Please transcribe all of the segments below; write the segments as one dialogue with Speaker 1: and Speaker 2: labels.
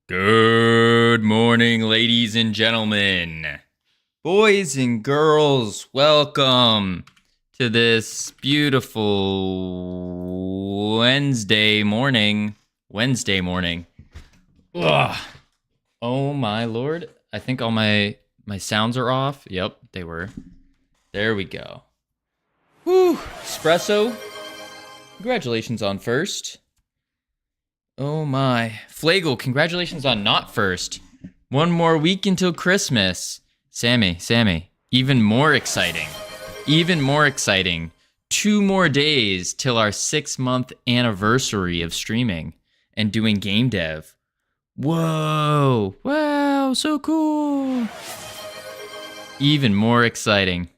Speaker 1: Good morning, ladies and gentlemen, boys and girls. Welcome to this beautiful Wednesday morning. Ugh. Oh my lord. I think all my sounds are off. Yep, they were. There we go. Whew. Espresso. Congratulations on first. Oh my. Flagel, congratulations on not first. One more week until Christmas. Sammy, even more exciting. 2 more days till our 6-month anniversary of streaming and doing game dev. Whoa. Wow, so cool. Even more exciting.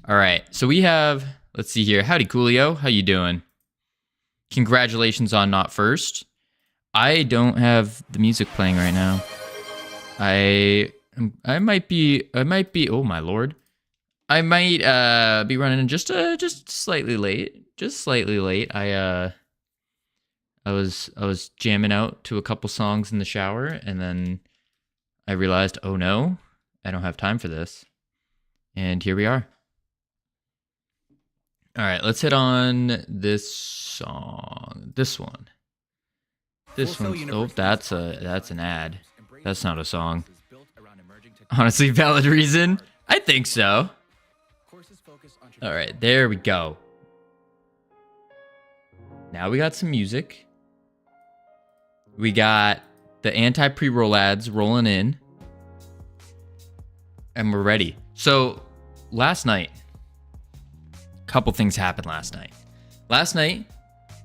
Speaker 1: All right, so we have, let's see here. Howdy, Coolio. How you doing? Congratulations on not first. I don't have the music playing right now. I might be. Oh my lord! I might be running just slightly late. I was jamming out to a couple songs in the shower, and then I realized, oh no, I don't have time for this, and here we are. All right, let's hit on this song. This one. Oh, that's an ad. That's not a song. Honestly, valid reason? I think so. All right, there we go. Now we got some music. We got the anti-pre-roll ads rolling in. And we're ready. So, last night, a couple things happened last night. Last night,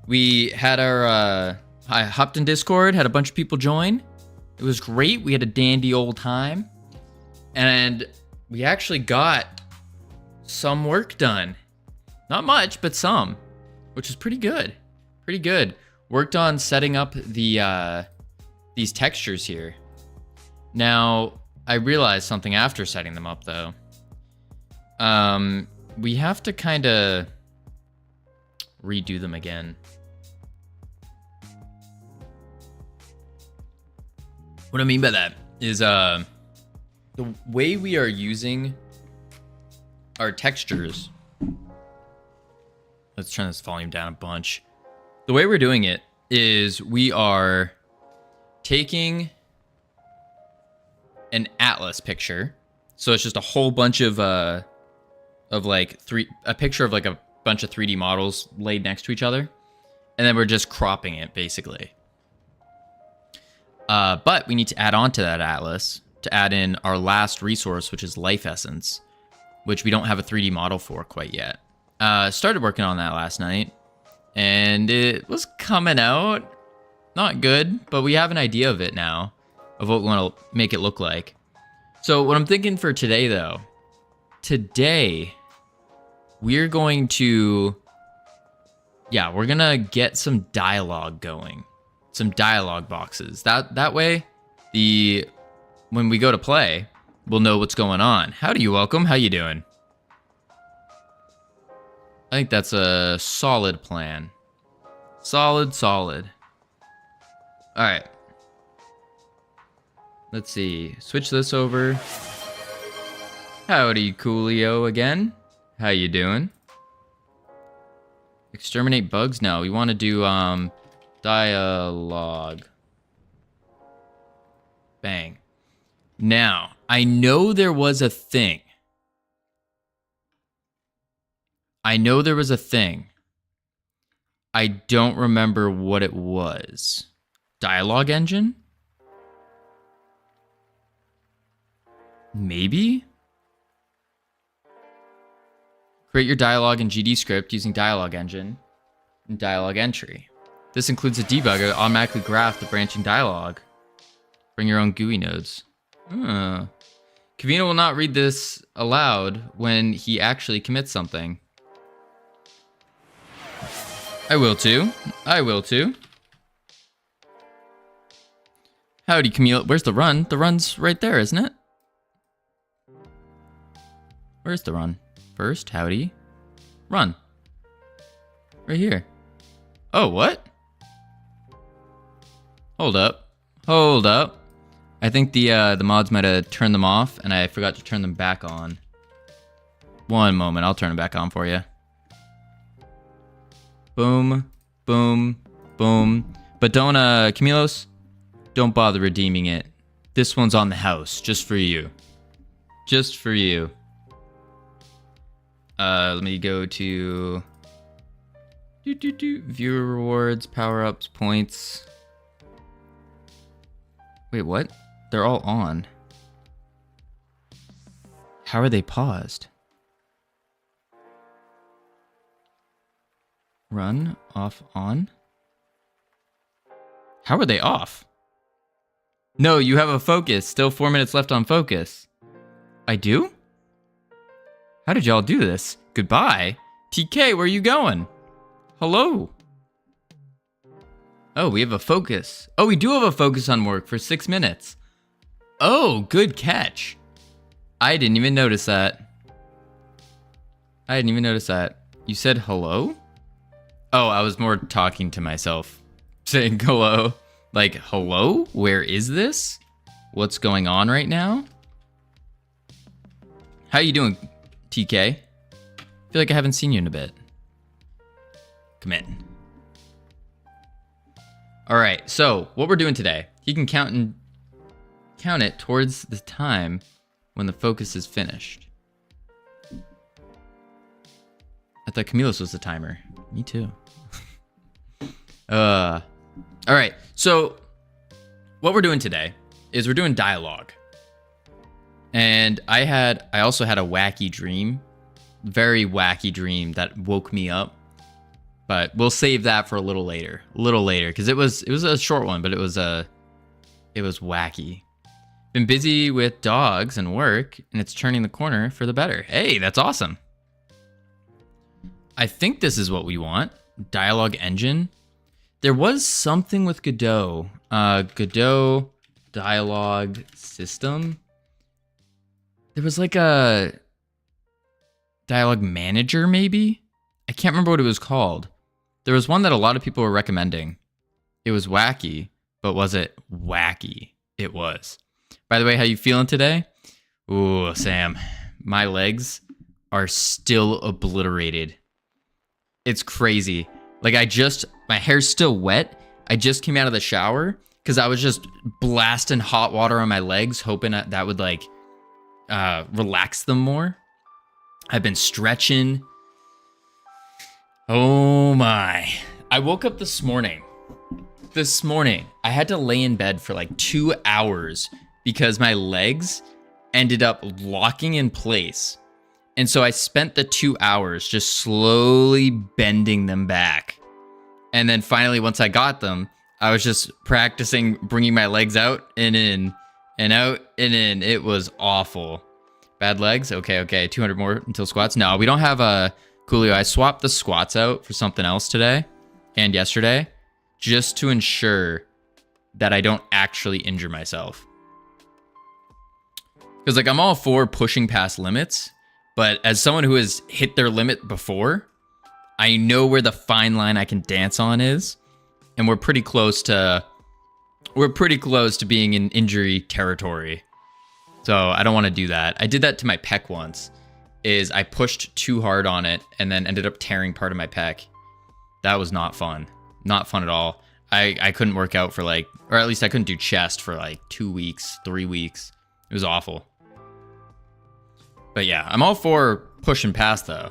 Speaker 1: we had our... I hopped in Discord, had a bunch of people join. It was great. We had a dandy old time. And we actually got some work done. Not much, but some, which is pretty good. Worked on setting up the these textures here. Now, I realized something after setting them up, though. We have to kind of redo them again. What I mean by that is the way we are using our textures. Let's turn this volume down a bunch. The way we're doing it is we are taking an atlas picture. So it's just a whole bunch of like a picture of like a bunch of 3D models laid next to each other. And then we're just cropping it basically. But we need to add on to that atlas to add in our last resource, which is life essence, which we don't have a 3D model for quite yet. Started working on that last night, and it was coming out not good, but we have an idea of it now, of what we want to make it look like. So what I'm thinking for today, though, we're going to, we're gonna get some dialogue going. Some dialogue boxes. That way, when we go to play, we'll know what's going on. Howdy, you welcome. How you doing? I think that's a solid plan. Solid. All right. Let's see. Switch this over. Howdy, Coolio again. How you doing? Exterminate bugs? No, we want to do dialogue. Bang. Now, I know there was a thing. I don't remember what it was. Dialogue engine? Maybe? Create your dialogue in GD script using dialogue engine and dialogue entry. This includes a debugger that automatically graph the branching dialogue. Bring your own GUI nodes. Covino will not read this aloud when he actually commits something. I will too. Howdy, Camille. Where's the run? The run's right there, isn't it? Where's the run? First, howdy. Run. Right here. Oh, what? Hold up. Hold up. I think the mods might have turned them off, and I forgot to turn them back on. One moment, I'll turn them back on for you. Boom, boom, boom. But don't, Camilos, don't bother redeeming it. This one's on the house, just for you. Just for you. Let me go to... Viewer rewards, power-ups, points. Wait, what? They're all on. How are they paused? Run, off, on? How are they off? No, you have a focus. Still 4 minutes left on focus. I do? How did y'all do this? Goodbye. TK, where are you going? Hello. Oh, we have a focus. Oh, we do have a focus on work for 6 minutes. Oh, good catch. I didn't even notice that. I didn't even notice that. You said hello? Oh, I was more talking to myself. Saying hello. Like, hello? Where is this? What's going on right now? How you doing, TK? I feel like I haven't seen you in a bit. Come in. All right, so what we're doing today, you can count it towards the time when the focus is finished. I thought Camilos was the timer. Me too. All right, so what we're doing today is we're doing dialogue. And I also had a wacky dream, very wacky dream that woke me up. But we'll save that for a little later, because it was a short one, but it was wacky. Been busy with dogs and work, and it's turning the corner for the better. Hey, that's awesome. I think this is what we want. Dialogue engine. There was something with Godot. Godot dialogue system. There was like a dialogue manager, maybe? I can't remember what it was called. There was one that a lot of people were recommending. It was wacky, but was it wacky? It was. By the way, how you feeling today? Ooh, Sam, my legs are still obliterated. It's crazy. Like my hair's still wet. I just came out of the shower because I was just blasting hot water on my legs, hoping that would like relax them more. I've been stretching. Oh my. I woke up this morning. I had to lay in bed for like 2 hours because my legs ended up locking in place. And so I spent the 2 hours just slowly bending them back. And then finally, once I got them, I was just practicing bringing my legs out and in and out and in. It was awful. Bad legs? Okay. 200 more until squats. No, we don't have a Coolio. I swapped the squats out for something else today and yesterday just to ensure that I don't actually injure myself. Because like I'm all for pushing past limits, but as someone who has hit their limit before, I know where the fine line I can dance on is, and we're pretty close to being in injury territory. So I don't want to do that. I did that to my pec once. I pushed too hard on it and then ended up tearing part of my pec. That was not fun. Not fun at all. I couldn't work out for like, or at least I couldn't do chest for like 2 weeks, 3 weeks. It was awful. But yeah, I'm all for pushing past though.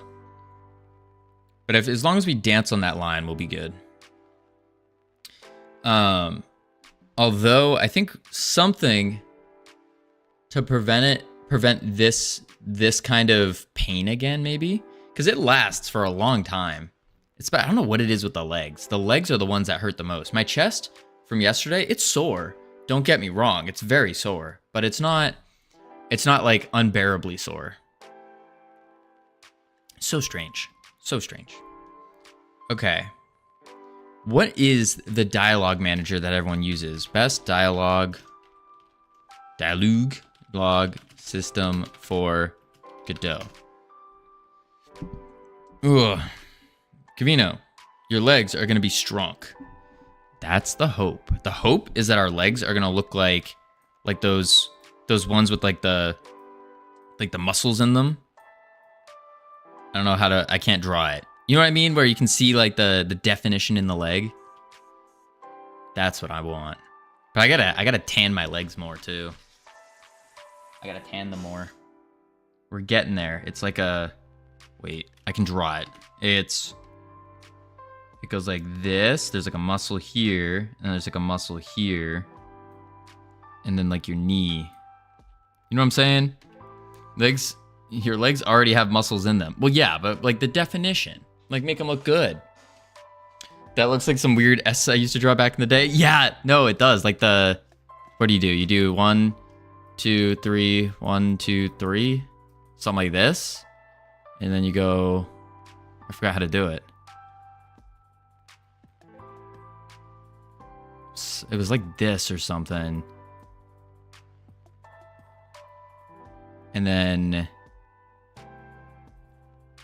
Speaker 1: But as long as we dance on that line, we'll be good. Although I think something to prevent this kind of pain again, maybe, because it lasts for a long time. I don't know what it is with the legs. The legs are the ones that hurt the most. My chest from yesterday, it's sore. Don't get me wrong, it's very sore, but it's not like unbearably sore. So strange. So strange. Okay. What is the dialogue manager that everyone uses? Best dialogue system for Godot. Ugh. Covino, your legs are going to be strong. That's the hope. The hope is that our legs are gonna look like those ones with like the muscles in them. I don't know how to. I can't draw it. You know what I mean? Where you can see like the definition in the leg. That's what I want. But I gotta tan my legs more too. I gotta tan them more. We're getting there. It's like a. Wait, I can draw it. It goes like this. There's like a muscle here, and there's like a muscle here, and then like your knee. You know what I'm saying? Legs. Your legs already have muscles in them. Well, yeah, but like the definition, like make them look good. That looks like some weird S I used to draw back in the day. Yeah, no, it does. Like what do? You do 1, 2, 3, 1, 2, 3, something like this, and then you go. I forgot how to do it. It was like this or something, and then.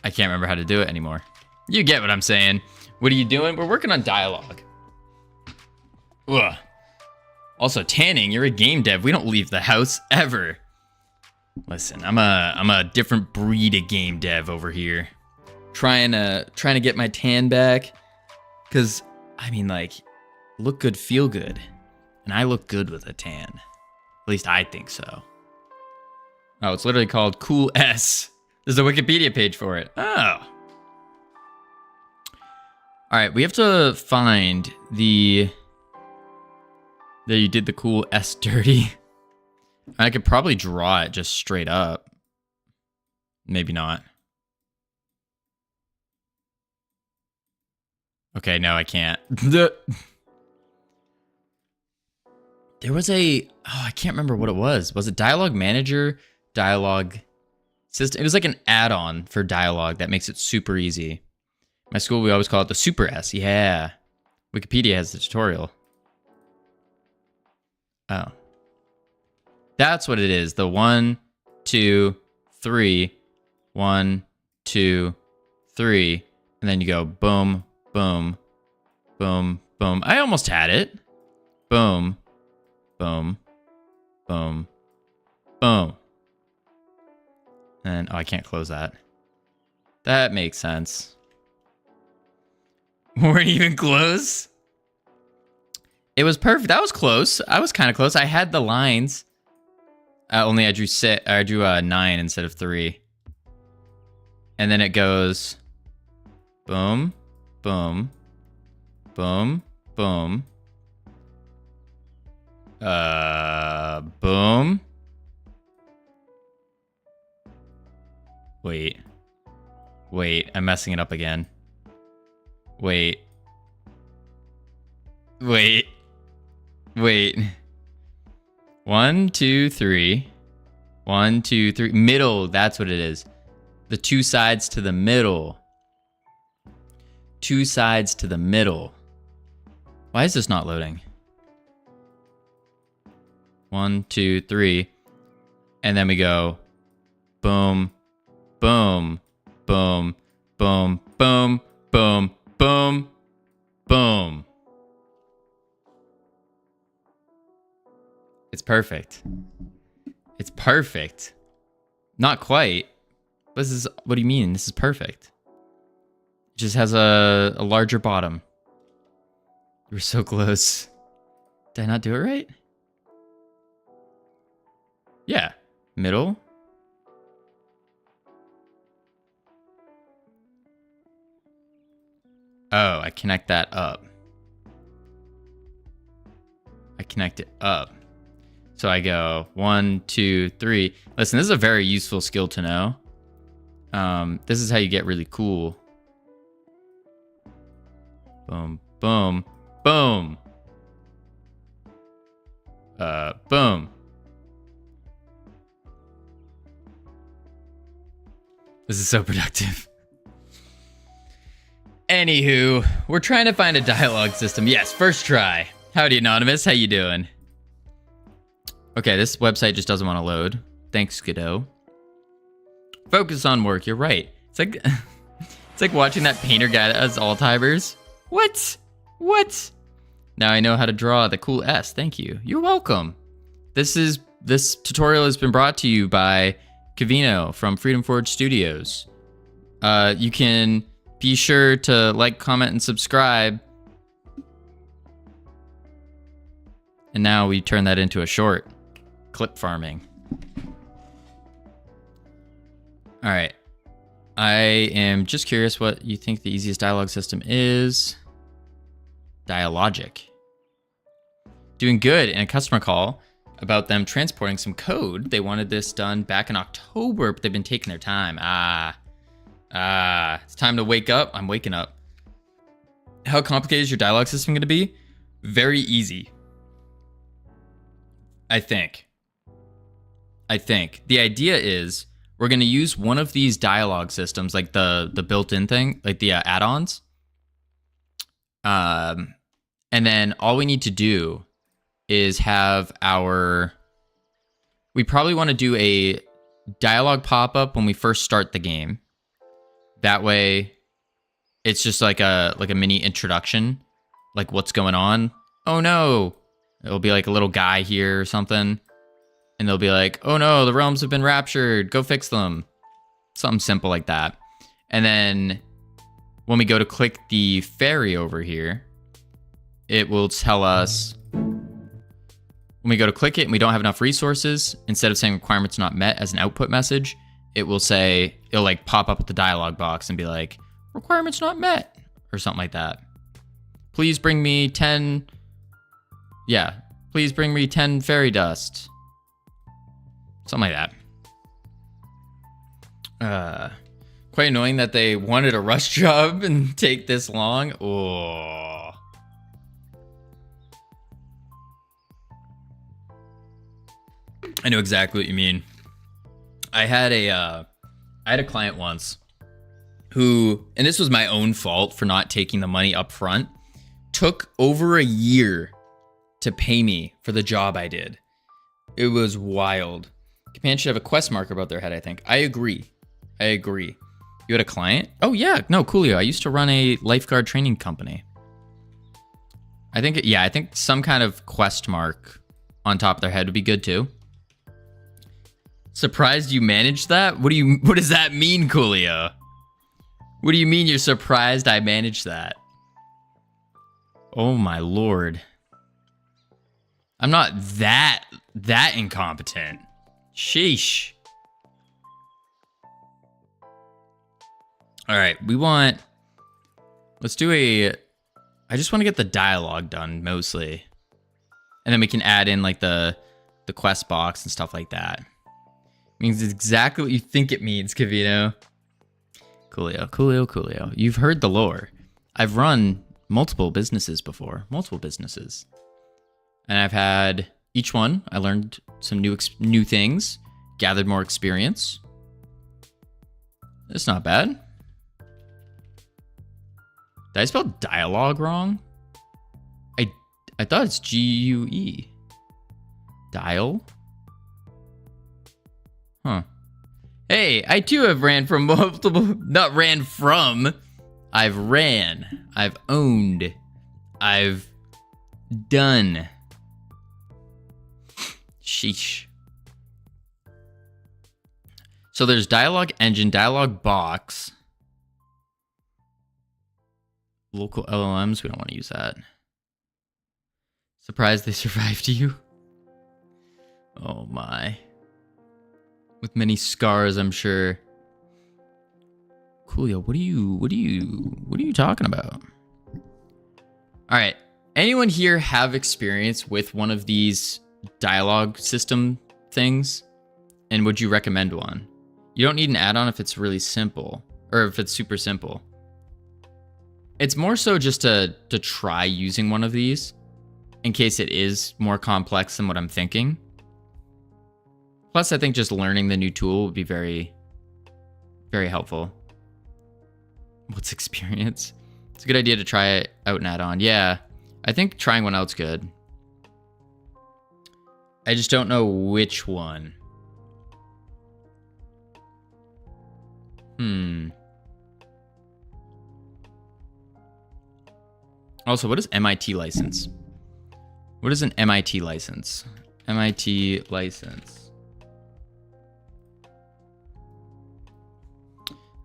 Speaker 1: I can't remember how to do it anymore. You get what I'm saying. What are you doing? We're working on dialogue. Ugh. Also, tanning, you're a game dev. We don't leave the house ever. Listen, I'm a different breed of game dev over here. Trying to get my tan back. Cause I mean, like, look good, feel good. And I look good with a tan. At least I think so. Oh, it's literally called Cool S. There's a Wikipedia page for it. Oh. All right, we have to find that you did the cool S dirty. I could probably draw it just straight up. Maybe not. Okay, no, I can't. There was I can't remember what it was. Was it Dialogue Manager? Dialogue System? It was like an add-on for dialogue that makes it super easy. My school, we always call it the Super S. Yeah. Wikipedia has the tutorial. Oh. That's what it is. The 1, 2, 3. 1, 2, 3. And then you go boom, boom, boom, boom. I almost had it. Boom, boom, boom, boom. And, oh, I can't close that. That makes sense. Weren't even close. It was perfect. That was close. I was kind of close. I had the lines. Only I drew 9 instead of 3. And then it goes boom, boom, boom, boom. Boom. Wait, I'm messing it up again. Wait. 1, 2, 3. 1, 2, 3. Middle, that's what it is. The 2 sides to the middle. 2 sides to the middle. Why is this not loading? 1, 2, 3. And then we go boom, boom, boom, boom, boom, boom, boom, boom. It's perfect. It's perfect. Not quite. This is, what do you mean? This is perfect. It just has a larger bottom. You were so close. Did I not do it right? Yeah. Middle. Oh, I connect that up. I connect it up. So I go 1, 2, 3. Listen, this is a very useful skill to know. This is how you get really cool. Boom, boom, boom. Boom. This is so productive. Anywho, we're trying to find a dialogue system. Yes, first try. Howdy, Anonymous. How you doing? Okay, this website just doesn't want to load. Thanks, Godot. Focus on work. You're right. It's like it's like watching that painter guy that has Alzheimer's. What? Now I know how to draw the cool S. Thank you. You're welcome. This tutorial has been brought to you by Covino from Freedom Forge Studios. You can be sure to like, comment, and subscribe. And now we turn that into a short. Clip farming. All right. I am just curious what you think the easiest dialogue system is. Dialogic. Doing good in a customer call about them transporting some code. They wanted this done back in October, but they've been taking their time. It's time to wake up. I'm waking up. How complicated is your dialogue system going to be? Very easy. I think. The idea is we're going to use one of these dialogue systems, like the built-in thing, like the add-ons. And then all we need to do is have we probably want to do a dialogue pop-up when we first start the game. That way it's just like a mini introduction, like what's going on. Oh no, it'll be like a little guy here or something. And they'll be like, oh no, the realms have been raptured. Go fix them. Something simple like that. And then when we go to click the ferry over here, it will tell us, when we go to click it and we don't have enough resources, instead of saying requirements not met as an output message, it will say, it'll like pop up at the dialog box and be like, requirements not met, or something like that. Please bring me 10 fairy dust. Something like that. Quite annoying that they wanted a rush job and take this long. Oh. I know exactly what you mean. I had a client once who, and this was my own fault for not taking the money up front, took over a year to pay me for the job I did. It was wild. Companion should have a quest marker above their head, I think. I agree. You had a client? Oh yeah, no, coolio. I used to run a lifeguard training company. I think some kind of quest mark on top of their head would be good too. Surprised you managed that? What does that mean, coolio? What do you mean you're surprised I managed that? Oh my lord. I'm not that incompetent. Sheesh. All right, let's do I just want to get the dialogue done mostly. And then we can add in like the quest box and stuff like that. It means exactly what you think it means, Covino. Coolio. You've heard the lore. I've run multiple businesses before. And I've had each one. I learned some new things, gathered more experience. It's not bad. Did I spell dialogue wrong? I thought it's G-U-E. Dial? Huh. Hey, I too have ran from multiple, not ran from. I've ran. I've owned. I've done. Sheesh. So there's dialogue engine, dialogue box. Local LLMs, we don't want to use that. Surprised they survived you. Oh my. With many scars, I'm sure. Coolio, what are you talking about? All right. Anyone here have experience with one of these dialogue system things? And would you recommend one? You don't need an add-on if it's really simple, or if it's super simple. It's more so just to try using one of these in case it is more complex than what I'm thinking. Plus, I think just learning the new tool would be very, very helpful. What's experience? It's a good idea to try it out and add on. Yeah, I think trying one out's good. I just don't know which one. Also, what is MIT license? What is an MIT license? MIT license.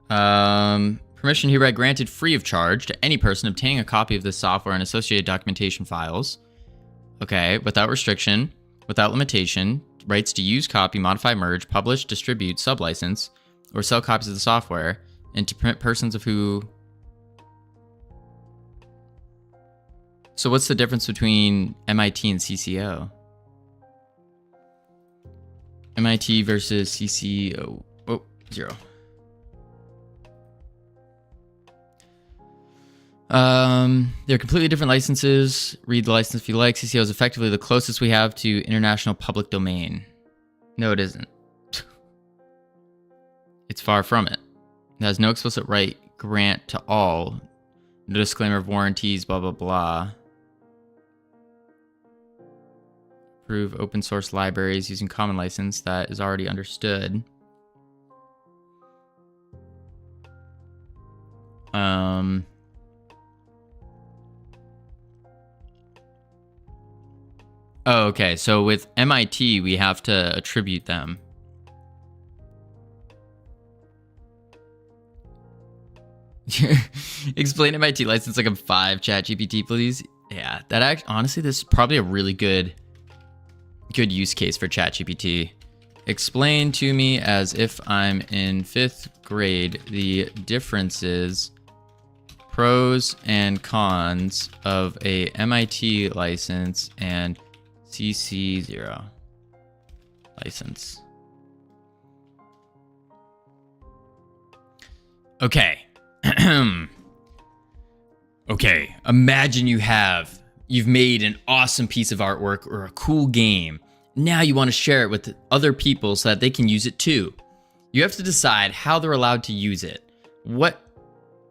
Speaker 1: Permission hereby granted free of charge to any person obtaining a copy of this software and associated documentation files. Okay, without restriction, without limitation, rights to use, copy, modify, merge, publish, distribute, sublicense, or sell copies of the software, and to permit persons of who... So what's the difference between MIT and CCO? MIT versus CCO. Oh, 0. They're completely different licenses. Read the license if you like. CCO is effectively the closest we have to international public domain. No, it isn't. It's far from it. It has no explicit right grant to all. No disclaimer of warranties, blah, blah, blah. Approve open source libraries using common license that is already understood. Oh, okay. So with MIT, we have to attribute them. Explain MIT license like I'm 5, ChatGPT, please. Yeah, that honestly, this is probably a really good use case for ChatGPT. Explain to me as if I'm in 5th grade the differences, pros and cons of a MIT license and CC0 license. Okay. Okay, imagine you've made an awesome piece of artwork or a cool game. Now you want to share it with other people so that they can use it too. You have to decide how they're allowed to use it.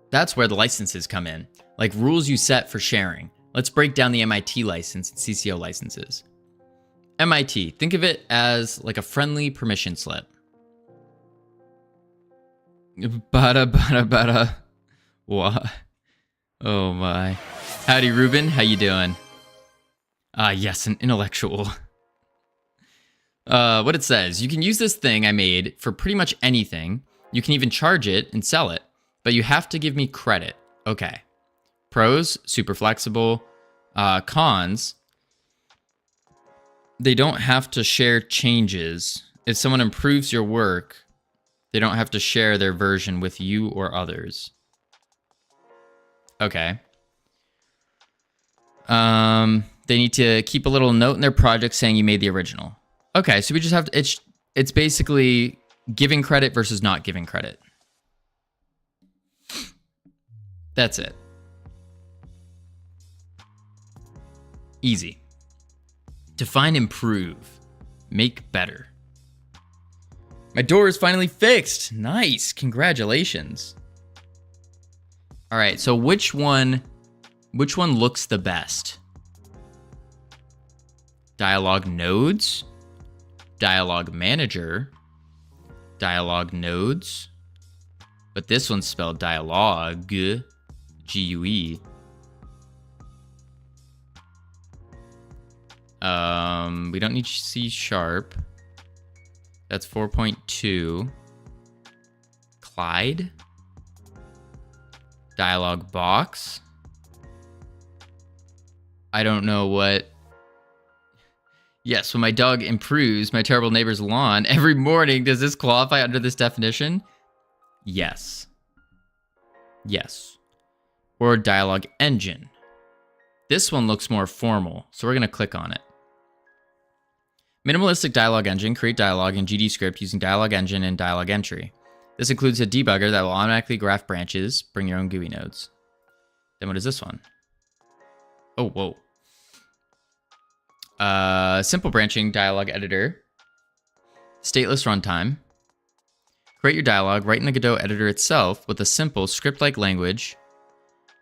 Speaker 1: That's where the licenses come in, like rules you set for sharing. Let's break down the MIT license and CCO licenses. MIT, think of it as like a friendly permission slip. Bada. What? Oh my. Howdy, Ruben. How you doing? Yes, an intellectual. What it says, you can use this thing I made for pretty much anything. You can even charge it and sell it, but you have to give me credit. Okay. Pros, super flexible. Cons, they don't have to share changes. If someone improves your work, they don't have to share their version with you or others. Okay. They need to keep a little note in their project saying you made the original. Okay, so we just have to, it's basically giving credit versus not giving credit. That's it. Easy. Define improve. Make better. My door is finally fixed. Nice. Congratulations. All right, so which one looks the best? Dialogue nodes, dialogue manager, dialogue nodes. But this one's spelled dialogue, G-U-E. We don't need C#. That's 4.2. Clyde. Dialogue box. I don't know what. Yes, when my dog improves my terrible neighbor's lawn every morning, does this qualify under this definition? Yes. Yes. Or dialogue engine. This one looks more formal, so we're going to click on it. Minimalistic dialogue engine, create dialogue in GD script using dialogue engine and dialogue entry. This includes a debugger that will automatically graph branches, bring your own GUI nodes. Then what is this one? Oh, whoa. Simple branching dialogue editor. Stateless runtime. Create your dialogue right in the Godot editor itself with a simple script-like language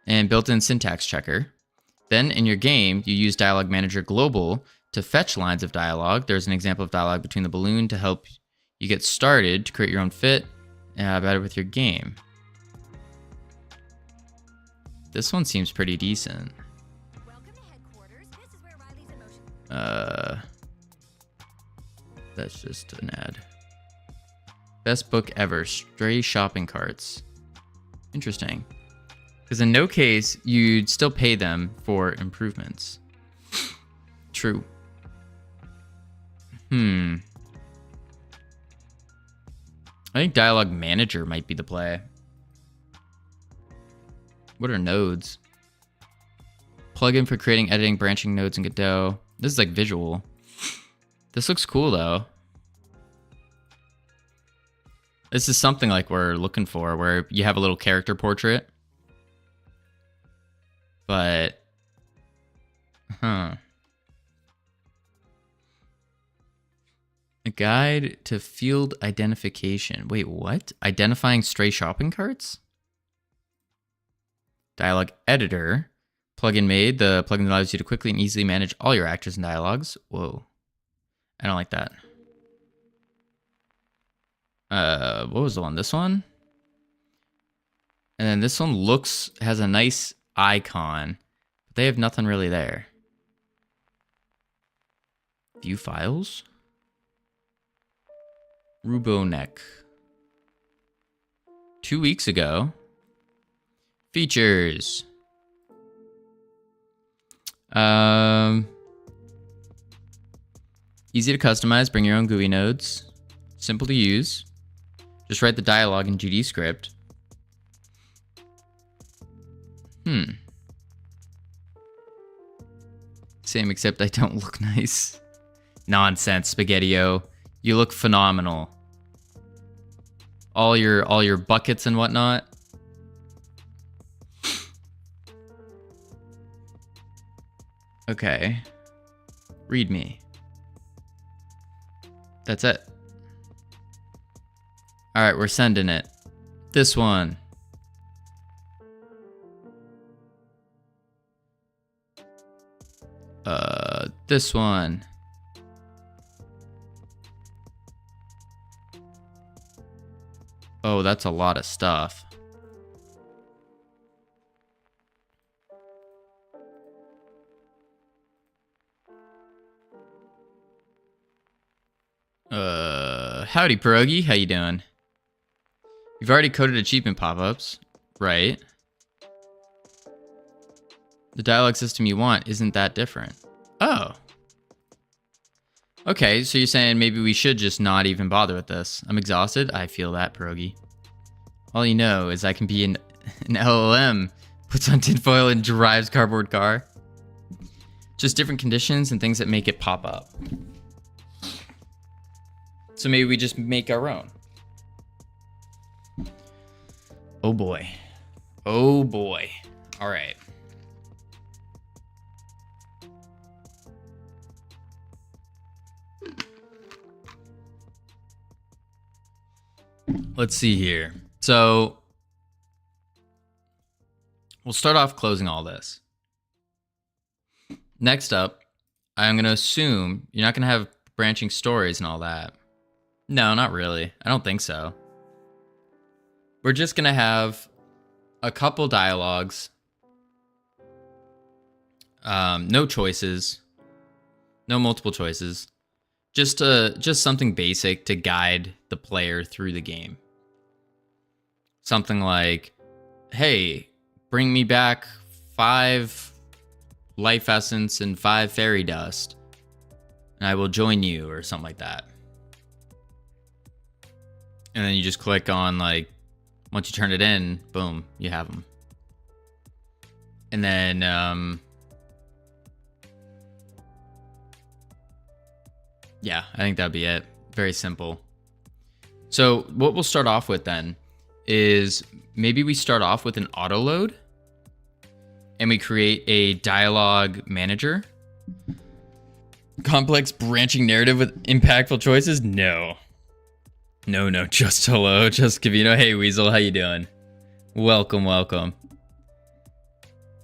Speaker 1: and built-in syntax checker. Then in your game, you use Dialogue Manager Global to fetch lines of dialogue. There's an example of dialogue between the balloon to help you get started to create your own fit better with your game. This one seems pretty decent. That's just an ad. Best book ever, Stray Shopping Carts. Interesting. Because in no case, you'd still pay them for improvements. True. I think Dialogue Manager might be the play. What are nodes? Plugin for creating, editing, branching nodes in Godot. This is like visual. This looks cool though. This is something like we're looking for, where you have a little character portrait. But, A guide to field identification. Wait, what? Identifying stray shopping carts? Dialogue editor. Plugin made. The plugin allows you to quickly and easily manage all your actors and dialogues. Whoa. I don't like that. What was the one? This one? And then this one has a nice icon, but they have nothing really there. View files? Rubonek. 2 weeks ago. Features. Easy to customize, bring your own GUI nodes. Simple to use. Just write the dialogue in GD script. Same, except I don't look nice. Nonsense, Spaghetti-O. You look phenomenal. All your buckets and whatnot. Okay. Read me. That's it. All right, we're sending it. This one. This one. Oh, that's a lot of stuff. Howdy, Pierogi. How you doing? You've already coded achievement pop-ups, right? The dialogue system you want isn't that different. Oh. Okay, so you're saying maybe we should just not even bother with this. I'm exhausted. I feel that, Pierogi. All you know is I can be an LLM, puts on tinfoil and drives cardboard car. Just different conditions and things that make it pop up. So maybe we just make our own. Oh boy. Oh boy. All right. Let's see here. So we'll start off closing all this. Next up, I'm going to assume you're not going to have branching stories and all that. No, not really. I don't think so. We're just going to have a couple dialogues. No choices. No multiple choices. Just something basic to guide the player through the game. Something like, hey, bring me back 5 life essence and 5 fairy dust, and I will join you, or something like that. And then you just click on, like, once you turn it in, boom, you have them. And then, yeah, I think that'd be it. Very simple. So what we'll start off with then is maybe we start off with an auto load and we create a dialogue manager. Complex branching narrative with impactful choices? No. No, just hello, just Covino. Hey, Weasel, how you doing? Welcome, welcome.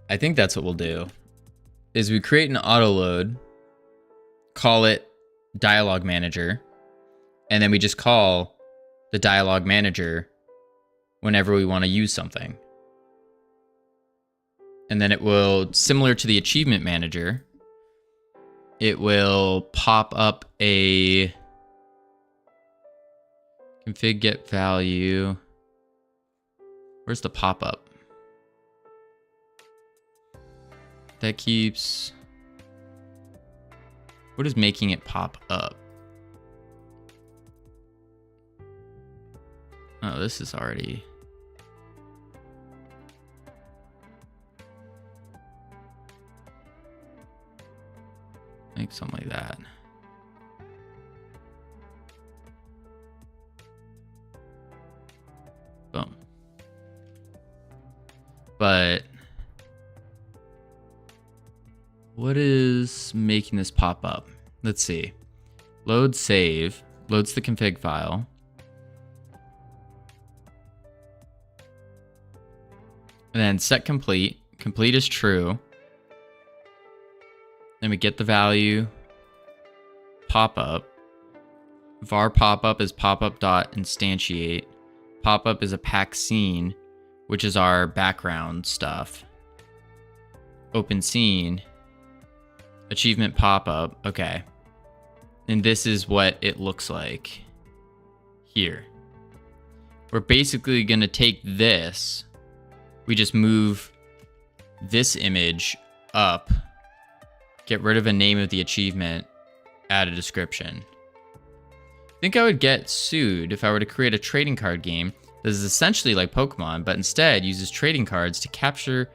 Speaker 1: I think that's what we'll do, is we create an auto load, call it dialogue manager, and then we just call the dialogue manager whenever we want to use something. And then it will, similar to the achievement manager, it will pop up a config get value. Where's the pop-up? That keeps... What is making it pop up? Oh, this is already... Like something like that. Boom. But what is making this pop up? Let's see. Load save. Loads the config file. And then set complete. Complete is true. Then we get the value. Pop-up. var pop-up is pop-up.instantiate. Pop-up is a pack scene, which is our background stuff. Open scene. Achievement pop-up. Okay. And this is what it looks like here. We're basically going to take this. We just move this image up. Get rid of a name of the achievement. Add a description. I think I would get sued if I were to create a trading card game that is essentially like Pokemon, but instead uses trading cards to capture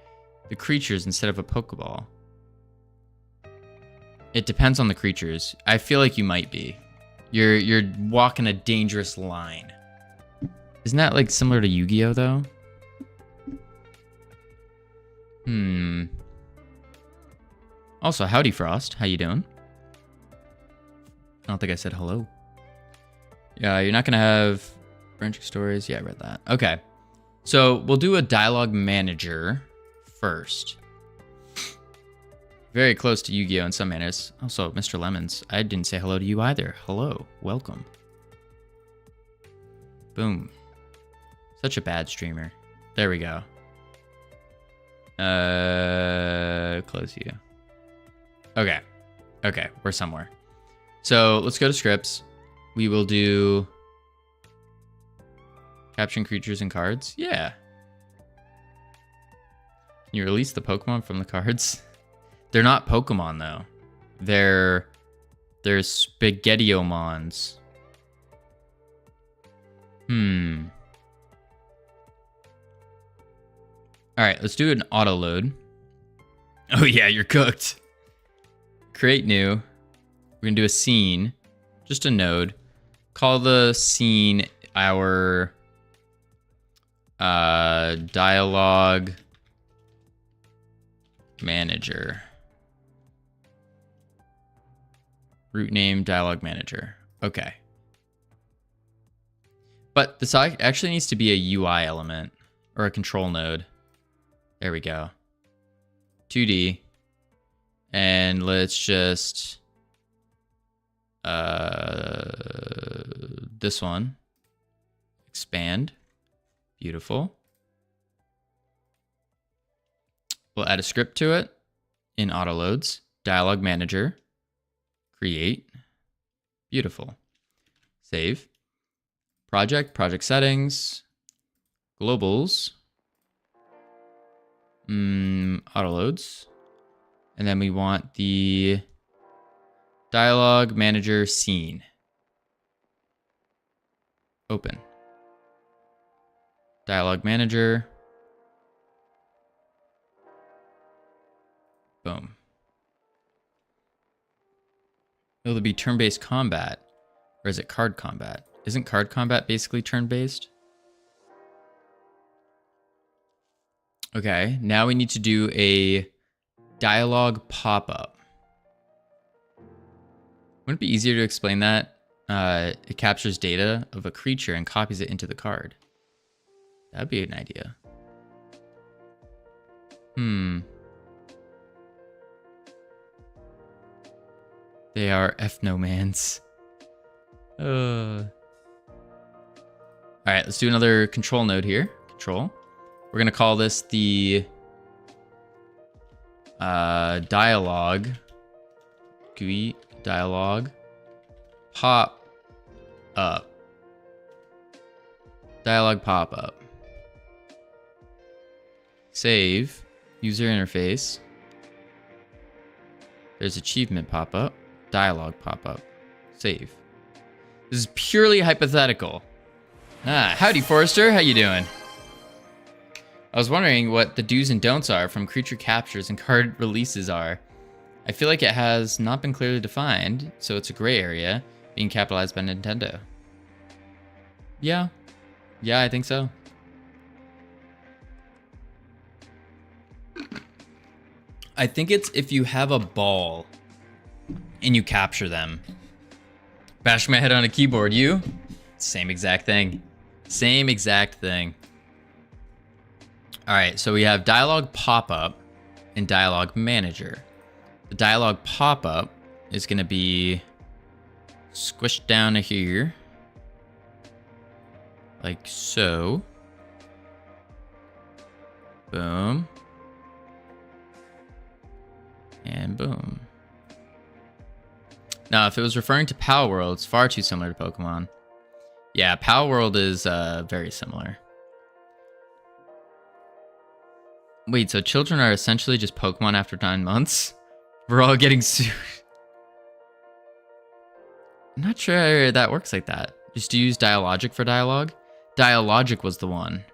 Speaker 1: the creatures instead of a Pokeball. It depends on the creatures. I feel like you might be. You're walking a dangerous line. Isn't that like similar to Yu-Gi-Oh though? Also, howdy Frost. How you doing? I don't think I said hello. Yeah, you're not gonna have branching stories. Yeah, I read that. Okay. So we'll do a dialogue manager first. Very close to Yu-Gi-Oh! In some manners. Also, Mr. Lemons, I didn't say hello to you either. Hello. Welcome. Boom. Such a bad streamer. There we go. Close you. Okay. Okay, we're somewhere. So let's go to scripts. We will do capturing creatures and cards. Yeah. Can you release the Pokemon from the cards? They're not Pokemon though. They're Spaghettiomons. All right, let's do an auto load. Oh yeah, you're cooked. Create new. We're gonna do a scene, just a node. Call the scene our dialogue manager. Root name dialogue manager. Okay. But this actually needs to be a UI element or a control node. There we go. 2D. And let's just this one. Expand. Beautiful. We'll add a script to it in auto loads. Dialogue manager. Create. Beautiful. Save. Project settings. Globals. Auto loads. And then we want the dialogue manager scene. Open. Dialogue manager. Boom. Will there be turn-based combat? Or is it card combat? Isn't card combat basically turn-based? Okay, now we need to do a dialogue pop-up. Wouldn't it be easier to explain that? It captures data of a creature and copies it into the card. That'd be an idea. They are ethnomans. All right, let's do another control node here. Control. We're gonna call this the dialogue GUI dialog pop up. Dialog pop up. Save. User interface. There's achievement pop up. Dialog pop up. Save. This is purely hypothetical. Howdy Forrester, how you doing? I was wondering what the do's and don'ts are from creature captures and card releases are. I feel like it has not been clearly defined, so it's a gray area being capitalized by Nintendo. Yeah, I think so. I think it's if you have a ball and you capture them. Bashing my head on a keyboard, you? Same exact thing. Same exact thing. All right, so we have dialog pop-up and dialog manager. The dialog pop-up is going to be squished down to here. Like so. Boom. And boom. Now, if it was referring to Pal World, it's far too similar to Pokemon. Yeah, Pal World is very similar. Wait, so children are essentially just Pokemon after 9 months? We're all getting sued. I'm not sure that works like that. Just use Dialogic for dialogue? Dialogic was the one.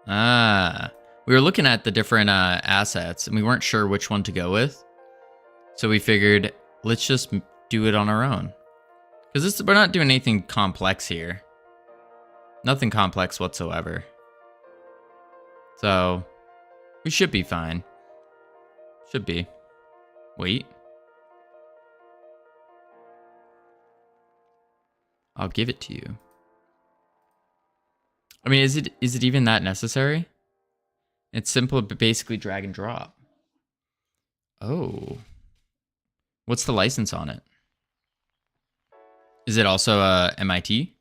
Speaker 1: We were looking at the different assets, and we weren't sure which one to go with. So we figured, let's just do it on our own. Because we're not doing anything complex here. Nothing complex whatsoever. So, we should be fine. Should be. Wait. I'll give it to you. I mean, is it even that necessary? It's simple, but basically drag and drop. Oh. What's the license on it? Is it also MIT?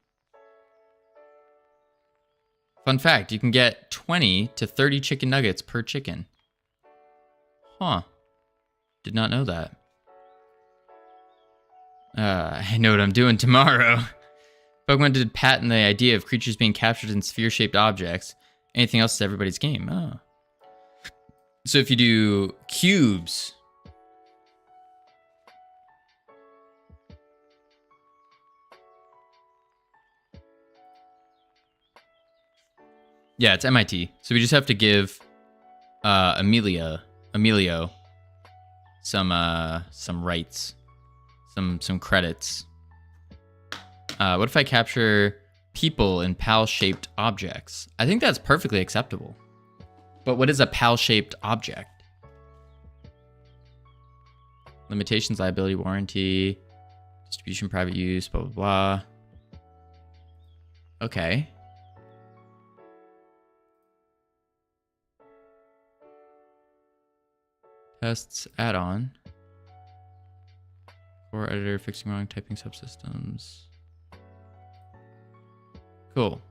Speaker 1: Fun fact, you can get 20 to 30 chicken nuggets per chicken. Huh. Did not know that. I know what I'm doing tomorrow. Pokemon did patent the idea of creatures being captured in sphere-shaped objects. Anything else is everybody's game. Oh. So if you do cubes... Yeah, it's MIT. So we just have to give Emilio some rights, some credits. What if I capture people in PAL-shaped objects? I think that's perfectly acceptable. But what is a PAL-shaped object? Limitations, liability, warranty, distribution, private use, blah, blah, blah. Okay. Tests, add-on. For editor, fixing wrong typing subsystems. Cool.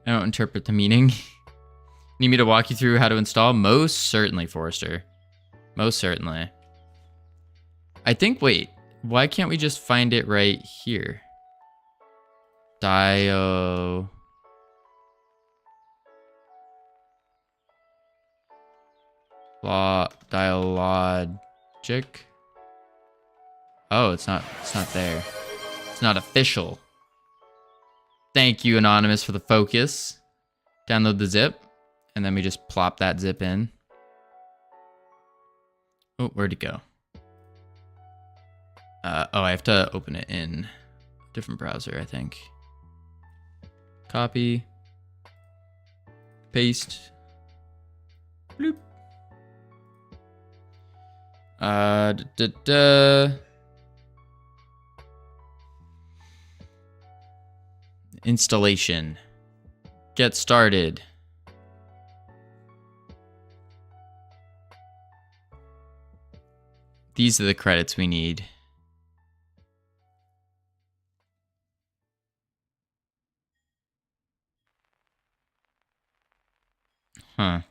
Speaker 1: I don't interpret the meaning. Need me to walk you through how to install? Most certainly, Forrester. Most certainly. I think, wait, why can't we just find it right here? Dialogic. Oh, it's not there. It's not official. Thank you, Anonymous, for the focus. Download the zip, and then we just plop that zip in. Oh, where'd it go? Oh, I have to open it in a different browser, I think. Copy. Paste. Bloop. Installation. Get started. These are the credits we need. Huh.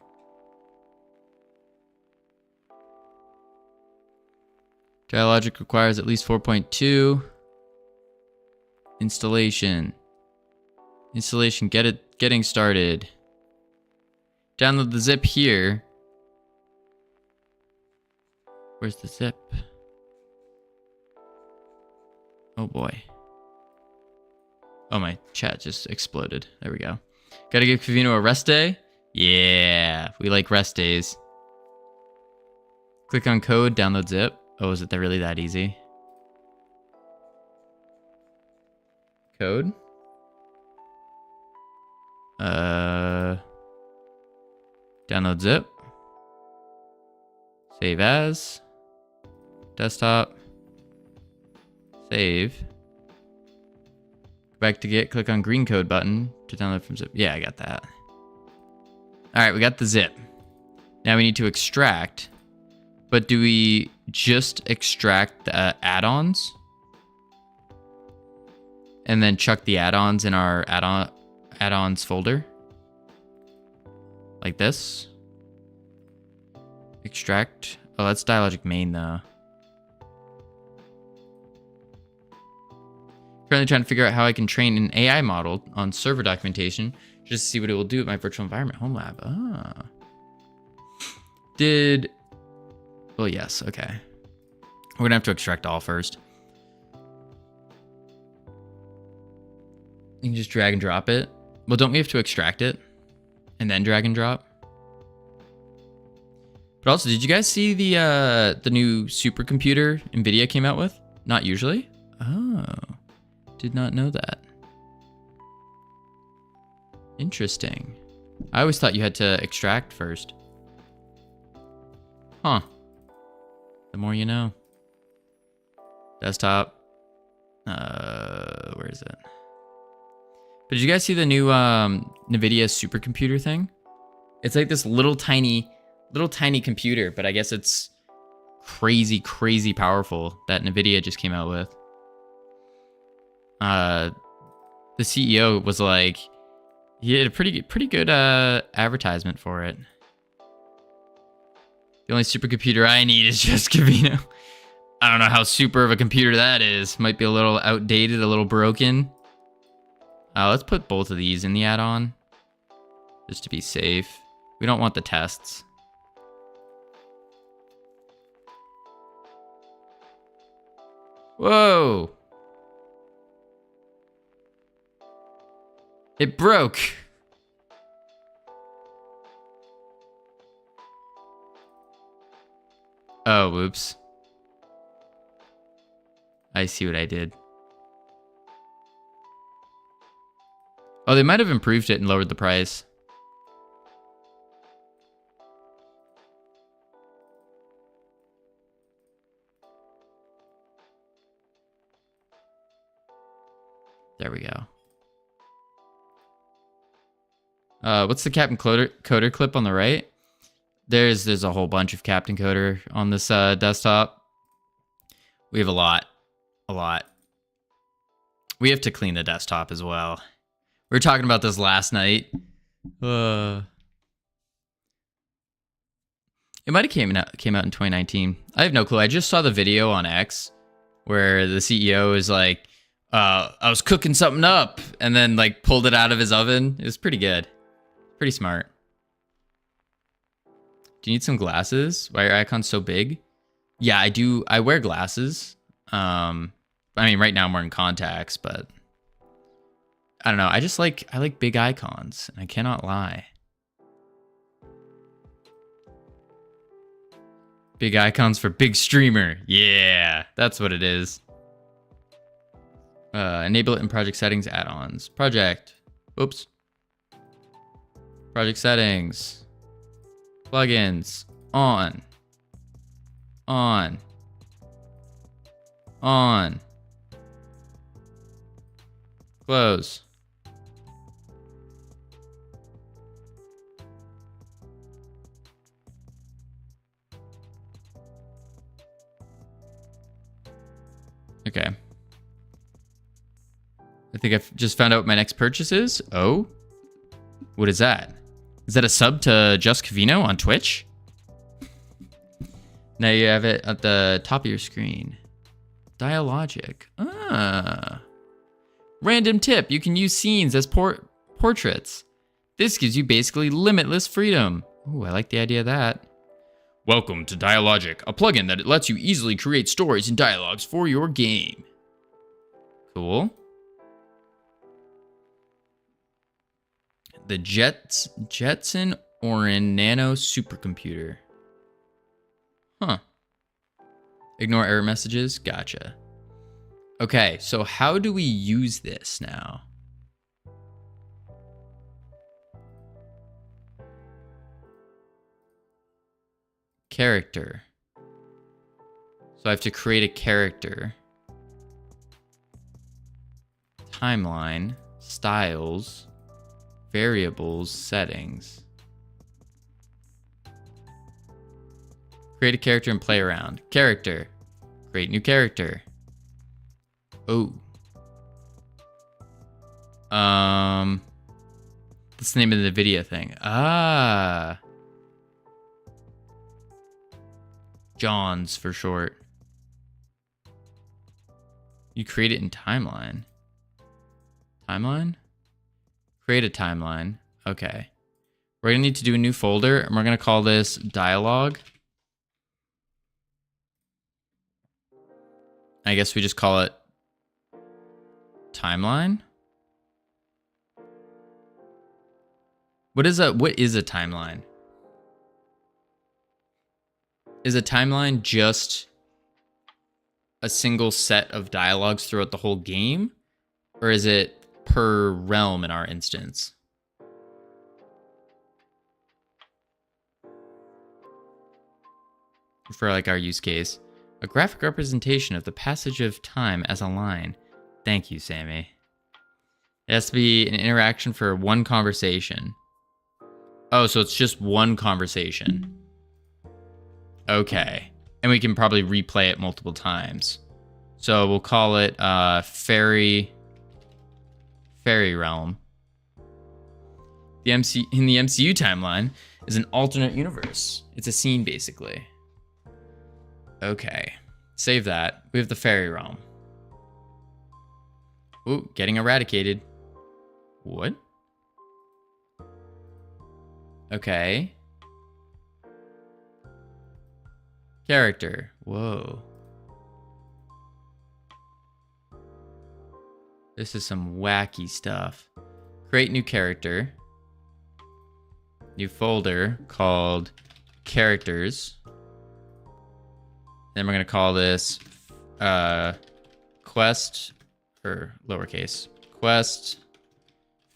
Speaker 1: Dialogic requires at least 4.2. Installation. Installation, getting started. Download the zip here. Where's the zip? Oh boy. Oh, my chat just exploded. There we go. Gotta give Covino a rest day? Yeah, we like rest days. Click on code, download zip. Oh, is it really that easy? Code? Download zip. Save as. Desktop. Save. Go back to Git, click on green code button to download from zip. Yeah, I got that. All right, we got the zip. Now we need to extract. But do we just extract the add-ons? And then chuck the add-ons in our add-ons folder? Like this? Extract. Oh, that's Dialogic main though. Currently trying to figure out how I can train an AI model on server documentation just to see what it will do at my virtual environment home lab. Ah. Well, yes, okay. We're gonna have to extract all first. You can just drag and drop it. Well, don't we have to extract it and then drag and drop? But also, did you guys see the new supercomputer NVIDIA came out with? Not usually. Oh, did not know that. Interesting. I always thought you had to extract first. Huh. The more you know. Desktop. Where is it? But did you guys see the new NVIDIA supercomputer thing? It's like this little tiny computer, but I guess it's crazy powerful that NVIDIA just came out with. The CEO was like, he had a pretty good advertisement for it. The only supercomputer I need is just Covino. I don't know how super of a computer that is. Might be a little outdated, a little broken. Let's put both of these in the add-on, just to be safe. We don't want the tests. Whoa! It broke! Oh, whoops. I see what I did. Oh, they might have improved it and lowered the price. There we go. What's the Captain Coder clip on the right? There's a whole bunch of Captain Coder on this desktop. We have a lot. We have to clean the desktop as well. We were talking about this last night. It might have came out in 2019. I have no clue. I just saw the video on X where the CEO is like, I was cooking something up, and then like pulled it out of his oven. It was pretty good. Pretty smart. Do you need some glasses? Why are your icons so big? Yeah, I do. I wear glasses. I mean, right now I'm wearing contacts, but I don't know. I like big icons, and I cannot lie. Big icons for big streamer. Yeah, that's what it is. Enable it in project settings, add-ons. Project. Oops. Project settings. Plugins. On. Close. Okay. I think I've just found out what my next purchase is. Oh? What is that? Is that a sub to Just Covino on Twitch? Now you have it at the top of your screen. Dialogic. Ah. Random tip, you can use scenes as portraits. This gives you basically limitless freedom. Ooh, I like the idea of that. Welcome to Dialogic, a plugin that lets you easily create stories and dialogues for your game. Cool. The Jetson Orin Nano Supercomputer. Huh. Ignore error messages. Gotcha. Okay, so how do we use this now? Character. So I have to create a character. Timeline. Styles. Variables. Settings. Create a character and play around. Character. Create new character. Oh. That's the name of the video thing. Ah. Johns for short. You create it in timeline. Timeline? Create a timeline. Okay. We're gonna need to do a new folder and we're gonna call this dialogue. I guess we just call it timeline. What is a timeline? Is a timeline just a single set of dialogues throughout the whole game? Or is it per realm in our instance? For like our use case. A graphic representation of the passage of time as a line. Thank you, Sammy. It has to be an interaction for one conversation. Oh, so it's just one conversation. Okay. And we can probably replay it multiple times. So we'll call it Fairy Realm. In the MCU timeline is an alternate universe. It's a scene, basically. Okay. Save that. We have the Fairy Realm. Ooh, getting eradicated. What? Okay. Character. Whoa. This is some wacky stuff. Create new character. New folder called characters. Then we're going to call this quest, or lowercase, quest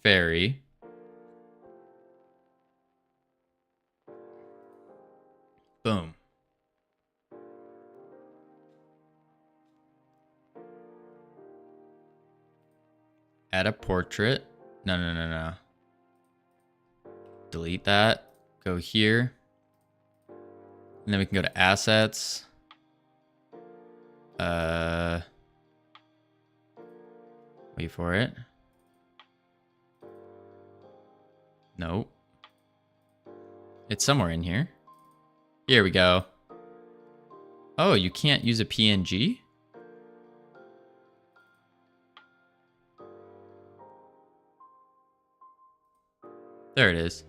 Speaker 1: fairy. Boom. Add a portrait. No. Delete that. Go here. And then we can go to assets. Wait for it. Nope. It's somewhere in here. Here we go. Oh, you can't use a PNG? There it is.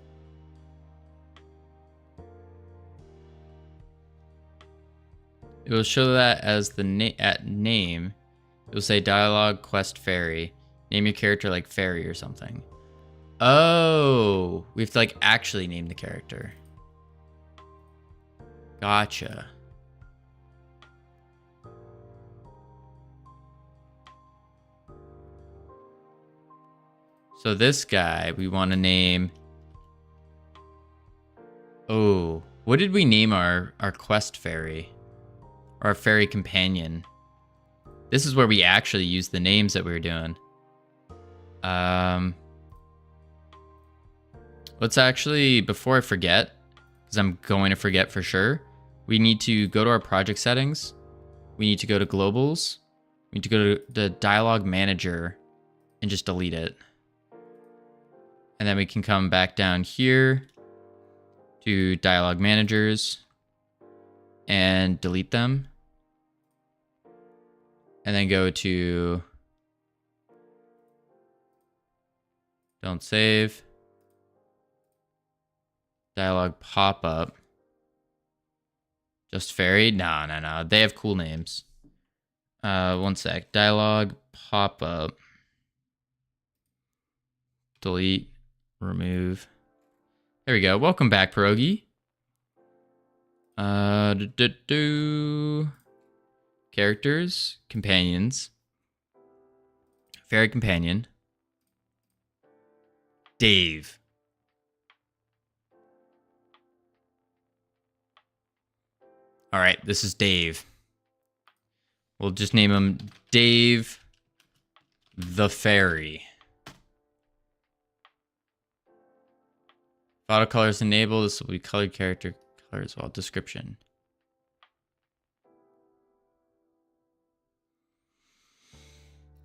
Speaker 1: It will show that as the name. It will say dialogue quest fairy. Name your character like fairy or something. Oh, we have to like actually name the character. Gotcha. So this guy we want to name. Oh, what did we name our quest fairy? Or our fairy companion? This is where we actually use the names that we were doing. Let's actually, before I forget, because I'm going to forget for sure, we need to go to our project settings. We need to go to globals. We need to go to the dialogue manager and just delete it. And then we can come back down here to dialogue managers and delete them. And then go to don't save. Dialogue pop-up. Just fairy? No. They have cool names. One sec. Dialogue pop-up. Delete. Remove. There we go. Welcome back, Pierogi. Characters. Companions. Fairy companion. Dave. All right, this is Dave. We'll just name him Dave the Fairy. Auto colors enabled. This will be colored character color as well. Description.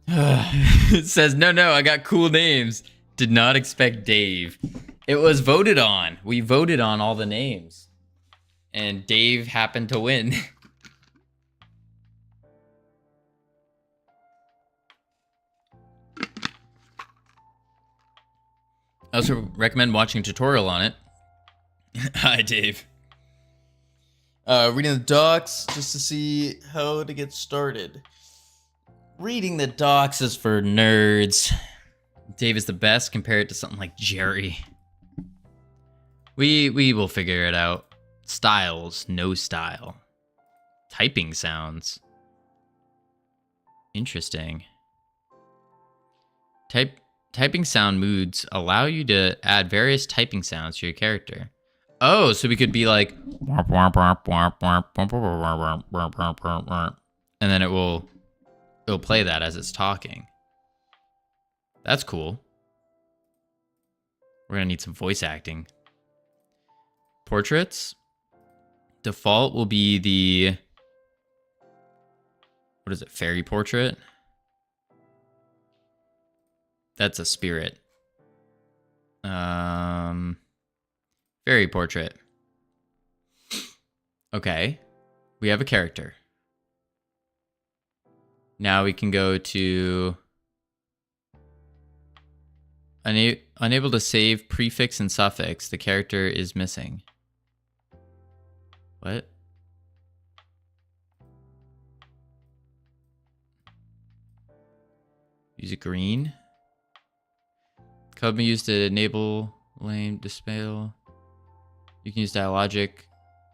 Speaker 1: It says, no, I got cool names. Did not expect Dave. It was voted on. We voted on all the names. And Dave happened to win. I also recommend watching a tutorial on it. Hi, Dave. Reading the docs just to see how to get started. Reading the docs is for nerds. Dave is the best compared to something like Jerry. We will figure it out. Styles, no style. Typing sounds. Interesting. Typing sound moods allow you to add various typing sounds to your character. Oh, so we could be like, and then it'll play that as it's talking. That's cool. We're gonna need some voice acting. Portraits. Default will be the, what is it, fairy portrait? That's a spirit. Fairy portrait. Okay. We have a character. Now we can go to unable to save prefix and suffix. The character is missing. What? Use a green. Code may be used to enable lame display. You can use dialogic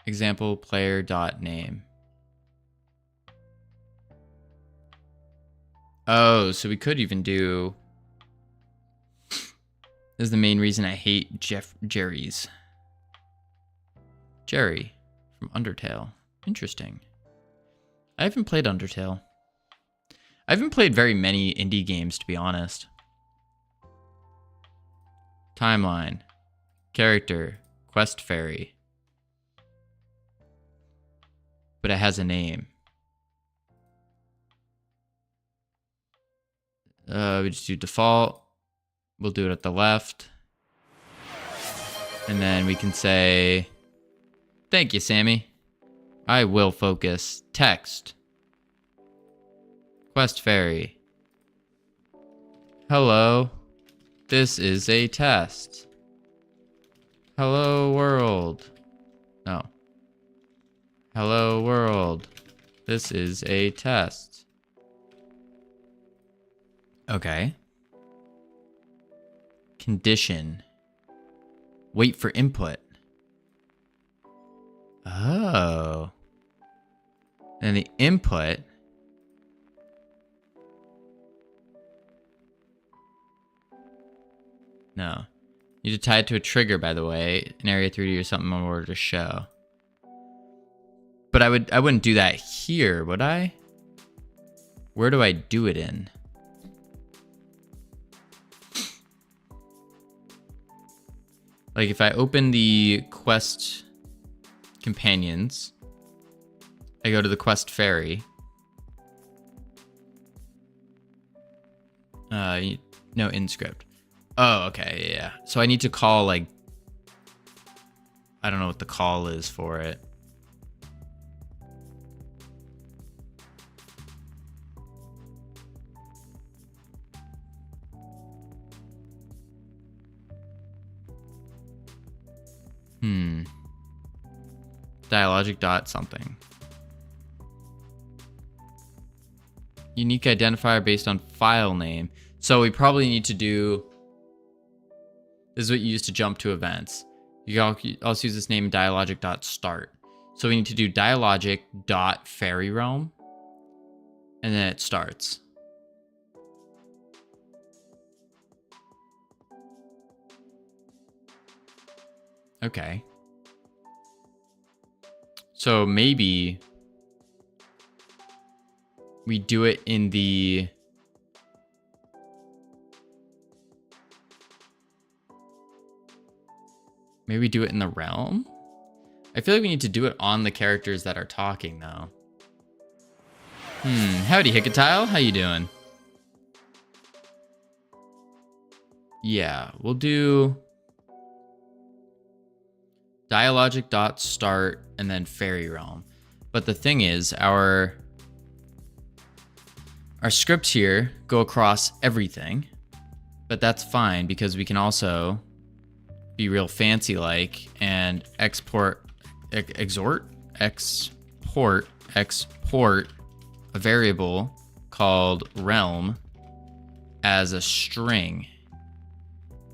Speaker 1: example player dot name. Oh, so we could even do. This is the main reason I hate Jerry's. Jerry from Undertale. Interesting. I haven't played Undertale. I haven't played very many indie games, to be honest. Timeline. Character. Quest Fairy. But it has a name. We just do default. We'll do it at the left. And then we can say, thank you, Sammy. I will focus. Text. Quest Fairy. Hello. This is a test. Hello, world. No. Hello, world. This is a test. Okay. Condition. Wait for input. Oh. And the input. No. You need to tie it to a trigger, by the way, in Area 3D or something in order to show. But I wouldn't do that here, would I? Where do I do it in? Like if I open the quest companions, I go to the quest fairy. No in script. Oh, okay, yeah. So I need to call like, I don't know what the call is for it. Dialogic dot something. Unique identifier based on file name. So we probably need to do... This is what you use to jump to events. You can also use this name dialogic.start. So we need to do dialogic.fairy realm. And then it starts. Okay. So maybe we do it in the... Maybe we do it in the realm? I feel like we need to do it on the characters that are talking, though. Howdy, Hickatile. How you doing? Yeah, we'll do dialogic.start and then fairy realm. But the thing is, our scripts here go across everything. But that's fine because we can also be real fancy like and export a variable called realm as a string.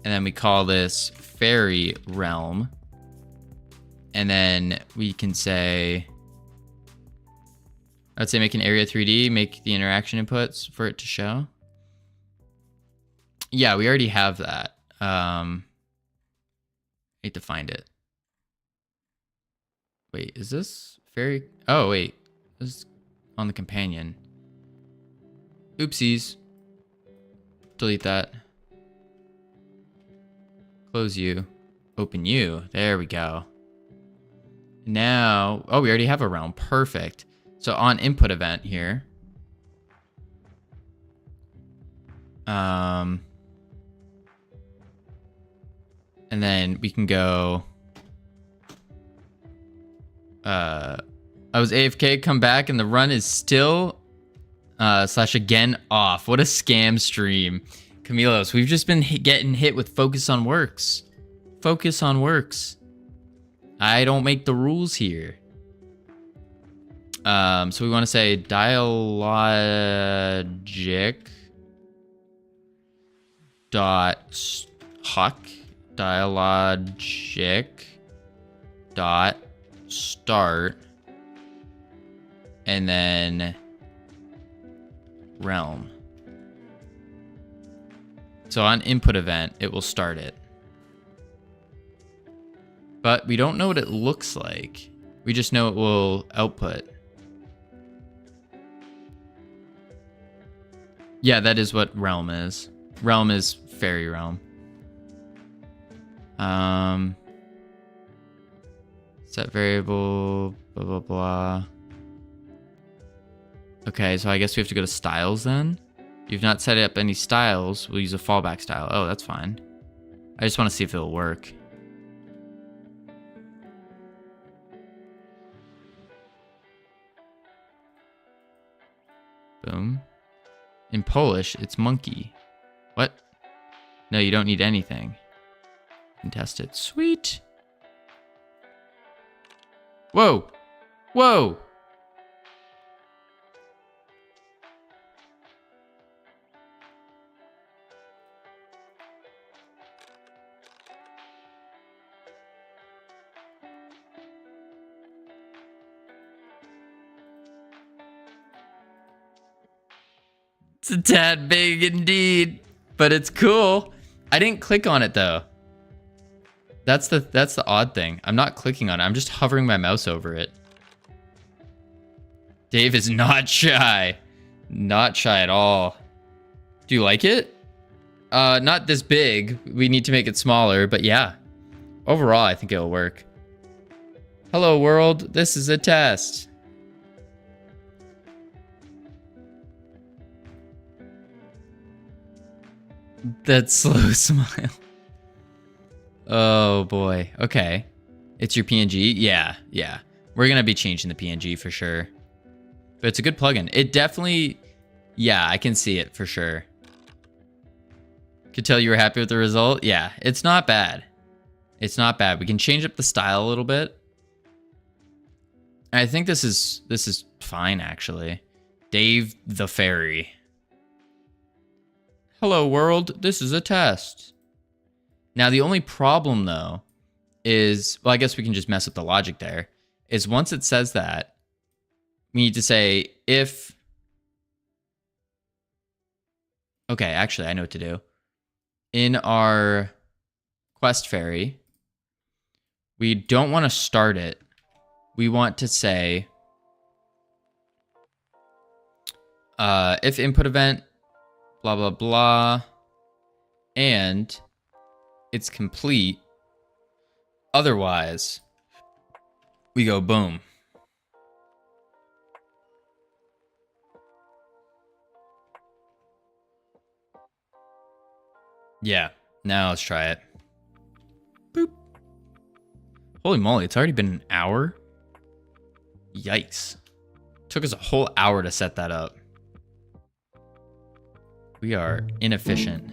Speaker 1: And then we call this fairy realm. And then we can say, I'd say make an area 3D, make the interaction inputs for it to show. Yeah, we already have that. Need to find it. Wait, is this fairy? Oh, wait. This is on the companion. Oopsies. Delete that. Close you. Open you. There we go. Now, oh, we already have a realm. Perfect. So on input event here. And then we can go, I was AFK, come back, and the run is still, / again off. What a scam stream. Camilos, we've just been getting hit with focus on works. Focus on works. I don't make the rules here. So we want to say dialogic dot huck. Dialogic dot start and then realm. So on input event, it will start it. But we don't know what it looks like. We just know it will output. Yeah, that is what realm is. Realm is fairy realm. Set variable, blah, blah, blah. Okay, so I guess we have to go to styles then. You've not set up any styles. We'll use a fallback style. Oh, that's fine. I just want to see if it'll work. Boom. In Polish, it's monkey. What? No, you don't need anything. And test it. Sweet. Whoa. Whoa. It's a tad big indeed, but it's cool. I didn't click on it though. That's the odd thing. I'm not clicking on it. I'm just hovering my mouse over it. Dave is not shy. Not shy at all. Do you like it? Not this big. We need to make it smaller, but yeah. Overall, I think it'll work. Hello world, this is a test. That slow smile. Oh boy. Okay. It's your PNG? Yeah, yeah. We're gonna be changing the PNG for sure. But it's a good plugin. It definitely... Yeah, I can see it for sure. Could tell you were happy with the result? Yeah, it's not bad. It's not bad. We can change up the style a little bit. I think this is fine actually. Dave the Fairy. Hello world, this is a test. Now the only problem though is, well, I guess we can just mess with the logic there, is once it says that, we need to say if, okay, actually I know what to do. In our quest fairy, we don't want to start it. We want to say, if input event, blah, blah, blah, and it's complete. Otherwise, we go boom. Yeah, now let's try it. Boop. Holy moly, it's already been an hour? Yikes. Took us a whole hour to set that up. We are inefficient.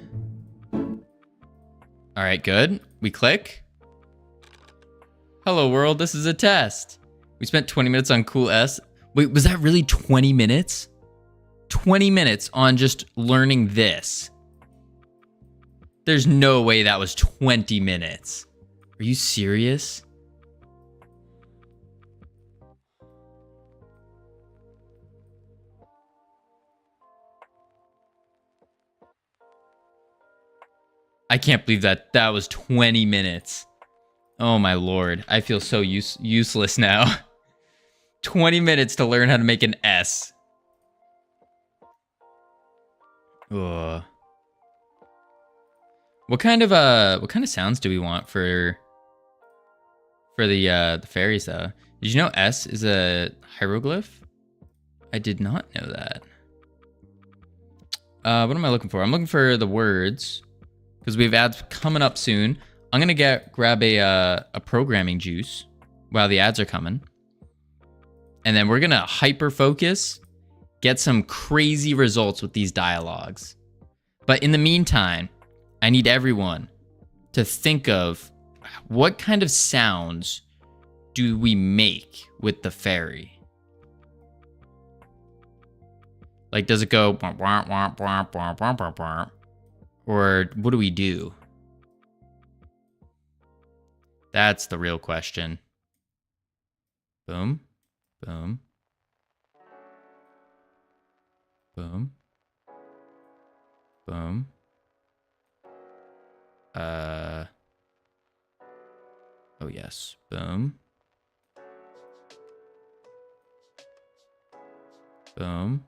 Speaker 1: All right, good. We click. Hello world, this is a test. We spent 20 minutes on Cool S. Wait, was that really 20 minutes? 20 minutes on just learning this. There's no way that was 20 minutes. Are you serious? I can't believe that was 20 minutes. Oh my lord, I feel so useless now. 20 minutes to learn how to make an S. Ugh. What kind of sounds do we want for the fairies though? Did you know S is a hieroglyph? I did not know that. What am I looking for? I'm looking for the words because we have ads coming up soon. I'm gonna grab a programming juice while the ads are coming, and then we're gonna hyper focus, get some crazy results with these dialogues. But in the meantime, I need everyone to think of what kind of sounds do we make with the fairy? Like, does it go or what do we do? That's the real question. Boom, boom, boom, boom. Oh yes, boom. Boom.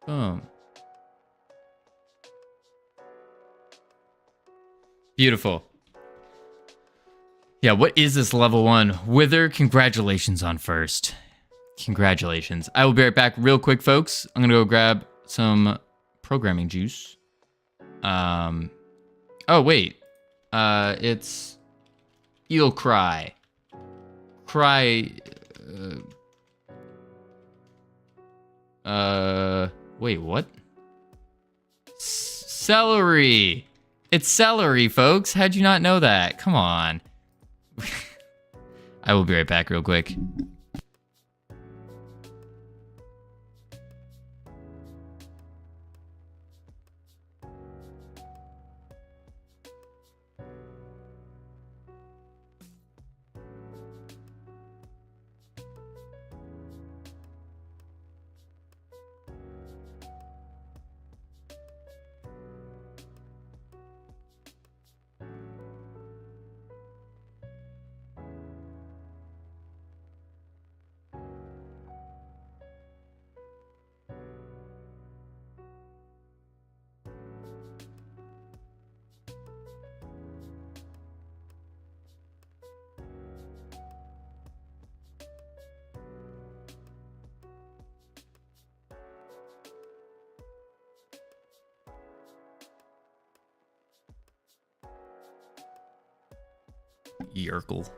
Speaker 1: Boom. Beautiful. Yeah, what is this level 1? Wither, congratulations on first. Congratulations. I will be right back real quick, folks. I'm gonna go grab some programming juice. Oh wait. It's eel cry. Cry. Wait, what? Celery. It's celery, folks. How'd you not know that? Come on. I will be right back real quick. Yerkle.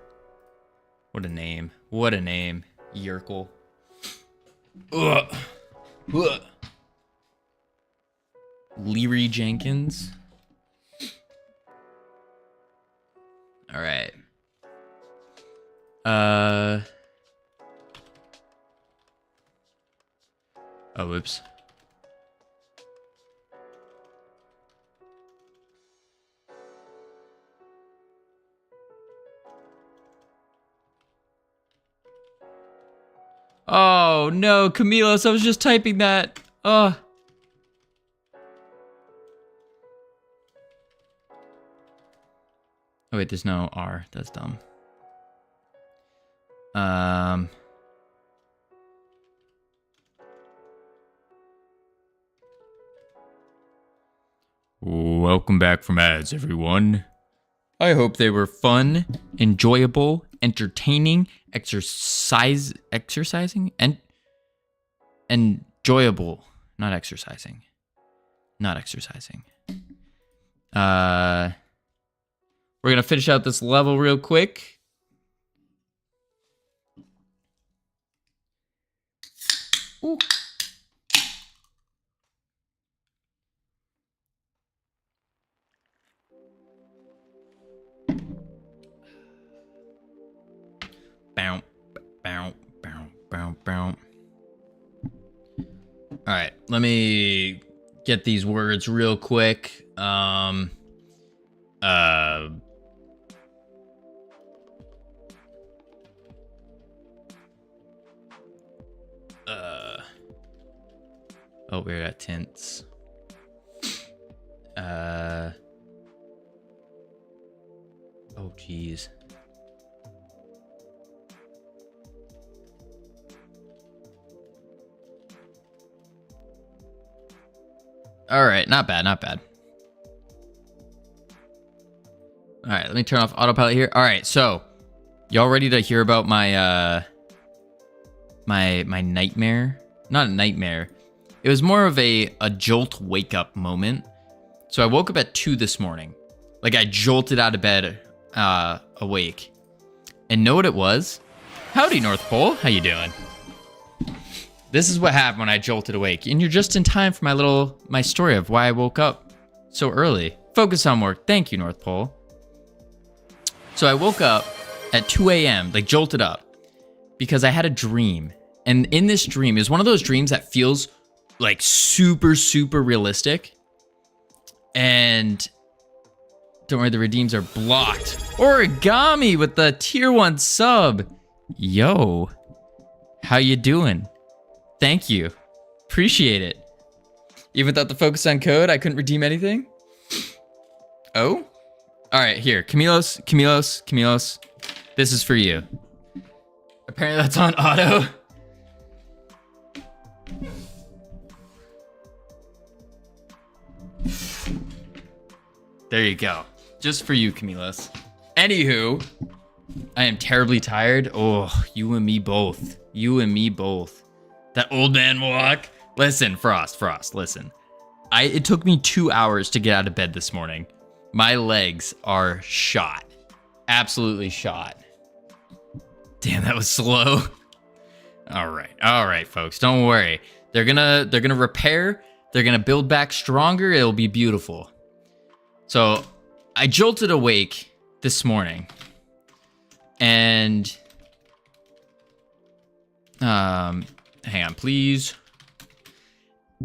Speaker 1: What a name. What a name. Yerkle. Ugh. Ugh. Leary Jenkins. All right. Oh, whoops. Oh, no, Camilos, I was just typing that. Oh. Oh, wait, there's no R. That's dumb. Welcome back from ads, everyone. I hope they were fun, enjoyable, entertaining, exercising, and enjoyable. Not exercising. Not exercising. We're gonna finish out this level real quick. Ooh. Bow, bow, bow, bow, bow. All right, let me get these words real quick. Oh, we got tints. Oh, geez. All right, not bad, not bad. All right, let me turn off autopilot here. All right, so y'all ready to hear about my my nightmare? Not a nightmare. It was more of a jolt wake up moment. So I woke up at 2 this morning. Like I jolted out of bed awake. And know what it was? Howdy, North Pole. How you doing? This is what happened when I jolted awake. And you're just in time for my story of why I woke up so early. Focus on work. Thank you, North Pole. So I woke up at 2 a.m., like jolted up, because I had a dream. And in this dream, it was one of those dreams that feels like super, super realistic. And don't worry, the redeems are blocked. Origami with the tier 1 sub. Yo, how you doing? Thank you. Appreciate it. Even without the focus on code, I couldn't redeem anything? Oh? All right, here. Camilos. This is for you. Apparently that's on auto. There you go. Just for you, Camilos. Anywho, I am terribly tired. Oh, you and me both. You and me both. That old man walk. Listen, Frost, listen. It took me 2 hours to get out of bed this morning. My legs are shot. Absolutely shot. Damn, that was slow. All right, folks. Don't worry. They're gonna repair. They're gonna build back stronger. It'll be beautiful. So I jolted awake this morning. And hang on, please.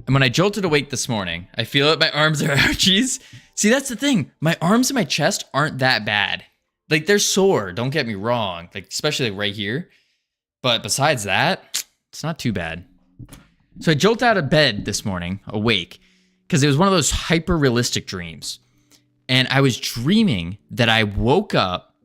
Speaker 1: And when I jolted awake this morning, I feel it. My arms are ouchies. See, that's the thing. My arms and my chest aren't that bad. Like, they're sore. Don't get me wrong. Like, especially like right here. But besides that, it's not too bad. So I jolted out of bed this morning, awake, because it was one of those hyper-realistic dreams. And I was dreaming that I woke up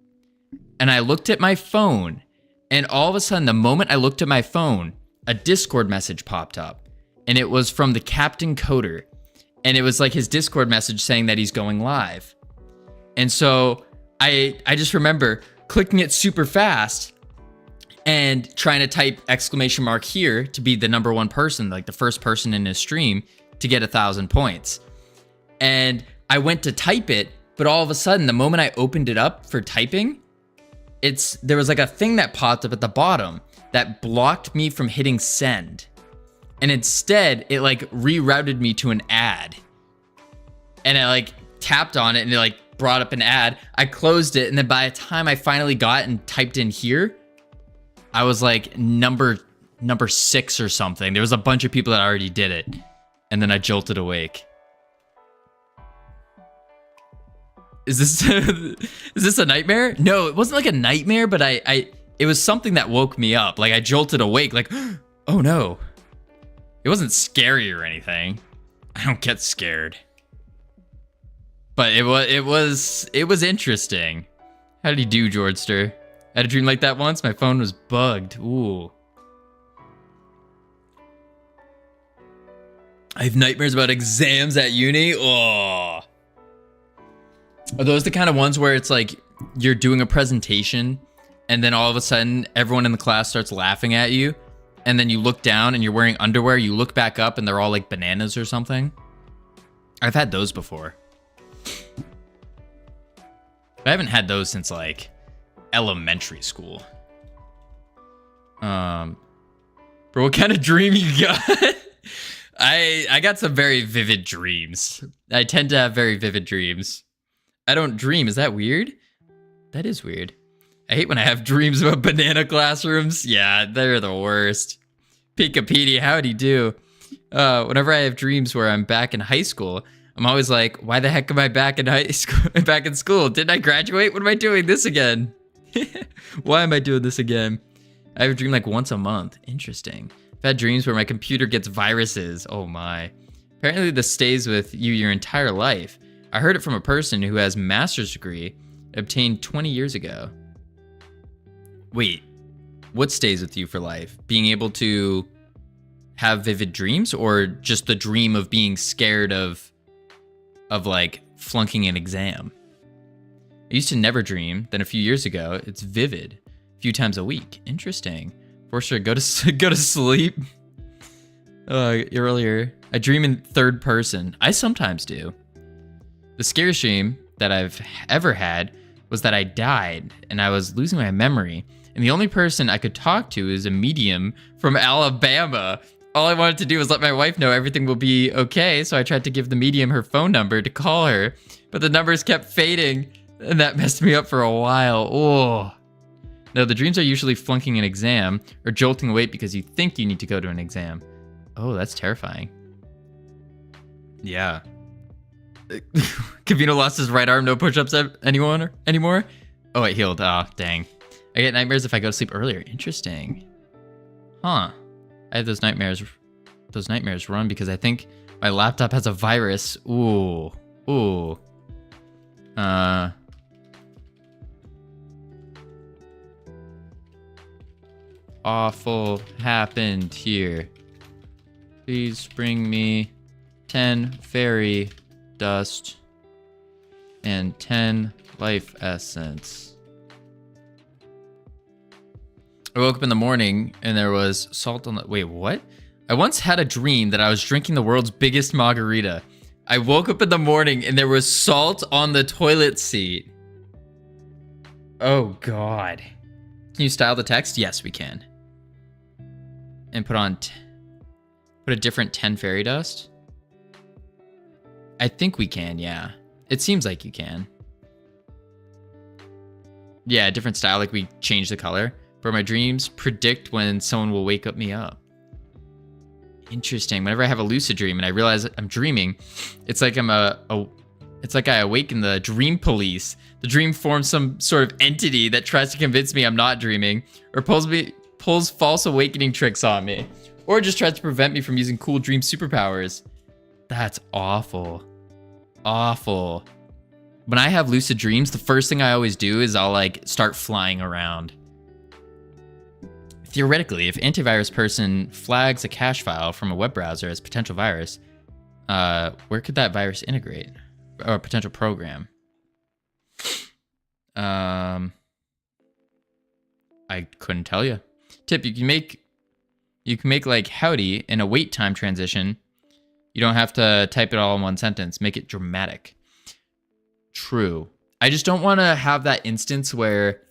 Speaker 1: and I looked at my phone. And all of a sudden, the moment I looked at my phone, a Discord message popped up. And it was from the Captain Coder. And it was like his Discord message saying that he's going live. And so I just remember clicking it super fast and trying to type exclamation mark here to be the number 1 person, like the first person in his stream to get 1,000 points. And I went to type it, but all of a sudden, the moment I opened it up for typing, there was like a thing that popped up at the bottom that blocked me from hitting send. And instead, it like rerouted me to an ad. And I like tapped on it and it like brought up an ad. I closed it. And then by the time I finally got and typed in here, I was like number number 6 or something. There was a bunch of people that already did it. And then I jolted awake. Is this is this a nightmare? No, it wasn't like a nightmare, but it was something that woke me up. Like I jolted awake like, oh no. It wasn't scary or anything. I don't get scared. But it was interesting. How did you do, Georgester? I had a dream like that once. My phone was bugged. Ooh. I have nightmares about exams at uni. Oh. Are those the kind of ones where it's like you're doing a presentation and then all of a sudden everyone in the class starts laughing at you and then you look down and you're wearing underwear, you look back up and they're all like bananas or something? I've had those before. I haven't had those since like elementary school. Bro, what kind of dream you got? I got some very vivid dreams. I tend to have very vivid dreams. I don't dream. Is that weird? That is weird. I hate when I have dreams about banana classrooms. Yeah, they're the worst. Pikapedia, howdy do. Whenever I have dreams where I'm back in high school, I'm always like, why the heck am I back in high school? Back in school? Didn't I graduate? What am I doing this again? Why am I doing this again? I have a dream like once a month. Interesting. I've had dreams where my computer gets viruses. Oh my. Apparently this stays with you your entire life. I heard it from a person who has a master's degree obtained 20 years ago. Wait, what stays with you for life? Being able to have vivid dreams or just the dream of being scared of like flunking an exam? I used to never dream. Then a few years ago, it's vivid. A few times a week. Interesting. For sure, go to sleep. Earlier, I dream in third person. I sometimes do. The scariest dream that I've ever had was that I died and I was losing my memory. And the only person I could talk to is a medium from Alabama. All I wanted to do was let my wife know everything will be okay. So I tried to give the medium her phone number to call her, but the numbers kept fading and that messed me up for a while. Oh. No, the dreams are usually flunking an exam or jolting awake because you think you need to go to an exam. Oh, that's terrifying. Yeah. Covino lost his right arm, no push-ups anymore? Oh, it healed. Oh, dang. I get nightmares if I go to sleep earlier. Interesting. Huh. I have those nightmares run because I think my laptop has a virus. Ooh. Ooh. Awful happened here. Please bring me 10 fairy dust and 10 life essence. I woke up in the morning and there was salt on the... Wait, what? I once had a dream that I was drinking the world's biggest margarita. I woke up in the morning and there was salt on the toilet seat. Oh, God. Can you style the text? Yes, we can. And put a different 10 fairy dust? I think we can, yeah. It seems like you can. Yeah, a different style, like we change the color. For my dreams, predict when someone will wake me up. Interesting. Whenever I have a lucid dream and I realize I'm dreaming, it's like it's like I awaken the dream police. The dream forms some sort of entity that tries to convince me I'm not dreaming, or pulls false awakening tricks on me, or just tries to prevent me from using cool dream superpowers. That's awful. Awful. When I have lucid dreams, the first thing I always do is I'll like start flying around. Theoretically, if antivirus person flags a cache file from a web browser as potential virus, where could that virus integrate? Or a potential program? I couldn't tell you. Tip, you can make like howdy in a wait time transition. You don't have to type it all in one sentence. Make it dramatic. True. I just don't want to have that instance where,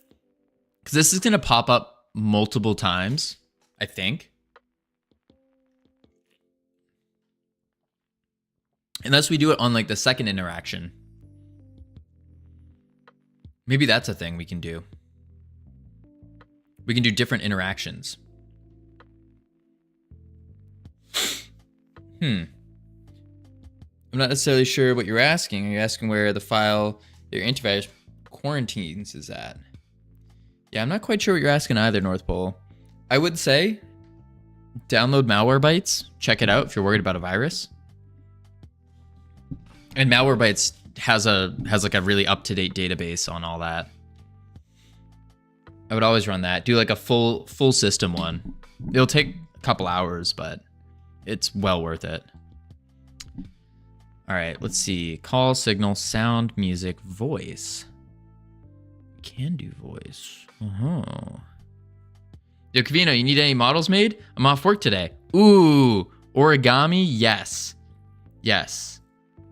Speaker 1: because this is going to pop up multiple times, I think. Unless we do it on like the second interaction. Maybe that's a thing we can do. We can do different interactions. I'm not necessarily sure what you're asking. Are you asking where the file your antivirus quarantines is at? Yeah, I'm not quite sure what you're asking either, North Pole. I would say download Malwarebytes. Check it out if you're worried about a virus. And Malwarebytes has like a really up-to-date database on all that. I would always run that. Do like a full system one. It'll take a couple hours, but it's well worth it. All right, let's see. Call, signal, sound, music, voice. Can do voice. Yo, Covino, you need any models made? I'm off work today. Ooh, origami, yes. Yes.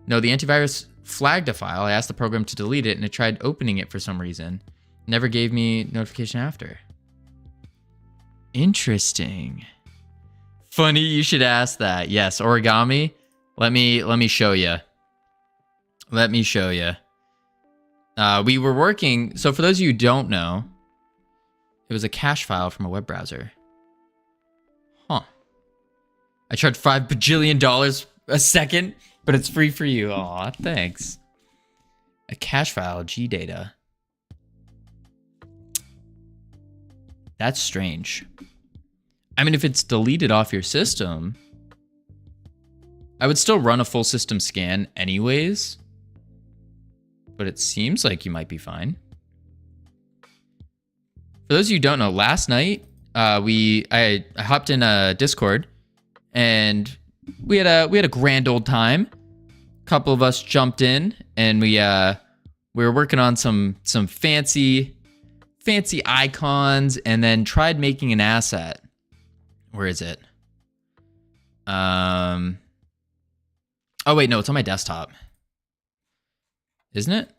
Speaker 1: No, the antivirus flagged a file. I asked the program to delete it, and it tried opening it for some reason. Never gave me notification after. Interesting. Funny you should ask that. Yes, origami. Let me show you. Let me show you. We were working. So for those of you who don't know, it was a cache file from a web browser. Huh. I charge $5 bajillion a second, but it's free for you. Aw, thanks. A cache file, G-data. That's strange. I mean, if it's deleted off your system, I would still run a full system scan anyways, but it seems like you might be fine. For those of you who don't know, last night I hopped in a Discord and we had a grand old time. A couple of us jumped in and we were working on some fancy icons and then tried making an asset. Where is it? Oh wait, no, it's on my desktop. Isn't it?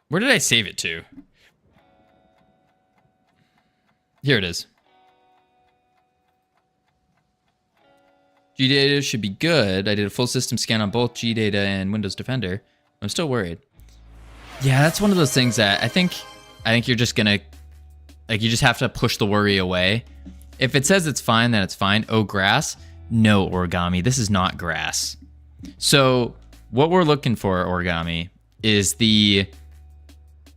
Speaker 1: Where did I save it to? Here it is. G-Data should be good. I did a full system scan on both G-Data and Windows Defender. I'm still worried. Yeah, that's one of those things that I think you're just gonna, like, you just have to push the worry away. If it says it's fine, then it's fine. Oh, grass? No, origami. This is not grass. So what we're looking for, origami, is the...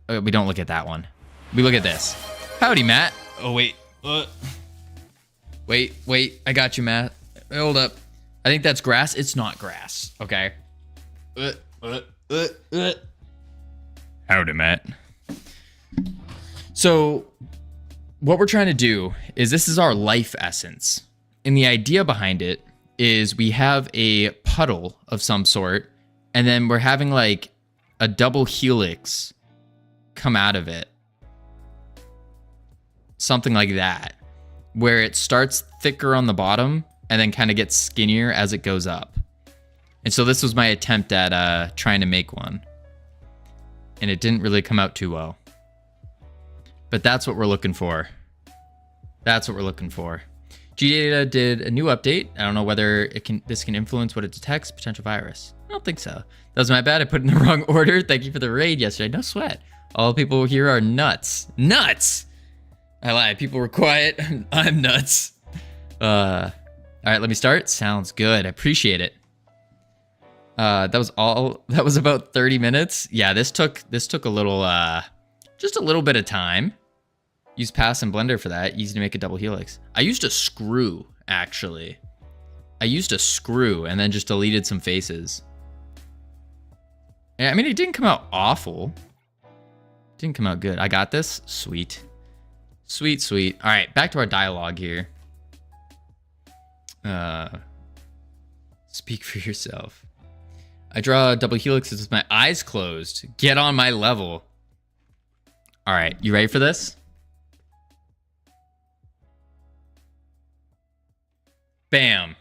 Speaker 1: we don't look at that one. We look at this. Howdy, Matt. Oh, wait. Wait. I got you, Matt. Hold up. I think that's grass. It's not grass. Okay. Howdy, Matt. So what we're trying to do is, this is our life essence. And the idea behind it is we have a puddle of some sort, and then we're having like a double helix come out of it. Something like that, where it starts thicker on the bottom and then kind of gets skinnier as it goes up. And so this was my attempt at trying to make one. And it didn't really come out too well. But that's what we're looking for. That's what we're looking for. G-Data did a new update. I don't know whether this can influence what it detects, potential virus. I don't think so. That was my bad. I put it in the wrong order. Thank you for the raid yesterday. No sweat. All people here are nuts. Nuts! I lied. People were quiet. I'm nuts. All right, let me start. Sounds good. I appreciate it. That was all. That was about 30 minutes. Yeah, this took a little, just a little bit of time. Use Pass and Blender for that. Easy to make a double helix. I used a screw, actually. I used a screw and then just deleted some faces. I mean, it didn't come out awful. It didn't come out good. I got this. Sweet. Sweet, sweet. All right, back to our dialogue here. Speak for yourself. I draw double helixes with my eyes closed. Get on my level. All right, you ready for this? Bam.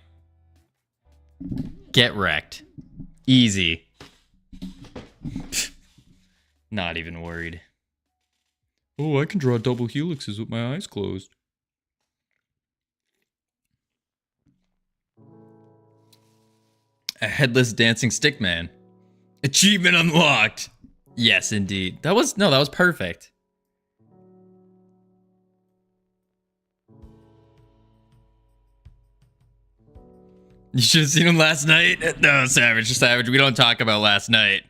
Speaker 1: Get wrecked. Easy. Not even worried. Oh, I can draw double helixes with my eyes closed. A headless dancing stick man. Achievement unlocked. Yes, indeed. That was perfect. You should have seen him last night. No, Savage. We don't talk about last night.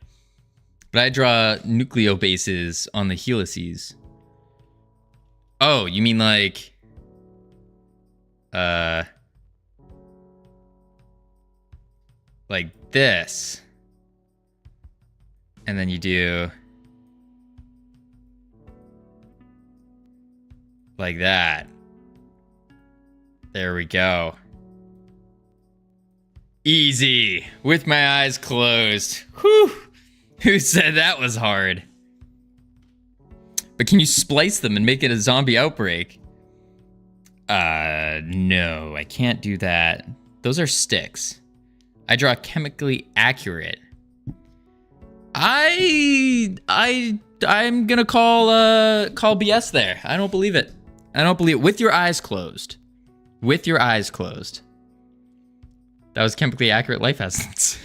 Speaker 1: But I draw nucleobases on the helices. Oh, you mean like... like this. And then you do... like that. There we go. Easy. With my eyes closed. Whew. Who said that was hard? But can you splice them and make it a zombie outbreak? No, I can't do that. Those are sticks. I draw chemically accurate. I'm gonna call BS there. I don't believe it. I don't believe it. With your eyes closed. With your eyes closed. That was chemically accurate life essence.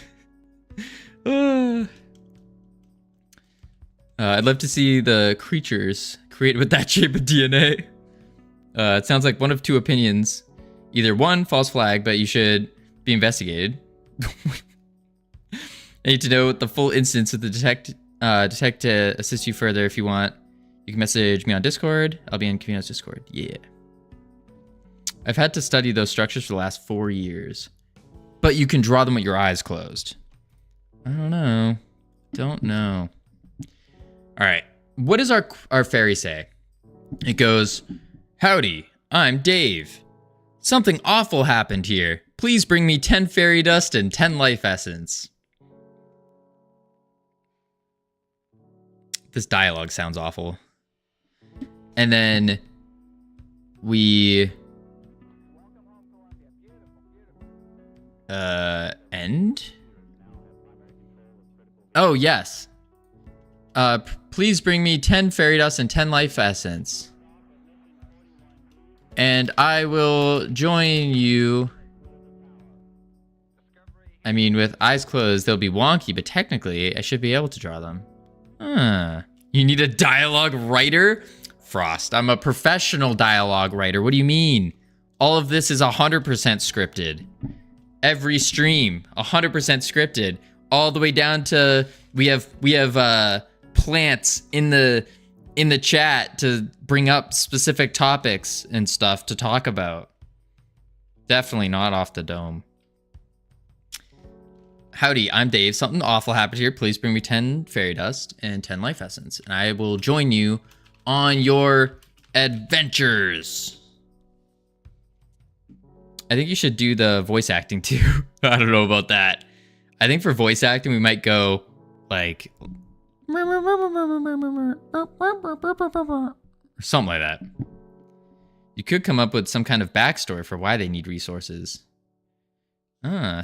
Speaker 1: I'd love to see the creatures created with that shape of DNA. It sounds like one of two opinions. Either one, false flag, but you should be investigated. I need to know the full instance of the detect to assist you further if you want. You can message me on Discord. I'll be in Covino's Discord. Yeah. I've had to study those structures for the last 4 years. But you can draw them with your eyes closed. I don't know. Don't know. All right. What does our fairy say? It goes, "Howdy, I'm Dave. Something awful happened here. Please bring me 10 fairy dust and 10 life essence." This dialogue sounds awful. And then we end? Oh, yes. Please bring me 10 fairy dust and 10 life essence. And I will join you. I mean, with eyes closed, they'll be wonky, but technically, I should be able to draw them. You need a dialogue writer? Frost, I'm a professional dialogue writer. What do you mean? All of this is 100% scripted. Every stream, 100% scripted. All the way down to we have plants in the chat to bring up specific topics and stuff to talk about. Definitely not off the dome. Howdy, I'm Dave. Something awful happened here. Please bring me 10 fairy dust and 10 life essence, and I will join you on your adventures. I think you should do the voice acting too. I don't know about that. I think for voice acting, we might go like or something like that. You could come up with some kind of backstory for why they need resources.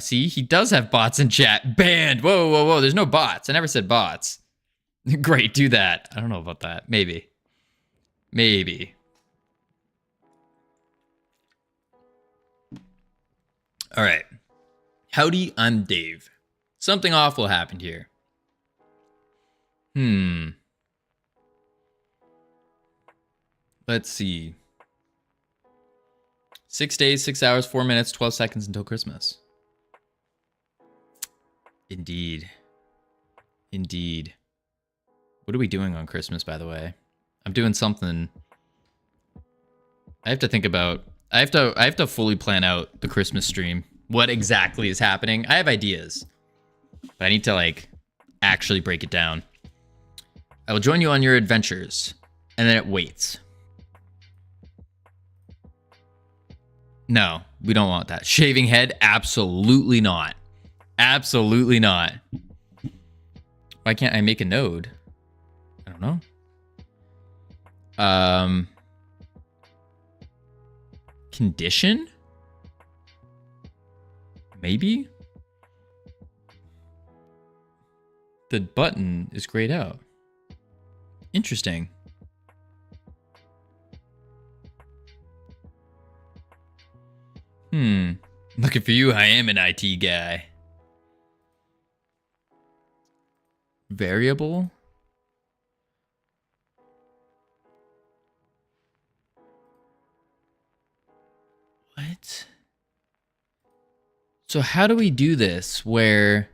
Speaker 1: See, he does have bots in chat. Banned. Whoa, whoa, whoa. There's no bots. I never said bots. Great, do that. I don't know about that. Maybe. Maybe. All right. Howdy, I'm Dave. Something awful happened here. Let's see. 6 days, 6 hours, 4 minutes, 12 seconds until Christmas. Indeed. Indeed. What are we doing on Christmas, by the way? I'm doing something. I have to think about. I have to fully plan out the Christmas stream. What exactly is happening? I have ideas, but I need to like actually break it down. I will join you on your adventures, and then it waits. No, we don't want that. Shaving head? Absolutely not. Absolutely not. Why can't I make a node? I don't know. Condition? Maybe? The button is grayed out. Interesting. Looking for you, I am an IT guy. Variable? What? So how do we do this where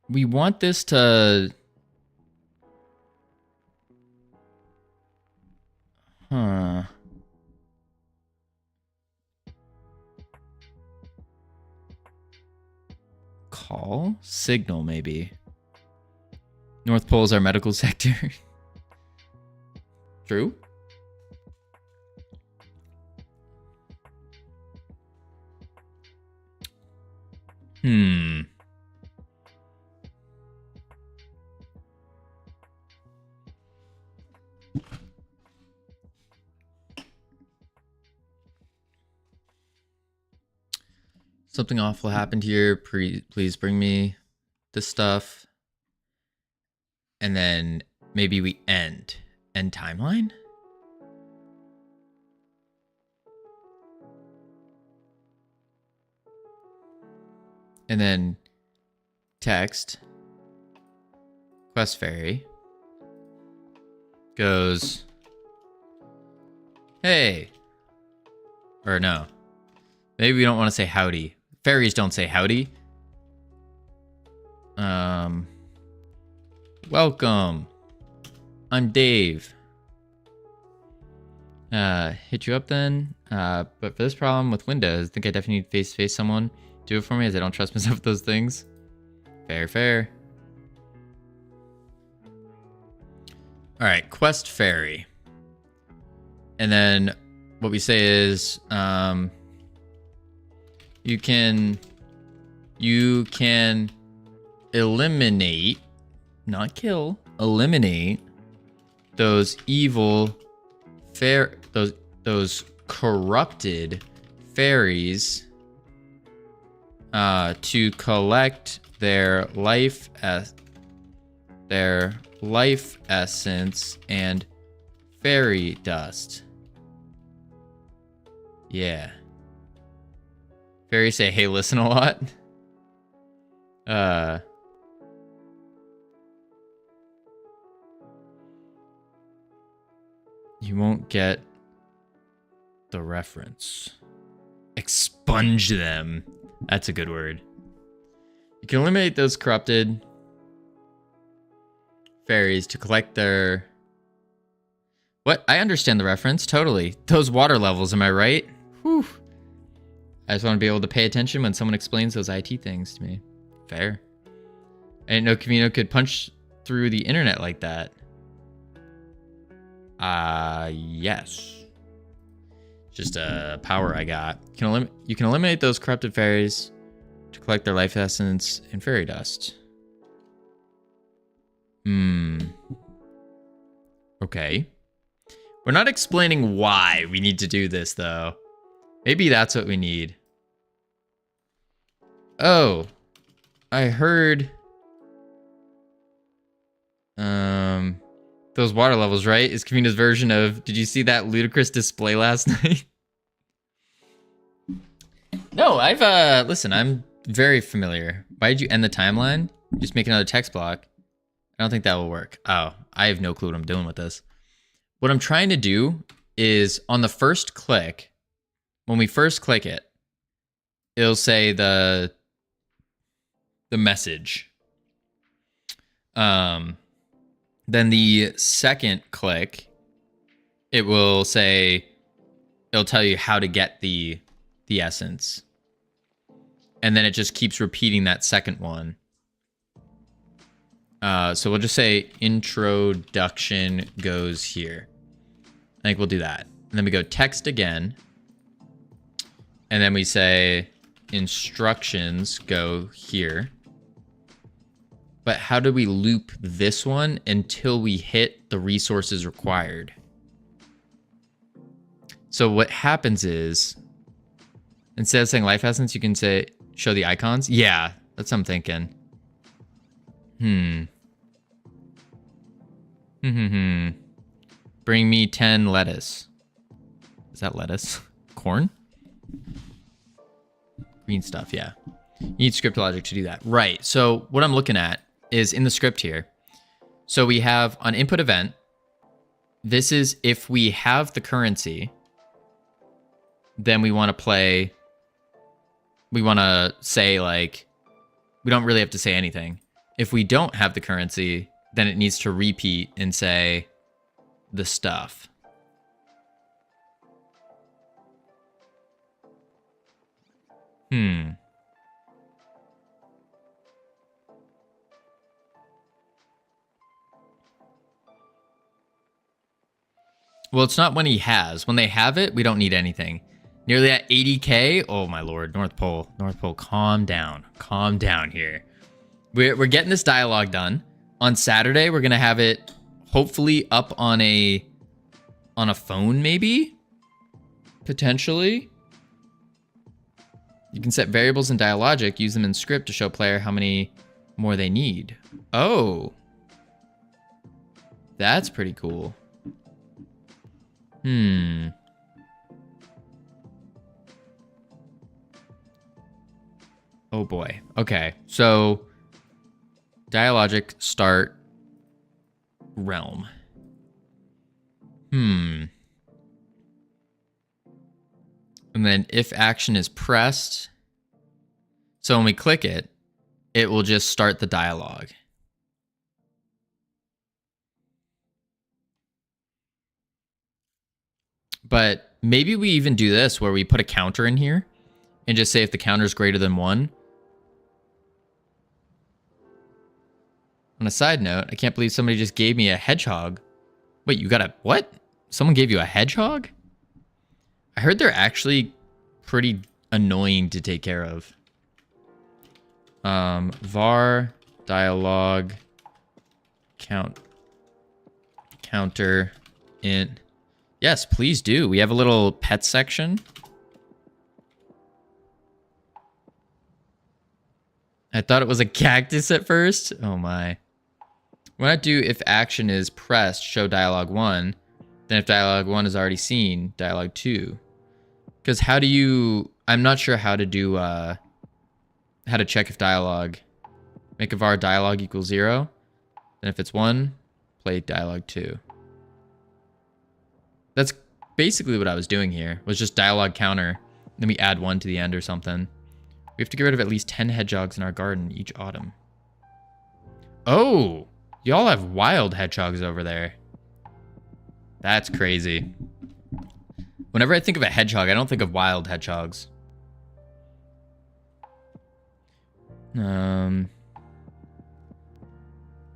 Speaker 1: we want this to... Huh. Call? Signal, maybe. North Pole is our medical sector. True? Something awful happened here. Please bring me the stuff. And then maybe we end timeline? And then text Quest Fairy goes, hey. Or no. Maybe we don't want to say howdy. Fairies don't say howdy. Welcome. I'm Dave. Hit you up then. But for this problem with Windows, I think I definitely need face-to-face someone. Do it for me as I don't trust myself with those things. Fair. Alright, Quest Fairy. And then what we say is, you can eliminate, not kill, eliminate those evil those corrupted fairies to collect their life essence and fairy dust. Yeah. Fairies say, hey, listen a lot. You won't get the reference. Expunge them. That's a good word. You can eliminate those corrupted fairies to collect their... What? I understand the reference, totally. Those water levels, am I right? Whew. I just want to be able to pay attention when someone explains those IT things to me. Fair. I didn't know Covino could punch through the internet like that. Yes. Just a power I got. You can eliminate those corrupted fairies to collect their life essence and fairy dust. Okay. We're not explaining why we need to do this, though. Maybe that's what we need. Oh. I heard... those water levels, right? Is Covino's version of, did you see that ludicrous display last night? No, listen, I'm very familiar. Why did you end the timeline? Just make another text block. I don't think that will work. Oh, I have no clue what I'm doing with this. What I'm trying to do is on the first click, when we first click it, it'll say the message. Then the second click, it'll tell you how to get the essence. And then it just keeps repeating that second one. So we'll just say introduction goes here. I think we'll do that. And then we go text again. And then we say instructions go here. But how do we loop this one until we hit the resources required? So what happens is, instead of saying life essence, you can say, show the icons. Yeah, that's what I'm thinking. Bring me 10 lettuce. Is that lettuce? Corn? Green stuff, yeah. You need script logic to do that. Right, so what I'm looking at is in the script here. So we have on input event, this is if we have the currency, then we want to say, like, we don't really have to say anything. If we don't have the currency, then it needs to repeat and say the stuff. Well, it's not when he has. When they have it, we don't need anything. Nearly at 80K. Oh, my lord. North Pole. North Pole, calm down. Calm down here. We're getting this dialogue done. On Saturday, we're going to have it hopefully up on a phone, maybe? Potentially. You can set variables in Dialogic, use them in script to show player how many more they need. Oh. That's pretty cool. Oh boy. Okay. So Dialogic start realm. And then if action is pressed, so when we click it, it will just start the dialogue. But maybe we even do this where we put a counter in here and just say if the counter is greater than 1. On a side note, I can't believe somebody just gave me a hedgehog. Wait, you got a what? Someone gave you a hedgehog? I heard they're actually pretty annoying to take care of. Var dialogue counter int. Yes, please do. We have a little pet section. I thought it was a cactus at first. Oh my. When I do if action is pressed, show dialogue 1. Then if dialogue 1 is already seen, dialogue 2. Because how do you... I'm not sure how to do... how to check if dialogue... Make a var dialogue equals 0. Then if it's 1, play dialogue 2. That's basically what I was doing here. Was just dialogue counter. Then we add 1 to the end or something. We have to get rid of at least 10 hedgehogs in our garden each autumn. Oh! Y'all have wild hedgehogs over there. That's crazy. Whenever I think of a hedgehog, I don't think of wild hedgehogs.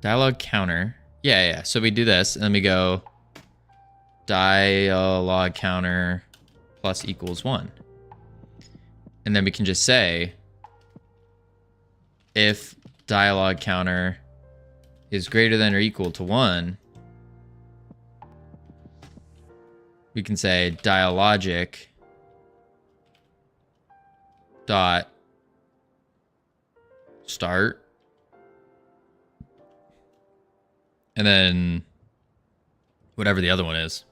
Speaker 1: Dialogue counter. Yeah. So we do this, and then we go dialogue counter plus equals 1. And then we can just say if dialogue counter is greater than or equal to 1, we can say dialogic dot start, and then whatever the other one is.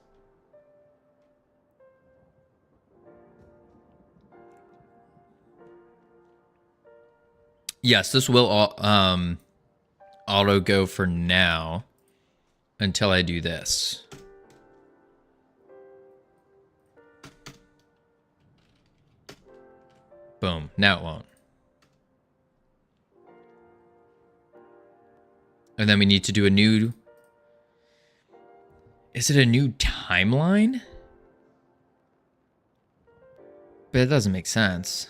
Speaker 1: Yes, this will auto go for now until I do this. Boom. Now it won't. And then we need to do a new... Is it a new timeline? But it doesn't make sense.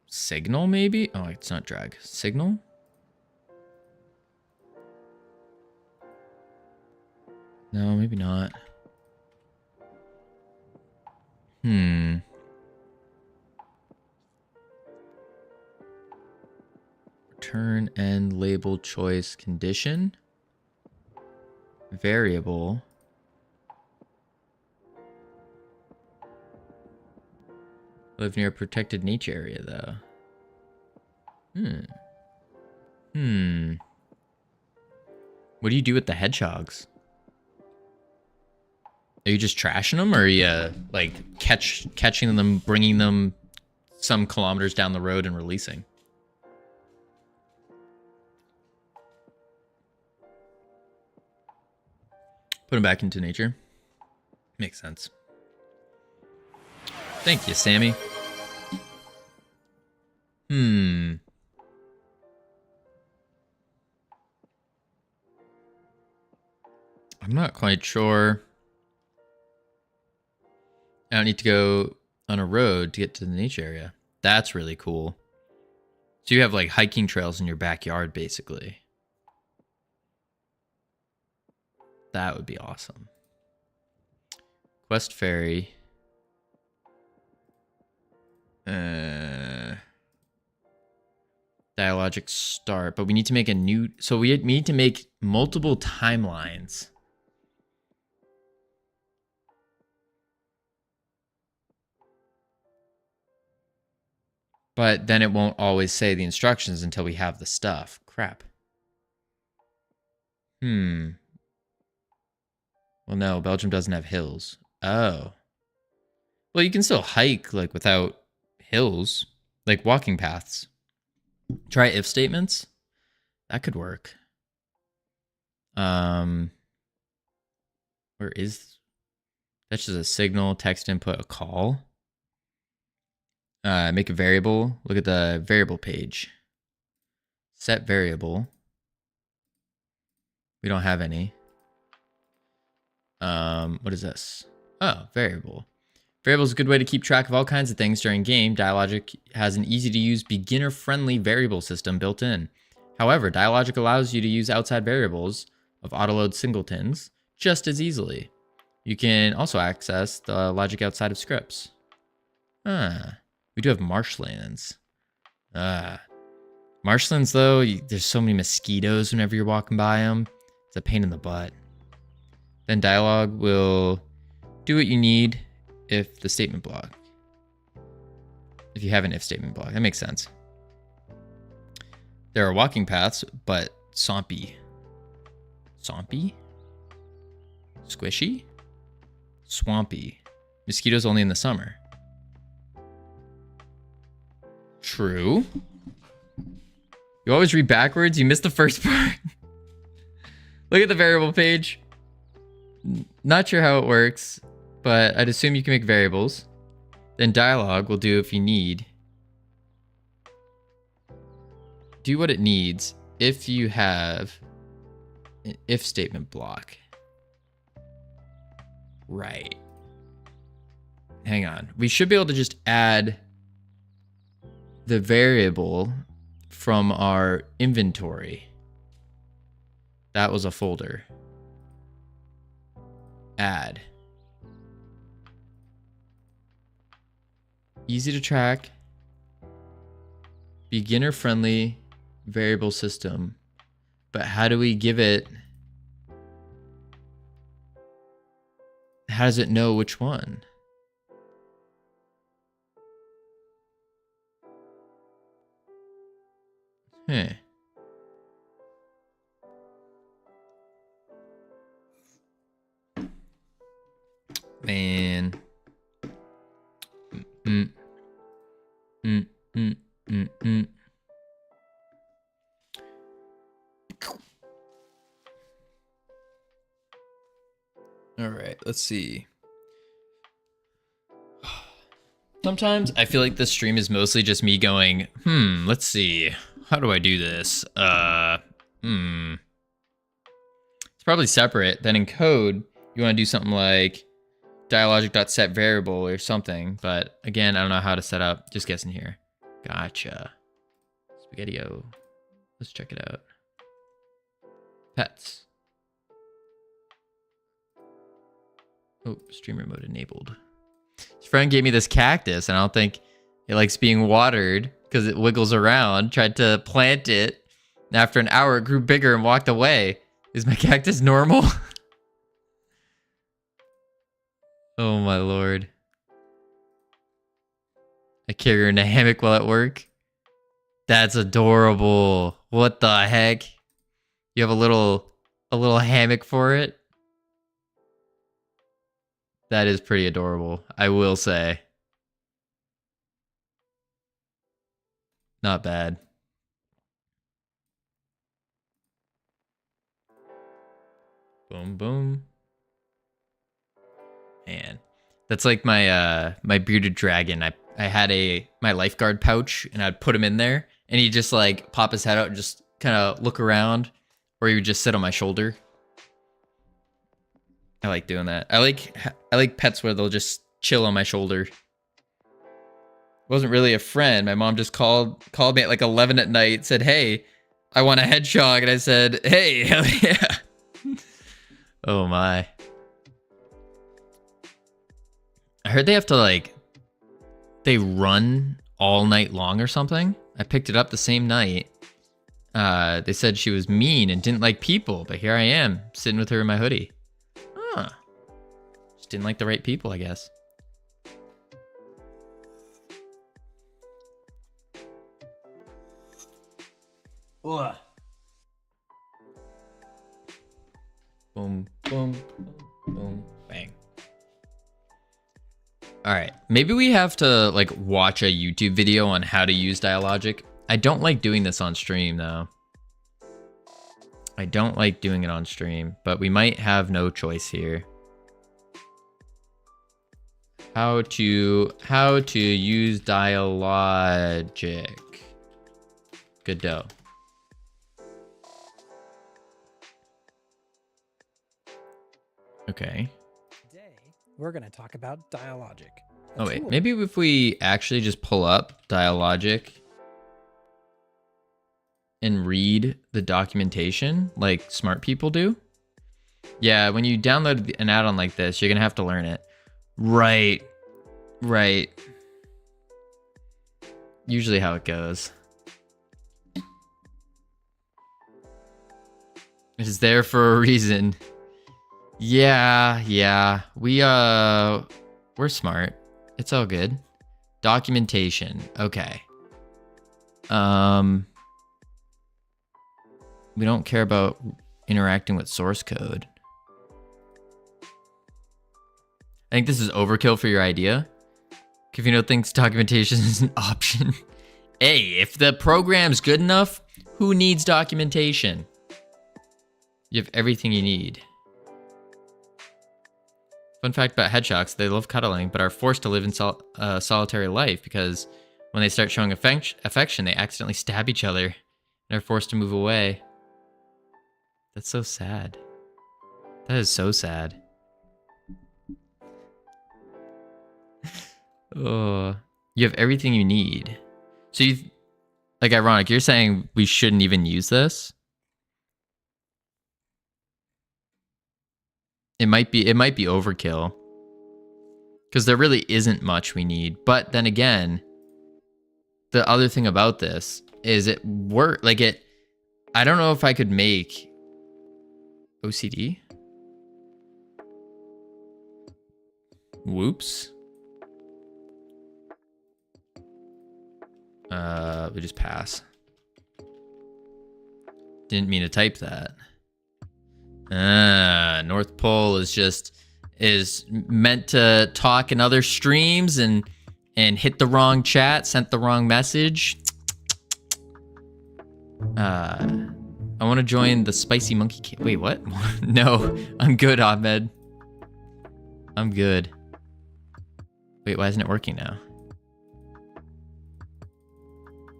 Speaker 1: Signal, maybe? Oh, it's not drag. Signal? No, maybe not. Return end label choice condition. Variable. Live near a protected nature area, though. What do you do with the hedgehogs? Are you just trashing them, or are you like catching them, bringing them some kilometers down the road and releasing? Put them back into nature. Makes sense. Thank you, Sammy. I'm not quite sure. I don't need to go on a road to get to the nature area. That's really cool. So you have like hiking trails in your backyard, basically. That would be awesome. Quest Ferry. Dialogic start, but we need to make a new, so we need to make multiple timelines. But then it won't always say the instructions until we have the stuff. Crap. Well, no, Belgium doesn't have hills. Oh. Well, you can still hike like without hills, like walking paths. Try if statements. That could work. Where is... That's just a signal, text input, a call. Make a variable. Look at the variable page. Set variable. We don't have any. What is this? Oh, variable. Variable is a good way to keep track of all kinds of things during game. Dialogic has an easy-to-use, beginner-friendly variable system built in. However, Dialogic allows you to use outside variables of autoload singletons just as easily. You can also access the logic outside of scripts. We do have marshlands. Marshlands, though, there's so many mosquitoes whenever you're walking by them. It's a pain in the butt. Then dialogue will do what you need if the statement block. If you have an if statement block. That makes sense. There are walking paths, but swampy. Swampy? Squishy? Swampy. Mosquitoes only in the summer. True. You always read backwards? You missed the first part. Look at the variable page. Not sure how it works, but I'd assume you can make variables. Then dialogue will do if you need. Do what it needs if you have an if statement block. Right. Hang on. We should be able to just add the variable from our inventory. That was a folder. Add. Easy to track. Beginner friendly variable system. But how do we give it? How does it know which one? Man. All right, let's see. Sometimes I feel like this stream is mostly just me going, let's see. How do I do this? It's probably separate. Then in code, you want to do something like dialogic.set variable or something. But again, I don't know how to set up. Just guessing here. Gotcha. Spaghetti-O. Let's check it out. Pets. Oh, streamer mode enabled. His friend gave me this cactus, and I don't think it likes being watered because it wiggles around. Tried to plant it, and after an hour, it grew bigger and walked away. Is my cactus normal? Oh my lord. I carry her in a hammock while at work. That's adorable. What the heck? You have a little hammock for it? That is pretty adorable, I will say. Not bad. Boom, boom. Man, that's like my bearded dragon. I had my lifeguard pouch, and I'd put him in there, and he'd just like pop his head out and just kind of look around, or he would just sit on my shoulder. I like doing that. I like pets where they'll just chill on my shoulder. Wasn't really a friend. My mom just called me at like 11 at night, said, "Hey, I want a hedgehog," and I said, "Hey, hell yeah." Oh my. I heard they have to like, they run all night long or something. I picked it up the same night. They said she was mean and didn't like people, but here I am, sitting with her in my hoodie. Huh. Just didn't like the right people, I guess. Ugh. Boom, boom, boom, boom, bang. All right, maybe we have to like watch a YouTube video on how to use Dialogic. I don't like doing this on stream though. I don't like doing it on stream, but we might have no choice here. How to use Dialogic. Godot. Okay.
Speaker 2: Today, we're going to talk about Dialogic.
Speaker 1: Oh wait, maybe if we actually just pull up Dialogic and read the documentation like smart people do. Yeah, when you download an add-on like this, you're going to have to learn it. Right. Right. Usually how it goes. It is there for a reason. Yeah. We're smart. It's all good. Documentation. Okay. We don't care about interacting with source code. I think this is overkill for your idea. Covino thinks documentation is an option. Hey, if the program's good enough, who needs documentation? You have everything you need. Fun fact about hedgehogs, they love cuddling, but are forced to live in solitary life because when they start showing affection, they accidentally stab each other and are forced to move away. That's so sad. That is so sad. Oh, you have everything you need. So you, like, ironic, you're saying we shouldn't even use this? It might be overkill. Because there really isn't much we need. But then again, the other thing about this is it work like it. I don't know if I could make OCD. Whoops. We just pass. Didn't mean to type that. North Pole is meant to talk in other streams and hit the wrong chat, sent the wrong message. I want to join the spicy monkey. Wait, what? No, I'm good, Ahmed. I'm good. Wait, why isn't it working now?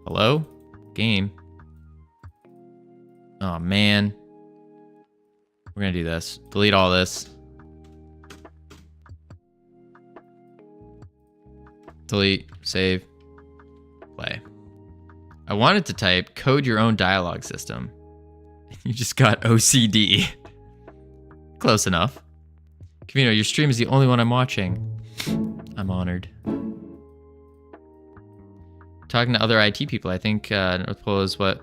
Speaker 1: Hello? Game. Oh, man. We're gonna do this. Delete all this. Delete, save, play. I wanted to type code your own dialogue system. You just got OCD. Close enough. Covino, your stream is the only one I'm watching. I'm honored. Talking to other IT people, I think North Pole is what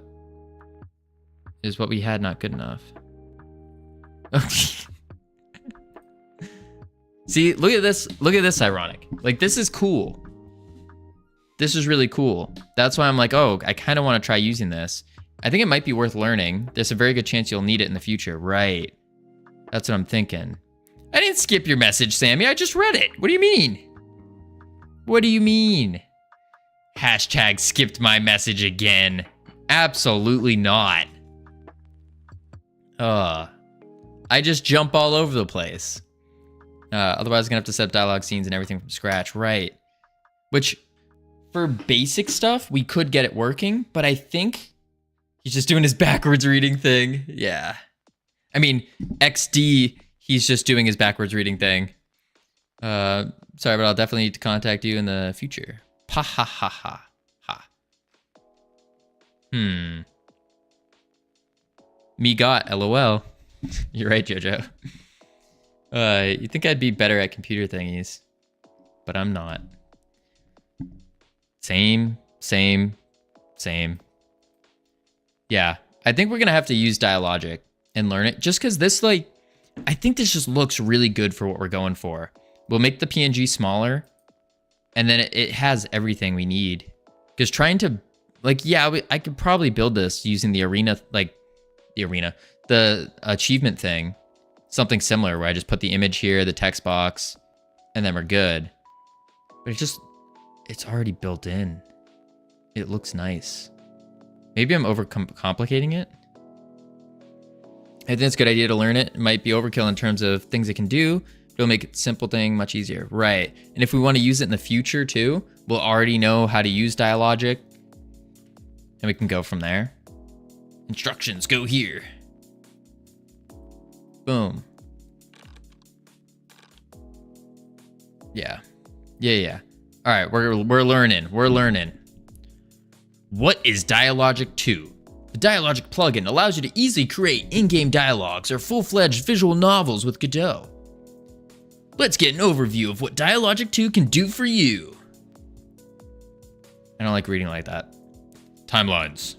Speaker 1: we had, not good enough. See, look at this. Look at this, ironic. Like, this is cool. This is really cool. That's why I'm like, oh, I kind of want to try using this. I think it might be worth learning. There's a very good chance you'll need it in the future. Right. That's what I'm thinking. I didn't skip your message, Sammy. I just read it. What do you mean? What do you mean? Hashtag skipped my message again. Absolutely not. I just jump all over the place. Otherwise, I'm gonna have to set up dialogue scenes and everything from scratch, right? Which, for basic stuff, we could get it working, but I think he's just doing his backwards reading thing. Yeah. I mean, XD, he's just doing his backwards reading thing. Sorry, but I'll definitely need to contact you in the future. Pa ha ha ha ha. Me got LOL. You're right, Jojo. You think I'd be better at computer thingies, but I'm not. Same. Yeah, I think we're gonna have to use Dialogic and learn it just because this, like, I think this just looks really good for what we're going for. We'll make the PNG smaller, and then it has everything we need. Because trying to, like, yeah, I could probably build this using the the achievement thing. Something similar where I just put the image here, the text box, and then we're good. But it's already built in. It looks nice. Maybe I'm complicating it. I think it's a good idea to learn it. It might be overkill in terms of things it can do. It'll make a simple thing much easier. Right. And if we want to use it in the future too, we'll already know how to use Dialogic. And we can go from there. Instructions, go here. Boom. Yeah. All right, we're learning. What is Dialogic 2? The Dialogic plugin allows you to easily create in-game dialogues or full-fledged visual novels with Godot. Let's get an overview of what Dialogic 2 can do for you. I don't like reading like that. Timelines.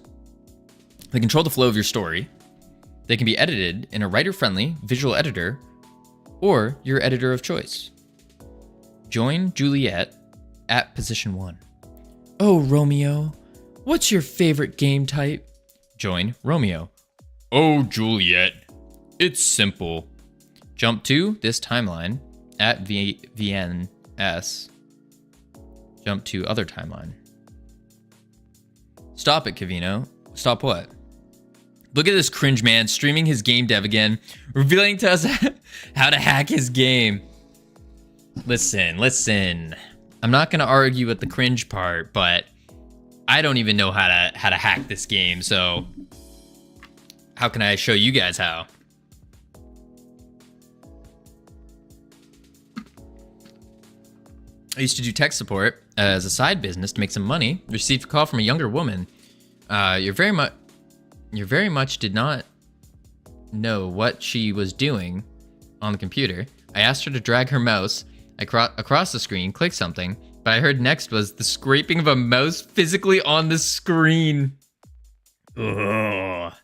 Speaker 1: They control the flow of your story. They can be edited in a writer-friendly visual editor or your editor of choice. Join Juliet at position 1. Oh, Romeo, what's your favorite game type? Join Romeo. Oh, Juliet, it's simple. Jump to this timeline at VNS. Jump to other timeline. Stop it, Covino. Stop what? Look at this cringe man streaming his game dev again, revealing to us how to hack his game. Listen. I'm not gonna argue with the cringe part, but I don't even know how to hack this game, so how can I show you guys how? I used to do tech support as a side business to make some money. Received a call from a younger woman. You very much did not know what she was doing on the computer. I asked her to drag her mouse across the screen, click something, but I heard next was the scraping of a mouse physically on the screen. Ugh.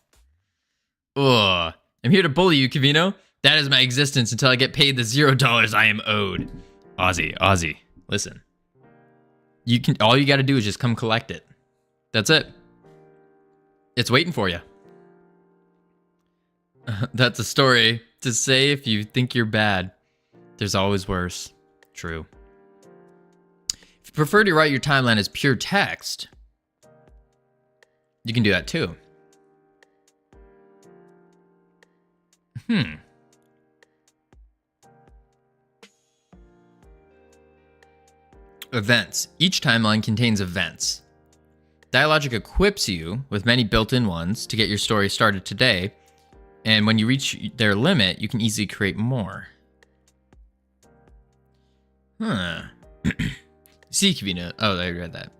Speaker 1: I'm here to bully you, Covino. That is my existence until I get paid the $0 I am owed. Ozzy, listen. All you gotta do is just come collect it. That's it. It's waiting for you. That's a story to say if you think you're bad. There's always worse. True. If you prefer to write your timeline as pure text, you can do that too. Events. Each timeline contains events. Dialogic equips you with many built-in ones to get your story started today, and when you reach their limit, you can easily create more. See, Covino. Oh, I read that.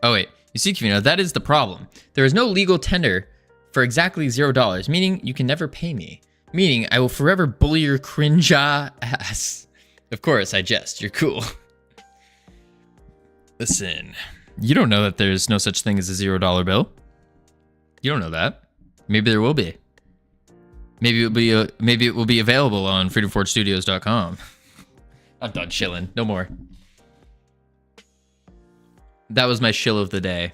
Speaker 1: Oh, wait. You see, Covino, that is the problem. There is no legal tender for exactly $0, meaning you can never pay me. Meaning I will forever bully your cringe ass. Of course, I jest. You're cool. Listen, you don't know that there's no such thing as a $0 bill. You don't know that. Maybe there will be. Maybe it will be available on freedomforgestudios.com. I'm done shilling. No more. That was my shill of the day.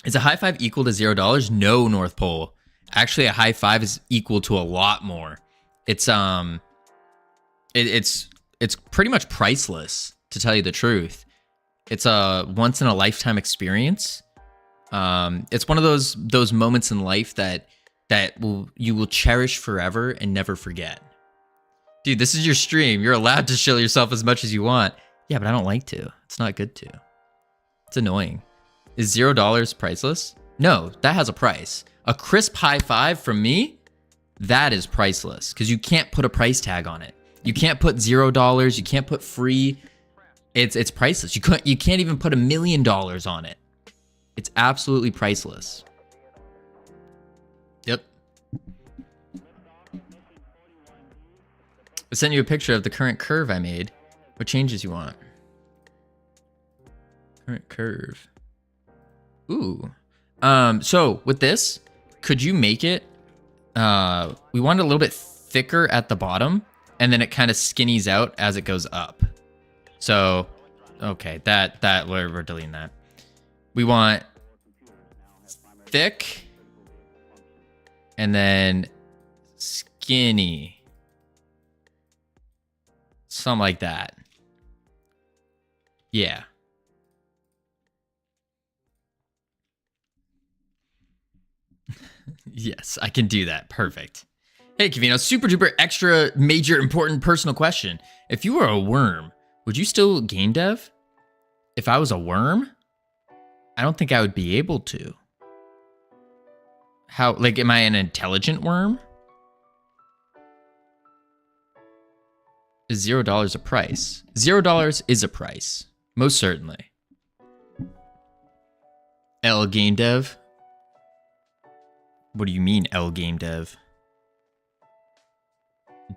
Speaker 1: Is a high five equal to $0? No, North Pole. Actually, a high five is equal to a lot more. It's pretty much priceless, to tell you the truth. It's a once in a lifetime experience. It's one of those moments in life that you will cherish forever and never forget. Dude, this is your stream. You're allowed to shill yourself as much as you want. Yeah, but I don't like to. It's not good to. It's annoying. Is $0 priceless? No, that has a price. A crisp high five from me, that is priceless because you can't put a price tag on it. You can't put $0. You can't put free. It's priceless. You can't even put $1 million on it. It's absolutely priceless. Yep. I sent you a picture of the current curve I made. What changes you want? Current curve. Ooh. So with this, could you make it? We want it a little bit thicker at the bottom, and then it kind of skinnies out as it goes up. So, okay, that we're deleting that. We want thick, and then skinny, something like that. Yeah. Yes, I can do that. Perfect. Hey, Covino, super duper extra major important personal question. If you were a worm, would you still game dev? If I was a worm, I don't think I would be able to. How, like, am I an intelligent worm? Is $0 a price? $0 is a price. Most certainly. L game dev? What do you mean L game dev?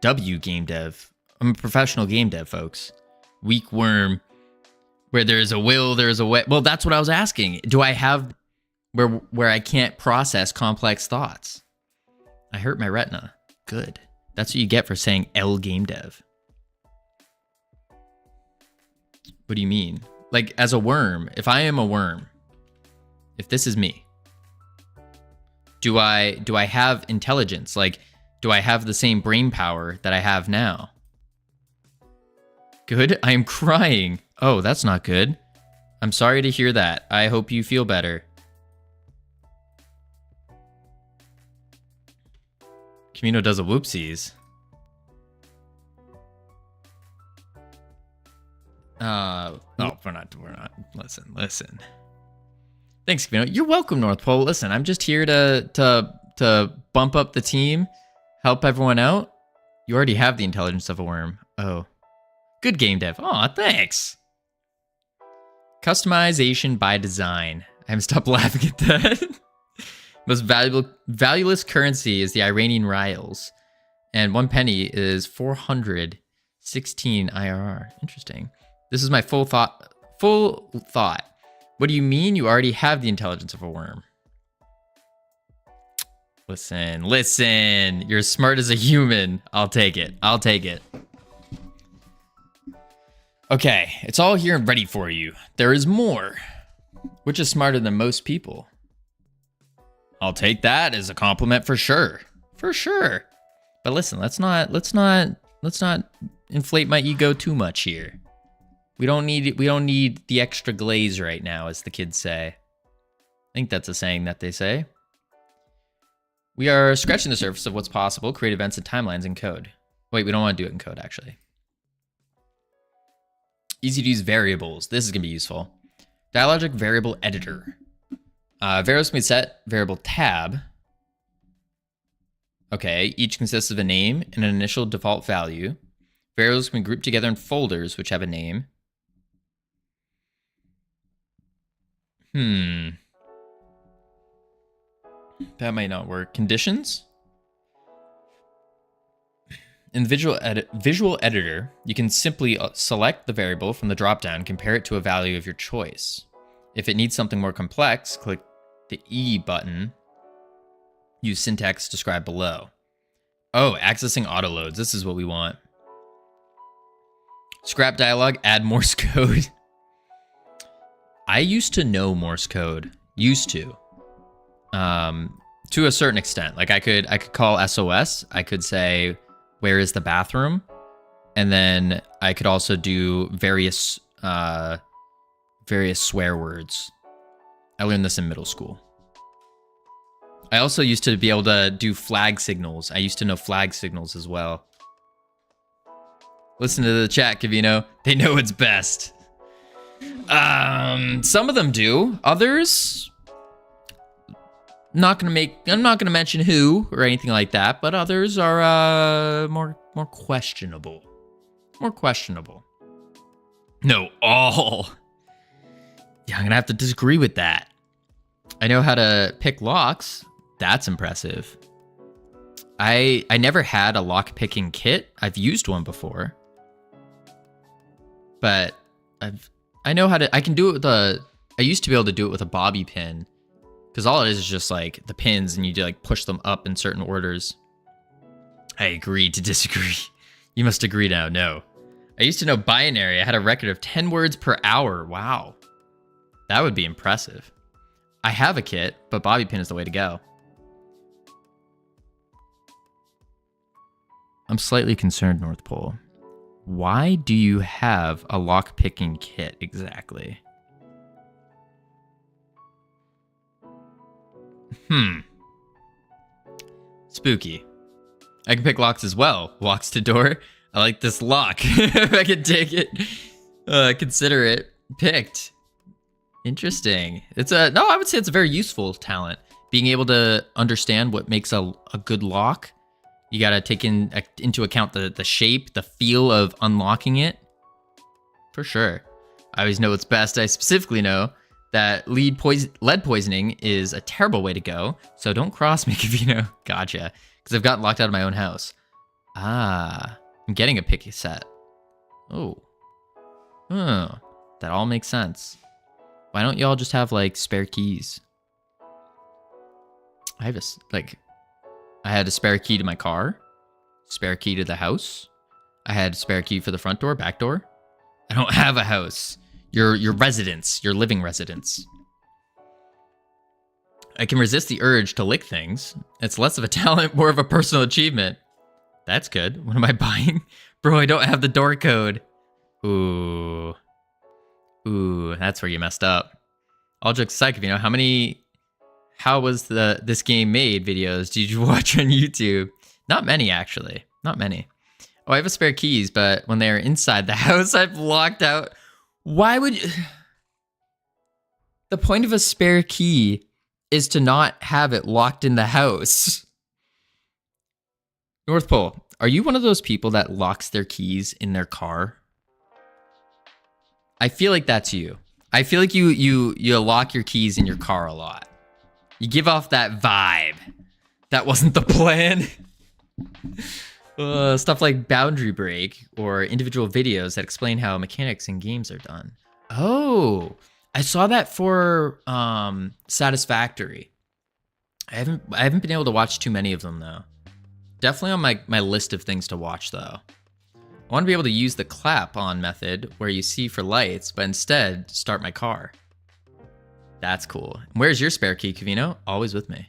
Speaker 1: W game dev. I'm a professional game dev, folks. Weak worm. Where there is a will, there is a way. Well, that's what I was asking. Do I have where I can't process complex thoughts? I hurt my retina. Good. That's what you get for saying L game dev. What do you mean? Like, as a worm, if I am a worm, if this is me, do I have intelligence? Like, do I have the same brain power that I have now? Good. I am crying. Oh, that's not good. I'm sorry to hear that. I hope you feel better. Covino does a whoopsies. No, we're not. Listen. Thanks, Covino. You're welcome, North Pole. Listen, I'm just here to bump up the team, help everyone out. You already have the intelligence of a worm. Oh. Good game dev. Aw, thanks. Customization by design. I haven't stopped laughing at that. Most valueless currency is the Iranian rials. And 1 penny is 416 IRR. Interesting. This is my full thought. What do you mean you already have the intelligence of a worm? Listen. You're as smart as a human. I'll take it. Okay, it's all here and ready for you. There is more. Which is smarter than most people? I'll take that as a compliment for sure. For sure. But listen, let's not inflate my ego too much here. We don't need the extra glaze right now, as the kids say. I think that's a saying that they say. We are scratching the surface of what's possible, create events and timelines in code. Wait, we don't want to do it in code, actually. Easy to use variables. This is going to be useful. Dialogic variable editor. Variables can be set variable tab. Okay, each consists of a name and an initial default value. Variables can be grouped together in folders which have a name. That might not work. Conditions? In the visual editor, you can simply select the variable from the dropdown, compare it to a value of your choice. If it needs something more complex, click the E button. Use syntax described below. Oh, accessing autoloads. This is what we want. Scrap dialogue, add Morse code. I used to know Morse code. Used to. To a certain extent. Like I could call SOS. I could say, where is the bathroom? And then I could also do various swear words. I learned this in middle school. I also used to be able to do flag signals. I used to know flag signals as well. Listen to the chat, Covino. They know it's best. Some of them do. Others, I'm not gonna mention who or anything like that, but others are more questionable. More questionable. No, all. Yeah, I'm gonna have to disagree with that. I know how to pick locks. That's impressive. I never had a lock picking kit. I've used one before. But I know how to, I can do it with I used to be able to do it with a bobby pin. Because all it is just like the pins and you do like push them up in certain orders. I agree to disagree. You must agree now. No. I used to know binary. I had a record of 10 words per hour. Wow. That would be impressive. I have a kit, but bobby pin is the way to go. I'm slightly concerned, North Pole. Why do you have a lock-picking kit exactly? Spooky. I can pick locks as well. Locks to door. I like this lock. If I could take it, consider it picked. Interesting. No, I would say it's a very useful talent. Being able to understand what makes a good lock. You got to take into account the shape, the feel of unlocking it. For sure. I always know what's best. I specifically know that lead poisoning is a terrible way to go. So don't cross me, Covino. Gotcha. Because I've gotten locked out of my own house. Ah, I'm getting a picky set. Oh. That all makes sense. Why don't y'all just have like spare keys? I had a spare key to my car, spare key to the house. I had a spare key for the front door, back door. I don't have a house. Your residence, your living residence. I can resist the urge to lick things. It's less of a talent, more of a personal achievement. That's good. What am I buying? Bro, I don't have the door code. Ooh, that's where you messed up. All jokes aside, you know, how was this game made videos did you watch on YouTube? Not many, actually. Not many. Oh, I have a spare keys, but when they're inside the house, I've locked out. Why would you... The point of a spare key is to not have it locked in the house. North Pole, are you one of those people that locks their keys in their car? I feel like that's you. I feel like you lock your keys in your car a lot. You give off that vibe. That wasn't the plan. Stuff like Boundary Break or individual videos that explain how mechanics in games are done. Oh, I saw that for Satisfactory. I haven't been able to watch too many of them though. Definitely on my list of things to watch though. I want to be able to use the clap on method where you see for lights, but instead start my car. That's cool. Where's your spare key, Covino? Always with me.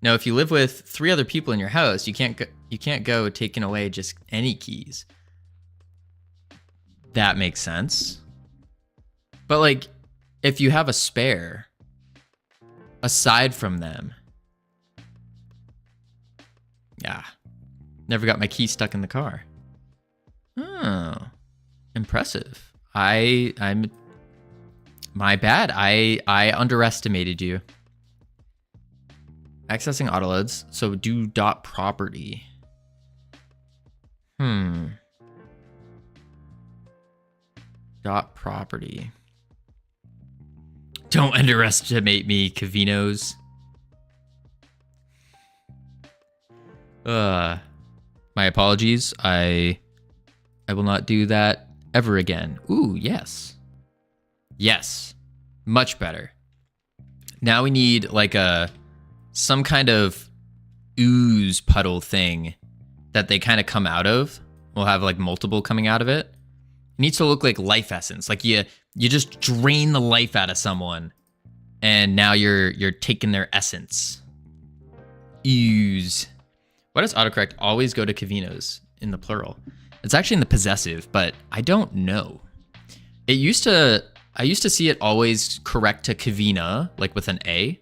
Speaker 1: Now, if you live with 3 other people in your house, you can't go taking away just any keys. That makes sense. But like, if you have a spare, aside from them, yeah, never got my key stuck in the car. Oh, impressive. I'm my bad. I underestimated you. Accessing autoloads. So do dot property. Dot property. Don't underestimate me, Covinos. My apologies. I will not do that ever again. Ooh, yes. Yes. Much better. Now we need like some kind of ooze puddle thing that they kind of come out of. We'll have like multiple coming out of it. It needs to look like life essence. Like you just drain the life out of someone and now you're taking their essence. Ooze. Why does autocorrect always go to Covinos in the plural? It's actually in the possessive, but I don't know. I used to see it always correct to Covina, like with an A.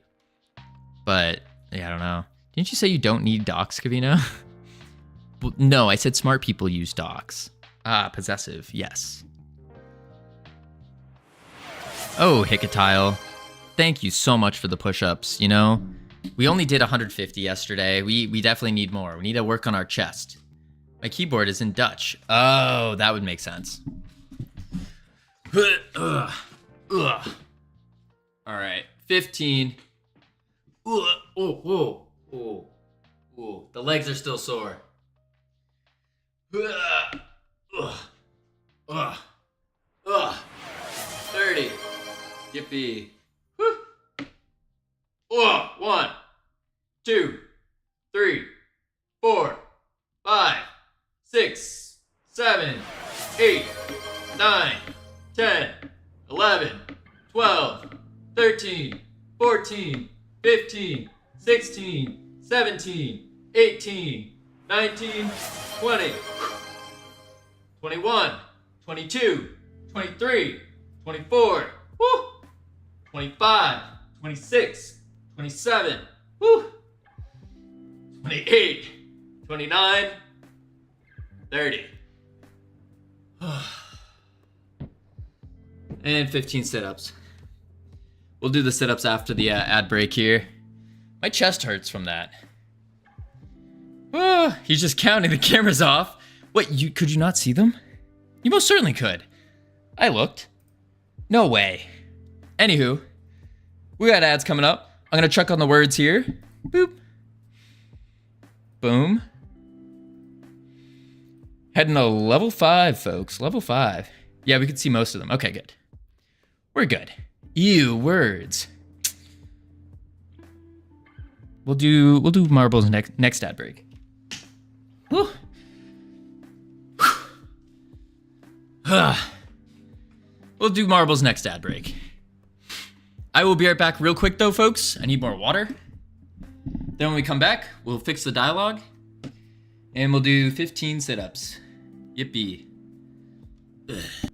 Speaker 1: But yeah, I don't know. Didn't you say you don't need docs, Covino? No, I said smart people use docs. Ah, possessive. Yes. Oh, Hicatile. Thank you so much for the push-ups, you know? We only did 150 yesterday. We definitely need more. We need to work on our chest. My keyboard is in Dutch. Oh, that would make sense. Ugh. Ugh. All right, 15. Ugh. Oh, oh, oh, oh. The legs are still sore. Ugh. Ugh. Ugh. Ugh. 30. Yippee. Woo. Ugh. 1, 2, 3, 4, 5, 6, 7, 8, 9, 10, 11, 12, 13, 14, 15, 16, 17, 18, 19, 20, 21, 22, 23, 24, woo, 25, 26, 27, woo, 28, 29, 30. And 15 sit-ups. We'll do the sit-ups after the ad break here. My chest hurts from that. Oh, he's just counting. The camera's off. Wait, could you not see them? You most certainly could. I looked. No way. Anywho, we got ads coming up. I'm gonna check on the words here. Boop. Boom. Heading to level 5, folks. Level 5. Yeah, we could see most of them. Okay, good. We're good. Ew, words. We'll do marbles next ad break. Whew. We'll do marbles next ad break. I will be right back real quick though, folks. I need more water. Then when we come back, we'll fix the dialogue. And we'll do 15 sit-ups. Yippee. Ugh.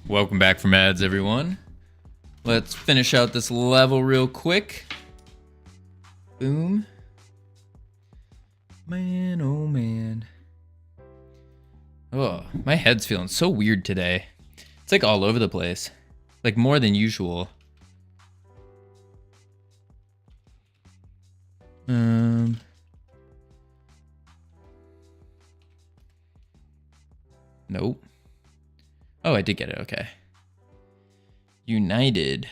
Speaker 1: Welcome back from ads, everyone. Let's finish out this level real quick. Boom. Man, oh man. Oh, my head's feeling so weird today. It's like all over the place. Like more than usual. Nope. Oh, I did get it. Okay. United.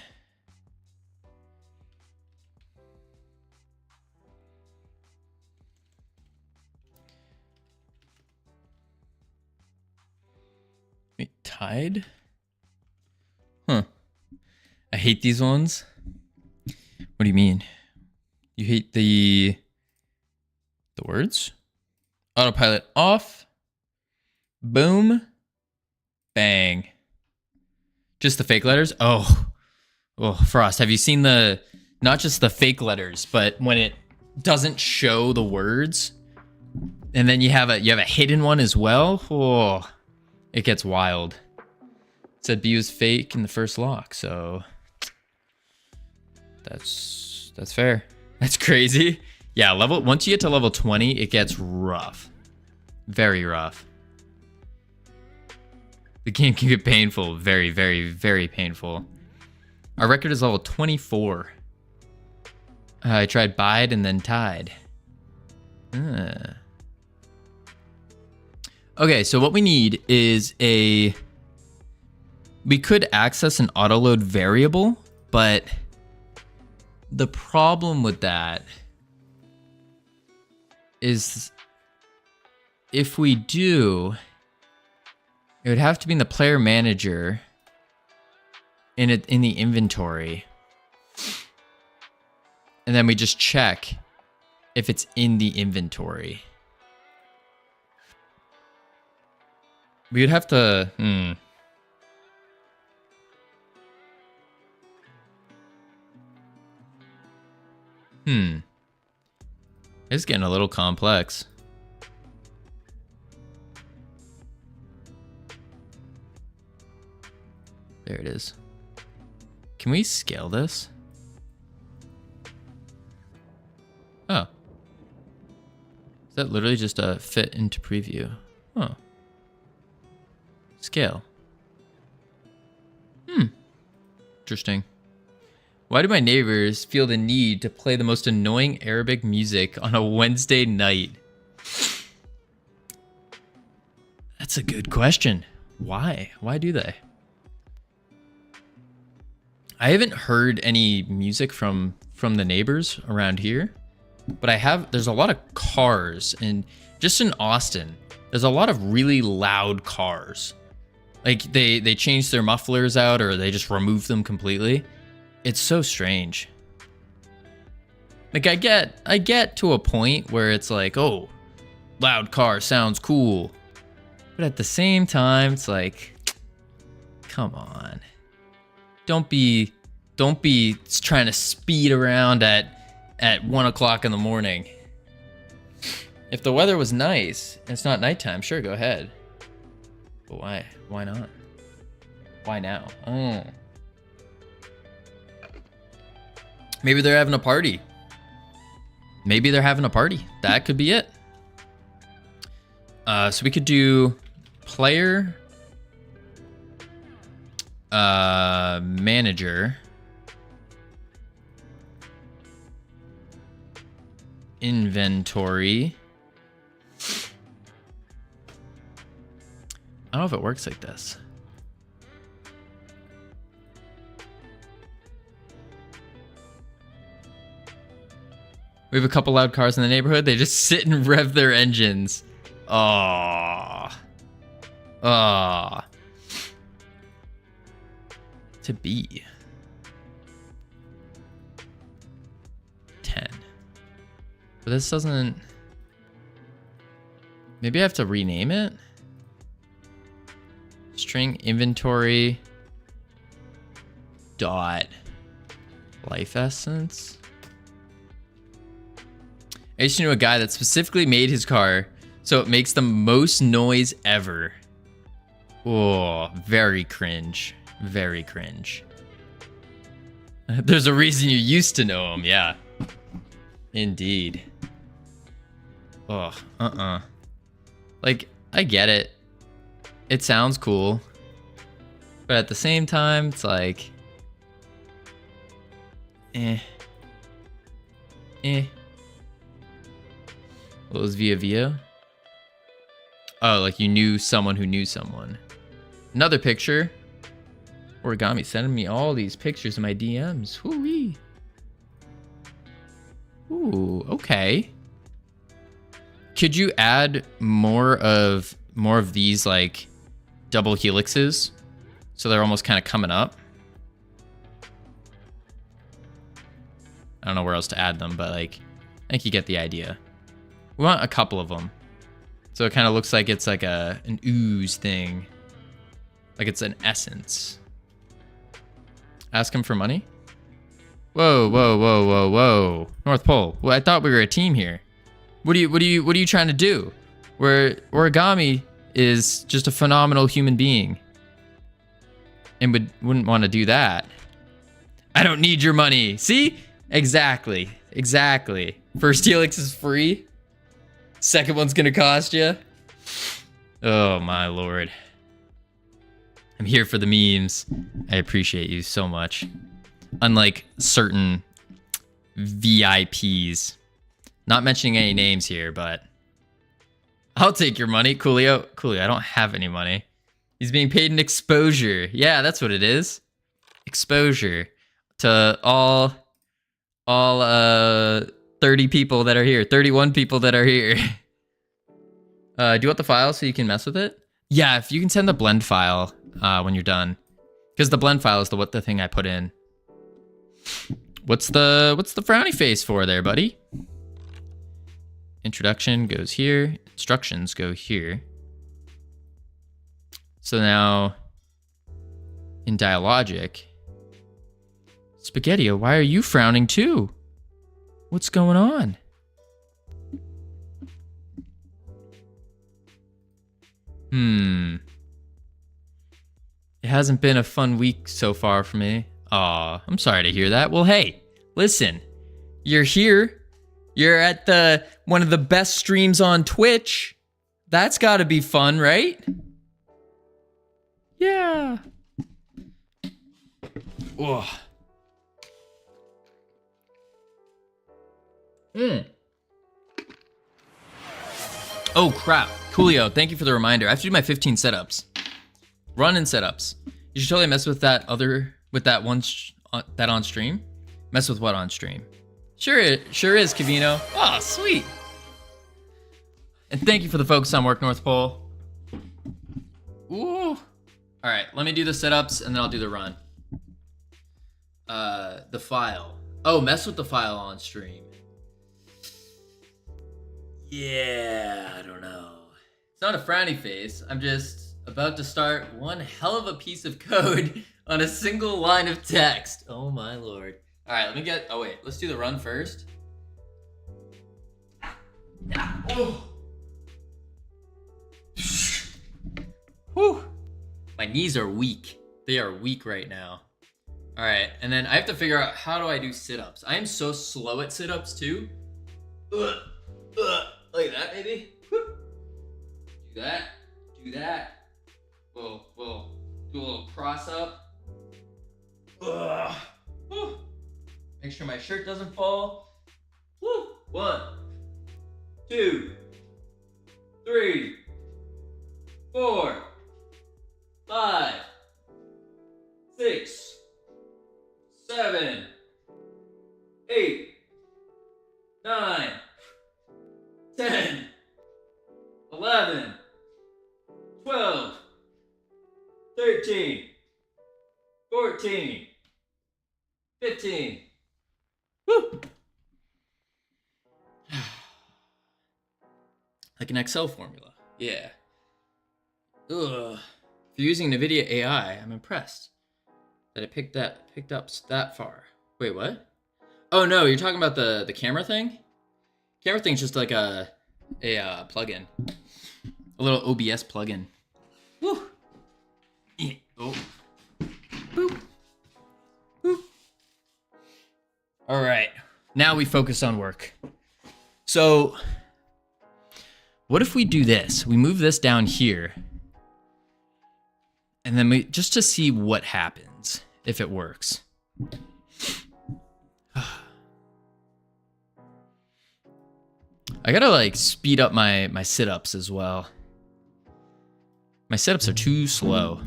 Speaker 1: Wait, tied? Huh. I hate these ones. What do you mean? You hate the words? Autopilot off. Boom. Bang. Just the fake letters? Oh, Frost, have you seen not just the fake letters, but when it doesn't show the words and then you have a hidden one as well? Oh, it gets wild. It said B was fake in the first lock, so that's fair. That's crazy. Yeah, once you get to level 20, it gets rough. Very rough. The game can get painful. Very, very, very painful. Our record is level 24. I tried bide and then tied. Okay, so what we need is we could access an autoload variable, but the problem with that is if we do, it would have to be in the player manager in the inventory. And then we just check if it's in the inventory. We would have to, It's getting a little complex. There it is. Can we scale this? Oh. Is that literally just a fit into preview? Oh. Scale. Interesting. Why do my neighbors feel the need to play the most annoying Arabic music on a Wednesday night? That's a good question. Why? Why do they? I haven't heard any music from the neighbors around here, but there's a lot of cars, and just in Austin, there's a lot of really loud cars. Like they change their mufflers out or they just remove them completely. It's so strange. Like I get to a point where it's like, oh, loud car sounds cool. But at the same time, it's like, come on. Don't be trying to speed around at 1 o'clock in the morning. If the weather was nice and it's not nighttime, sure, go ahead. But why? Why not? Why now? Oh. Maybe they're having a party. Maybe they're having a party. That could be it. So we could do player manager inventory. I don't know if it works like this. We have a couple loud cars in the neighborhood. They just sit and rev their engines. Oh. Oh. To be 10. But this doesn't. Maybe I have to rename it. String inventory dot life essence. I used to know a guy that specifically made his car so it makes the most noise ever. Oh, very cringe. Very cringe. There's a reason you used to know him, yeah. Indeed. Oh, Like, I get it. It sounds cool. But at the same time, it's like... Eh. What was Via? Oh, like you knew someone who knew someone. Another picture. Origami sending me all these pictures in my DMs. Woo-wee. Ooh, okay. Could you add more of these like double helixes so they're almost kind of coming up? I don't know where else to add them, but like I think you get the idea. We want a couple of them. So it kind of looks like it's like an ooze thing. Like it's an essence. Ask him for money? Whoa. North Pole. Well, I thought we were a team here. What are you trying to do? Where Origami is just a phenomenal human being. And wouldn't want to do that. I don't need your money. See? Exactly. First helix is free. Second one's gonna cost you. Oh my lord. I'm here for the memes. I appreciate you so much. Unlike certain VIPs. Not mentioning any names here, but I'll take your money, Coolio. Coolio, I don't have any money. He's being paid in exposure. Yeah, that's what it is. Exposure to all 30 people that are here. 31 people that are here. Do you want the file so you can mess with it? Yeah, if you can send the blend file when you're done. Because the blend file is the thing I put in. What's the frowny face for there, buddy? Introduction goes here. Instructions go here. So now in Dialogic, Spaghetti, why are you frowning too? What's going on? It hasn't been a fun week so far for me. Aw, I'm sorry to hear that. Well, hey, listen. You're here. You're at one of the best streams on Twitch. That's gotta be fun, right? Yeah. Ugh. Oh crap. Coolio, thank you for the reminder. I have to do my 15 setups. Run and setups. You should totally mess with that on stream. Mess with what on stream? Sure is, Covino. Oh, sweet. And thank you for the focus on work, North Pole. Ooh. All right, let me do the setups and then I'll do the run. The file. Oh, mess with the file on stream. Yeah, I don't know. It's not a frowny face. I'm just about to start one hell of a piece of code on a single line of text. Oh my lord. All right, let me get, oh wait, let's do the run first. Oh. Whew. My knees are weak. They are weak right now. All right, and then I have to figure out how do I do sit-ups. I am so slow at sit-ups too. Like that, maybe. Do that. We'll do a little cross up. Make sure my shirt doesn't fall. 1, 2, 3, 4, 5, 6, 7, 8, 9, 10, 11, 12, 13, 14, 15. Woo! Like an Excel formula. Yeah. Ugh. If you're using NVIDIA AI, I'm impressed that it picked up that far. Wait, what? Oh no, you're talking about the camera thing? Camera thing's just like a plugin. A little OBS plugin. Woo! All right. Now we focus on work. So what if we do this? We move this down here. And then we just to see what happens if it works. I gotta like speed up my sit-ups as well. My sit-ups are too slow.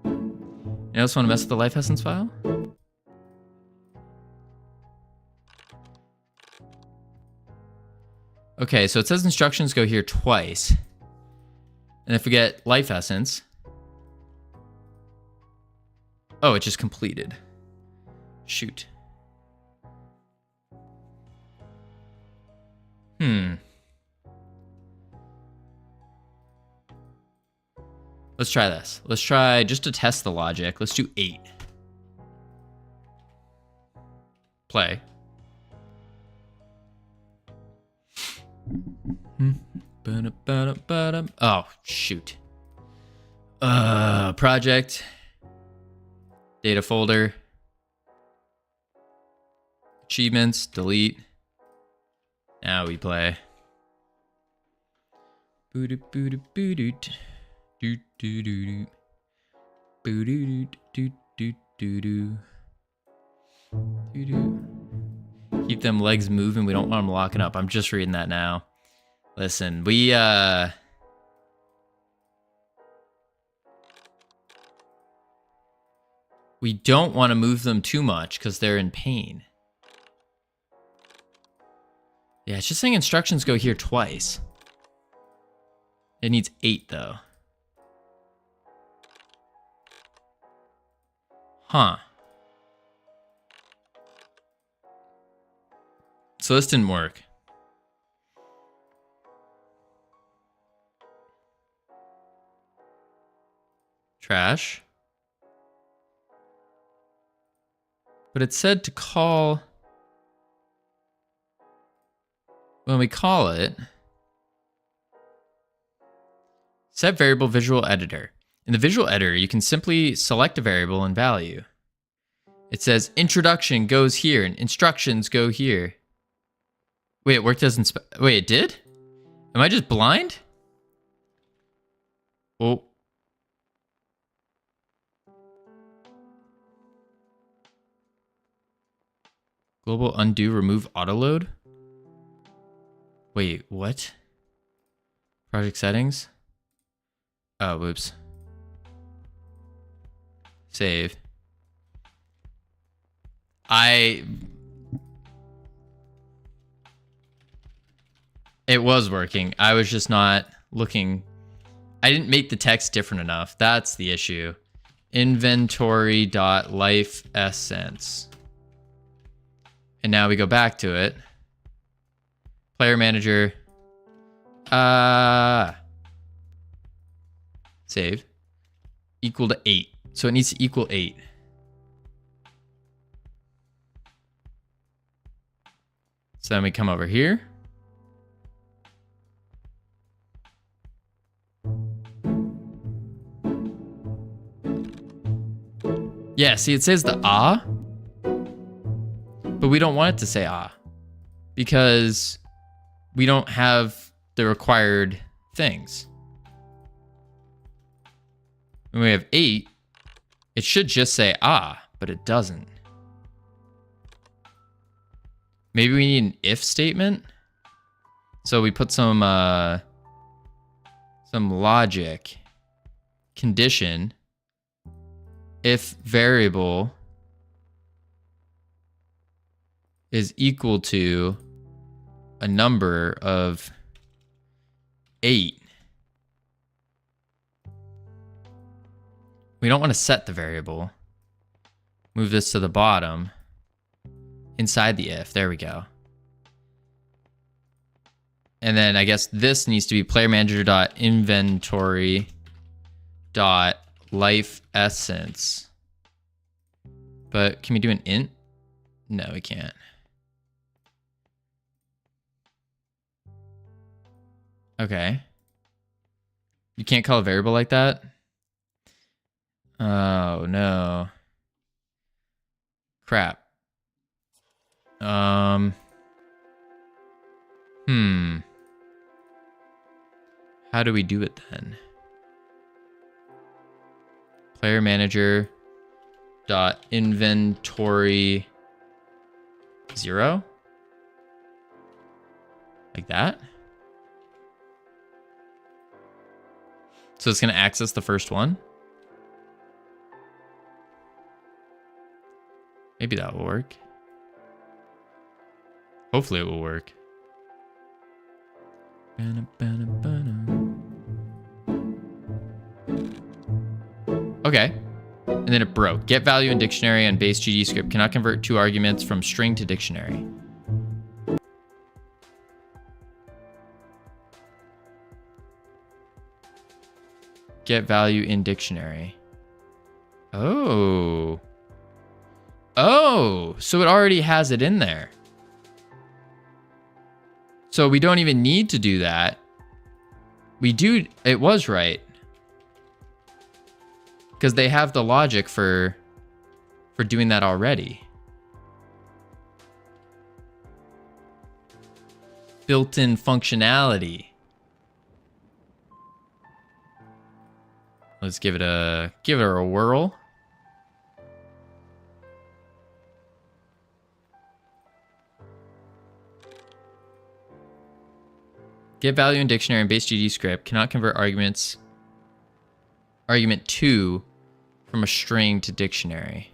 Speaker 1: You else want to mess with the life essence file? Okay, so it says instructions go here twice. And if we get life essence. Oh, it just completed. Shoot. Let's try this. Let's try, just to test the logic, let's do 8. Play. Oh, shoot. Project. Data folder. Achievements, delete. Now we play. Boo-doo-boo-doo-boo-doot. Do-do-do-do. Boo-doo-doo-doo-doo-doo-doo. Do-do. Keep them legs moving. We don't want them locking up. I'm just reading that now. Listen, we don't want to move them too much because they're in pain. Yeah, it's just saying instructions go here twice. It needs 8 though. Huh. So this didn't work. Trash. But it said to call... When we call it... Set variable visual editor. In the visual editor, you can simply select a variable and value. It says introduction goes here and instructions go here. Wait, it worked as wait, it did? Am I just blind? Oh. Global undo remove autoload? Wait, what? Project settings? Oh, whoops. Save. It was working. I was just not looking. I didn't make the text different enough. That's the issue. Inventory.life essence. And now we go back to it. Player manager. Save. Equal to 8. So it needs to equal 8. So then we come over here. Yeah, see, it says the ah, but we don't want it to say ah because we don't have the required things. When we have 8, it should just say ah, but it doesn't. Maybe we need an if statement. So we put some logic condition. If variable is equal to a number of 8, we don't want to set the variable. Move this to the bottom inside the if. There we go. And then I guess this needs to be playermanager.inventory.life essence. But can we do an int? No, we can't. Okay. You can't call a variable like that? Oh, no. Crap. How do we do it then? Player manager dot inventory 0? Like that? So it's going to access the first one? Maybe that will work. Hopefully it will work. Okay. And then it broke. Get value in dictionary and base GD script cannot convert two arguments from string to dictionary. Get value in dictionary. Oh. Oh, so it already has it in there. So we don't even need to do that. We do, it was right. Because they have the logic for doing that already. Built-in functionality. Let's give it a whirl. Get value in dictionary and base GD script cannot convert argument 2 from a string to dictionary.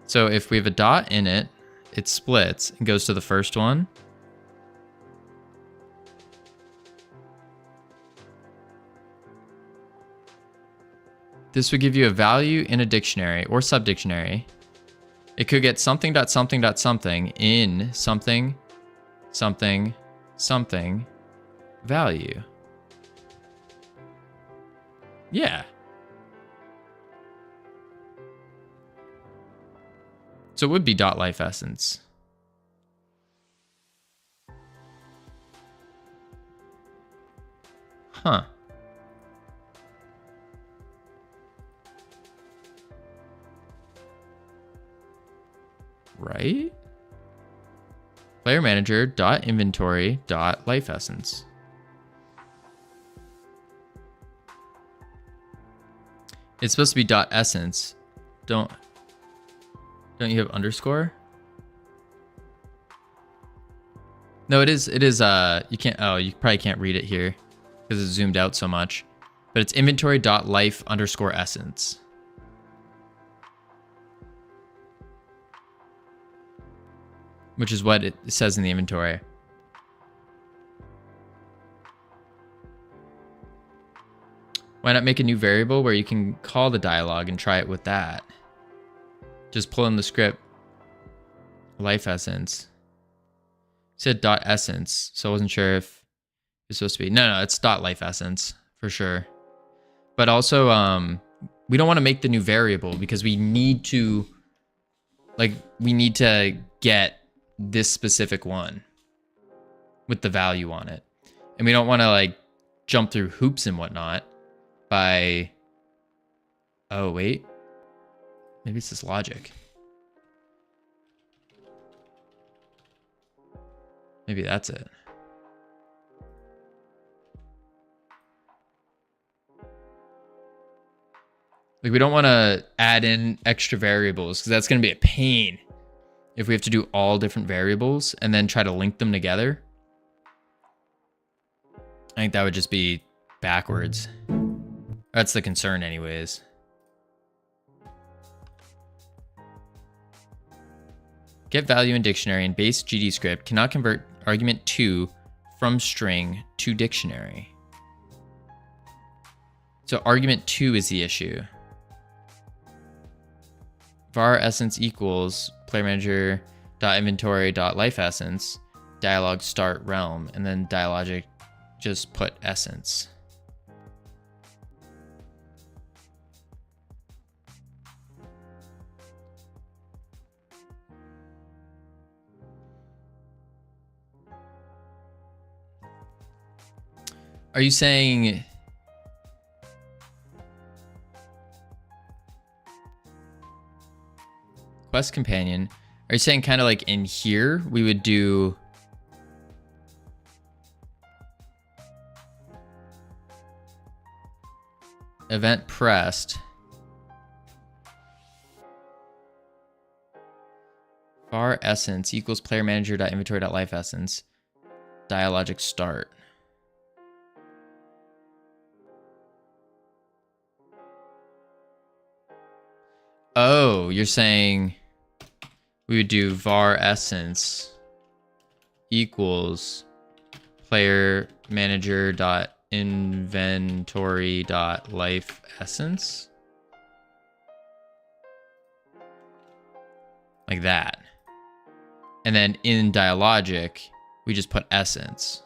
Speaker 1: So if we have a dot in it, it splits and goes to the first one. This would give you a value in a dictionary or subdictionary. It could get something dot something dot something in something, something, something value. Yeah. So it would be dot life essence. Huh. Right? Player manager dot inventory dot life essence. It's supposed to be dot essence. Don't you have underscore? No, it is you can't, oh, you probably can't read it here because it's zoomed out so much. But it's inventory dot life underscore essence. Which is what it says in the inventory. Why not make a new variable where you can call the dialogue and try it with that? Just pull in the script. Life essence. It said dot essence, so I wasn't sure if it's supposed to be. No, it's dot life essence for sure. But also, we don't want to make the new variable because we need to, get this specific one with the value on it. And we don't want to jump through hoops and whatnot by, oh wait, maybe it's this logic. Maybe that's it. We don't want to add in extra variables because that's going to be a pain if we have to do all different variables and then try to link them together. I think that would just be backwards. That's the concern anyways. Get value in dictionary and base GD script cannot convert argument 2 from string to dictionary. So argument 2 is the issue. Var essence equals player manager dot inventory dot life essence dialog start realm, and then dialogic just put essence. Are you saying quest companion? Are you saying kind of like in here we would do event pressed var essence equals player manager dot inventory dot life essence dialogic start? Oh, you're saying we would do var essence equals player manager dot inventory dot life essence, like that, and then in dialogic we just put essence.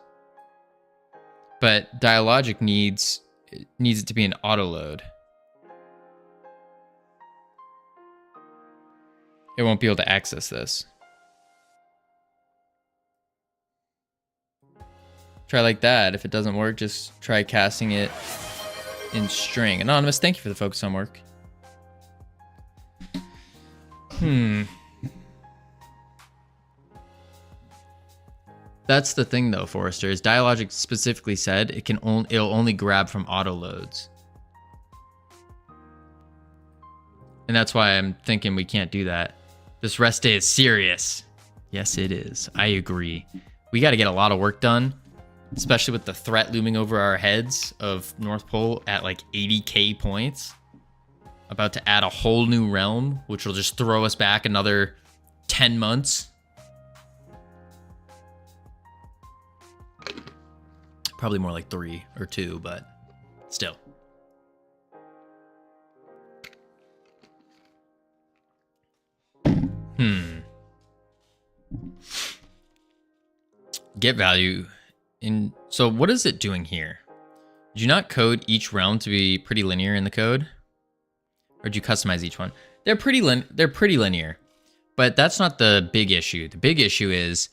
Speaker 1: But dialogic needs it to be an auto load. It won't be able to access this. Try like that. If it doesn't work, just try casting it in string. Anonymous, thank you for the focus on work. That's the thing though, Forrester, is dialogic specifically said it'll only grab from auto loads. And that's why I'm thinking we can't do that. This rest day is serious. Yes, it is. I agree. We got to get a lot of work done, especially with the threat looming over our heads of North Pole at like 80k points. About to add a whole new realm, which will just throw us back another 10 months. Probably more like 3 or 2, but still. Get value in. So what is it doing here? Did you not code each realm to be pretty linear in the code? Or did you customize each one? They're pretty linear, but that's not the big issue. The big issue is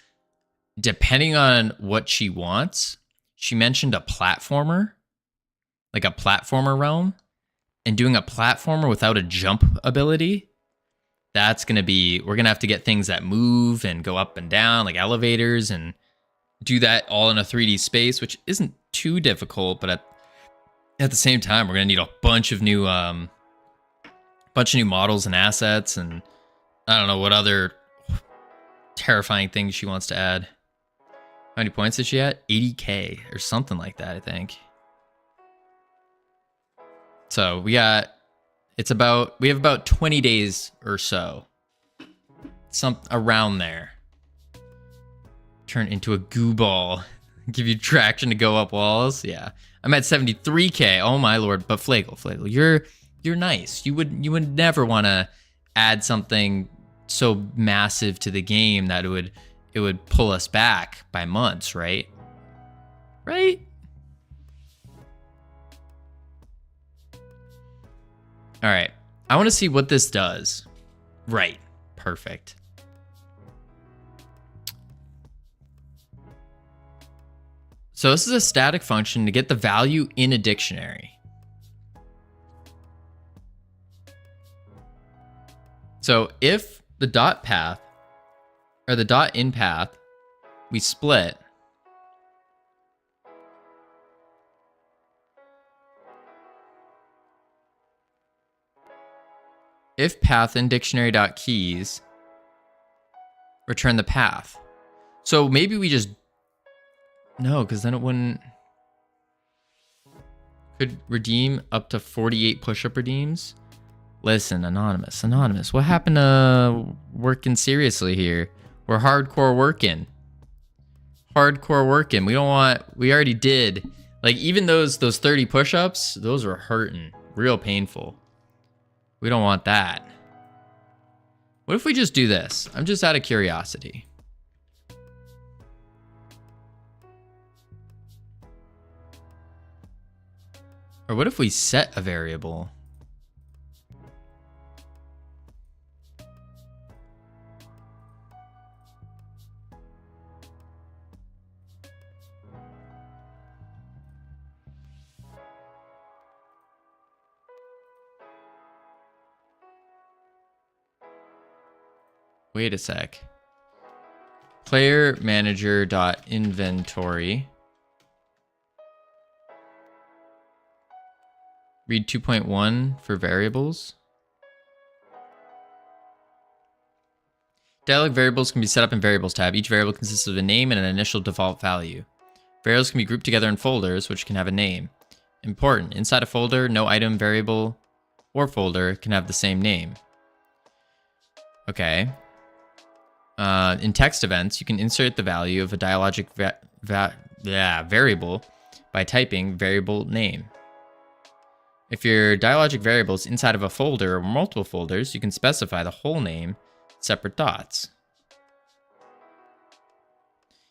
Speaker 1: depending on what she wants. She mentioned a platformer, like a platformer realm, and doing a platformer without a jump ability. That's going to be, we're going to have to get things that move and go up and down, like elevators, and do that all in a 3D space, which isn't too difficult, but at the same time, we're going to need a bunch of new models and assets, and I don't know what other terrifying things she wants to add. How many points is she at? 80k or something like that, I think. So we have about 20 days or so. Around there. Turn into a goo ball. Give you traction to go up walls. Yeah. I'm at 73k. Oh my lord. But Flagel, you're nice. You would never want to add something so massive to the game that it would pull us back by months, right? Right? All right. I want to see what this does. Right. Perfect. So this is a static function to get the value in a dictionary. So if the dot path or the dot in path we split, if path in dictionary.keys return the path. So maybe we just no, because then it wouldn't. Could redeem up to 48 push-up redeems. Listen, Anonymous, what happened to working seriously here? We're hardcore working. We don't want. We already did. Like even those 30 push-ups, those were hurting, real painful. We don't want that. What if we just do this? I'm just out of curiosity. Or what if we set a variable? Wait a sec. Player manager dot inventory. Read 2.1 for variables. Dialog variables can be set up in variables tab. Each variable consists of a name and an initial default value. Variables can be grouped together in folders, which can have a name. Important, inside a folder, no item, variable, or folder can have the same name. Okay. In text events, you can insert the value of a dialogic variable by typing variable name. If your dialogic variable is inside of a folder or multiple folders, you can specify the whole name, separate dots.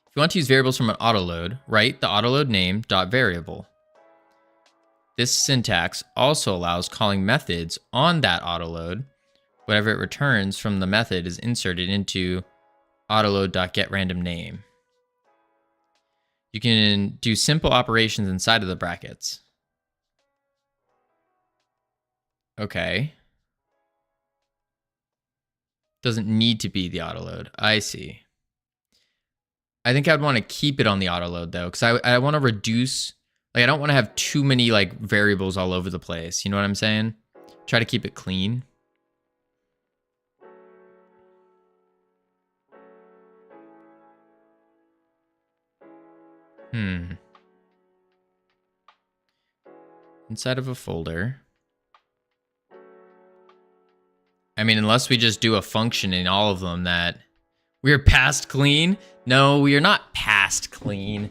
Speaker 1: If you want to use variables from an autoload, write the autoload name dot variable. This syntax also allows calling methods on that autoload. Whatever it returns from the method is inserted into autoload.getRandomName. You can do simple operations inside of the brackets. Okay. Doesn't need to be the autoload. I see. I think I'd want to keep it on the autoload though, because I want to reduce, like I don't want to have too many like variables all over the place. You know what I'm saying? Try to keep it clean. Inside of a folder. I mean, unless we just do a function in all of them that we're past clean. No, we are not past clean.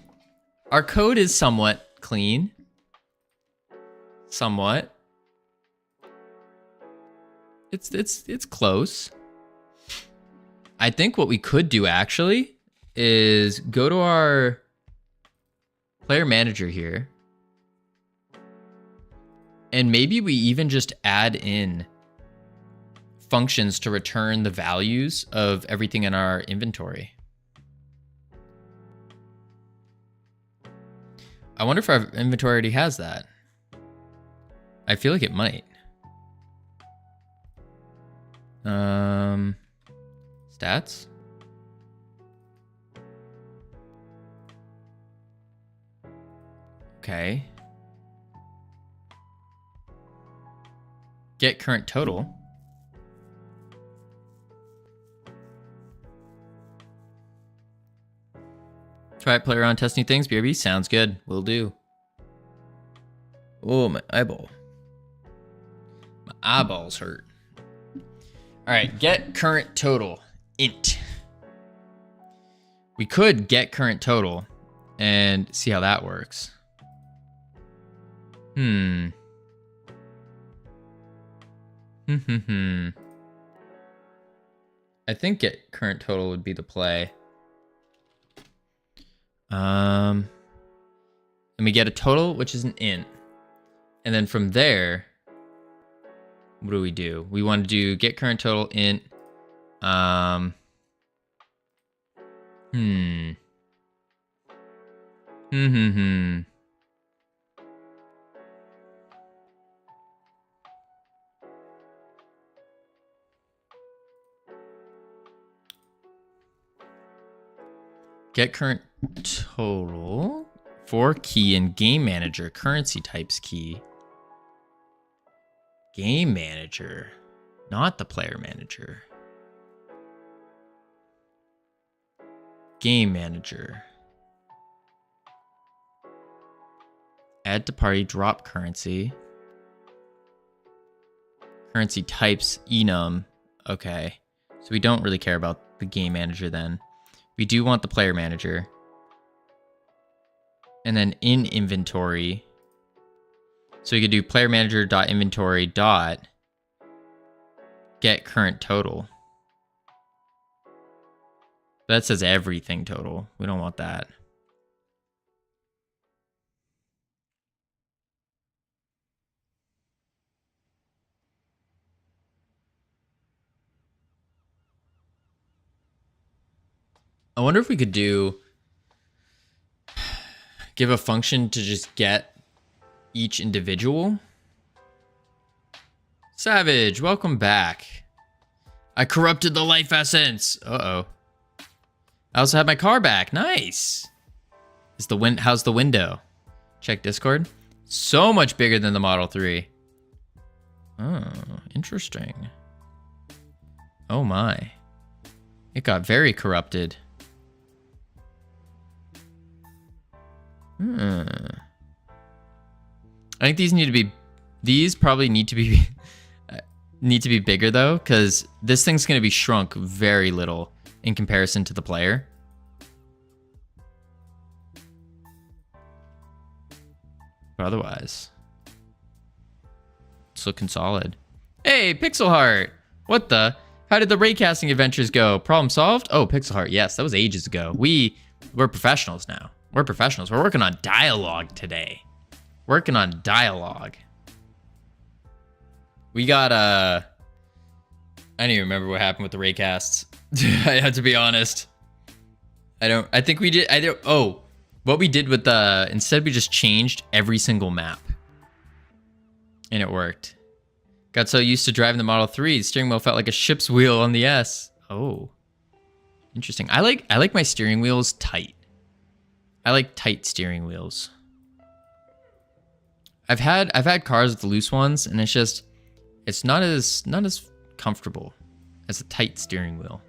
Speaker 1: Our code is somewhat clean. Somewhat. It's close. I think what we could do actually is go to our player manager here. And maybe we even just add in functions to return the values of everything in our inventory. I wonder if our inventory already has that. I feel like it might. Stats? Okay. Get current total. Try it, play around, test new things. BRB sounds good. Will do. Oh, my eyeball. My eyeballs hurt. All right, get current total. Int. We could get current total and see how that works. I think get current total would be the play. And we get a total, which is an int. And then from there, what do? We want to do get current total int. Get current total for key in game manager, currency types key. Game manager, not the player manager. Game manager. Add to party, drop currency. Currency types enum. Okay. So we don't really care about the game manager then. We do want the player manager. And then in inventory. So we could do player manager dot inventory dot get current total. That says everything total. We don't want that. I wonder if we could give a function to just get each individual. Savage, welcome back. I corrupted the life essence. Uh-oh. I also have my car back. Nice. How's the window? Check Discord. So much bigger than the Model 3. Oh, interesting. Oh my. It got very corrupted. I think these probably need to be bigger though, because this thing's gonna be shrunk very little in comparison to the player. But otherwise, it's looking solid. Hey, Pixel Heart! What the? How did the raycasting adventures go? Problem solved? Oh, Pixel Heart, yes, that was ages ago. We're professionals now. We're professionals. We're working on dialogue today. Working on dialogue. We got, I don't even remember what happened with the raycasts. I have to be honest. What we did with instead we just changed every single map. And it worked. Got so used to driving the Model 3, the steering wheel felt like a ship's wheel on the S. Oh. Interesting. I like my steering wheels tight. I like tight steering wheels. I've had cars with the loose ones, and it's not as comfortable as a tight steering wheel.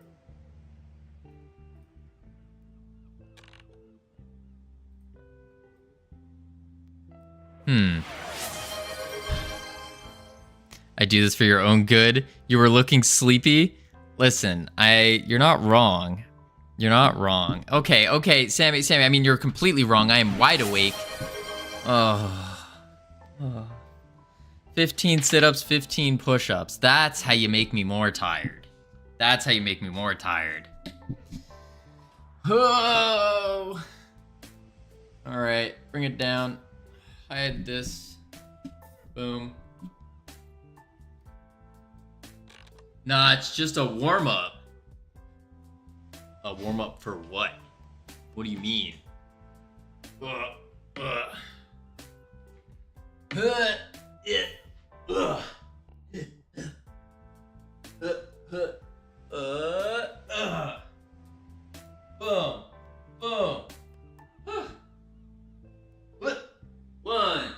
Speaker 1: I do this for your own good. You were looking sleepy. Listen, you're not wrong. You're not wrong. Okay, Sammy, I mean, you're completely wrong. I am wide awake. 15 sit-ups, 15 push-ups. That's how you make me more tired. That's how you make me more tired. Oh. All right, bring it down. I had this. Boom. Nah, it's just a warm-up. A warm-up for what? What do you mean? Boom. Boom. 1,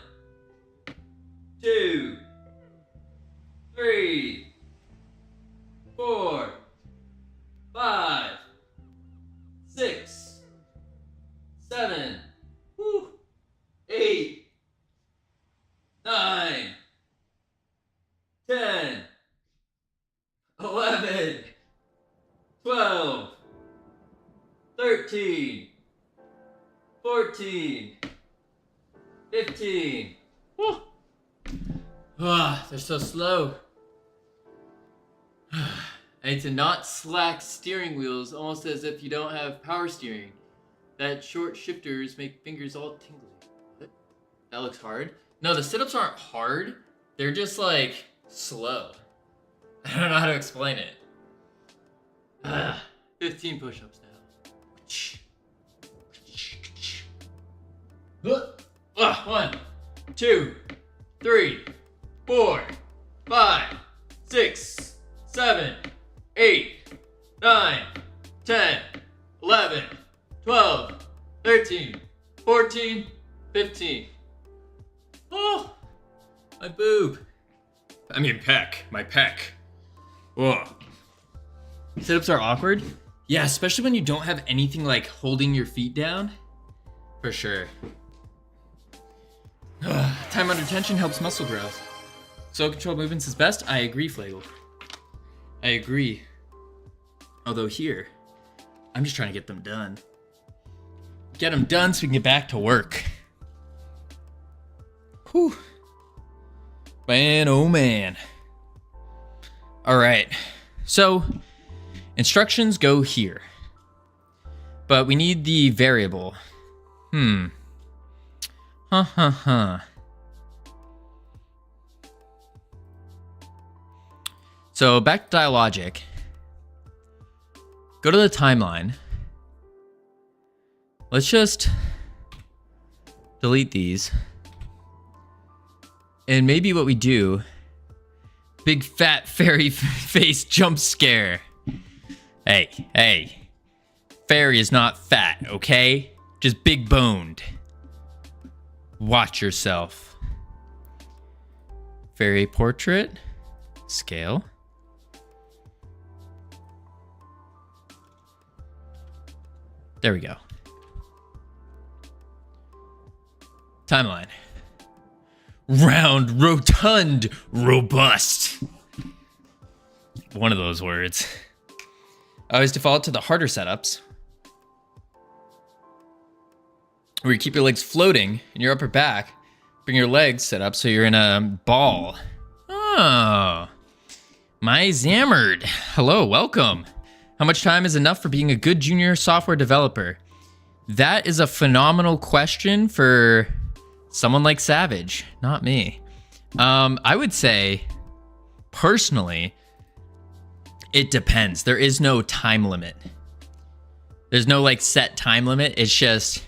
Speaker 1: 2, 3, 4, 5, 6, 7, 8, 9, 10, 11, 12, 13, 14, 15. Woo. They're so slow. I need to not slack steering wheels, almost as if you don't have power steering. That short shifters make fingers all tingly. What? That looks hard. No, the sit-ups aren't hard. They're just like slow. I don't know how to explain it. 15 push-ups now. 1, 2, 3, 4, 5, 6, 7, 8, 9, 10, 11, 12, 13, 14, 15. Oh, my boob. I mean pec, my pec. Whoa. Sit-ups are awkward? Yeah, especially when you don't have anything like holding your feet down. For sure. Time under tension helps muscle growth. So controlled movements is best? I agree, Flagel. I agree. Although here, I'm just trying to get them done. Get them done so we can get back to work. Whew. Man, oh man. All right. So, instructions go here. But we need the variable. So back to dialogic. Go to the timeline. Let's just delete these. And maybe what we do big fat fairy face jump scare. Hey. Fairy is not fat, okay? Just big boned. Watch yourself. Fairy portrait. Scale. There we go. Timeline. Round, rotund, robust. One of those words. I always default to the harder setups, where you keep your legs floating in your upper back. Bring your legs set up so you're in a ball. Oh. My Zammered. Hello, welcome. How much time is enough for being a good junior software developer? That is a phenomenal question for someone like Savage, not me. I would say, personally, it depends. There is no time limit. There's no like set time limit. It's just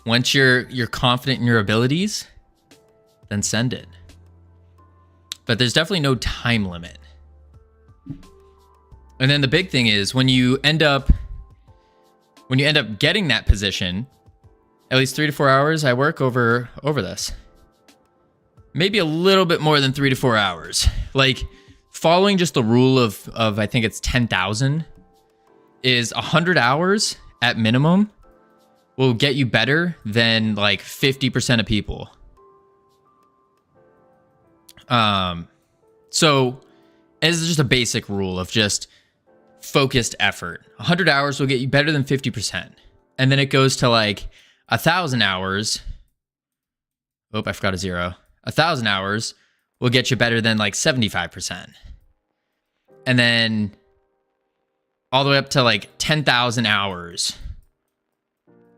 Speaker 1: once you're confident in your abilities, then send it. But there's definitely no time limit. And then the big thing is when you end up getting that position, at least 3 to 4 hours I work over this. Maybe a little bit more than 3 to 4 hours. Like following just the rule of I think it's 10,000 is 100 hours at minimum will get you better than like 50% of people. So it's just a basic rule of just focused effort. 100 hours will get you better than 50%. And then it goes to like 1,000 hours. Oh, I forgot a zero. 1,000 hours will get you better than like 75%. And then all the way up to like 10,000 hours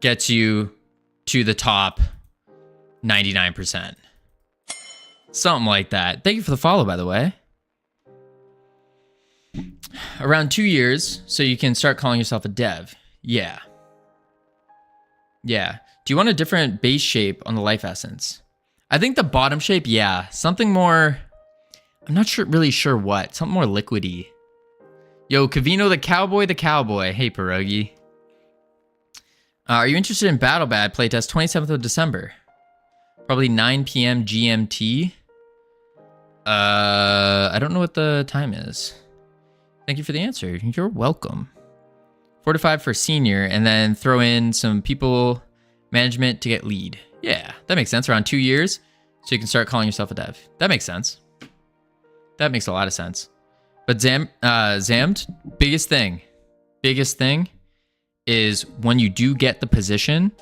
Speaker 1: gets you to the top 99%. Something like that. Thank you for the follow, by the way. Around 2 years, so you can start calling yourself a dev. Yeah. Do you want a different base shape on the life essence? I think the bottom shape, yeah. Something more, I'm not really sure what. Something more liquidy. Yo, Covino the cowboy. Hey, Pierogi. Are you interested in Battle Bad playtest 27th of December? Probably 9 p.m. GMT. I don't know what the time is. Thank you for the answer. You're welcome. 4 to 5 for senior, and then throw in some people management to get lead. Yeah, that makes sense. Around 2 years, so you can start calling yourself a dev. That makes sense. That makes a lot of sense. But Zammed, biggest thing is when you do get the position,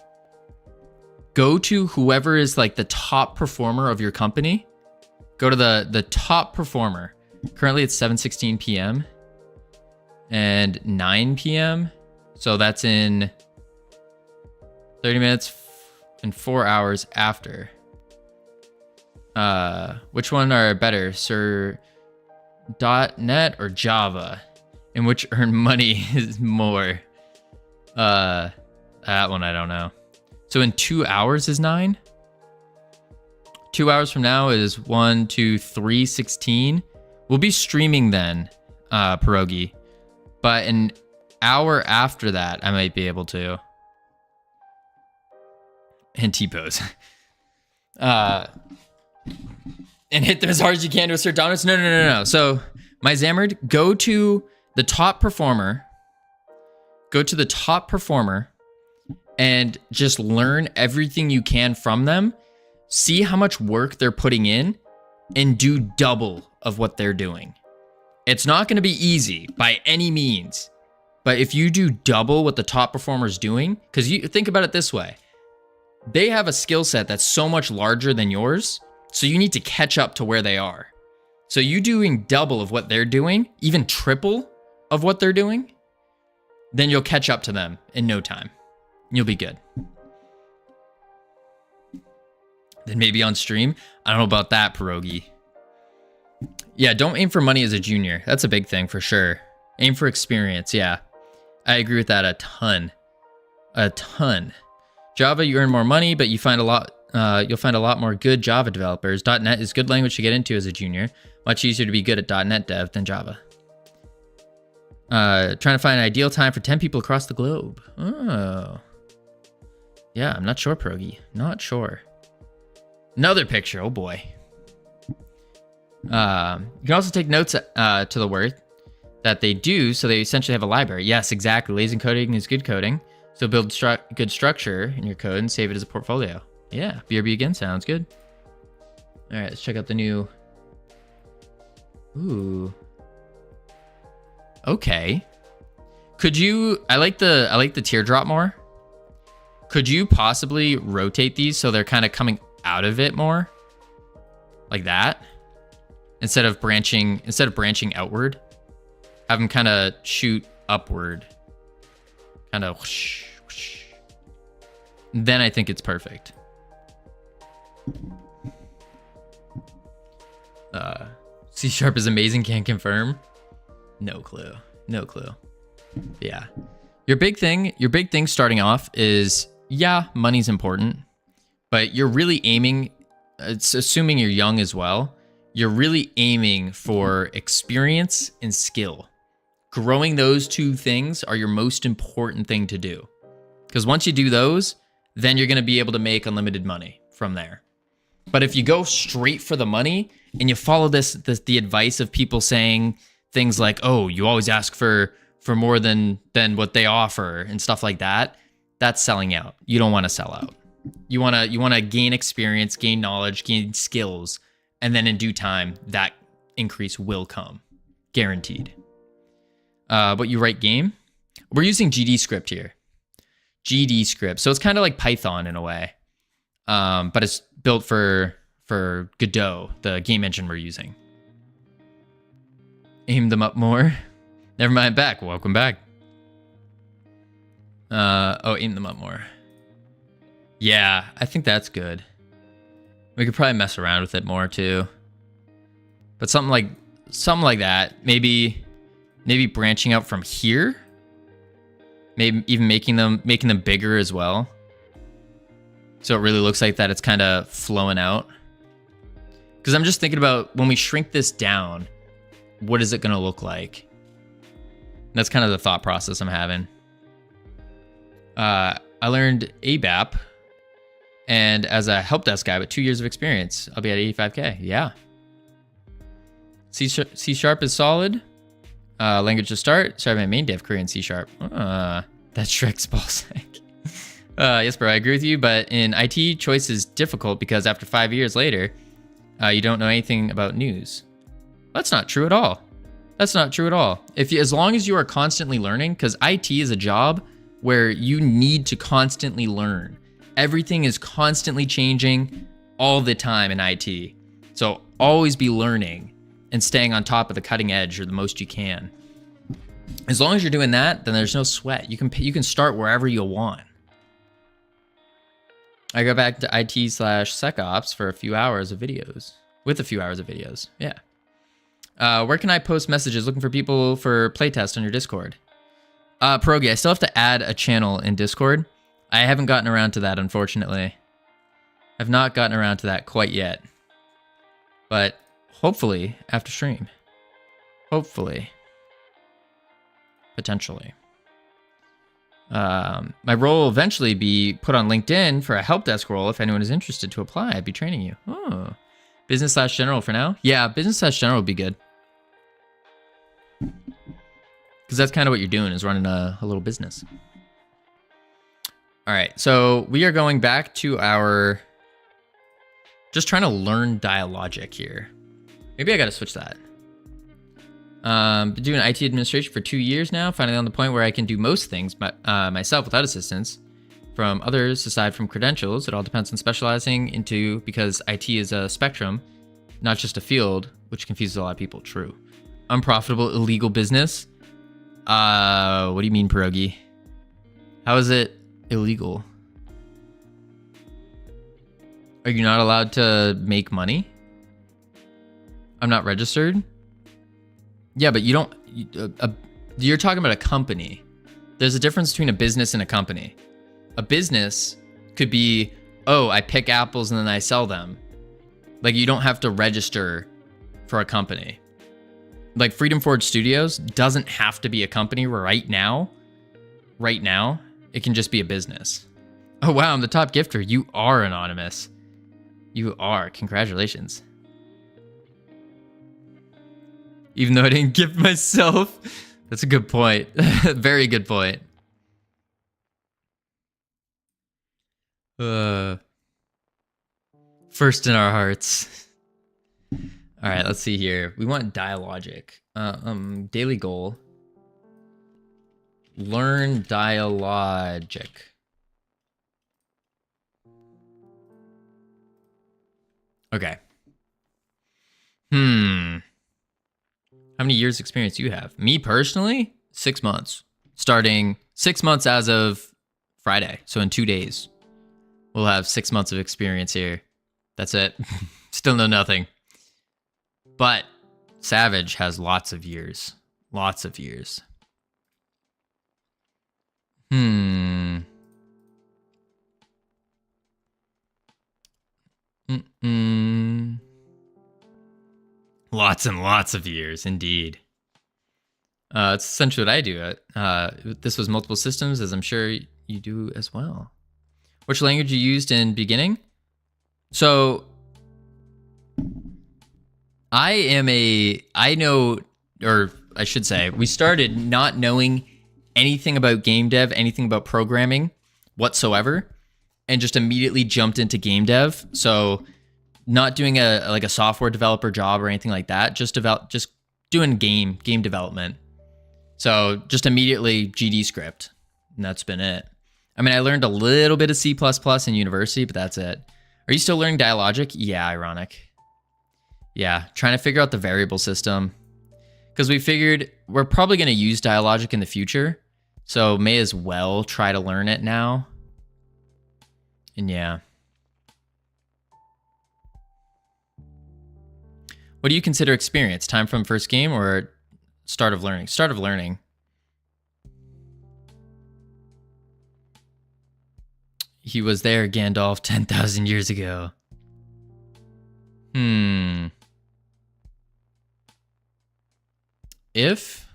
Speaker 1: go to whoever is like the top performer of your company. Go to the top performer. Currently it's 7:16 p.m. and 9 p.m. So that's in 30 minutes and 4 hours after. Which one are better, Sir .NET or Java? In which earn money is more? That one I don't know. So in 2 hours is 9? 2 hours from now is 1, 2, 3, 16. We'll be streaming then, Pierogi. But an hour after that, I might be able to. And T-pose. And hit them as hard as you can to assert dominance. No. So, my Zammered, go to the top performer. Go to the top performer and just learn everything you can from them. See how much work they're putting in and do double of what they're doing. It's not going to be easy by any means, but if you do double what the top performer's doing, because you think about it this way, they have a skill set that's so much larger than yours, so you need to catch up to where they are. So you doing double of what they're doing, even triple of what they're doing, then you'll catch up to them in no time. You'll be good. Then maybe on stream. I don't know about that, Pierogi. Yeah, don't aim for money as a junior. That's a big thing for sure. Aim for experience, yeah. I agree with that a ton. Java, you earn more money, but you find a lot you'll find a lot more good Java developers. .NET is a good language to get into as a junior. Much easier to be good at .NET dev than Java. Trying to find an ideal time for 10 people across the globe. Oh. Yeah, I'm not sure, Pierogi. Not sure. Another picture. Oh, boy. You can also take notes to the work that they do, so they essentially have a library. Yes, exactly. Lazy coding is good coding. So build good structure in your code and save it as a portfolio. Yeah, BRB again. Sounds good. All right, let's check out the new... Ooh. Okay. Could you... I like the teardrop more. Could you possibly rotate these so they're kind of coming out of it more? Like that? Instead of branching outward. Have them kind of shoot upward. Kind of whoosh, whoosh. Then I think it's perfect. C# is amazing, can't confirm. No clue. No clue. Yeah. Your big thing starting off is, yeah, money's important, but you're really aiming, it's assuming you're young as well, you're really aiming for experience and skill. Growing those two things are your most important thing to do. Because once you do those, then you're going to be able to make unlimited money from there. But if you go straight for the money and you follow the advice of people saying things like, oh, you always ask for more than what they offer and stuff like that, that's selling out. You don't want to sell out. You want to gain experience, gain knowledge, gain skills, and then in due time, that increase will come. Guaranteed. But you write game? We're using GD script here. GD script. So it's kind of like Python in a way. But it's built for Godot, the game engine we're using. Aim them up more. Never mind, back. Welcome back. Aim them up more. Yeah, I think that's good. We could probably mess around with it more too. But something like that. Maybe branching out from here. Maybe even making them bigger as well. So it really looks like that it's kind of flowing out. Because I'm just thinking about when we shrink this down, what is it going to look like? That's kind of the thought process I'm having. I learned ABAP, and as a help desk guy with 2 years of experience, I'll be at 85K. Yeah. C# is solid. Language to start. Started my main dev career in C#. That's Shrek's ballsack. Yes, bro, I agree with you, but in IT, choice is difficult because after 5 years later, you don't know anything about news. That's not true at all. That's not true at all. As long as you are constantly learning, because IT is a job where you need to constantly learn. Everything is constantly changing all the time in IT. So always be learning and staying on top of the cutting edge or the most you can. As long as you're doing that, then there's no sweat. You can start wherever you want. I go back to IT/SecOps for a few hours of videos. With a few hours of videos, yeah. Where can I post messages looking for people for playtest on your Discord? Pierogi, I still have to add a channel in Discord. I haven't gotten around to that, unfortunately. I've not gotten around to that quite yet. But hopefully, after stream. Hopefully. Potentially. My role will eventually be put on LinkedIn for a help desk role. If anyone is interested to apply, I'd be training you. Oh. Business/general for now? Yeah, business/general would be good. Because that's kind of what you're doing, is running a little business. All right, so we are going back to our... Just trying to learn dialogic here. Maybe I got to switch that. Been doing IT administration for 2 years now, finally on the point where I can do most things myself without assistance from others aside from credentials. It all depends on specializing into, because IT is a spectrum, not just a field, which confuses a lot of people. True. Unprofitable, illegal business. What do you mean, Pierogi? How is it illegal? Are you not allowed to make money? I'm not registered? Yeah, but you don't... you're talking about a company. There's a difference between a business and a company. A business could be oh, I pick apples and then I sell them. Like, you don't have to register for a company. Like, Freedom Forge Studios doesn't have to be a company right now. Right now, it can just be a business. Oh, wow, I'm the top gifter. You are anonymous. You are. Congratulations. Even though I didn't gift myself. That's a good point. Very good point. First in our hearts. All right, let's see here. We want dialogic. Daily goal. Learn dialogic. Okay. How many years experience do you have? Me personally, 6 months. Starting 6 months as of Friday. So in 2 days, we'll have 6 months of experience here. That's it. Still know nothing. But Savage has lots of years. Lots of years. Lots and lots of years, indeed. It's essentially what I do. This was multiple systems, as I'm sure you do as well. Which language you used in beginning? So, I know, or I should say, we started not knowing anything about game dev, anything about programming whatsoever, and just immediately jumped into game dev. So, not doing a software developer job or anything like that, just doing game development. So just immediately GD script, and that's been it. I mean, I learned a little bit of C++ in university, but that's it. Are you still learning dialogic? Yeah, ironic. Yeah, trying to figure out the variable system. Because we figured we're probably going to use dialogic in the future, so may as well try to learn it now. And yeah. What do you consider experience? Time from first game or start of learning? Start of learning. He was there, Gandalf, 10,000 years ago. If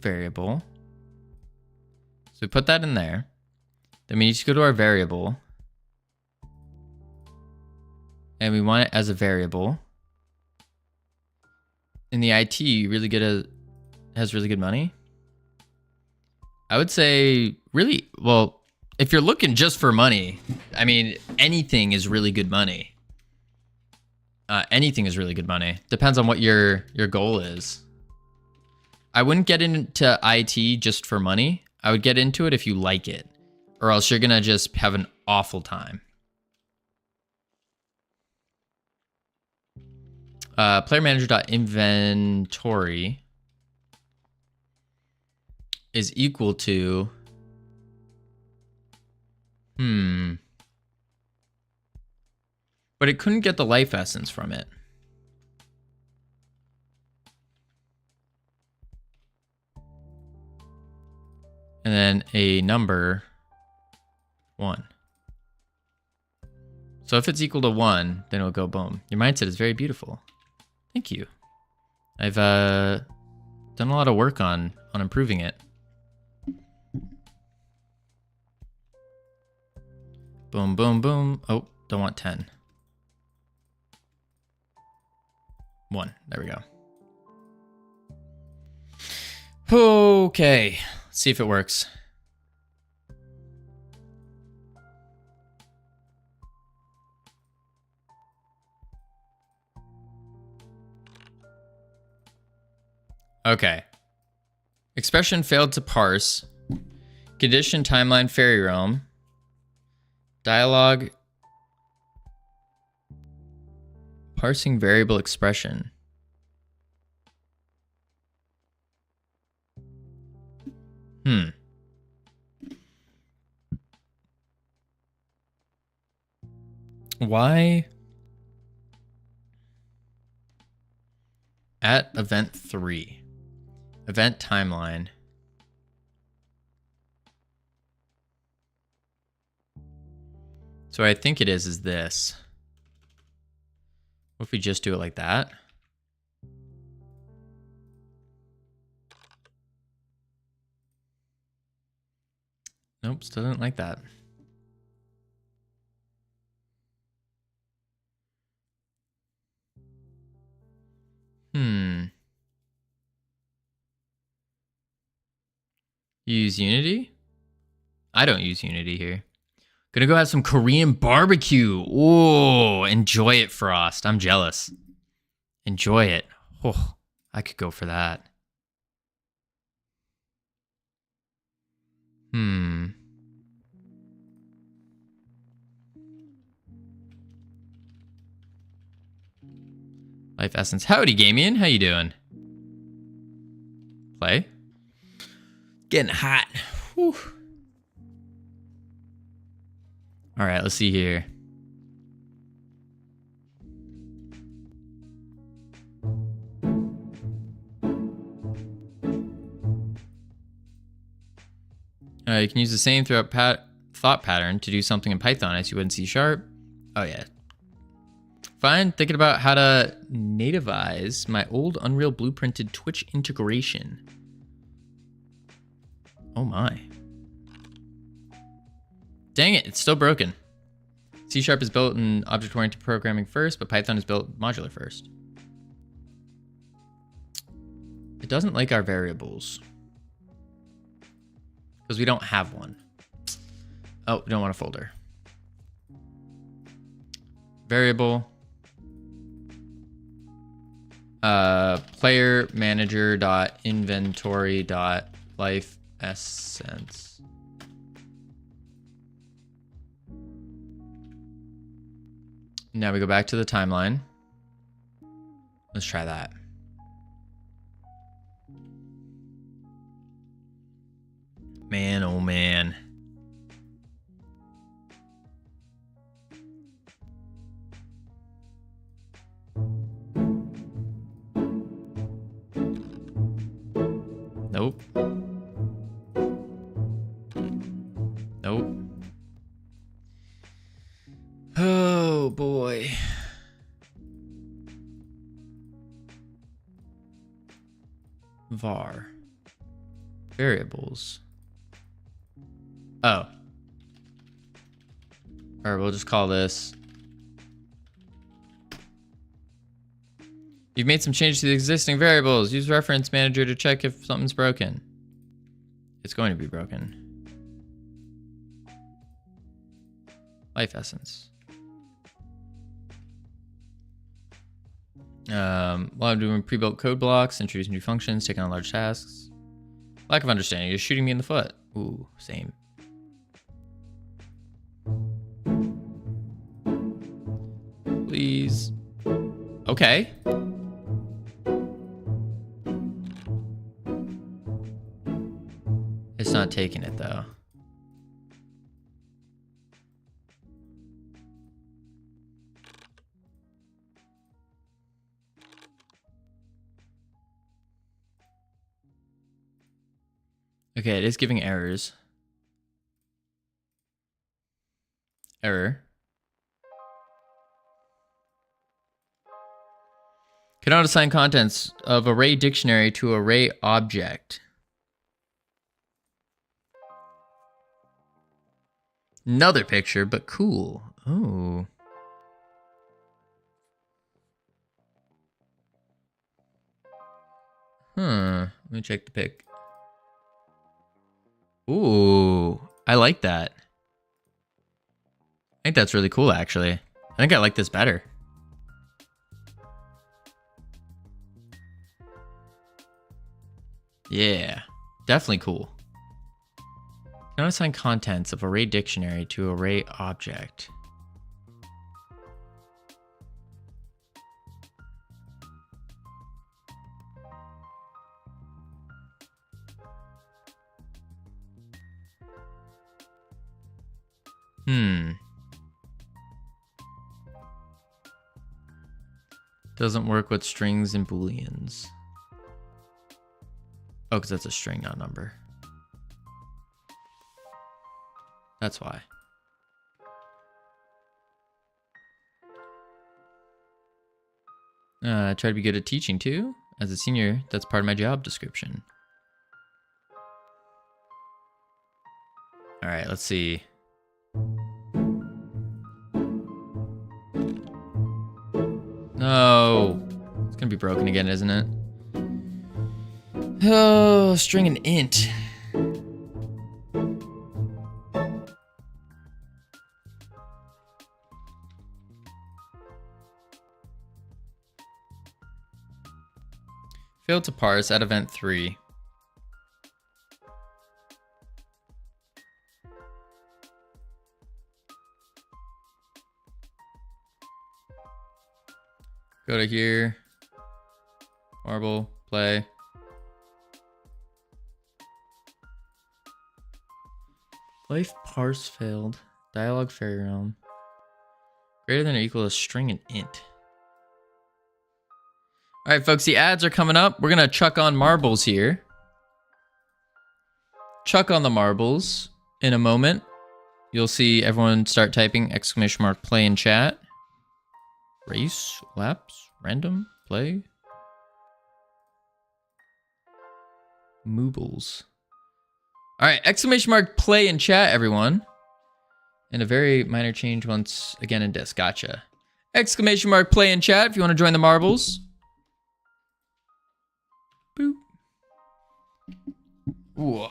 Speaker 1: variable. So we put that in there. Then we need to go to our variable. And we want it as a variable. In the IT, has really good money. I would say really, well, if you're looking just for money, I mean, anything is really good money. Anything is really good money. Depends on what your goal is. I wouldn't get into IT just for money. I would get into it if you like it, or else you're gonna just have an awful time. Player manager.inventory is equal to but it couldn't get the life essence from it. And then a number 1. So if it's equal to 1, then it'll go boom. Your mindset is very beautiful. Thank you. I've done a lot of work on improving it. Boom, boom, boom. Oh, don't want 10. 1. There we go. Okay. Let's see if it works. Okay. Expression failed to parse. Condition timeline fairy realm. Dialogue. Parsing variable expression. Why? At event 3. Event timeline. So what I think it is this. What if we just do it like that? Nope, still didn't like that. Use Unity? I don't use Unity here. Gonna go have some Korean barbecue. Oh, enjoy it, Frost. I'm jealous. Enjoy it. Oh, I could go for that. Life Essence. Howdy, Gamian. How you doing? Play? Getting hot. Whew. All right, let's see here. You can use the same thought pattern to do something in Python as you would in C#. Oh, yeah. Fine. Thinking about how to nativize my old Unreal Blueprinted Twitch integration. Oh, my. Dang it, it's still broken. C# is built in object-oriented programming first, but Python is built modular first. It doesn't like our variables. Because we don't have one. Oh, we don't want a folder. Variable. Player manager dot inventory dot life essence. Now we go back to the timeline. Let's try that. Man, oh man. Nope. Nope. Oh boy. Var. Variables. Oh. Or we'll just call this. You've made some changes to the existing variables. Use reference manager to check if something's broken. It's going to be broken. Life essence. While I'm doing pre-built code blocks, introduce new functions, take on large tasks. Lack of understanding. You're shooting me in the foot. Ooh, same. Please. Okay. It's not taking it though. Okay, it is giving errors. Error. Cannot assign contents of array dictionary to array object. Another picture, but cool. Oh. Let me check the pic. Ooh, I like that. I think that's really cool, actually. I think I like this better. Yeah, definitely cool. Cannot assign contents of array dictionary to array object. Doesn't work with strings and booleans. Oh, because that's a string, not a number. That's why. I try to be good at teaching too. As a senior, that's part of my job description. All right, let's see. No. It's gonna be broken again, isn't it? Oh, string and int. Failed to parse at event 3. Go to here. Marble, play. Life parse failed. Dialogue fairy realm. Greater than or equal to string and int. All right, folks, the ads are coming up. We're going to chuck on marbles here. Chuck on the marbles in a moment. You'll see everyone start typing ! Play in chat. Race, laps, random, play. Moobles. All right, ! Play in chat, everyone. And a very minor change once again in disc. Gotcha. ! Play in chat if you want to join the marbles. Boop. Ooh.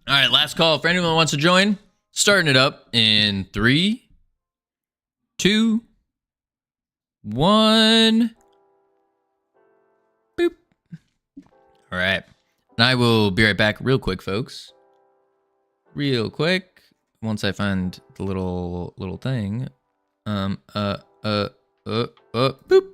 Speaker 1: All right, last call for anyone who wants to join. Starting it up in 3, 2, 1. Boop. All right. And I will be right back real quick, folks. Real quick. Once I find the little thing. Boop.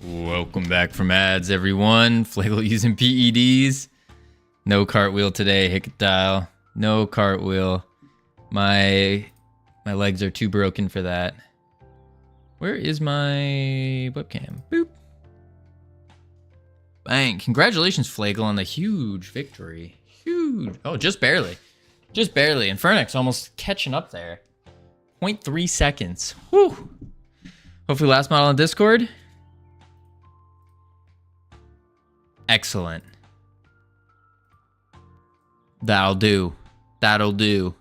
Speaker 1: Welcome back from ads, everyone. Flagel using PEDs. No cartwheel today, Hickdial. No cartwheel. My legs are too broken for that. Where is my webcam? Boop. Bang. Congratulations, Flagel, on the huge victory. Huge. Oh, just barely. Just barely. And Fernex almost catching up there. 0.3 seconds. Whew. Hopefully last model on Discord. Excellent. That'll do. That'll do.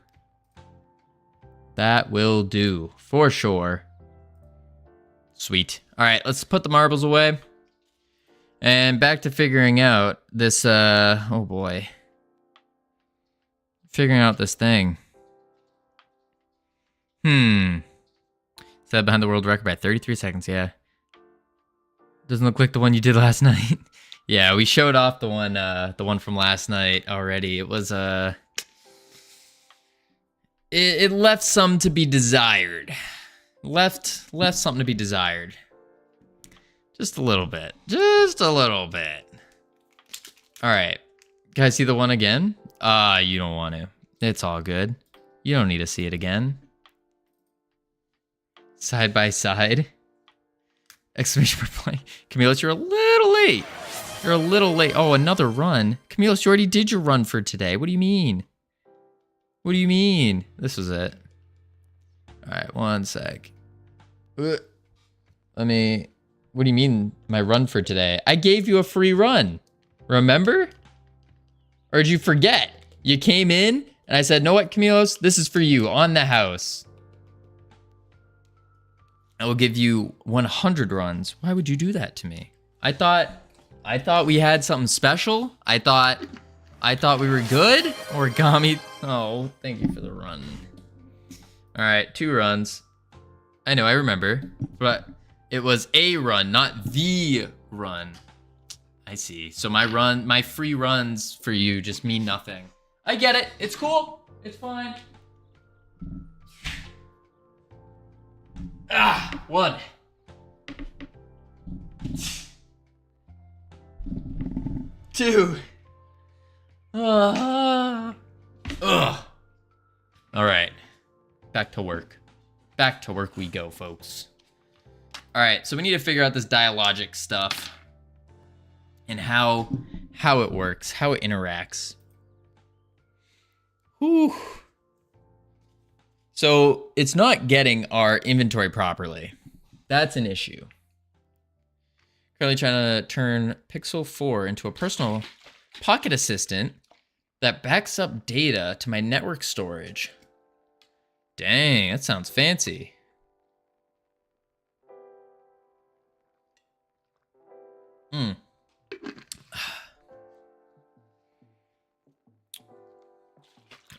Speaker 1: That will do. For sure. Sweet. All right, let's put the marbles away. And back to figuring out this, oh boy. Figuring out this thing. Set behind the world record by 33 seconds, yeah. Doesn't look like the one you did last night. Yeah, we showed off the one from last night already. It was, it left some to be desired. Left something to be desired. Just a little bit. Just a little bit. All right. Can I see the one again? You don't want to. It's all good. You don't need to see it again. Side by side. Exclamation reply. Camillus, you're a little late. You're a little late. Oh, another run. Camillus, you already did your run for today. What do you mean? What do you mean? This was it. All right, one sec. Let me... What do you mean, my run for today? I gave you a free run. Remember? Or did you forget? You came in, and I said, know what, Camillus? This is for you, on the house. I will give you 100 runs. Why would you do that to me? I thought we had something special. I thought we were good. Origami. Oh, thank you for the run. All right, 2 runs. I know, I remember, but it was a run, not the run. I see. So my free runs for you just mean nothing. I get it. It's cool. It's fine. 1. 2. All right. Back to work. Back to work we go, folks. All right, so we need to figure out this dialogic stuff and how it works, how it interacts. Whew. So it's not getting our inventory properly. That's an issue. Currently trying to turn Pixel 4 into a personal pocket assistant that backs up data to my network storage. Dang, that sounds fancy.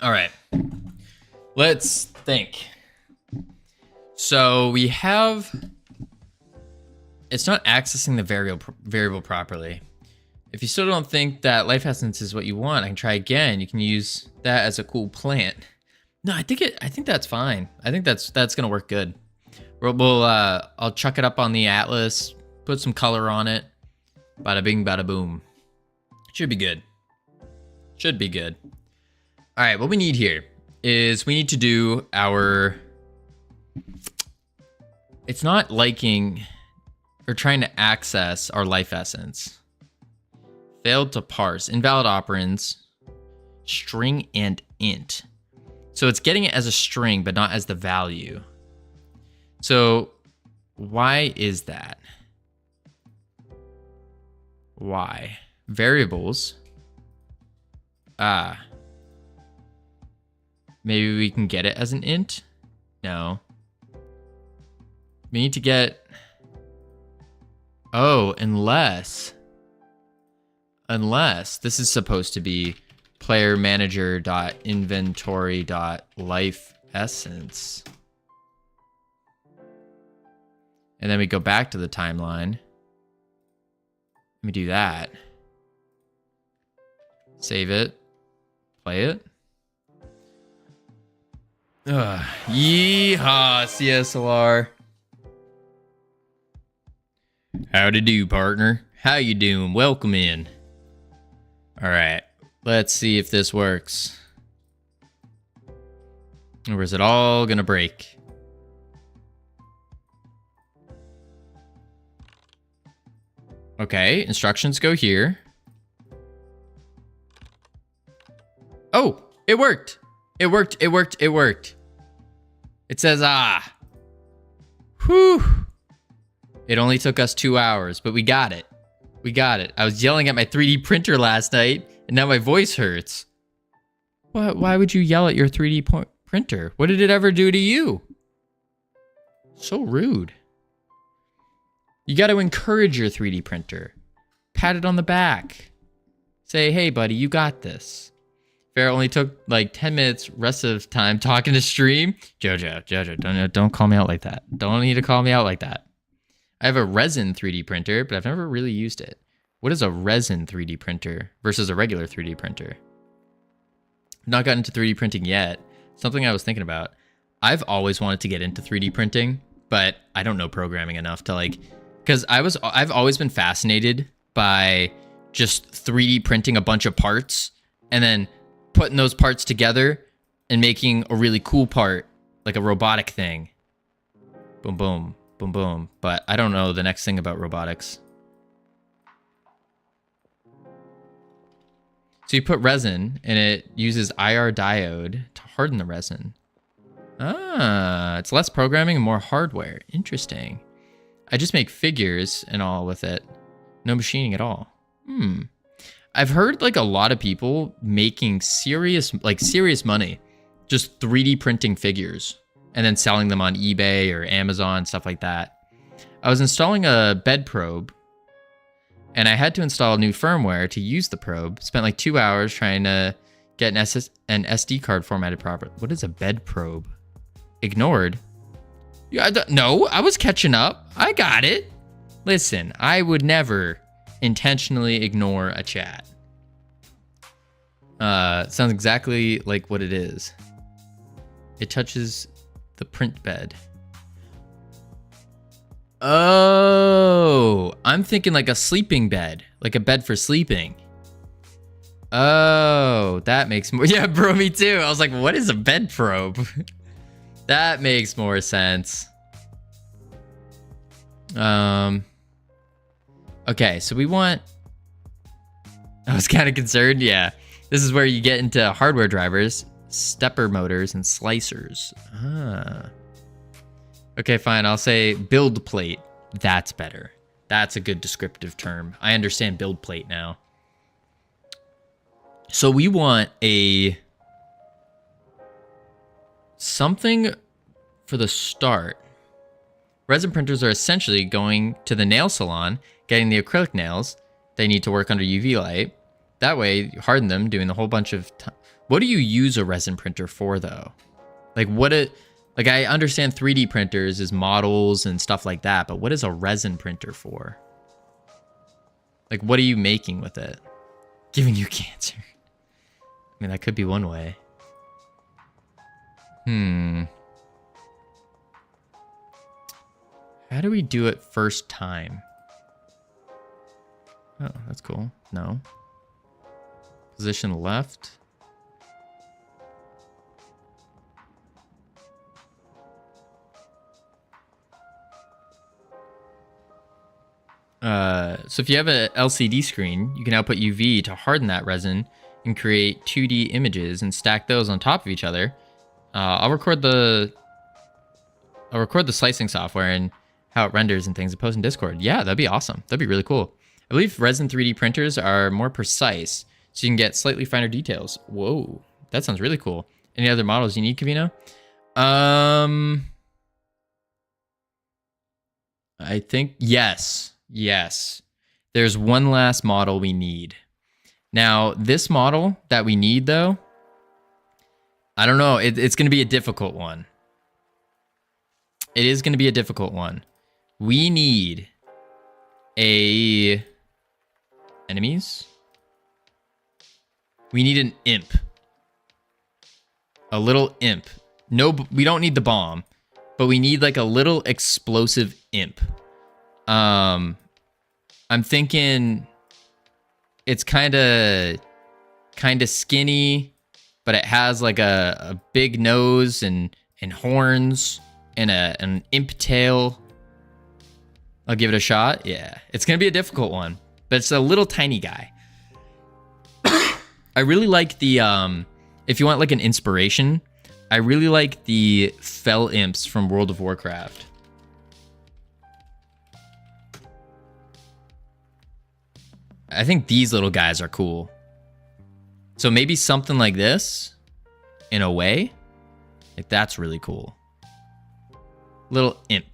Speaker 1: All right, let's think. So we have, it's not accessing the variable properly. If you still don't think that life essence is what you want, I can try again. You can use that as a cool plant. No, I think that's fine. I think that's gonna work good. I'll chuck it up on the atlas, put some color on it. Bada bing, bada boom. Should be good. Should be good. All right, what we need here is we need to do our... It's not liking or trying to access our life essence. Failed to parse. Invalid operands. String and int. So it's getting it as a string, but not as the value. So why is that? Why? Variables. Maybe we can get it as an int? No. We need to get... Oh, unless this is supposed to be player manager dot inventory dot life essence. And then we go back to the timeline. Let me do that. Save it. Play it. Yeehaw, CSLR. Howdy do, partner. How you doing? Welcome in. All right. Let's see if this works. Or is it all gonna break? Okay, instructions go here. Oh, it worked. It worked, it worked, it worked. It says, ah. Whew. It only took us 2 hours, but we got it. We got it. I was yelling at my 3D printer last night, and now my voice hurts. What? Why would you yell at your 3D printer? What did it ever do to you? So rude. You got to encourage your 3D printer. Pat it on the back. Say, hey, buddy, you got this. Fair only took like 10 minutes rest of time talking to stream. Jojo, don't call me out like that. Don't need to call me out like that. I have a resin 3D printer, but I've never really used it. What is a resin 3D printer versus a regular 3D printer? Not gotten into 3D printing yet. Something I was thinking about. I've always wanted to get into 3D printing, but I don't know programming enough to like, because I've always been fascinated by just 3D printing a bunch of parts and then putting those parts together and making a really cool part, like a robotic thing. Boom, boom, boom, boom. But I don't know the next thing about robotics. So you put resin and it uses IR diode to harden the resin. Ah, it's less programming and more hardware. Interesting. I just make figures and all with it. No machining at all. I've heard like a lot of people making serious money just 3D printing figures and then selling them on eBay or Amazon, stuff like that. I was installing a bed probe and I had to install new firmware to use the probe. Spent like 2 hours trying to get an SD card formatted properly. What is a bed probe? Ignored? Yeah, no, I was catching up. I got it. Listen, I would never intentionally ignore a chat. Sounds exactly like what it is. It touches the print bed. Oh, I'm thinking like a sleeping bed, like a bed for sleeping. Oh, that makes more. Yeah, bro, me too. I was like, what is a bed probe? That makes more sense. Okay, so we want... I was kind of concerned, yeah. This is where you get into hardware drivers, stepper motors, and slicers. Ah. Okay, fine, I'll say build plate. That's better. That's a good descriptive term. I understand build plate now. So we want a... something for the start. Resin printers are essentially going to the nail salon, getting the acrylic nails. They need to work under UV light. That way, you harden them, doing a whole bunch of... What do you use a resin printer for, though? Like, like, I understand 3D printers is models and stuff like that, but what is a resin printer for? Like, what are you making with it? Giving you cancer. I mean, that could be one way. How do we do it first time? Oh, that's cool. No. Position left. So if you have a LCD screen, you can output UV to harden that resin and create 2D images and stack those on top of each other. I'll record the slicing software and how it renders and things and post in Discord. Yeah, that'd be awesome. That'd be really cool. I believe resin 3D printers are more precise, so you can get slightly finer details. Whoa, that sounds really cool. Any other models you need, Covino? I think, yes. There's one last model we need. Now, this model that we need, though, I don't know. It's going to be a difficult one. It is going to be a difficult one. We need enemies. We need an imp. A little imp. No, we don't need the bomb, but we need like a little explosive imp. I'm thinking it's kind of kind of skinny, but it has like a big nose and horns and an imp tail. I'll give it a shot. Yeah, it's gonna be a difficult one, but it's a little tiny guy. I really like the if you want like an inspiration, I really like the fell imps from World of Warcraft. I think these little guys are cool. So maybe something like this, in a way, like that's really cool. Little imp.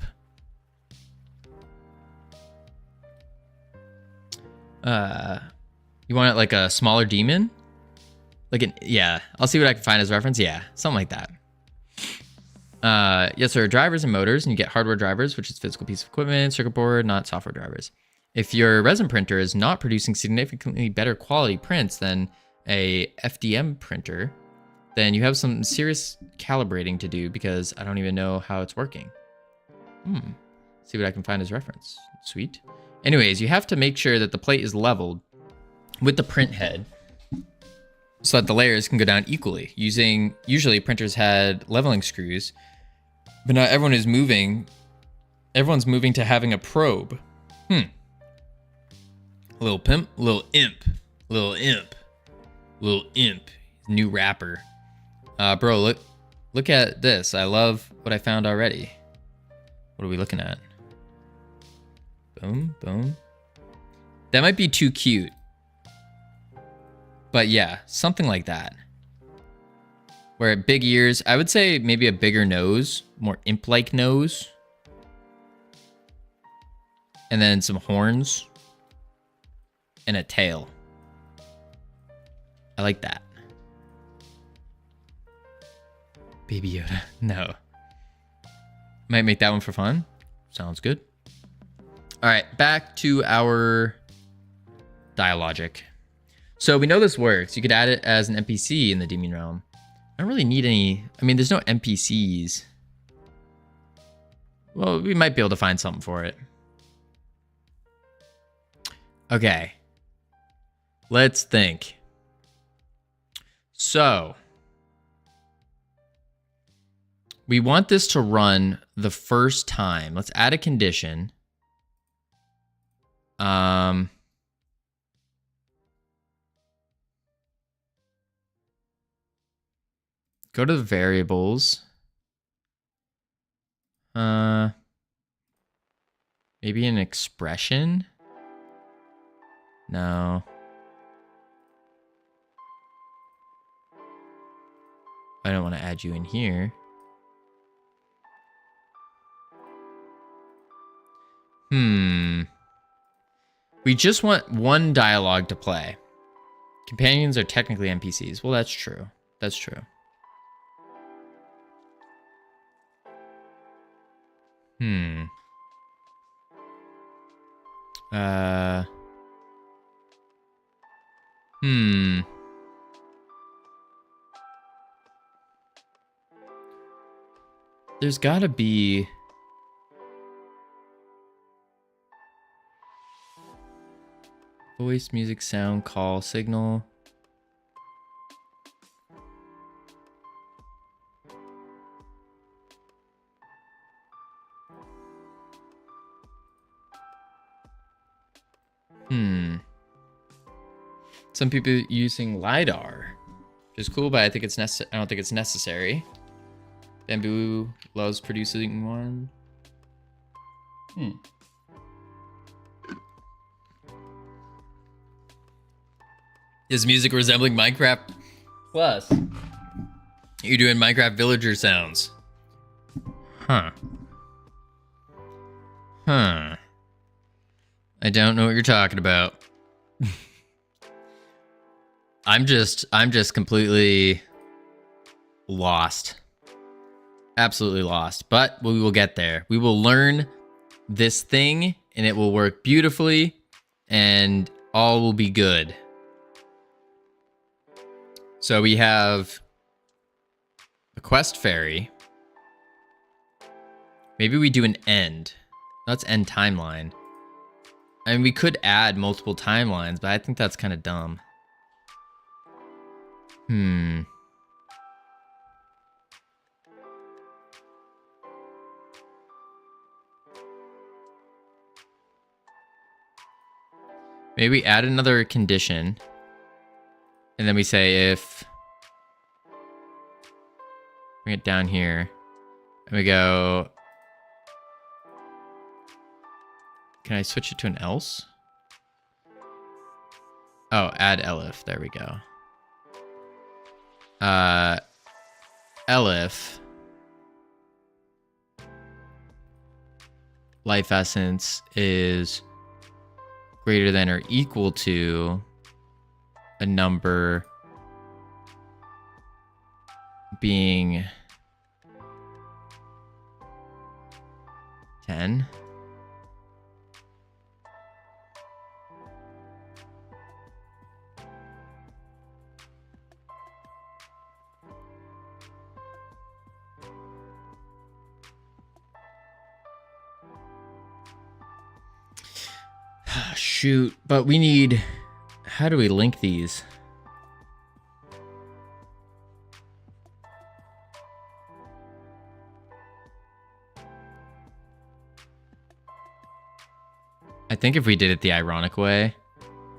Speaker 1: You want it like a smaller demon? Like an, yeah, I'll see what I can find as reference. Yeah, something like that. Yes, there are drivers and motors, and you get hardware drivers, which is physical piece of equipment, circuit board, not software drivers. If your resin printer is not producing significantly better quality prints than a FDM printer, then you have some serious calibrating to do because I don't even know how it's working. See what I can find as reference. Sweet. Anyways, you have to make sure that the plate is leveled with the print head so that the layers can go down equally. Usually printers had leveling screws, but not everyone is moving. Everyone's moving to having a probe. Little pimp, little imp, little imp, little imp. New rapper. Bro, look at this. I love what I found already. What are we looking at? Boom, boom. That might be too cute. But yeah, something like that. Where big ears, I would say maybe a bigger nose, more imp-like nose. And then some horns. And a tail. I like that. Baby Yoda. No. Might make that one for fun. Sounds good. All right, back to our dialogic. So we know this works. You could add it as an NPC in the Demon Realm. I don't really need any... I mean, there's no NPCs. Well, we might be able to find something for it. Okay. Let's think. So... we want this to run the first time. Let's add a condition. Go to the variables. Maybe an expression? No. I don't want to add you in here. We just want one dialogue to play. Companions are technically NPCs. Well, that's true. That's true. There's gotta be... voice, music, sound, call, signal. Some people using LiDAR, which is cool, but I think it's I don't think it's necessary. Bamboo loves producing one. Is music resembling Minecraft? Plus, you're doing Minecraft villager sounds. Huh. I don't know what you're talking about. I'm just completely lost. Absolutely lost. But we will get there. We will learn this thing and it will work beautifully and all will be good. So we have a quest fairy. Maybe we do an end. Let's end timeline. I mean, we could add multiple timelines, but I think that's kind of dumb. Maybe we add another condition. And then we say if... Bring it down here. And we go... Can I switch it to an else? Oh, add elif. There we go. Elif life essence is greater than or equal to a number being 10. Shoot, but we need... How do we link these? I think if we did it the ironic way,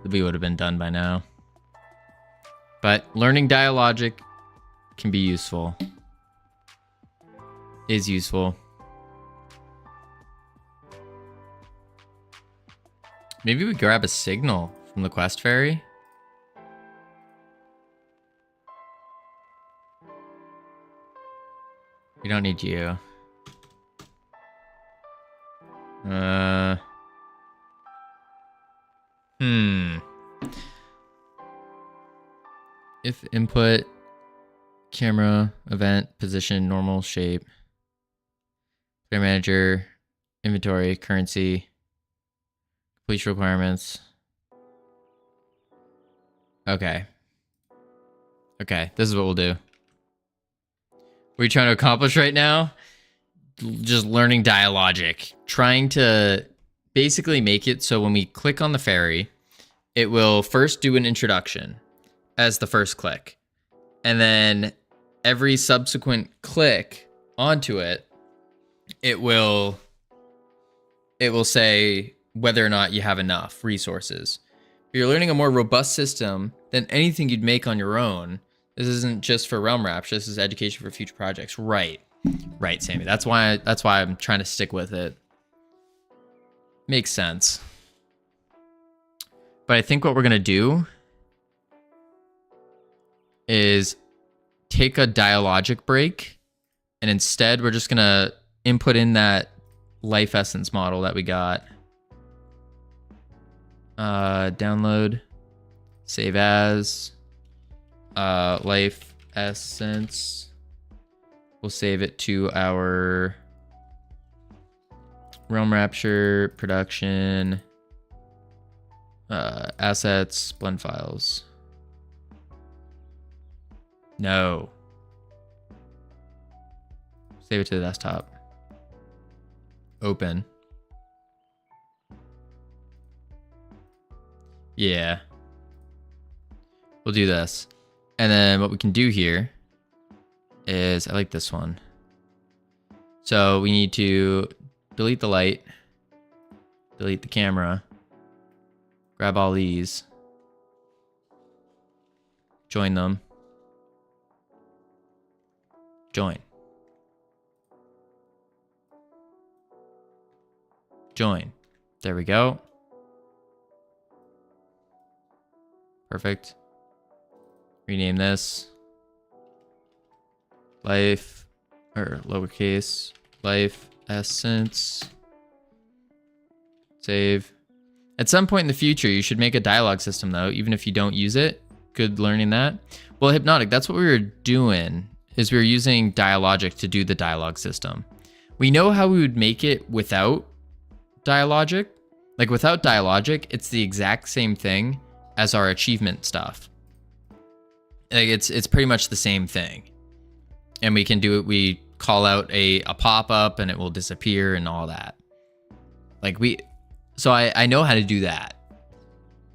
Speaker 1: we would have been done by now. But learning dialogic can be useful. Is useful. Maybe we grab a signal from the quest fairy. We don't need you. If input, camera, event, position, normal, shape, player manager, inventory, currency, completion requirements. Okay. Okay, this is what we'll do. What are you trying to accomplish right now? Just learning dialogic. Trying to basically make it so when we click on the fairy, it will first do an introduction as the first click. And then every subsequent click onto it, it will say whether or not you have enough resources. If you're learning a more robust system than anything you'd make on your own, this isn't just for Realm Rapture, this is education for future projects. Right. Right, Sammy. That's why I'm trying to stick with it. Makes sense. But I think what we're gonna do is take a dialogic break, and instead we're just gonna input in that life essence model that we got. Download, save as, life essence. We'll save it to our Realm Rapture production, assets, blend files. No. Save it to the desktop. Open. Yeah. We'll do this. And then what we can do here is, I like this one. So we need to delete the light, delete the camera, grab all these, join them, join, join. There we go. Perfect. Rename this. Life, or lowercase, life essence. Save. At some point in the future, you should make a dialogue system though, even if you don't use it. Good learning that. Well, Hypnotic, that's what we were doing, is we were using Dialogic to do the dialogue system. We know how we would make it without Dialogic. Like without Dialogic, it's the exact same thing as our achievement stuff. Like it's pretty much the same thing. And we can do it, we call out a pop-up and it will disappear and all that. Like so I know how to do that.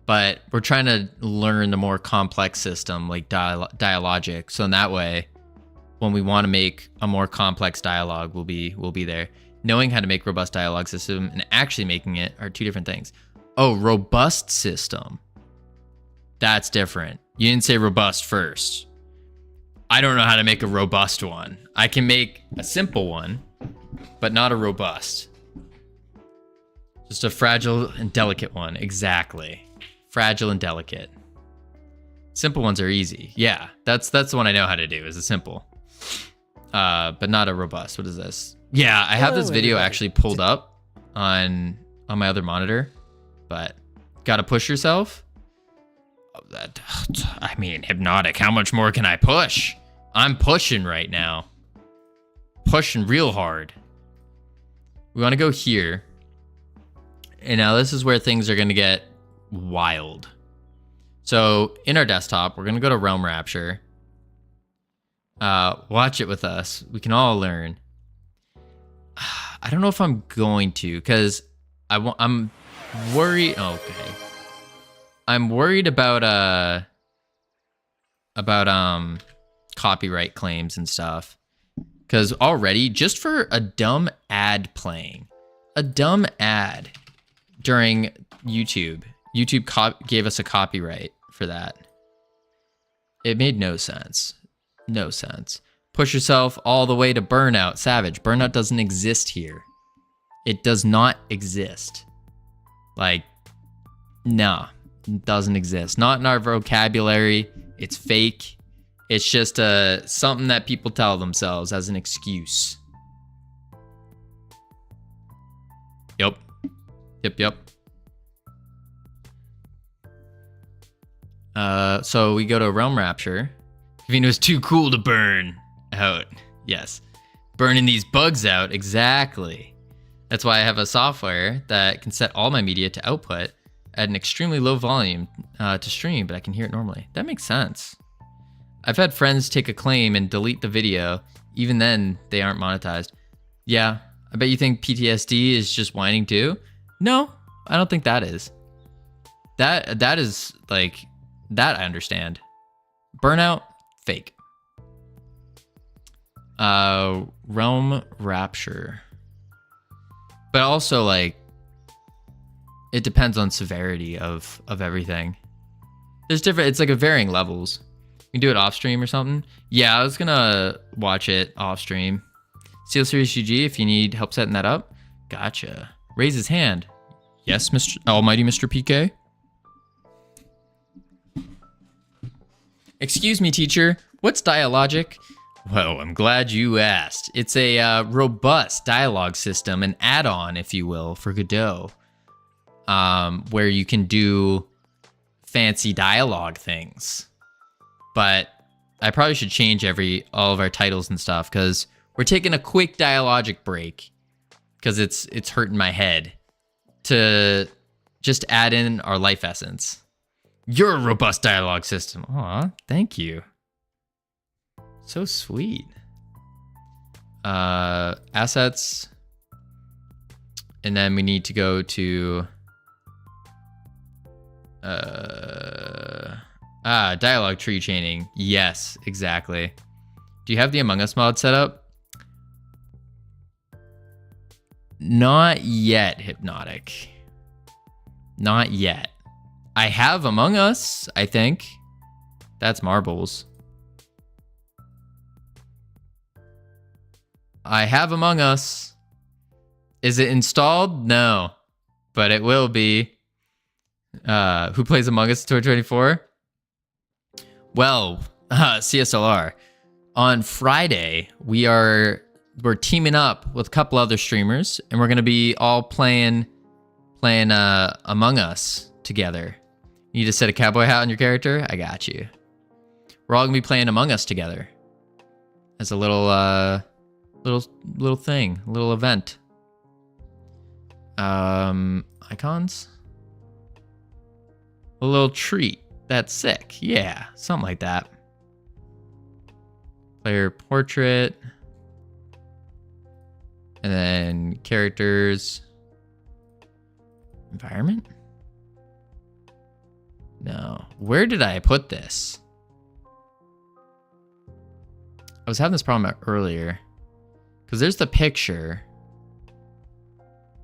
Speaker 1: but we're trying to learn the more complex system like dialogic. So in that way, when we want to make a more complex dialogue, we'll be there. Knowing how to make robust dialogue system and actually making it are two different things. Oh, robust system. That's different. You didn't say robust first. I don't know how to make a robust one. I can make a simple one, but not a robust. Just a fragile and delicate one. Exactly. Fragile and delicate. Simple ones are easy. Yeah, that's the one I know how to do, is a simple. But not a robust. What is this? Yeah, I have this video actually pulled up on my other monitor, but gotta push yourself. I mean, Hypnotic, how much more can I push? I'm pushing right now. Pushing real hard. We want to go here. And now this is where things are going to get wild. So in our desktop, we're going to go to Realm Rapture. Watch it with us. We can all learn. I don't know if I'm going to, because I'm worried. Oh, okay. I'm worried about copyright claims and stuff. Because already, just for a dumb ad playing, a dumb ad during YouTube gave us a copyright for that. It made no sense. No sense. Push yourself all the way to Burnout. Savage. Burnout doesn't exist here. It does not exist. Like, nah. It doesn't exist. Not in our vocabulary. It's fake. It's just something that people tell themselves as an excuse. Yep. So we go to Realm Rapture. Covino's too cool to burn out. Yes. Burning these bugs out. Exactly. That's why I have a software that can set all my media to output at an extremely low volume to stream, but I can hear it normally. That makes sense. I've had friends take a claim and delete the video. Even then, they aren't monetized. Yeah, I bet you think PTSD is just whining too? No, I don't think that is. That is like, that I understand. Burnout, fake. Realm Rapture. But also like, it depends on severity of everything. There's different, it's like a varying levels. You can do it off stream or something. Yeah, I was gonna watch it off stream. Steel Series GG if you need help setting that up. Gotcha. Raise his hand. Yes, Mr. Almighty Mr. PK. Excuse me, teacher. What's dialogic? Well, I'm glad you asked. It's a robust dialogue system, an add-on, if you will, for Godot. Where you can do fancy dialogue things. But I probably should change all of our titles and stuff, because we're taking a quick dialogic break because it's hurting my head to just add in our life essence. You're a robust dialogue system. Aw, thank you. So sweet. Assets. And then we need to go to dialogue tree chaining. Yes, exactly. Do you have the Among Us mod set up? Not yet, Hypnotic. Not yet. I have Among Us, I think. That's marbles. I have Among Us. Is it installed? No. But it will be. Who plays Among Us 2024? Well, CSLR. On Friday, we're teaming up with a couple other streamers, and we're gonna be all playing Among Us together. You need to set a cowboy hat on your character? I got you. We're all gonna be playing Among Us together as a little thing, a little event. Icons? A little treat. That's sick. Yeah, something like that. Player portrait. And then characters. Environment? No. Where did I put this? I was having this problem earlier. Because there's the picture.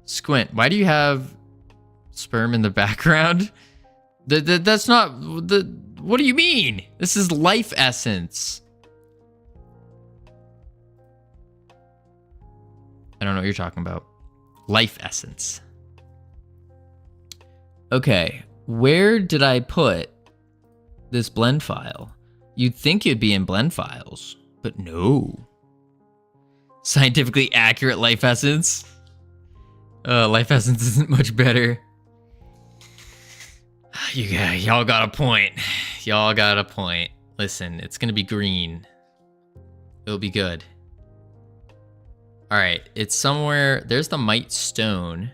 Speaker 1: Squint, why do you have sperm in the background? That's not... What do you mean? This is life essence. I don't know what you're talking about. Life essence. Okay, where did I put this blend file? You'd think it'd be in blend files, but no. Scientifically accurate life essence? Life essence isn't much better. Y'all got a point. Y'all got a point. Listen, it's gonna be green. It'll be good. All right, it's somewhere. There's the Mite Stone.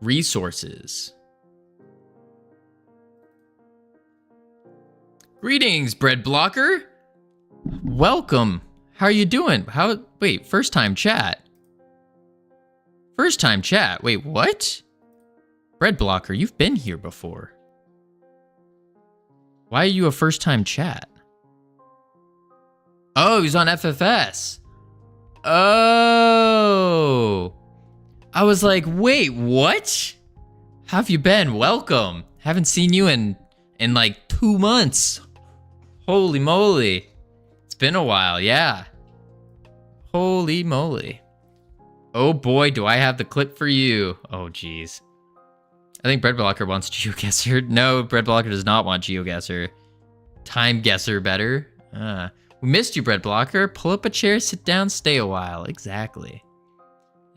Speaker 1: Resources. Greetings, Bread Blocker. Welcome. How are you doing? Wait, first time chat. First time chat. Wait, what? Bread Blocker, you've been here before. Why are you a first time chat? Oh, he's on FFS. Oh. I was like, wait, what? How have you been? Welcome. Haven't seen you in like 2 months. Holy moly. It's been a while, yeah. Holy moly. Oh boy, do I have the clip for you. Oh geez. I think Bread Blocker wants GeoGuessr. No, Bread Blocker does not want GeoGuessr. Time Guesser better. We missed you, Bread Blocker. Pull up a chair, sit down, stay a while. Exactly.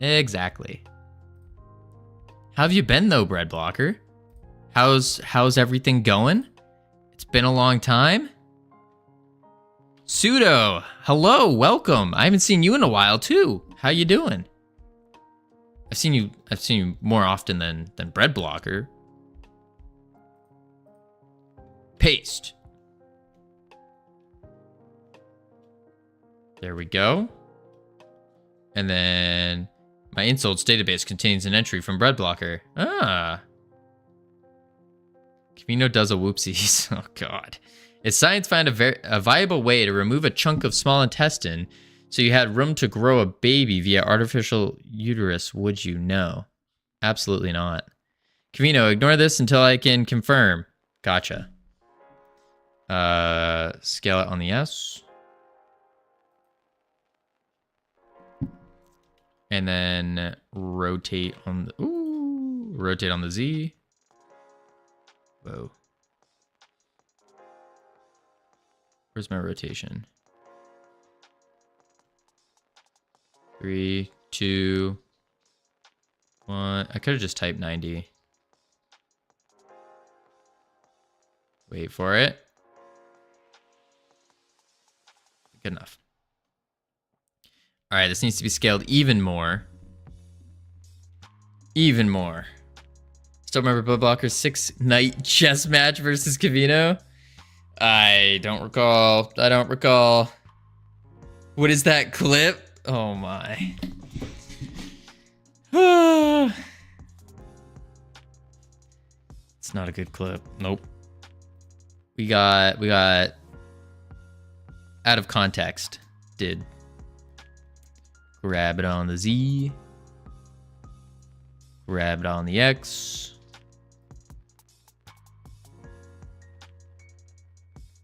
Speaker 1: Exactly. How have you been though, Bread Blocker? How's everything going? It's been a long time. Pseudo, hello, welcome. I haven't seen you in a while too. How you doing? I've seen you more often than Bread Blocker. Paste. There we go. And then my insults database contains an entry from Bread Blocker. Ah. Covino does a whoopsies. Oh god. Is science found a viable way to remove a chunk of small intestine so you had room to grow a baby via artificial uterus? Would you know? Absolutely not. Covino, ignore this until I can confirm. Gotcha. Scale it on the S. And then rotate on the rotate on the Z. Whoa. Where's my rotation? 3, 2, 1. I could have just typed 90. Wait for it. Good enough. All right, this needs to be scaled even more. Even more. Still remember Blood Blocker's 6-night chess match versus Covino? I don't recall. I don't recall. What is that clip? Oh my. It's not a good clip. Nope. We got out of context. Did grab it on the Z. Grab it on the X.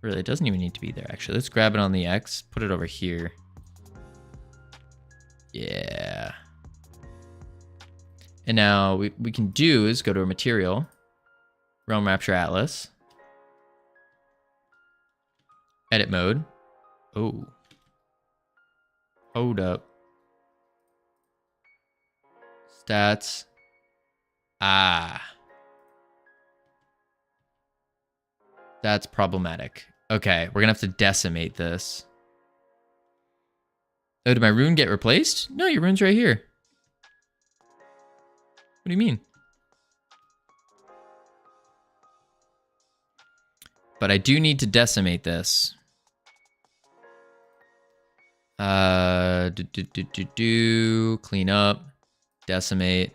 Speaker 1: Really, it doesn't even need to be there, actually. Let's grab it on the X. Put it over here. Yeah. And now we can do is go to a material. Realm Rapture Atlas. Edit mode. Oh. Hold up. Stats. Ah. That's problematic. Okay, we're gonna have to decimate this. Oh, did my rune get replaced? No, your rune's right here. What do you mean? But I do need to decimate this. Clean up, decimate.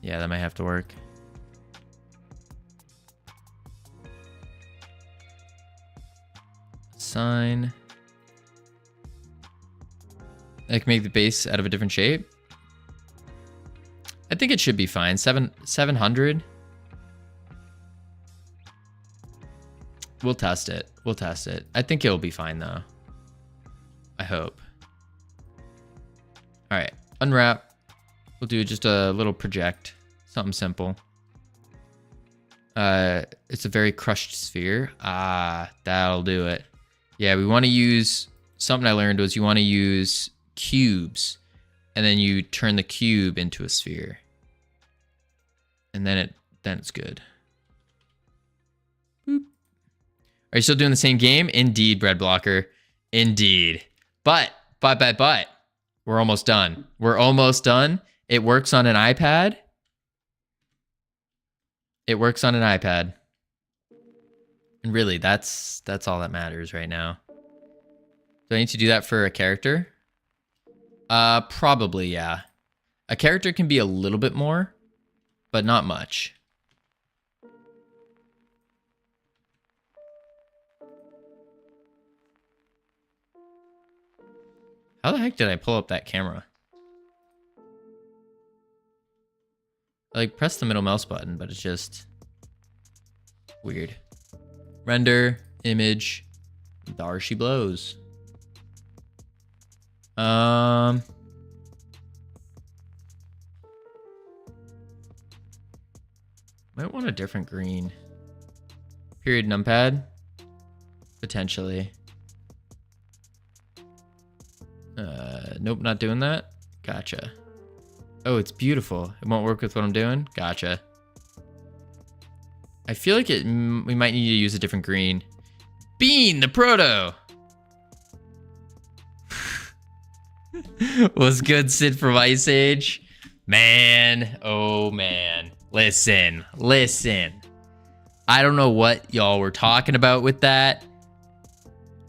Speaker 1: Yeah, that might have to work. Sign. I can make the base out of a different shape. I think it should be fine. 700. We'll test it. We'll test it. I think it'll be fine though. I hope. All right, unwrap. We'll do just a little project, something simple. It's a very crushed sphere. Ah, that'll do it. Yeah, we want to use, something I learned was you want to use cubes, and then you turn the cube into a sphere. And then it's good. Boop. Are you still doing the same game? Indeed, Bread Blocker. Indeed. But, we're almost done. We're almost done. It works on an iPad. It works on an iPad. And really, that's all that matters right now. Do I need to do that for a character? Probably, yeah. A character can be a little bit more, but not much. How the heck did I pull up that camera? I like press the middle mouse button, but it's just weird. Render, image, there she blows. Might want a different green. Period numpad? Potentially. Nope, not doing that. Gotcha. Oh, it's beautiful. It won't work with what I'm doing? Gotcha. I feel like we might need to use a different green. Bean, the proto! What's good, Sid from Ice Age? Man, oh man. Listen. I don't know what y'all were talking about with that.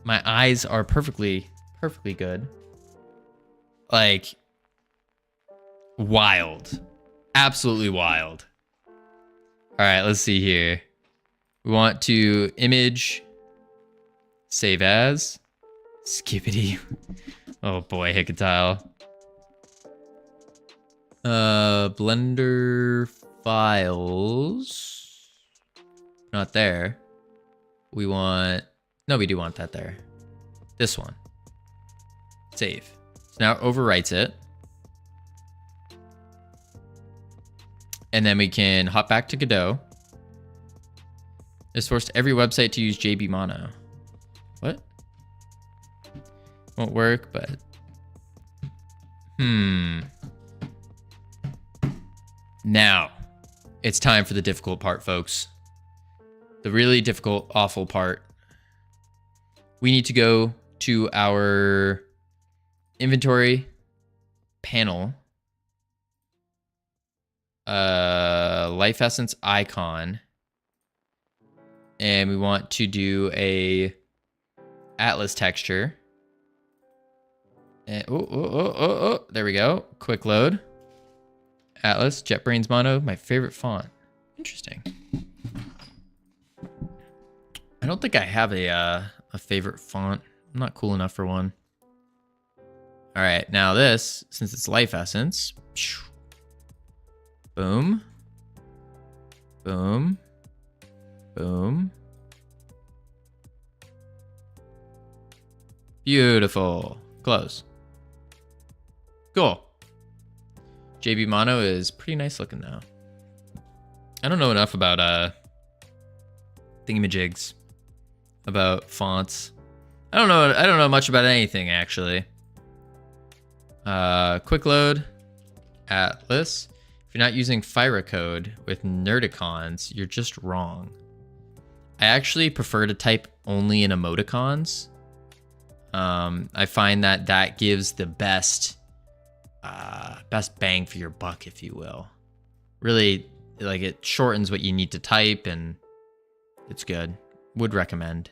Speaker 1: My eyes are perfectly good. Like, wild. Absolutely wild. All right, let's see here. We want to image, save as, skippity. Oh boy, Hickatile. Blender files. Not there. We want, no, we do want that there. This one. Save. So now it overwrites it. And then we can hop back to Godot. It's forced every website to use JB Mono. What? Won't work, but... Now, it's time for the difficult part, folks. The really difficult, awful part. We need to go to our inventory panel. Life Essence icon. And we want to do a Atlas texture. And, there we go. Quick load. Atlas, JetBrains Mono, my favorite font. Interesting. I don't think I have a favorite font. I'm not cool enough for one. All right, now this, since it's Life Essence, boom, boom, boom. Beautiful. Close. Cool. JB Mono is pretty nice looking now. I don't know enough about thingamajigs, about fonts. I don't know much about anything actually. Quick load, Atlas. If you're not using Fira code with Nerdicons, you're just wrong. I actually prefer to type only in emoticons. I find that gives the best bang for your buck, if you will. Really, like, it shortens what you need to type, and it's good. Would recommend.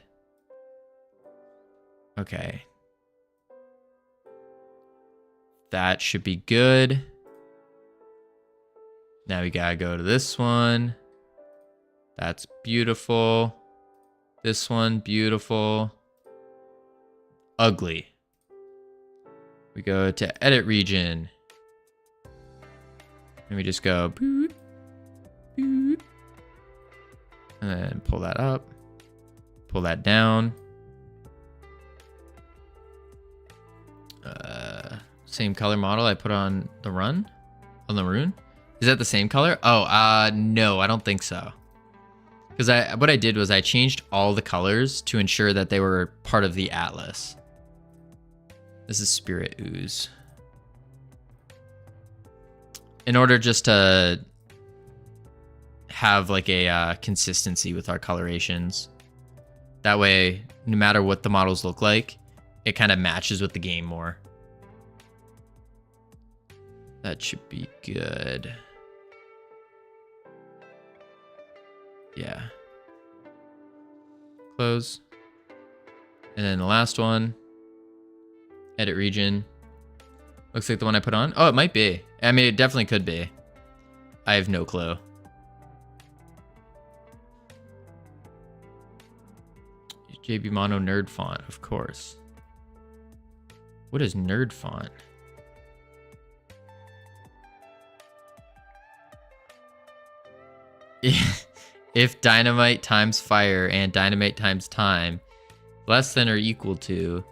Speaker 1: Okay. That should be good. Now we gotta go to this one. That's beautiful. This one, beautiful. Ugly. We go to edit region. And we just go boop, boop. And then pull that up. Pull that down. Same color model I put on the run? On the rune? Is that the same color? Oh, no, I don't think so. Because what I did was I changed all the colors to ensure that they were part of the atlas. This is Spirit Ooze. In order just to have like a consistency with our colorations. That way, no matter what the models look like, it kind of matches with the game more. That should be good. Yeah. Close. And then the last one. Edit region. Looks like the one I put on. Oh, it might be. I mean, it definitely could be. I have no clue. JB Mono Nerd Font, of course. What is Nerd Font? If dynamite times fire and dynamite times time less than or equal to.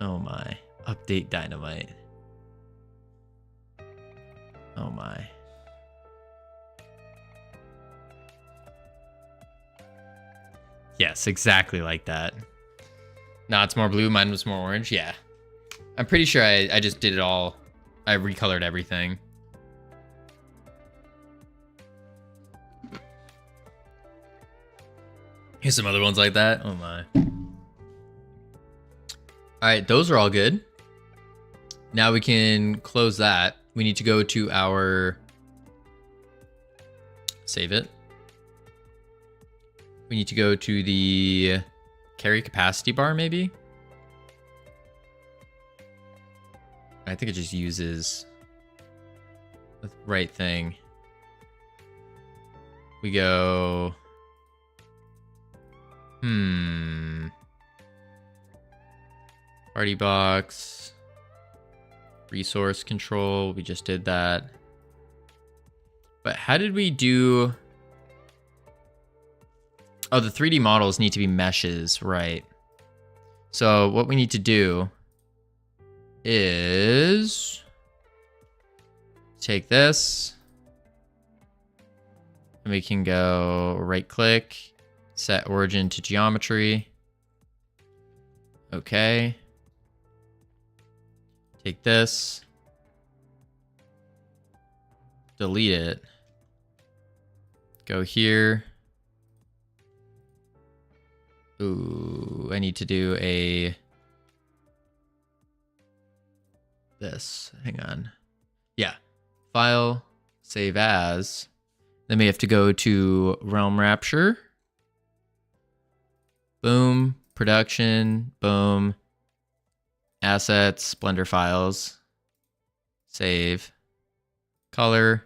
Speaker 1: Oh my. Update dynamite. Oh my. Yes, exactly like that. No, it's more blue. Mine was more orange. Yeah. I'm pretty sure I just did it all. I recolored everything. Here's some other ones like that. Oh my. Alright, those are all good. Now we can close that. We need to go to our... Save it. We need to go to the carry capacity bar, maybe? I think it just uses the right thing. We go... Party box. Resource control. We just did that. But how did we do... Oh, the 3D models need to be meshes, right? So what we need to do is take this and we can go right click, set origin to geometry. Okay. Take this, delete it, go here. Ooh, I need to do this. Hang on. Yeah. File, save as. Then we have to go to Realm Rapture. Boom. Production. Boom. Assets. Blender files. Save. Color.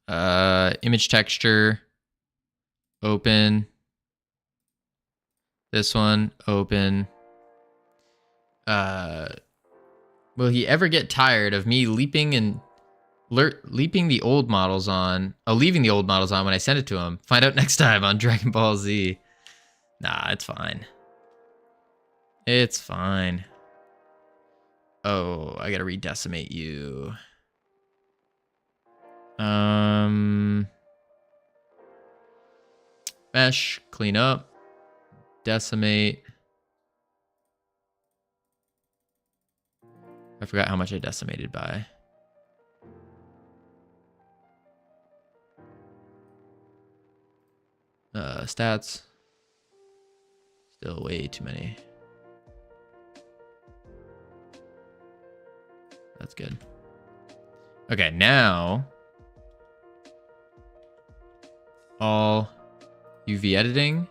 Speaker 1: Image texture. Open. This one, open. Will he ever get tired of me leaping the old models on? Oh, leaving the old models on when I send it to him. Find out next time on Dragon Ball Z. Nah, it's fine. It's fine. Oh, I gotta redecimate you. Mesh, clean up. Decimate. I forgot how much I decimated by. Stats. Still way too many. That's good. Okay, now all UV editing.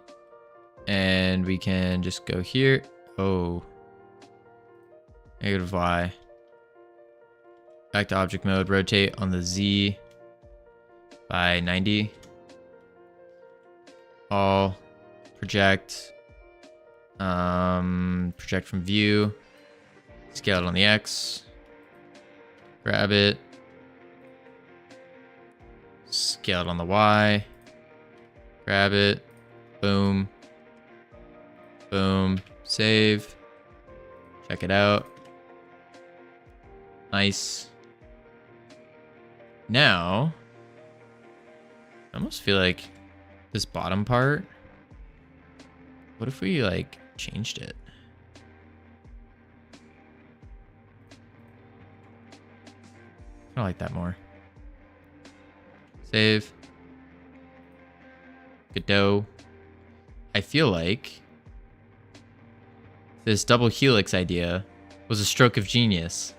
Speaker 1: And we can just go here. Oh. -Y. Back to object mode. Rotate on the Z by 90. All. Project. Project from view. Scale it on the X. Grab it. Scale it on the Y. Grab it. Boom. Boom. Save. Check it out. Nice. Now, I almost feel like this bottom part, what if we like changed it? I like that more. Save. Godot. I feel like this double helix idea was a stroke of genius.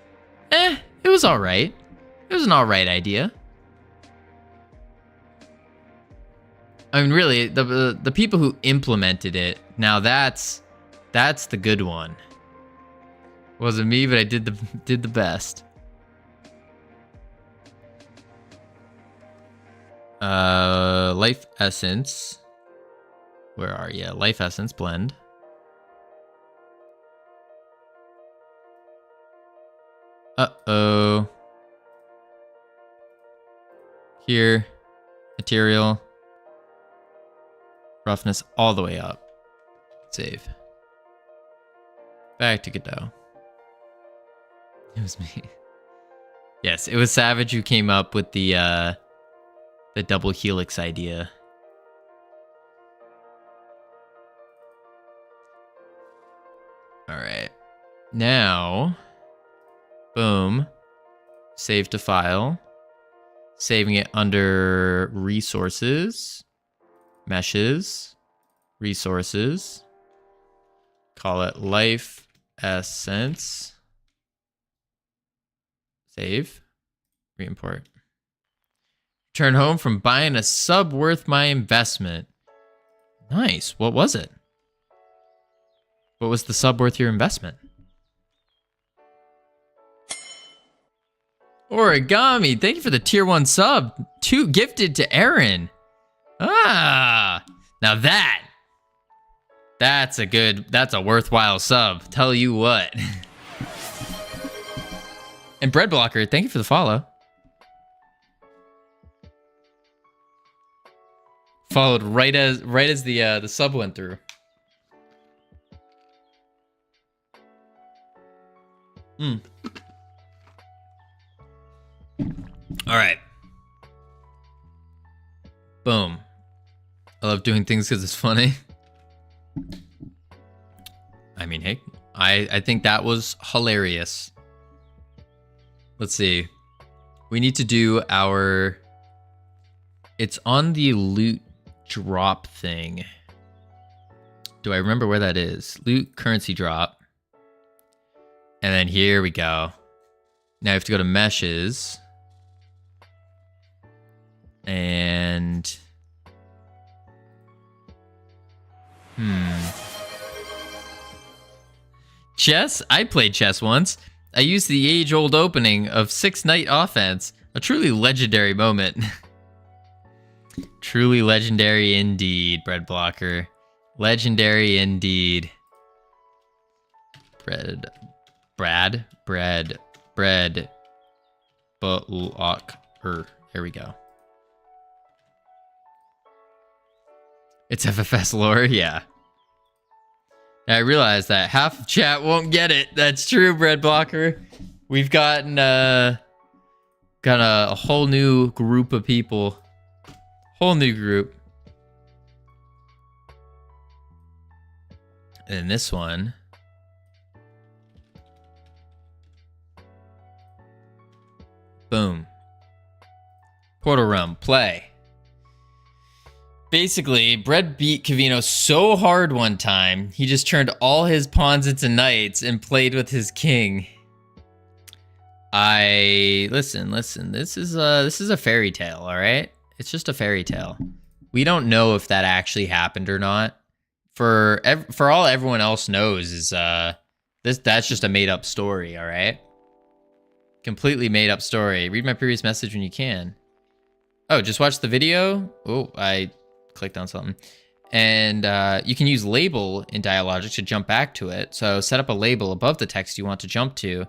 Speaker 1: It was all right. It was an all right idea. I mean, really, the people who implemented it, now that's the good one. It wasn't me, but I did the best. Life essence. Where are you? Life essence blend. Uh-oh. Here. Material. Roughness all the way up. Save. Back to Godot. It was me. Yes, it was Savage who came up with the double helix idea. All right. Now, boom. Save to file. Saving it under resources. Meshes. Resources. Call it life essence. Save. Reimport. Return home from buying a sub worth my investment. Nice. What was it? What was the sub worth your investment? Origami, thank you for the tier 1 sub. 2 gifted to Aaron. Ah, now that's a worthwhile sub. Tell you what. And Bread Blocker, thank you for the follow. Followed right as the sub went through. All right. Boom. I love doing things because it's funny. I mean, hey, I think that was hilarious. Let's see. We need to do our... It's on the loot drop thing. Do I remember where that is? Loot currency drop. And then here we go. Now I have to go to meshes. And... Chess? I played chess once. I used the age-old opening of 6-Knight offense. A truly legendary moment. Truly legendary indeed, Bread Blocker. Legendary indeed. Bread. Blocker. Here we go. It's FFS lore, yeah. I realize that half of chat won't get it. That's true, Bread Blocker. We've gotten got a whole new group of people. Whole new group. And this one. Boom. Portal Realm, play. Basically, Bread beat Covino so hard one time, he just turned all his pawns into knights and played with his king. Listen. This is a fairy tale, all right? It's just a fairy tale. We don't know if that actually happened or not. For all everyone else knows is that's just a made up story, all right? Completely made up story. Read my previous message when you can. Oh, just watch the video? Oh, I clicked on something. And you can use label in Dialogic to jump back to it. So set up a label above the text you want to jump to,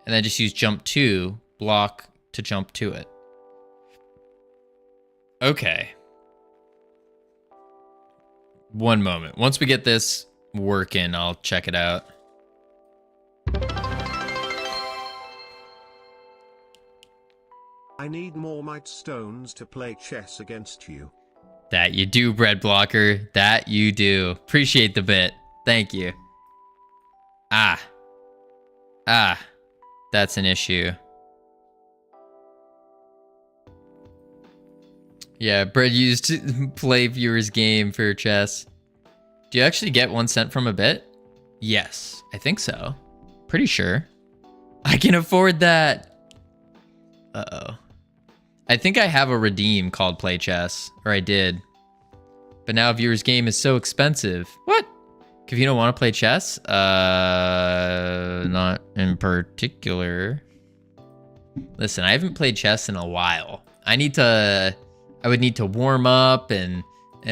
Speaker 1: and then just use jump to block to jump to it. Okay. One moment. Once we get this working, I'll check it out.
Speaker 3: I need more might stones to play chess against you.
Speaker 1: That you do, Bread Blocker. That you do. Appreciate the bit. Thank you. Ah. That's an issue. Yeah, Bread used to play viewers game for chess. Do you actually get 1 cent from a bit? Yes, I think so. Pretty sure. I can afford that. Uh-oh. I think I have a redeem called Play Chess, or I did. But now viewers game is so expensive. What? Covino want to play chess? Not in particular. Listen, I haven't played chess in a while. I would need to warm up and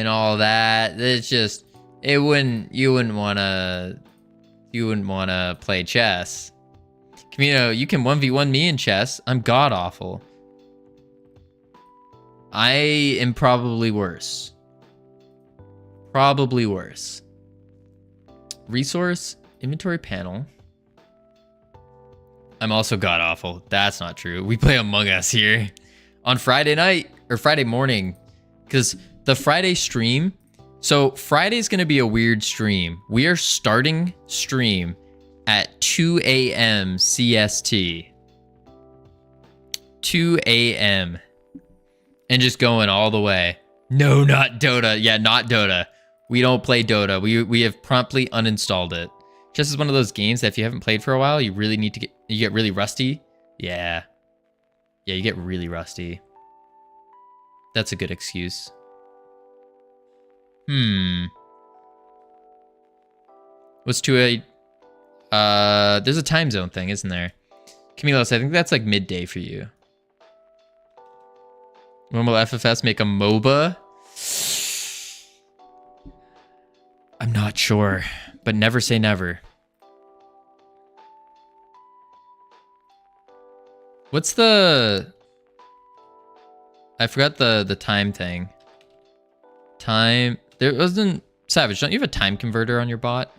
Speaker 1: all that. It's just, you wouldn't want to play chess. Covino, you can 1v1 me in chess. I'm god awful. I am probably worse. Probably worse. Resource, inventory panel. I'm also god awful. That's not true. We play Among Us here on Friday night or Friday morning, because the Friday stream. So Friday's going to be a weird stream. We are starting stream at 2 a.m. CST. 2 a.m. and just going all the way. No, not Dota. Yeah, not Dota. We don't play Dota. We have promptly uninstalled it. Chess is one of those games that if you haven't played for a while, you really need to you get really rusty. Yeah. Yeah, you get really rusty. That's a good excuse. What's 2 a... there's a time zone thing, isn't there? Camilos, I think that's like midday for you. When will FFS make a MOBA? I'm not sure, but never say never. What's the... I forgot the time thing. Time... There wasn't... Savage, don't you have a time converter on your bot?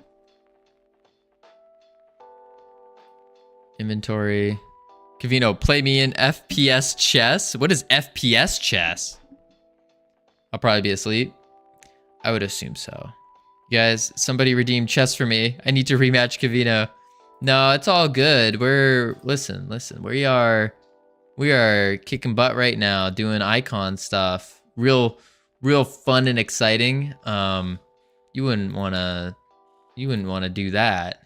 Speaker 1: Inventory. Covino, play me in FPS chess? What is FPS chess? I'll probably be asleep. I would assume so. You guys, somebody redeem chess for me. I need to rematch Covino. No, it's all good. Listen. We are kicking butt right now, doing icon stuff. Real fun and exciting. You wouldn't wanna do that.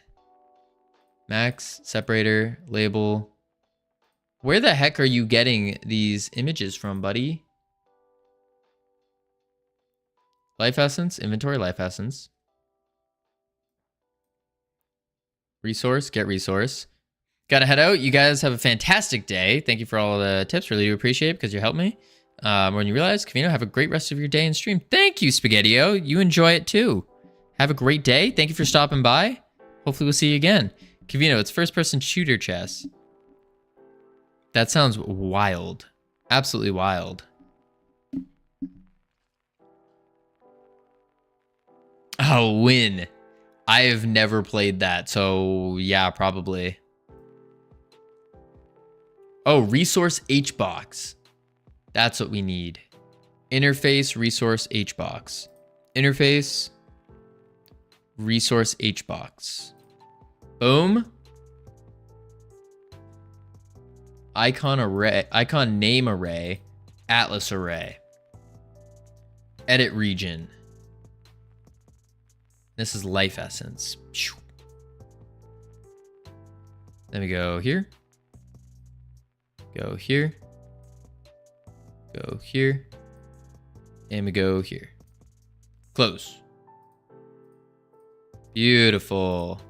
Speaker 1: Max, separator, label. Where the heck are you getting these images from, buddy? Life essence, inventory, life essence. Resource, get resource. Gotta head out. You guys have a fantastic day. Thank you for all the tips. Really do appreciate it because you helped me. More than you realize. Covino, have a great rest of your day and stream. Thank you, Spaghettio. You enjoy it too. Have a great day. Thank you for stopping by. Hopefully we'll see you again. Covino, it's first-person shooter chess. That sounds wild. Absolutely wild. Oh, win. I have never played that, so yeah, probably. Oh, resource HBox. That's what we need. Interface, resource HBox. Interface, resource HBox. Boom. Icon array, icon name array, atlas array. Edit region. This is life essence. Then we go here. Go here. Go here. And we go here. Close. Beautiful.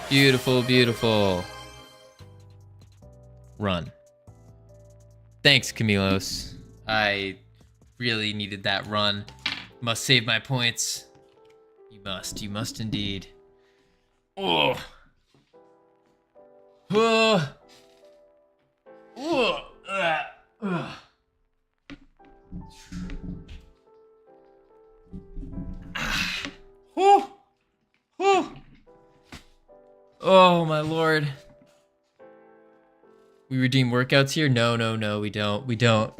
Speaker 1: Beautiful, beautiful. run. Thanks, Camilos. I really needed that run. Must save my points. You must indeed. Oh. Oh. Oh. Oh. Oh. Oh my lord. We redeem workouts here? No, we don't. We don't.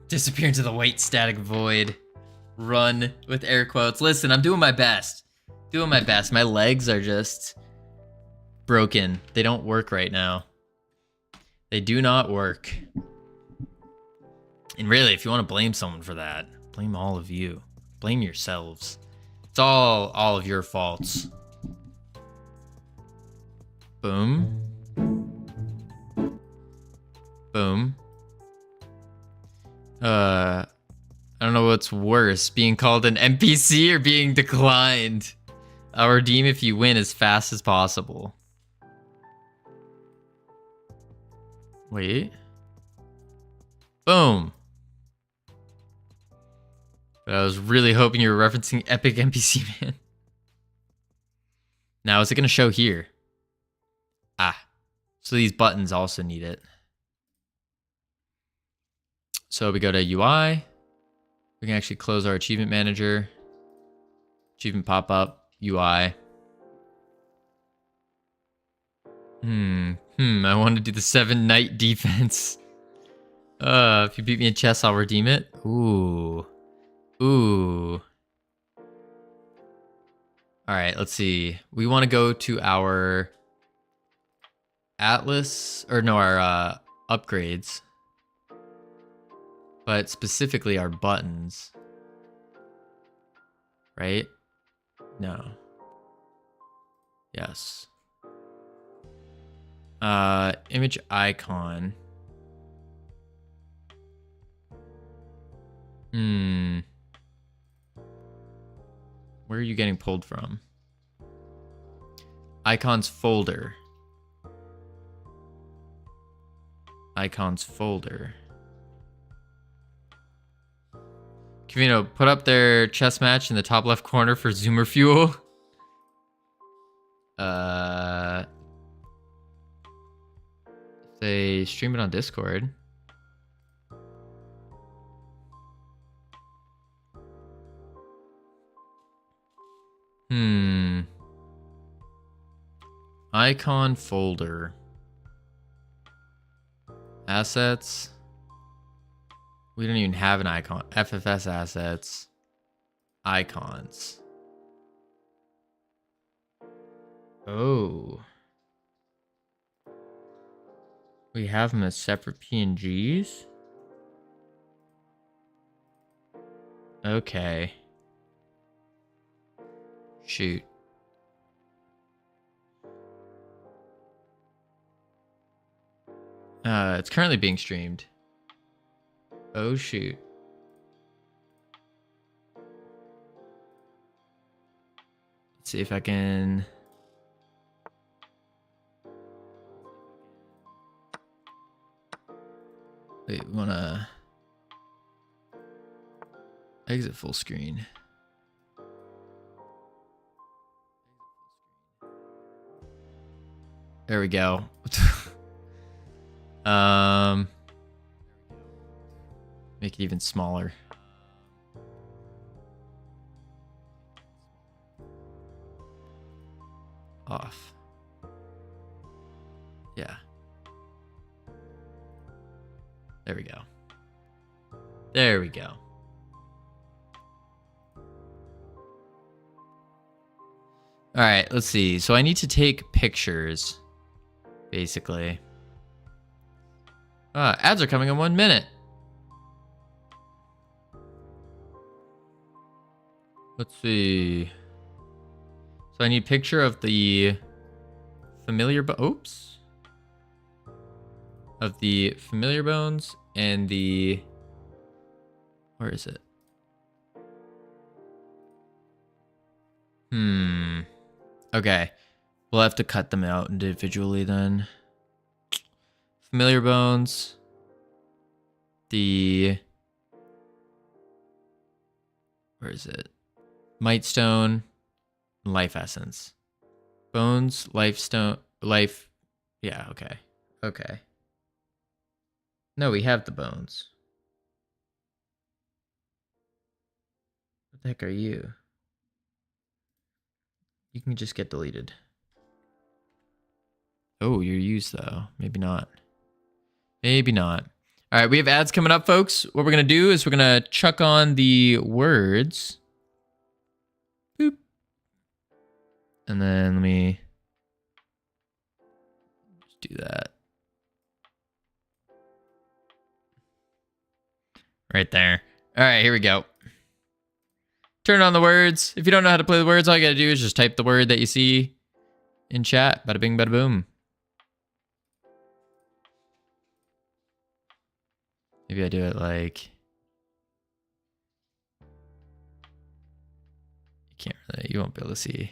Speaker 1: Disappear into the white static void. Run with air quotes. Listen, I'm doing my best. Doing my best. My legs are just broken. They don't work right now. They do not work. And really, if you want to blame someone for that, blame all of you. Blame yourselves. It's all of your faults. Boom. Boom. I don't know what's worse, being called an NPC or being declined. I'll redeem if you win as fast as possible. Wait. Boom. But I was really hoping you were referencing Epic NPC Man. Now, is it going to show here? Ah. So these buttons also need it. So we go to UI. We can actually close our achievement manager. Achievement pop-up. UI. I want to do the 7-night defense. If you beat me in chess, I'll redeem it. Ooh. Ooh. Alright, let's see. We want to go to our Atlas, or no, our upgrades. But specifically our buttons. Right? No. Yes. Image icon. Where are you getting pulled from? Icons folder. Icons folder. Covino, put up their chess match in the top left corner for Zoomer Fuel. If they stream it on Discord. Icon folder. Assets. We don't even have an icon. FFS assets. Icons. Oh. We have them as separate PNGs? Okay. Shoot. It's currently being streamed. Oh shoot. Let's see if I can... Wait, we wanna... Exit full screen. There we go. Make it even smaller. Off. Yeah. There we go. There we go. All right, let's see. So I need to take pictures, basically. Ads are coming in 1 minute. Let's see. So I need a picture of the familiar oops. Of the familiar bones and the... Where is it? Okay. We'll have to cut them out individually then. Familiar bones. Where is it? Might stone, life essence. Bones, life stone, life. Yeah, okay. Okay. No, we have the bones. What the heck are you? You can just get deleted. Oh, you're used though. Maybe not. Maybe not. All right, we have ads coming up, folks. What we're going to do is we're going to chuck on the words. Boop. And then let me just do that. Right there. All right, here we go. Turn on the words. If you don't know how to play the words, all you got to do is just type the word that you see in chat. Bada bing, bada boom. Maybe I do it like... You won't be able to see.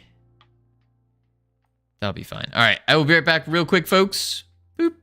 Speaker 1: That'll be fine. All right, I will be right back real quick, folks. Boop.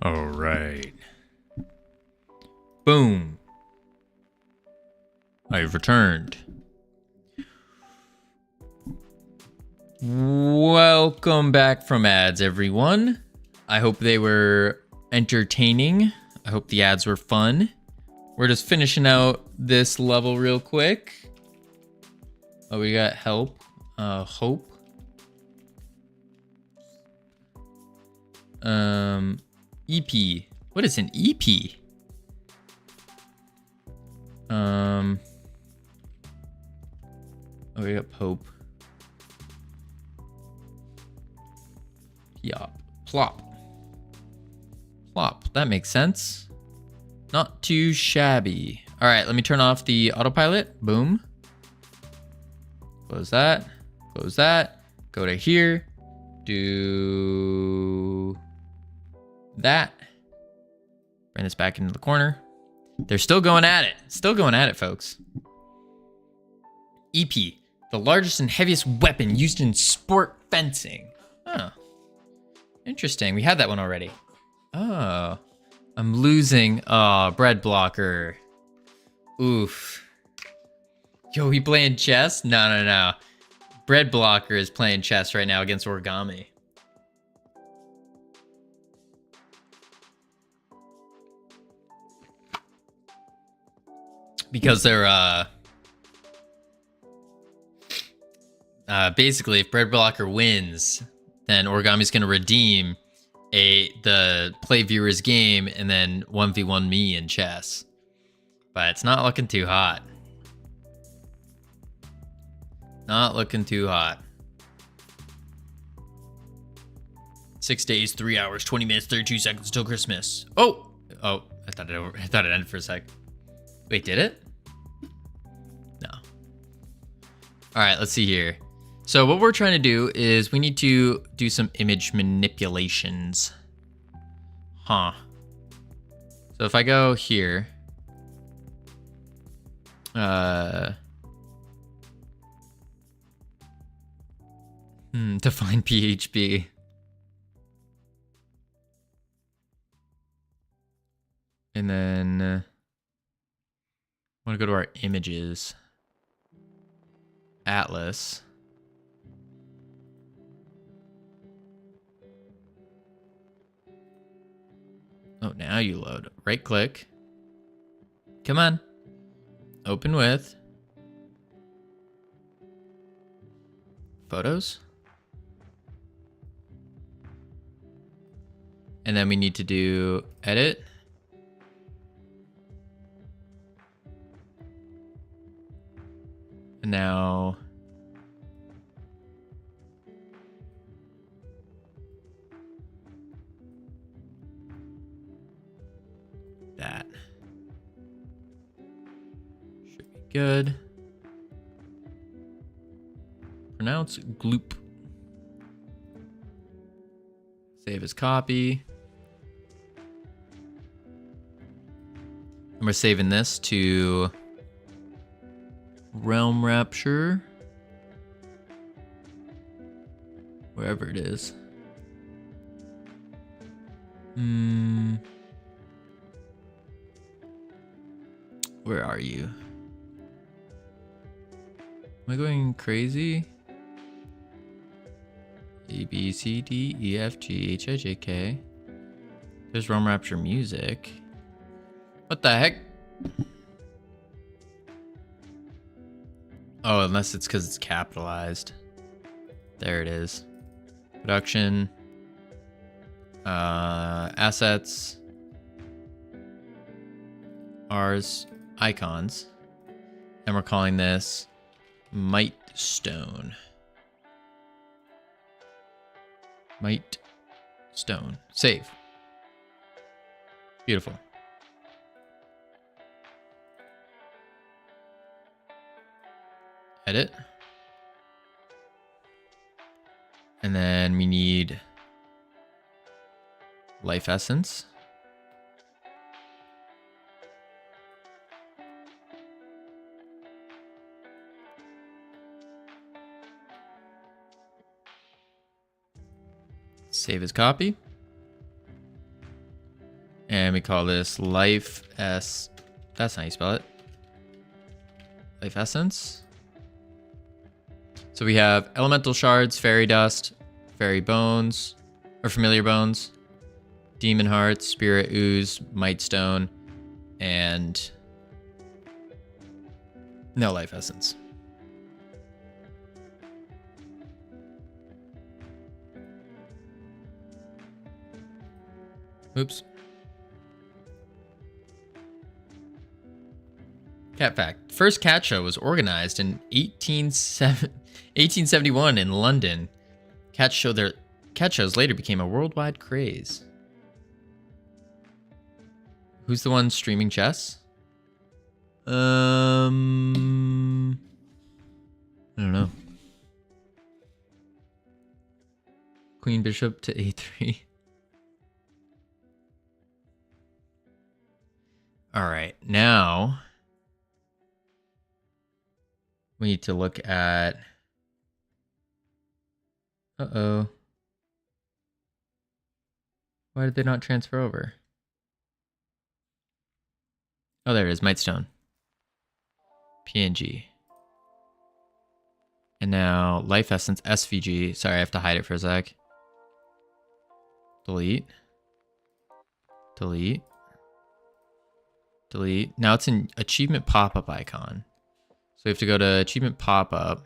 Speaker 1: All right. Boom. I've returned. Welcome back from ads, everyone. I hope they were entertaining. I hope the ads were fun. We're just finishing out this level real quick. Oh, we got help. Hope. EP. What is an EP? Oh, we got Pope. Yop. Plop. Plop. That makes sense. Not too shabby. All right, let me turn off the autopilot. Boom. Close that. Close that. Go to here. Do that. Bring this back into the corner. They're still going at it. Still going at it, folks. EP. The largest and heaviest weapon used in sport fencing. Oh. Interesting. We had that one already. Oh. I'm losing. Oh, bread blocker. Oof. Yo, he playing chess? No. Bread blocker is playing chess right now against origami. Because they're basically if bread blocker wins, then origami's gonna redeem the play viewer's game and then 1v1 me in chess. But it's not looking too hot. Not looking too hot. 6 days, 3 hours, 20 minutes, 32 seconds till Christmas. Oh, I thought it ended for a sec. Wait, did it? No. All right, let's see here. So what we're trying to do is we need to do some image manipulations. Huh. So if I go here, define PHP. And then I want to go to our images. Atlas. Oh, now you load. Right click. Come on. Open with. Photos. And then we need to do edit. And now that should be good. Pronounce gloop. Save as copy. And we're saving this to Realm Rapture. Wherever it is. Where are you? Am I going crazy? A, B, C, D, E, F, G, H, I, J, K. There's Realm Rapture music. What the heck? Oh, unless it's because it's capitalized. There it is. Production. Assets. Ours. Icons. And we're calling this Might Stone. Might Stone. Save. Beautiful. Edit. And then we need life essence. Save as copy. And we call this life s. That's not how you spell it. Life essence. So we have elemental shards, fairy dust, fairy bones, or familiar bones, demon hearts, spirit ooze, might stone, and no life essence. Oops. Cat fact. First cat show was organized in 1871 in London. Cat shows later became a worldwide craze. Who's the one streaming chess? I don't know. Queen bishop to a3. All right, now we need to look at. Uh-oh. Why did they not transfer over? Oh, there it is, Mightstone. PNG. And now Life Essence SVG. Sorry, I have to hide it for a sec. Delete. Delete. Delete. Now it's an achievement pop-up icon. So we have to go to achievement pop-up.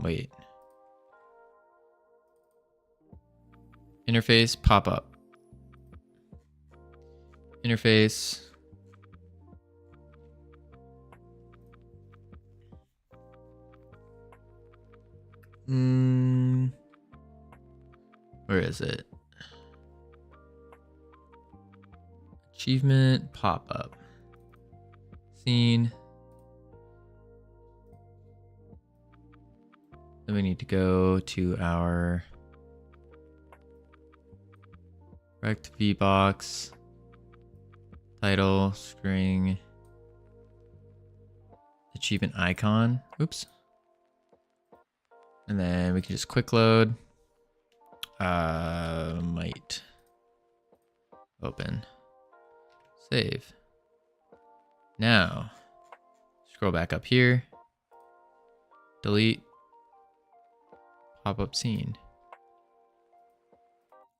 Speaker 1: Wait. Interface pop-up. Interface. Where is it? Achievement pop-up. Scene. Then we need to go to our rect VBox. Title, string, achievement icon. Oops. And then we can just quick load. Might open. Save. Now, scroll back up here. Delete. Pop-up scene.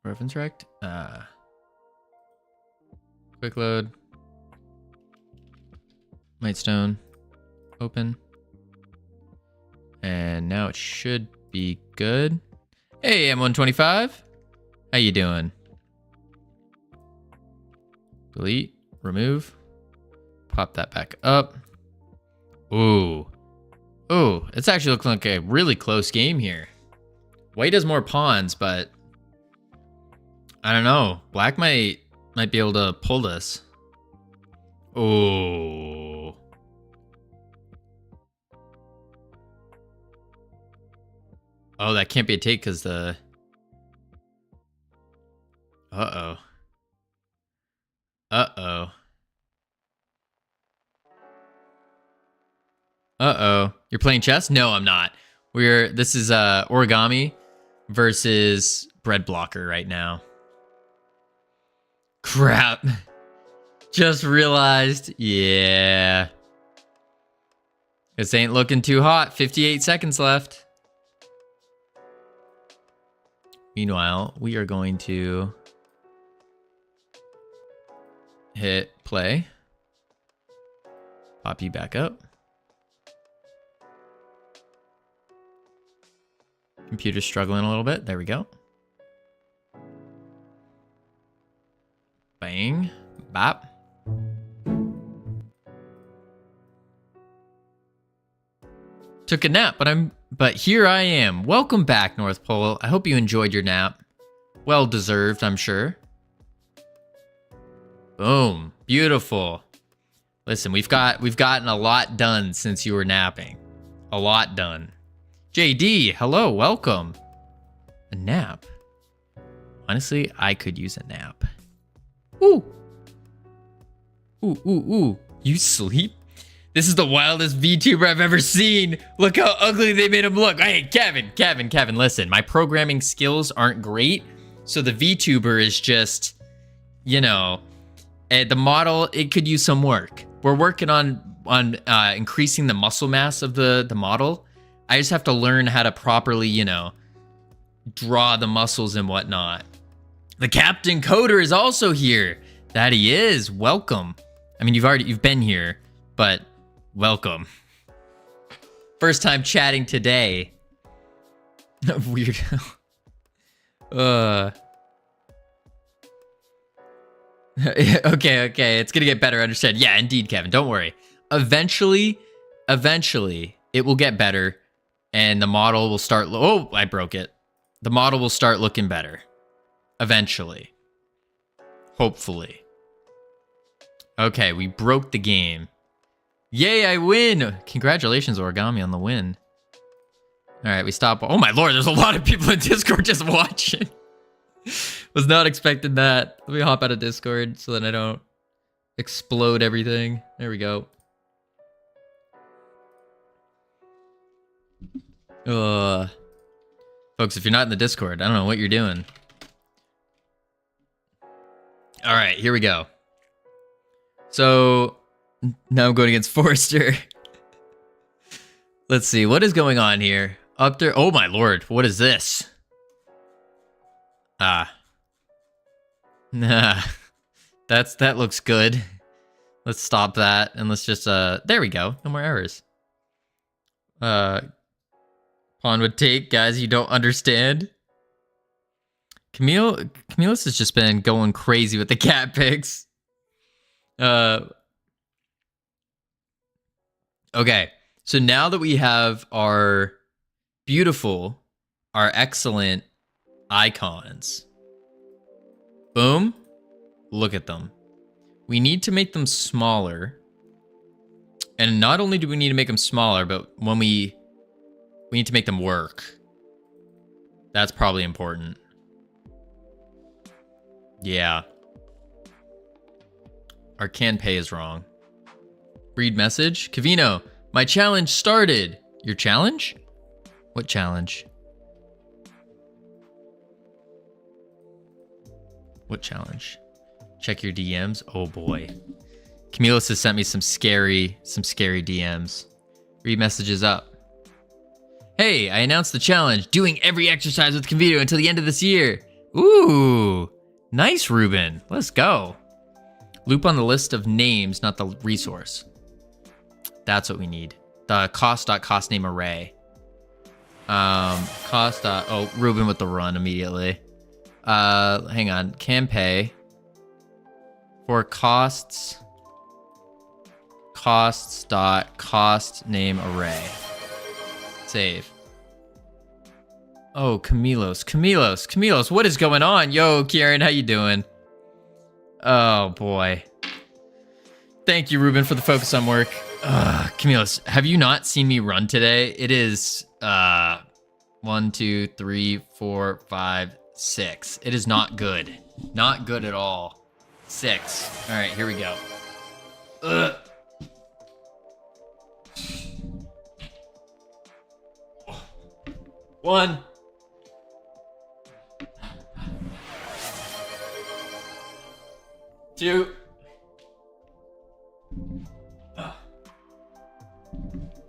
Speaker 1: Reference rect. Quick load. Mightstone. Open. And now it should be good. Hey, M125. How you doing? Delete. Remove. Pop that back up. Ooh. Ooh, it's actually looking like a really close game here. White has more pawns, but I don't know. Black might be able to pull this. Oh. Oh, that can't be a take because the... Uh-oh. Uh-oh. Uh-oh. You're playing chess? No, I'm not. This is origami versus bread blocker right now. Crap. Just realized. Yeah. This ain't looking too hot. 58 seconds left. Meanwhile, we are going to hit play. Pop you back up. Computer's struggling a little bit. There we go. Bang. Bop. Took a nap, but here I am. Welcome back, North Pole. I hope you enjoyed your nap. Well deserved, I'm sure. Boom. Beautiful. Listen, we've gotten a lot done since you were napping. A lot done. JD, hello, welcome. A nap. Honestly, I could use a nap. Ooh. Ooh, ooh, ooh. You sleep? This is the wildest VTuber I've ever seen. Look how ugly they made him look. Hey, Kevin, listen. My programming skills aren't great, so the VTuber is just, you know, the model, it could use some work. We're working on increasing the muscle mass of the model. I just have to learn how to properly, you know, draw the muscles and whatnot. The Captain Coder is also here. That he is. Welcome. I mean, you've been here, but welcome. First time chatting today. Weirdo. Okay. It's gonna get better. Understand? Yeah, indeed, Kevin. Don't worry. Eventually, it will get better, and the model will start. Oh, I broke it. The model will start looking better. Eventually, hopefully. Okay, we broke the game. Yay! I win. Congratulations, Origami, on the win. All right, we stop. Oh my lord, there's a lot of people in Discord just watching. Was not expecting that. Let me hop out of Discord so that I don't explode everything. There we go. Folks, if you're not in the Discord, I don't know what you're doing. All right, here we go. So now I'm going against Forrester. Let's see, what is going on here? Up there. Oh my lord, what is this? Nah. That looks good. Let's stop that and let's just there we go. No more errors. Pawn would take, guys, you don't understand. Camillus has just been going crazy with the cat pics. Okay. So now that we have our beautiful, our excellent icons. Boom. Look at them. We need to make them smaller. And not only do we need to make them smaller, but when we need to make them work. That's probably important. Yeah. Our can pay is wrong. Read message. Covino, my challenge started. Your challenge? What challenge? What challenge? Check your DMs. Oh boy. Camillus has sent me some scary DMs. Read messages up. Hey, I announced the challenge. Doing every exercise with Covino until the end of this year. Ooh. Nice, Ruben. Let's go. Loop on the list of names, not the resource. That's what we need. The cost name array. Oh, Ruben with the run immediately. Hang on. Can pay for cost name array. Save. Oh, Camillus, what is going on? Yo, Kieran, how you doing? Oh boy. Thank you, Ruben, for the focus on work. Camillus, have you not seen me run today? It is 1, 2, 3, 4, 5, 6. It is not good. Not good at all. 6. All right, here we go. Ugh. One. Two.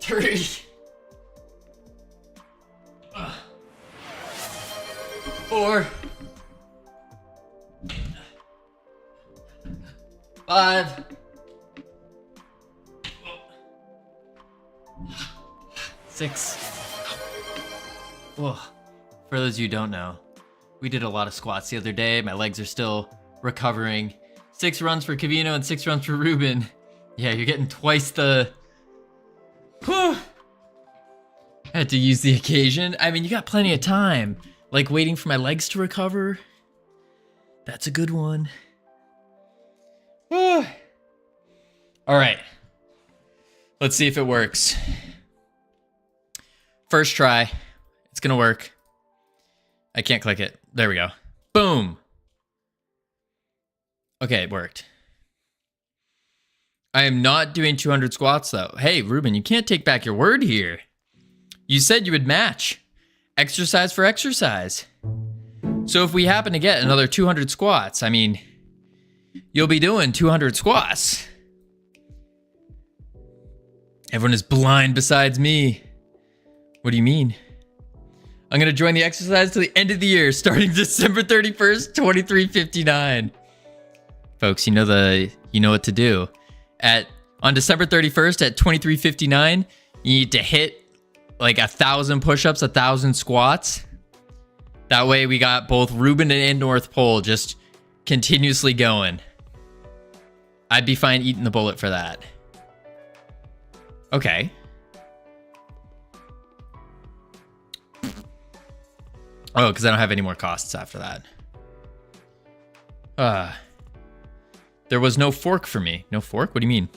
Speaker 1: Three. Four. 5. 6. Whoa. For those of you who don't know, we did a lot of squats the other day. My legs are still recovering. 6 runs for Covino and 6 runs for Ruben. Yeah, you're getting twice the... Whew. Had to use the occasion. I mean, you got plenty of time. Like waiting for my legs to recover. That's a good one. Whew. All right. Let's see if it works. First try. It's gonna work. I can't click it. There we go. Boom. Okay, it worked. I am not doing 200 squats though. Hey, Ruben, you can't take back your word here. You said you would match. Exercise for exercise. So if we happen to get another 200 squats, I mean, you'll be doing 200 squats. Everyone is blind besides me. What do you mean? I'm going to join the exercise till the end of the year, starting December 31st, 23:59. Folks, you know what to do. On December 31st at 23:59, you need to hit like 1,000 push-ups, 1,000 squats. That way we got both Ruben and North Pole just continuously going. I'd be fine eating the bullet for that. Okay. Oh, because I don't have any more costs after that. There was no fork for me. No fork? What do you mean?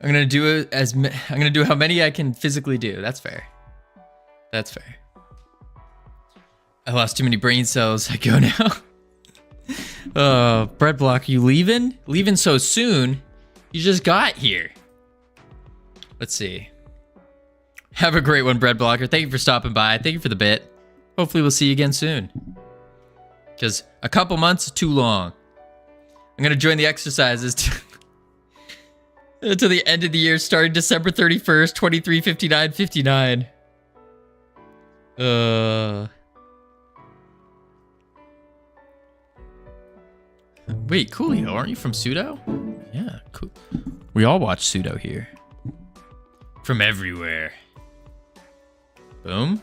Speaker 1: I'm gonna do how many I can physically do. That's fair. That's fair. I lost too many brain cells. I go now. Bread block, you leaving? Leaving so soon? You just got here. Let's see. Have a great one, Bread Blocker. Thank you for stopping by. Thank you for the bit. Hopefully we'll see you again soon. Because a couple months is too long. I'm going to join the exercises until the end of the year, starting December 31st, 23:59:59. Wait, Coolio, aren't you from Pseudo? Yeah, cool. We all watch Pseudo here. From everywhere. Boom.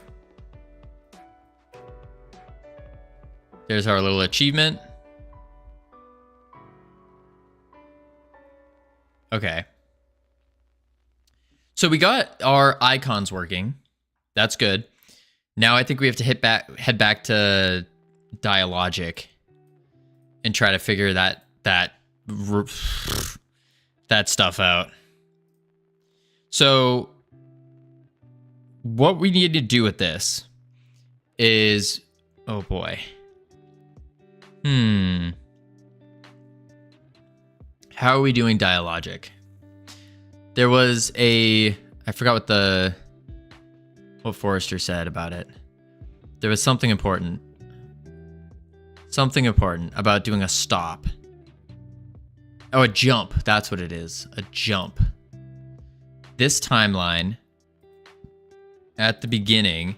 Speaker 1: There's our little achievement. Okay. So we got our icons working. That's good. Now I think we have to head back to Dialogic and try to figure that stuff out. So what we need to do with this is, oh boy. How are we doing Dialogic? There was I forgot what Forrester said about it. There was something important. Something important about doing a stop. Oh, a jump. That's what it is. A jump. This timeline at the beginning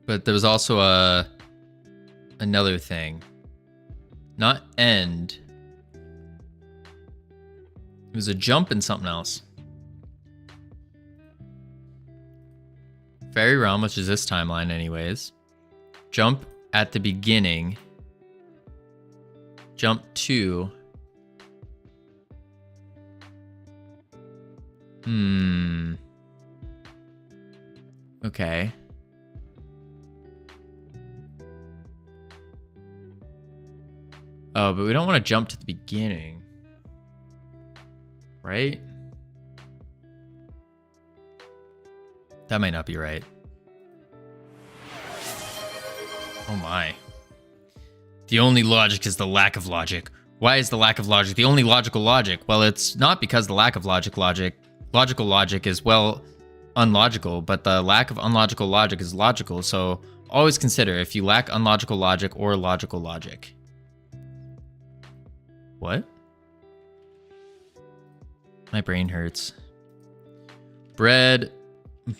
Speaker 1: but there was also another thing. Not end. It was a jump and something else. Fairy Realm, which is this timeline anyways. Jump at the beginning. Jump to. Okay. Oh, but we don't want to jump to the beginning. Right? That might not be right. Oh my. The only logic is the lack of logic. Why is the lack of logic the only logical logic? Well, it's not because the lack of logical logic is, well, unlogical, but the lack of unlogical logic is logical, so always consider if you lack unlogical logic or logical logic. What? My brain hurts. Bread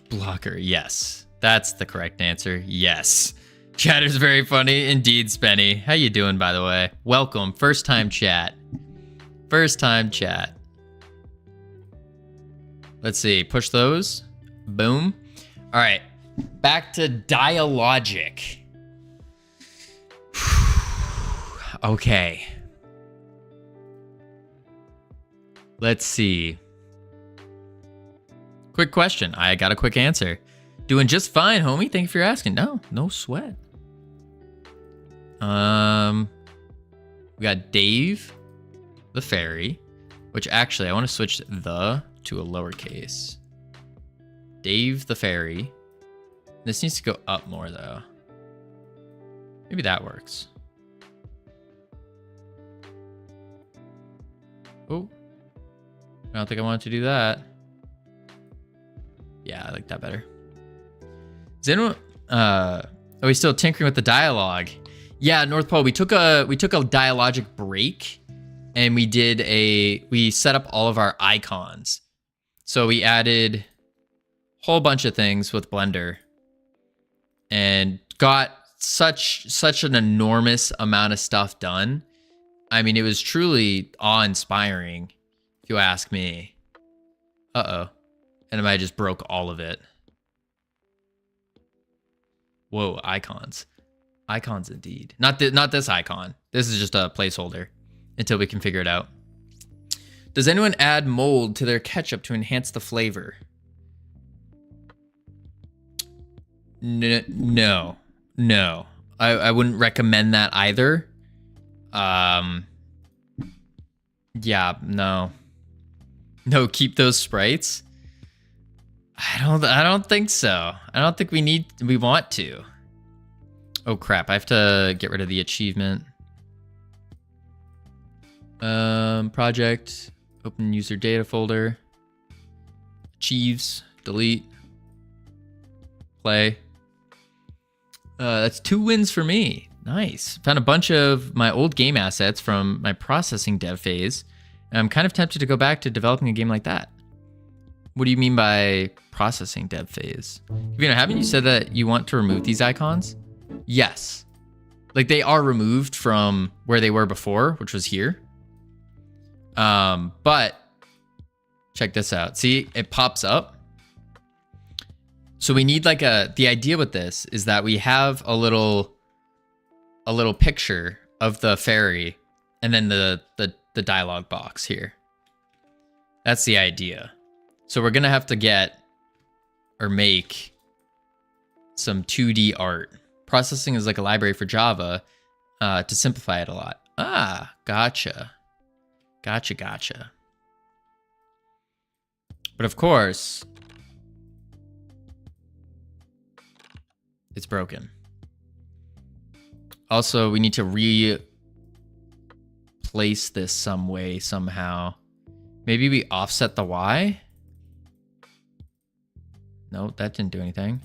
Speaker 1: blocker, yes. That's the correct answer, yes. Chatter's very funny, indeed, Spenny. How you doing, by the way? Welcome, first time chat. First time chat. Let's see, push those. Boom. All right, back to Dialogic. Okay. Let's see. Quick question. I got a quick answer. Doing just fine, homie. Thank you for asking. No sweat. We got Dave the Fairy, which actually I want to switch the to a lowercase. Dave the Fairy. This needs to go up more though. Maybe that works. Oh. I don't think I wanted to do that. Yeah, I like that better. Is anyone are we still tinkering with the dialogue? Yeah, North Pole, we took a Dialogic break and we set up all of our icons. So we added a whole bunch of things with Blender and got such an enormous amount of stuff done. I mean, it was truly awe-inspiring. You ask me. Uh-oh. And I just broke all of it. Whoa, icons. Icons indeed. Not this icon. This is just a placeholder until we can figure it out. Does anyone add mold to their ketchup to enhance the flavor? No. I wouldn't recommend that either. Yeah, no. No, keep those sprites. I don't think so. I don't think we want to. Oh crap, I have to get rid of the achievement. Project, open user data folder. Achieves, delete. Play. That's 2 wins for me. Nice. Found a bunch of my old game assets from my processing dev phase. And I'm kind of tempted to go back to developing a game like that. What do you mean by processing dev phase? Covino, haven't you said that you want to remove these icons? Yes. Like they are removed from where they were before, which was here. But check this out. See, it pops up. So we need like the idea with this is that we have a little picture of the fairy and then the dialogue box here. That's the idea. So we're gonna have to get or make some 2D art. Processing is like a library for Java to simplify it a lot. Ah, gotcha. Gotcha. But of course, it's broken. Also, we need to replace this some way, somehow. Maybe we offset the Y? No, that didn't do anything.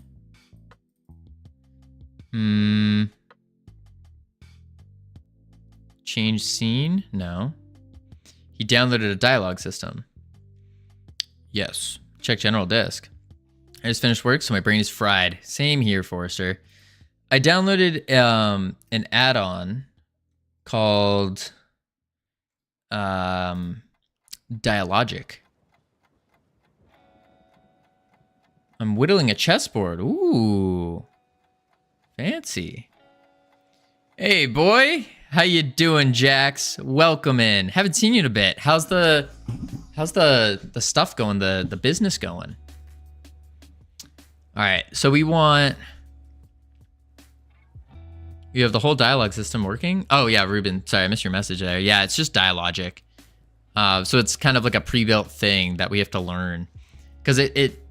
Speaker 1: Change scene? No. He downloaded a dialogue system. Yes. Check general disk. I just finished work, so my brain is fried. Same here, Forrester. I downloaded an add-on called Dialogic. I'm whittling a chessboard. Ooh. Fancy. Hey, boy. How you doing, Jax? Welcome in. Haven't seen you in a bit. How's the stuff going? The business going? All right. So we want. You have the whole dialogue system working? Oh yeah, Ruben. Sorry, I missed your message there. Yeah, it's just Dialogic. So it's kind of like a pre-built thing that we have to learn, because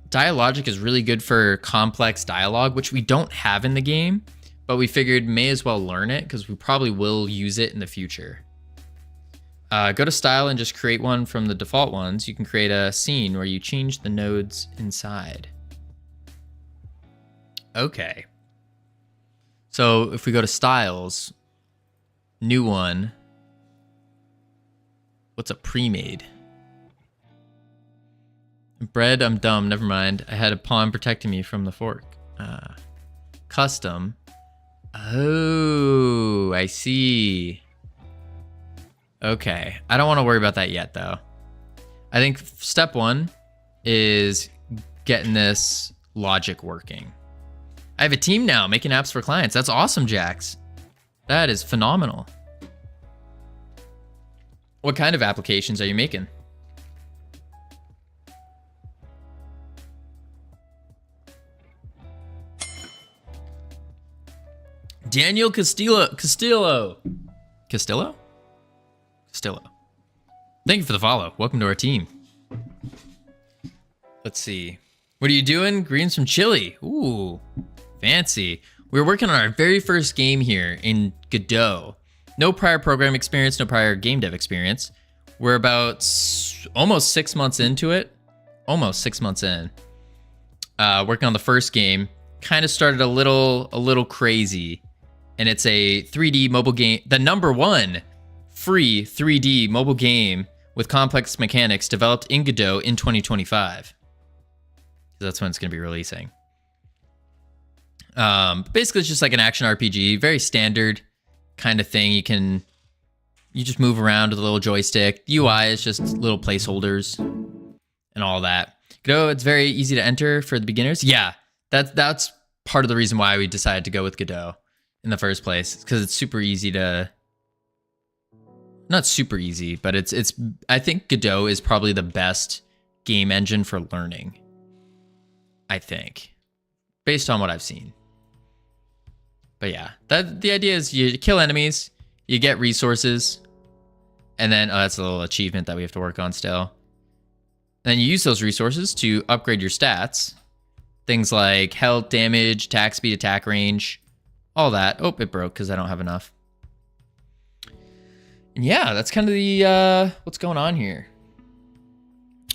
Speaker 1: Dialogic is really good for complex dialogue, which we don't have in the game, but we figured may as well learn it because we probably will use it in the future. Go to style and just create one from the default ones. You can create a scene where you change the nodes inside. Okay. So if we go to styles, new one, what's a pre-made? Bread, I'm dumb, never mind. I had a pawn protecting me from the fork. Custom. Oh, I see. Okay, I don't want to worry about that yet though. I think step 1 is getting this logic working. I have a team now making apps for clients. That's awesome, Jax. That is phenomenal. What kind of applications are you making? Daniel Castillo. Thank you for the follow. Welcome to our team. Let's see. What are you doing? Greens from Chile. Ooh, fancy. We're working on our very first game here in Godot. No prior program experience, no prior game dev experience. We're about almost 6 months into it. Almost 6 months in. Working on the first game. Kind of started a little crazy. And it's a 3D mobile game. The #1 free 3D mobile game with complex mechanics developed in Godot in 2025. That's when it's going to be releasing. Basically, it's just like an action RPG. Very standard kind of thing. You just move around with a little joystick. The UI is just little placeholders and all that. Godot, it's very easy to enter for the beginners. Yeah, that's part of the reason why we decided to go with Godot in the first place, because it's super easy to, not super easy, but it's I think Godot is probably the best game engine for learning, I think, based on what I've seen. But yeah, the idea is you kill enemies, you get resources, and then, oh, that's a little achievement that we have to work on still. Then you use those resources to upgrade your stats. Things like health, damage, attack speed, attack range, all that. Oh, it broke because I don't have enough. And yeah, that's kind of the what's going on here.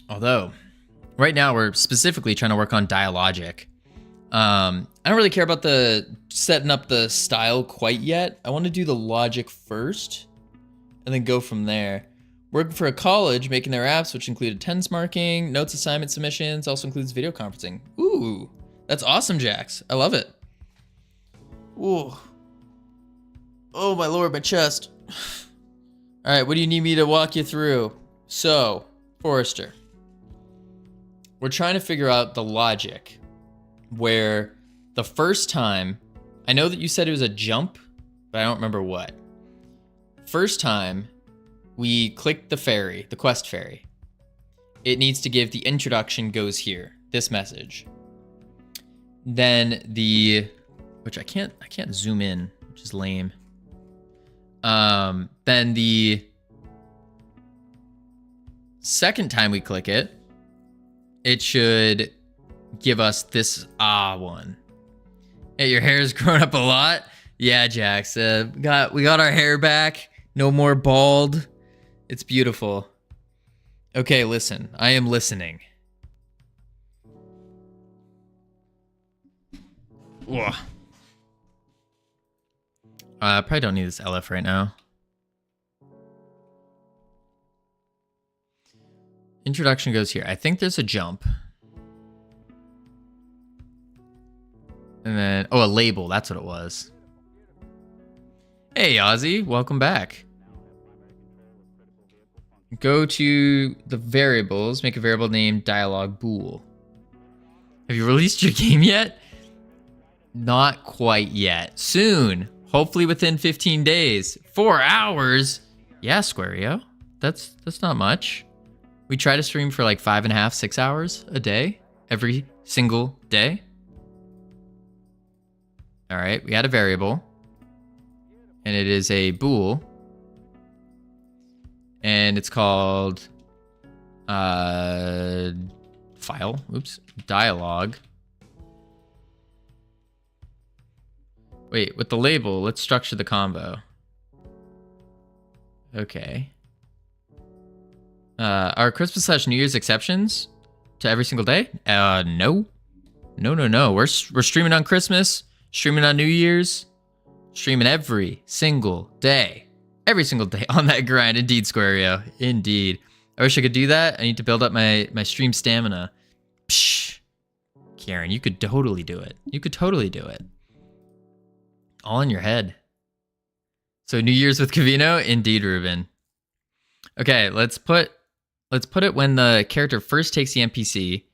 Speaker 1: Although, right now we're specifically trying to work on dialogic. I don't really care about the setting up the style quite yet. I want to do the logic first and then go from there. Working for a college, making their apps, which include attendance marking, notes, assignment submissions, also includes video conferencing. Ooh, that's awesome, Jax. I love it. Ooh. Oh, my lord, my chest. All right, what do you need me to walk you through? So, Forrester, we're trying to figure out the logic where the first time, I know that you said it was a jump, but I don't remember what. First time we click the ferry, the quest ferry, it needs to give the introduction goes here, this message. Then which I can't zoom in, which is lame. Then the second time we click it, it should give us this one. Hey, your hair's grown up a lot. Yeah, Jax, we got our hair back. No more bald. It's beautiful. Okay, listen. I am listening. Ugh. I probably don't need this LF right now. Introduction goes here. I think there's a jump. And then, oh, a label. That's what it was. Hey, Ozzy. Welcome back. Go to the variables. Make a variable named dialogue bool. Have you released your game yet? Not quite yet. Soon. Hopefully within 15 days. 4 hours? Yeah, Squario. That's not much. We try to stream for like 5.5, 6 hours a day. Every single day. All right, we had a variable. And it is a bool. And it's called dialogue. Wait, with the label, let's structure the combo. Okay. Are Christmas / New Year's exceptions to every single day? No. No. We're streaming on Christmas, streaming on New Year's, streaming every single day. Every single day on that grind. Indeed, Squario. Indeed. I wish I could do that. I need to build up my stream stamina. Psh. Karen, you could totally do it. You could totally do it. All in your head. So New Year's with Covino? Indeed, Ruben. Okay, let's put it when the character first takes the NPC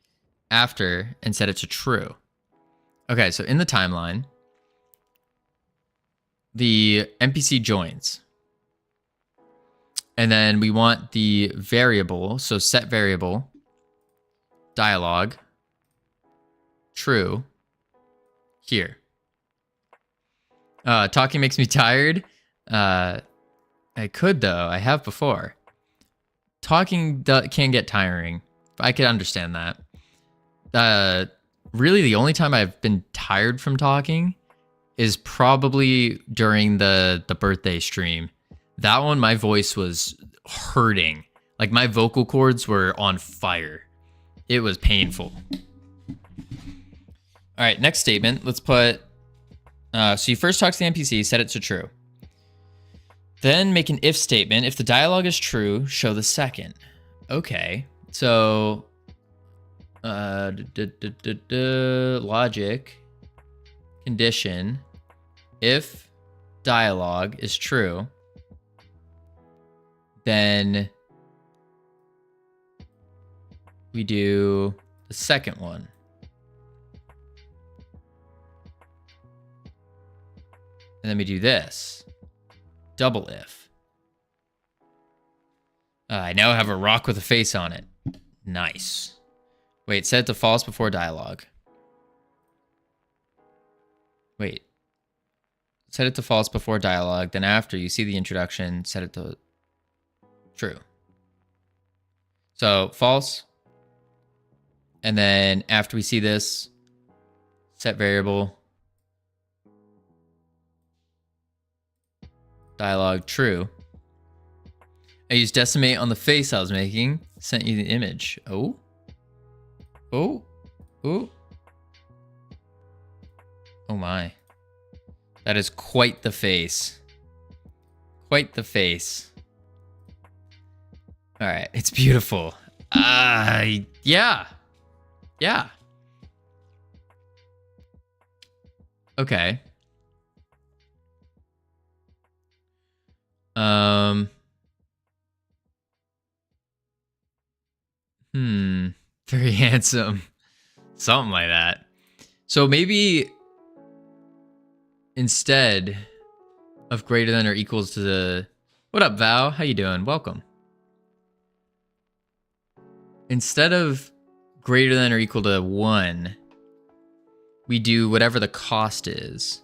Speaker 1: after and set it to true. Okay, so in the timeline, the NPC joins. And then we want the variable, so set variable, dialogue, true, here. Talking makes me tired. I could though, I have before. Talking can get tiring. I could understand that. Really the only time I've been tired from talking is probably during the birthday stream. That one, my voice was hurting. Like my vocal cords were on fire. It was painful. All right, next statement. Let's put, so you first talk to the NPC, set it to true. Then make an if statement. If the dialogue is true, show the second. Okay, so logic, condition, if dialogue is true, then we do the second one. And then we do this. Double if. I now have a rock with a face on it. Nice. Wait, set it to false before dialogue. Wait. Set it to false before dialogue. Then after you see the introduction, set it to true. So false. And then after we see this, set variable. Dialogue true. I used decimate on the face I was making. Sent you the image. Oh. Oh. Oh. Oh my. That is quite the face. Quite the face. Alright, it's beautiful. Yeah. Yeah. Okay. Very handsome. Something like that. So maybe instead of greater than or equals to the... What up, Val? How you doing? Welcome. Instead of greater than or equal to 1, we do whatever the cost is.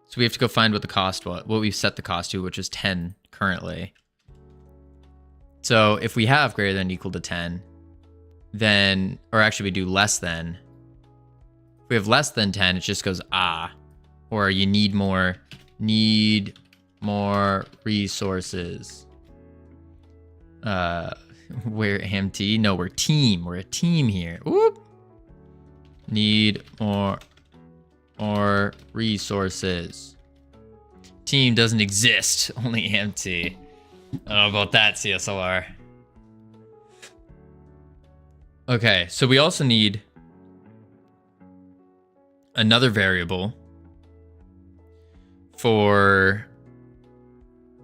Speaker 1: So we have to go find what the cost was, what we've set the cost to, which is 10 currently. So if we have greater than or equal to 10, then, or actually we do less than. If we have less than 10, it just goes or you need more resources. We're empty. No, we're team. We're a team here. Whoop. Need more resources. Team doesn't exist. Only empty. I don't know about that, CSLR. Okay, so we also need another variable for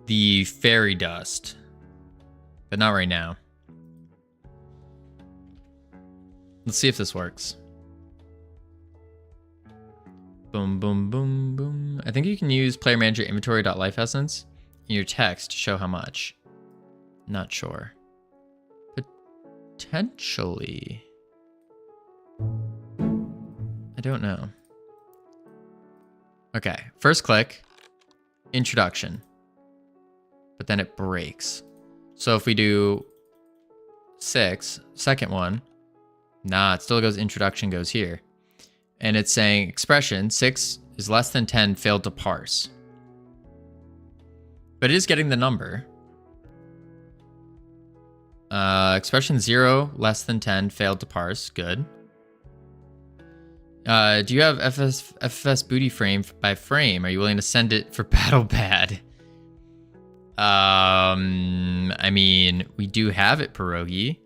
Speaker 1: the fairy dust, but not right now. Let's see if this works. Boom, boom, boom, boom. I think you can use player manager inventory.lifeessence in your text to show how much. Not sure. Potentially. I don't know. Okay, first click, introduction. But then it breaks. So if we do 6, second one, nah, it still goes introduction, goes here. And it's saying expression 6 is less than 10, failed to parse. But it is getting the number. Expression 0, less than 10, failed to parse. Good. Do you have FFS booty frame by frame? Are you willing to send it for battle bad? I mean, we do have it, Pierogi.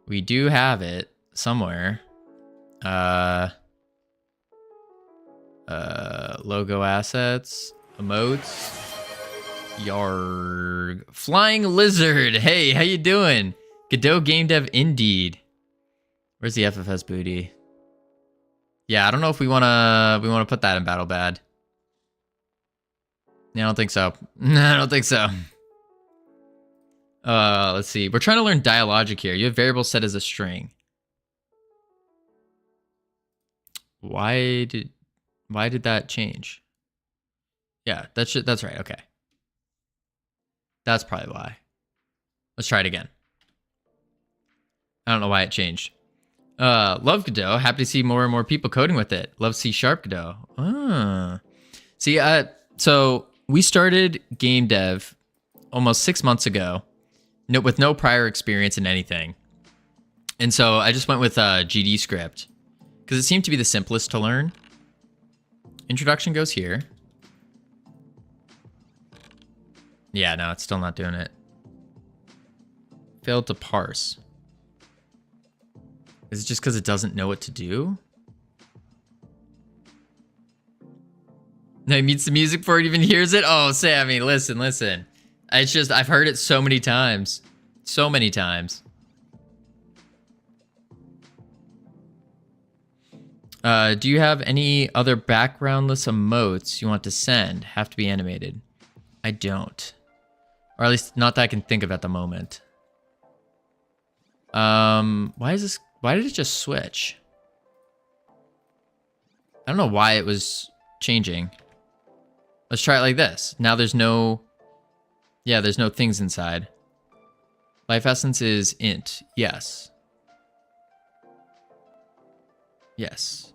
Speaker 1: We do have it somewhere. Logo assets, emotes. Yarg. Flying lizard. Hey, how you doing? Godot game dev indeed. Where's the FFS booty? Yeah, I don't know if we wanna put that in battle bad. Yeah, I don't think so. I don't think so. Let's see. We're trying to learn dialogic here. You have variable set as a string. Why did that change? Yeah, that's right. Okay. That's probably why. Let's try it again. I don't know why it changed. Love Godot. Happy to see more and more people coding with it. Love C# Godot. See, so we started game dev almost 6 months ago, with no prior experience in anything. And so I just went with GD script because it seemed to be the simplest to learn. Introduction goes here. Yeah, no, it's still not doing it. Failed to parse. Is it just because it doesn't know what to do? No, he mutes the music before it even hears it? Oh, Sammy, listen. It's just, I've heard it so many times. So many times. Do you have any other backgroundless emotes you want to send? Have to be animated. I don't. Or at least not that I can think of at the moment. Why did it just switch? I don't know why it was changing. Let's try it like this. Now there's no... Yeah, there's no things inside. Life essence is int. Yes. Yes.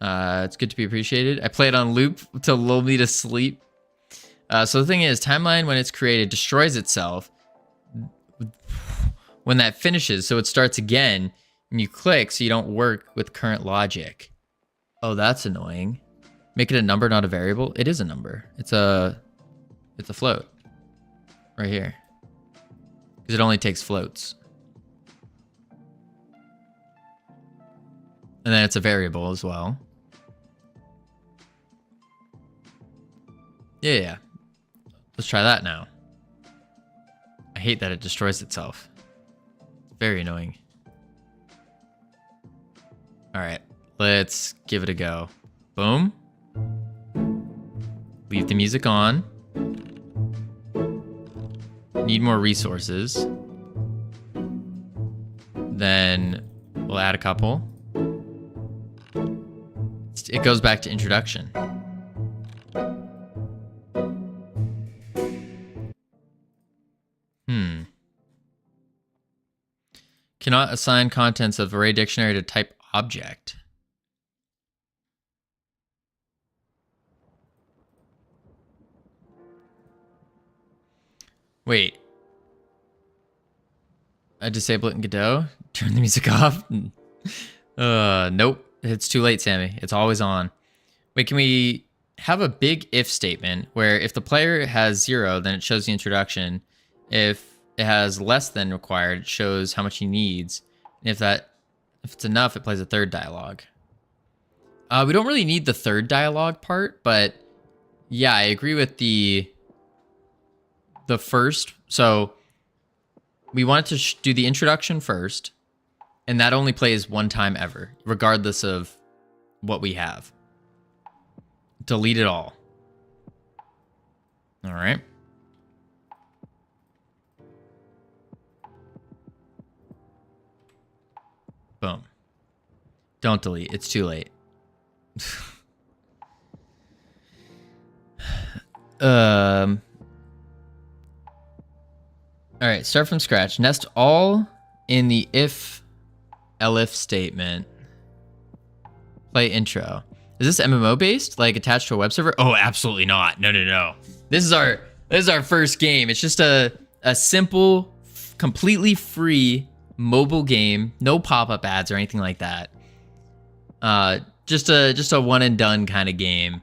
Speaker 1: It's good to be appreciated. I play it on loop to lull me to sleep. So the thing is, timeline, when it's created, destroys itself when that finishes. So it starts again, and you click so you don't work with current logic. Oh, that's annoying. Make it a number, not a variable. It is a number. It's a float right here. Because it only takes floats. And then it's a variable as well. Yeah. Let's try that now. I hate that it destroys itself. It's very annoying. Alright, let's give it a go. Boom. Leave the music on. Need more resources. Then we'll add a couple. It goes back to introduction. Cannot assign contents of array dictionary to type object. Wait. I disable it in Godot? Turn the music off? Nope. It's too late, Sammy. It's always on. Wait, can we have a big if statement where if the player has 0, then it shows the introduction. If it has less than required, it shows how much he needs. And if it's enough, it plays a third dialogue. We don't really need the third dialogue part, but yeah, I agree with the first. So we wanted to do the introduction first, and that only plays one time ever, regardless of what we have. Delete it all. All right. Boom. Don't delete. It's too late. All right, start from scratch. Nest all in the elif statement. Play intro. Is this MMO based? Like attached to a web server? Oh, absolutely not. No. This is our first game. It's just a simple, completely free mobile game. No pop-up ads or anything like that. Just a one and done kind of game.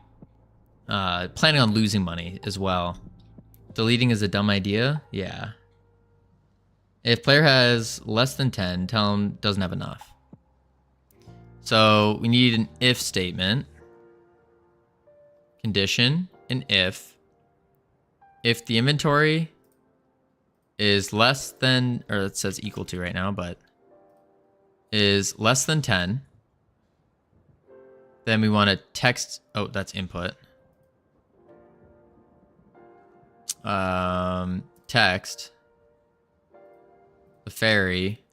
Speaker 1: Planning on losing money as well. Deleting is a dumb idea? Yeah. If player has less than 10, tell him doesn't have enough. So we need an if statement. Condition, an if. If the inventory is less than, or it says equal to right now, but is less than 10, then we want to text, oh, that's input. Text the fairy,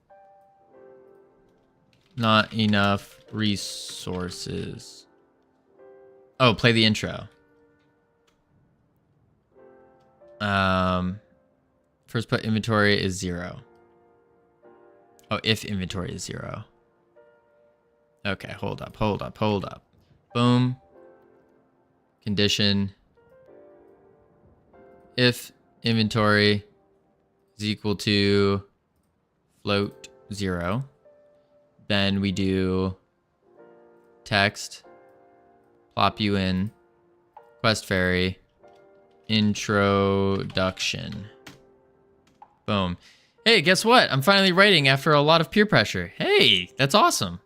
Speaker 1: not enough resources. Oh, play the intro. First put inventory is 0. Oh, if inventory is 0. Okay, hold up. Boom. Condition. If inventory is equal to float 0, then we do text, plop you in, quest fairy, introduction. Boom. Hey, guess what? I'm finally writing after a lot of peer pressure. Hey, that's awesome.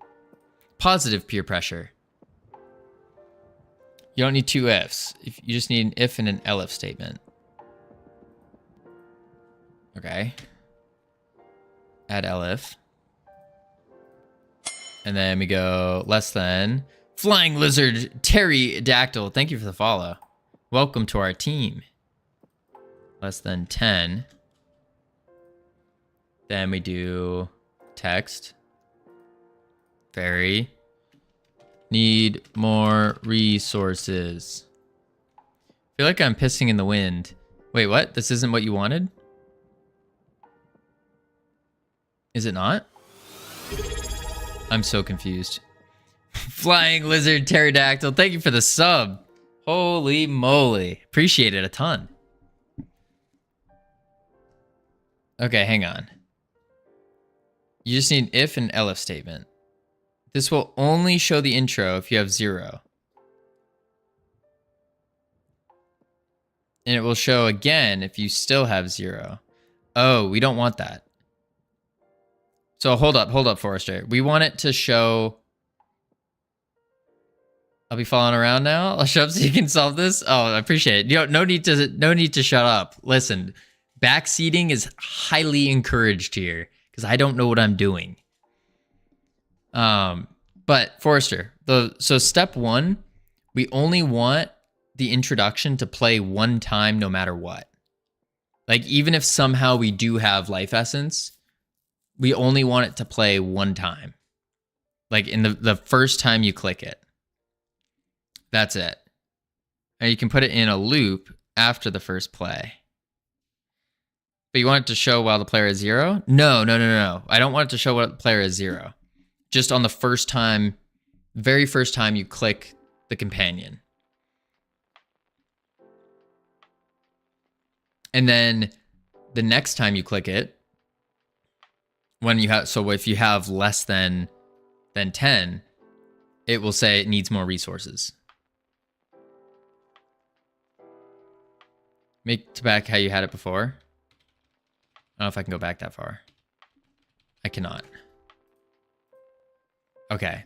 Speaker 1: Positive peer pressure. You don't need two ifs. You just need an if and an elif statement. Okay. Add elif. And then we go less than. Flying Lizard Pterodactyl. Thank you for the follow. Welcome to our team. Less than 10. Then we do text. Very. Need more resources. I feel like I'm pissing in the wind. Wait, what? This isn't what you wanted? Is it not? I'm so confused. Flying Lizard Pterodactyl, thank you for the sub. Holy moly. Appreciate it a ton. Okay, hang on. You just need an if and elif statement. This will only show the intro if you have 0. And it will show again if you still have 0. Oh, we don't want that. So hold up, Forrester. We want it to show... I'll be following around now. I'll show up so you can solve this. Oh, I appreciate it. No need to shut up. Listen, backseating is highly encouraged here because I don't know what I'm doing. But Forrester, so step 1, we only want the introduction to play one time no matter what. Like even if somehow we do have life essence, we only want it to play one time. Like in the first time you click it. That's it. And you can put it in a loop after the first play. But you want it to show while the player is 0? No. I don't want it to show while the player is 0. Just on the first time, very first time you click the companion. And then the next time you click it, when you have, so if you have less than 10, it will say it needs more resources. Make it back how you had it before. I don't know if I can go back that far. I cannot. Okay.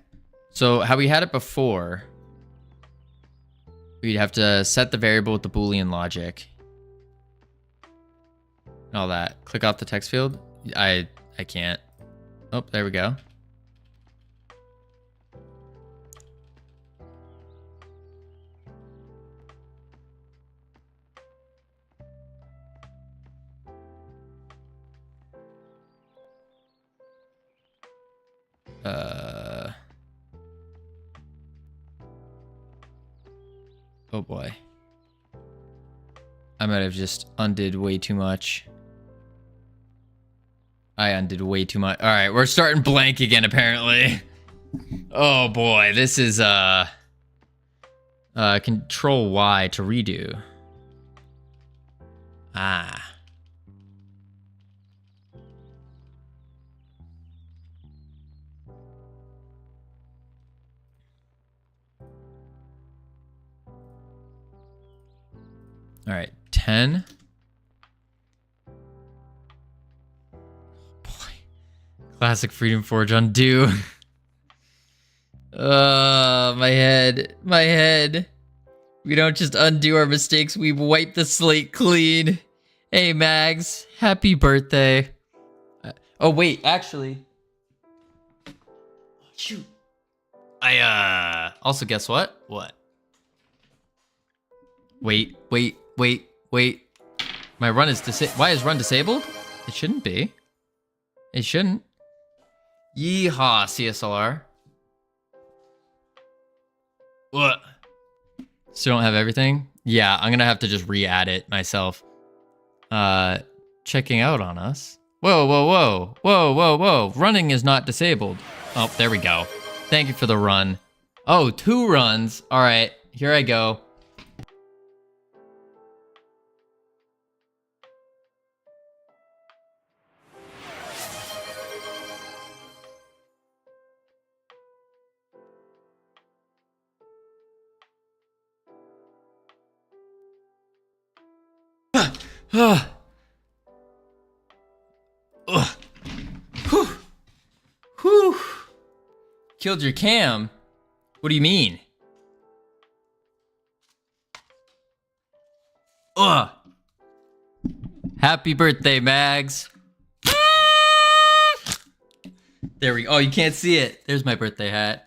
Speaker 1: So how we had it before, we'd have to set the variable with the Boolean logic. And all that. Click off the text field. I can't. Oh, there we go. Oh boy. I might have just undid way too much. I undid way too much. All right, we're starting blank again, apparently. Oh boy, this is Control Y to redo. Ah. All right, 10. Boy, classic Freedom Forge undo. My head. We don't just undo our mistakes, we wipe the slate clean. Hey, Mags, happy birthday. Oh, wait, actually. Shoot. Also, guess what? What? Wait. My run is why is run disabled? It shouldn't be. It shouldn't. Yeehaw, CSLR. What? Still don't have everything? Yeah, I'm gonna have to just re-add it myself. Checking out on us. Whoa. Running is not disabled. Oh, there we go. Thank you for the run. Oh, 2 runs. All right, here I go. Killed your cam? What do you mean? Happy birthday, Mags. There we go. Oh, you can't see it. There's my birthday hat.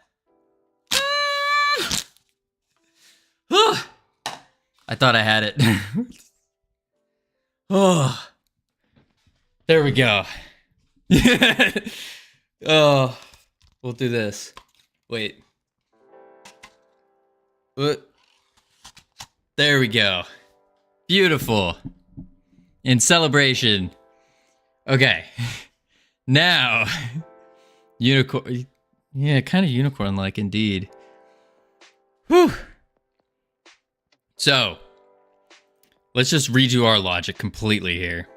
Speaker 1: Ah! I thought I had it. Oh, there we go. Oh, we'll do this. Wait. What? There we go. Beautiful. In celebration. Okay. Now, unicorn. Yeah, kind of unicorn-like indeed. Whew. So, let's just redo our logic completely here.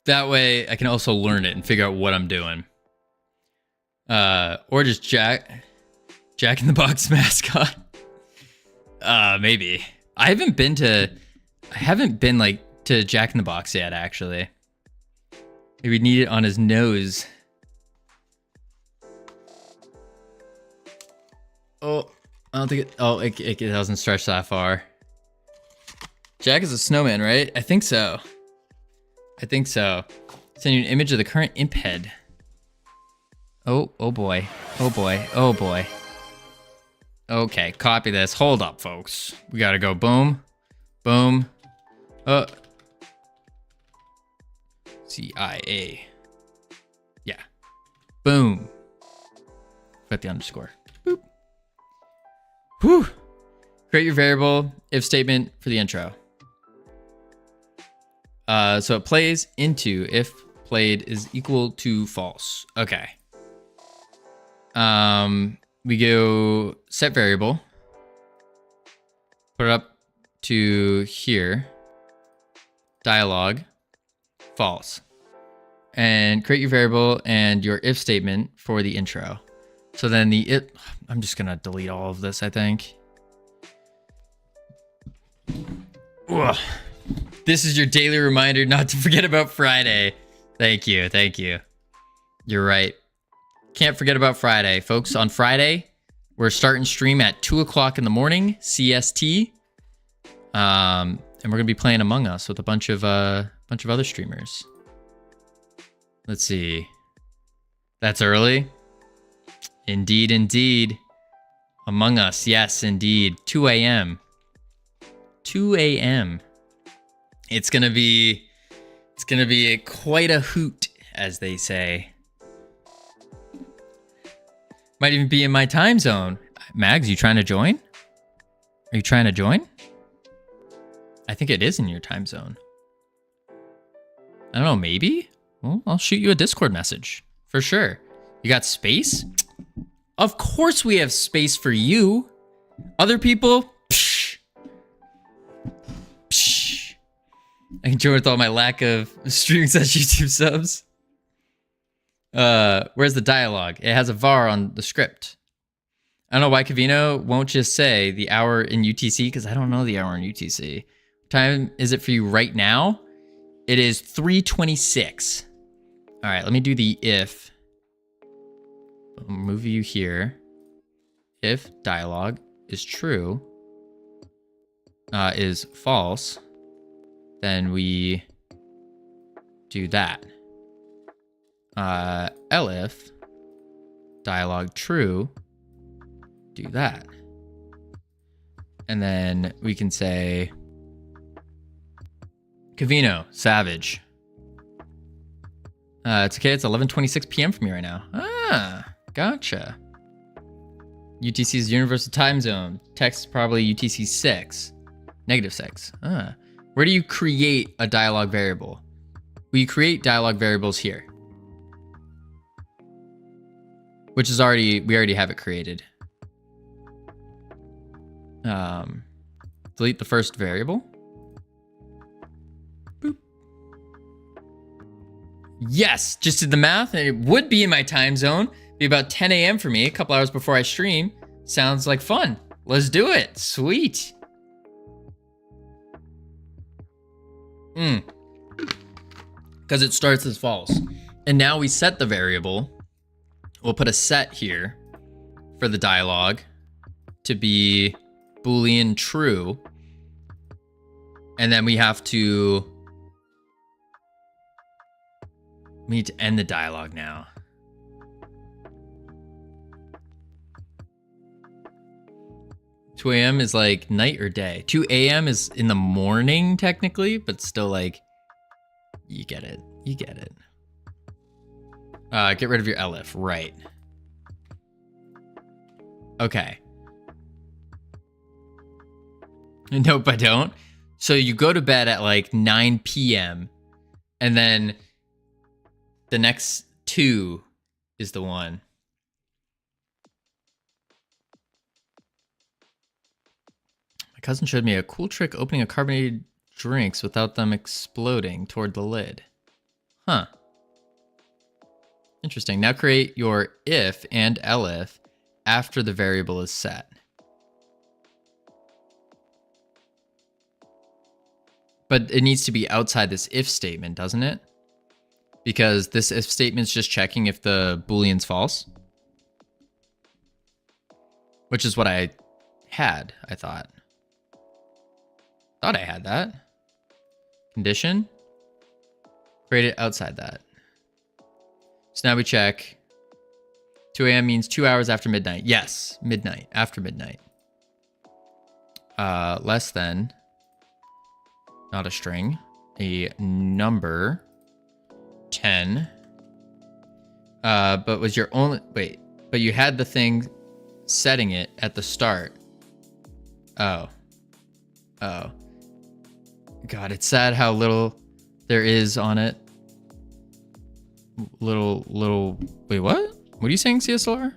Speaker 1: That way, I can also learn it and figure out what I'm doing. Or just Jack in the Box mascot. Maybe. I haven't been like to Jack in the Box yet, actually. Maybe we need it on his nose. Oh, I don't think it. Oh, it doesn't stretch that far. Jack is a snowman, right? I think so. Send you an image of the current imp head. Oh boy. Oh boy. Okay, copy this. Hold up, folks. We gotta go boom. Boom. CIA. Yeah. Boom. Put the underscore. Boop. Whew. Create your variable if statement for the intro. So it plays into if played is equal to false. Okay. We go set variable. Put it up to here. Dialogue. False. And create your variable and your if statement for the intro. So then I'm just gonna delete all of this, I think. Ugh. This is your daily reminder not to forget about Friday. Thank you. You're right. Can't forget about Friday. Folks, on Friday, we're starting stream at 2 o'clock in the morning, CST. And we're gonna be playing Among Us with a bunch of other streamers. Let's see. That's early. Indeed. Among Us, yes, indeed. 2 a.m. 2 a.m. It's gonna be quite a hoot, as they say. Might even be in my time zone. Mags, you trying to join? Are you trying to join? I think it is in your time zone. I don't know, maybe? Well, I'll shoot you a Discord message. For sure. You got space? Of course we have space for you. Other people? Psh. Psh. I can join with all my lack of streaming slash YouTube subs. Where's the dialogue? It has a var on the script. I don't know why Covino won't just say the hour in UTC, because I don't know the hour in UTC. What time is it for you right now? It is 3:26. All right, let me do the if. I'll move you here. If dialogue is true, is false, then we do that. Elif dialogue true, do that. And then we can say Covino, savage. It's okay, it's 11:26 p.m. for me right now. Ah, gotcha. UTC is universal time zone. Text is probably UTC 6. -6. Ah. Where do you create a dialogue variable? We create dialogue variables here. Which is we already have it created. Delete the first variable. Boop. Yes, just did the math, and it would be in my time zone. Be about 10 a.m. for me, a couple hours before I stream. Sounds like fun. Let's do it. Sweet. Because it starts as false. And now we set the variable. We'll put a set here for the dialogue to be Boolean true. And then we have to We need to end the dialogue now. Two a.m. is like night or day. 2 a.m. is in the morning, technically, but still like, you get it. You get it. Get rid of your elif. Right. Okay. Nope, I don't. So you go to bed at like 9 p.m. and then the next 2 is the one. My cousin showed me a cool trick opening a carbonated drinks without them exploding toward the lid. Huh. Interesting. Now create your if and elif after the variable is set. But it needs to be outside this if statement, doesn't it? Because this if statement's just checking if the Boolean's false. Which is what I had, I thought. Thought I had that. Condition. Create it outside that. So now we check. 2 a.m. means 2 hours after midnight. Yes, midnight, after midnight. Less than, not a string, a number, 10. But was your only, wait, but you had the thing setting it at the start. Oh. Oh. God, it's sad how little there is on it. Little, wait, what? What are you saying, CSLR?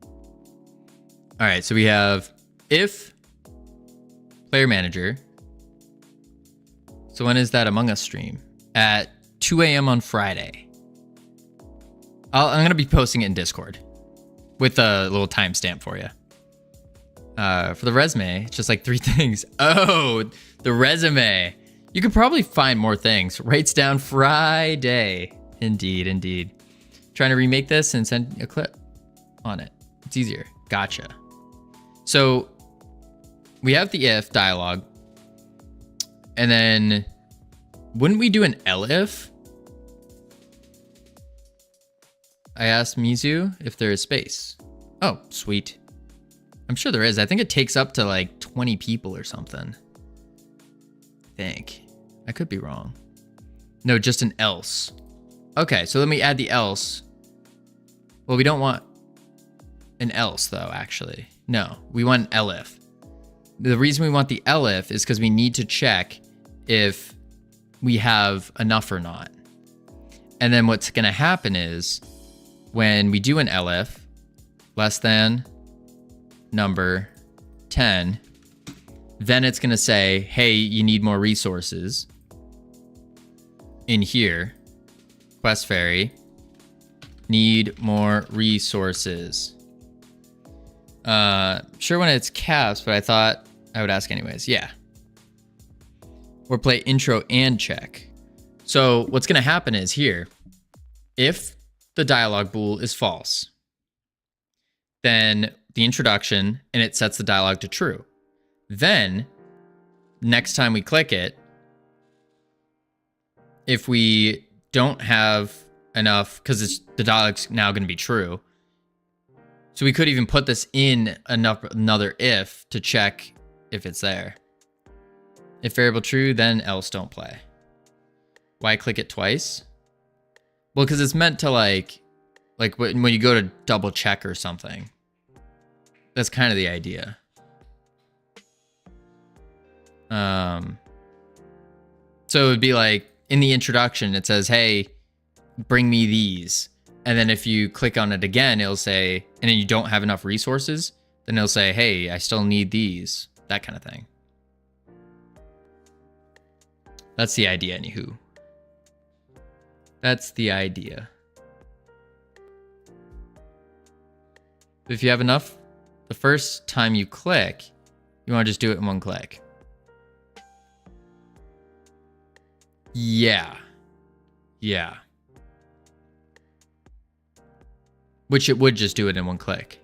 Speaker 1: All right, so we have if player manager. So when is that Among Us stream? At 2 a.m. on Friday. I'm going to be posting it in Discord with a little timestamp for you. For the resume, it's just like 3 things. Oh, the resume. You could probably find more things. Writes down Friday. Indeed, indeed. Trying to remake this and send a clip on it. It's easier. Gotcha. So we have the if dialogue. And then wouldn't we do an elif? I asked Mizu if there is space. Oh, sweet. I'm sure there is. I think it takes up to like 20 people or something. I think. I could be wrong. No, just an else. Okay, so let me add the else. Well, we don't want an else though, actually. No, we want an elif. The reason we want the elif is because we need to check if we have enough or not. And then what's gonna happen is when we do an elif, less than number 10, then it's gonna say, hey, you need more resources in here. Quest Fairy, need more resources. Sure when it's caps, but I thought I would ask anyways. Yeah. Or play intro and check. So what's going to happen is here, if the dialogue bool is false, then the introduction and it sets the dialogue to true. Then next time we click it, if we don't have enough, because the dialogue's now going to be true. So we could even put this in another if to check if it's there. If variable true, then else don't play. Why click it twice? Well, because it's meant to like when you go to double check or something. That's kind of the idea. So it would be like, in the introduction, it says, hey, bring me these. And then if you click on it again, it'll say, and then you don't have enough resources, then it'll say, hey, I still need these. That kind of thing. That's the idea, anywho. That's the idea. If you have enough, the first time you click, you want to just do it in one click. Yeah. Yeah. Which it would just do it in one click.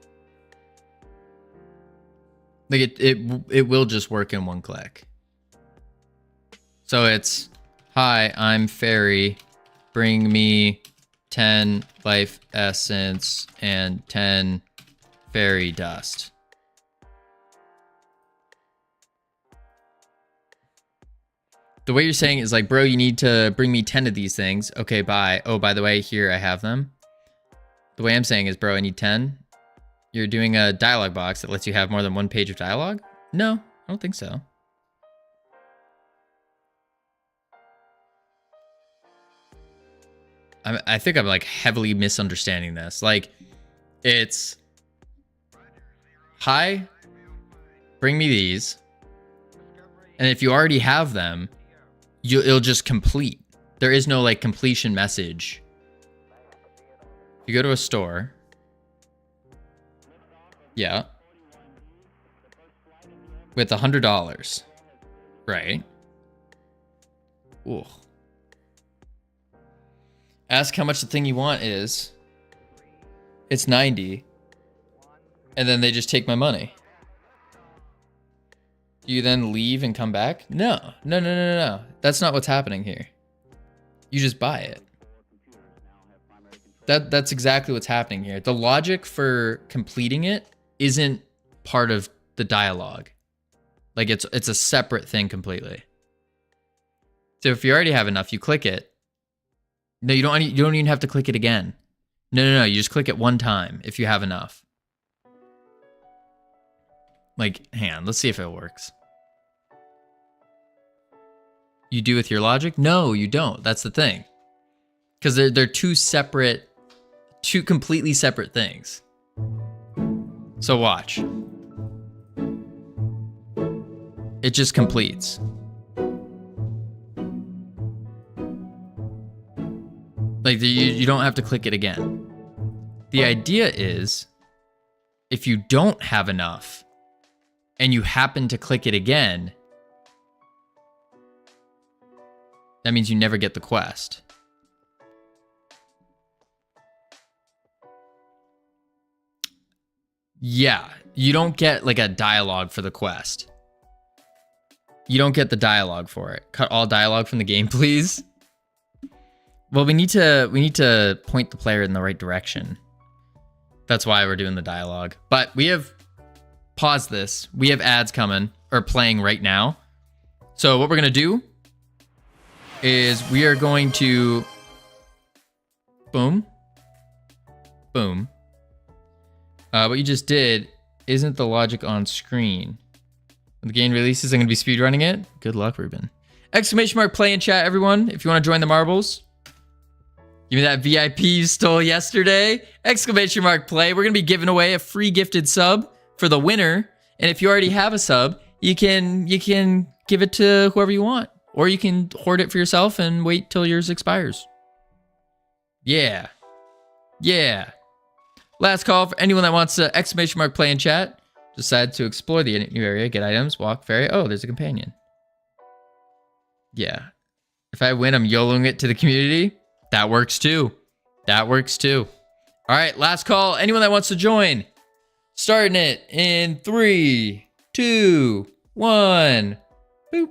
Speaker 1: Like it will just work in one click. So it's, hi, I'm Fairy. bring me 10 life essence and 10 fairy dust. The way you're saying is like, bro, you need to bring me 10 of these things. Okay, bye. Oh, by the way, here I have them. The way I'm saying is, bro, I need 10. You're doing a dialogue box that lets you have more than one page of dialogue? No, I don't think so. I think I'm like heavily misunderstanding this. Like, it's, hi, bring me these. And if you already have them, it'll just complete. There is no like completion message. You go to a store. Yeah. With $100. Right. Ooh. Ask how much the thing you want is. It's 90. And then they just take my money. Do you then leave and come back? No. No. That's not what's happening here. You just buy it. That's exactly what's happening here. The logic for completing it isn't part of the dialogue. Like it's a separate thing completely. So if you already have enough, you click it. No, you don't even have to click it again. No. You just click it one time if you have enough. Like, hang on, let's see if it works. You do with your logic? No, you don't. That's the thing. Because they're two completely separate things. So watch. It just completes. Like, you don't have to click it again. The idea is, if you don't have enough, and you happen to click it again, that means you never get the quest. Yeah, you don't get like a dialogue for the quest. You don't get the dialogue for it. Cut all dialogue from the game, please. Well, we need to point the player in the right direction. That's why we're doing the dialogue. But we have paused this. We have ads coming or playing right now. So what we're going to do is we are going to boom. What you just did isn't the logic on screen. When the game releases, I'm going to be speedrunning it. Good luck, Ruben. Exclamation mark play in chat, everyone, if you want to join the marbles. Give me that VIP you stole yesterday. Exclamation mark play. We're going to be giving away a free gifted sub for the winner. And if you already have a sub, you can give it to whoever you want. Or you can hoard it for yourself and wait till yours expires. Yeah. Last call for anyone that wants to exclamation mark play in chat. Decide to explore the new area, get items, walk, ferry. Oh, there's a companion. Yeah. If I win, I'm YOLOing it to the community. That works too. All right, last call. Anyone that wants to join. Starting it in 3, 2, 1. Boop.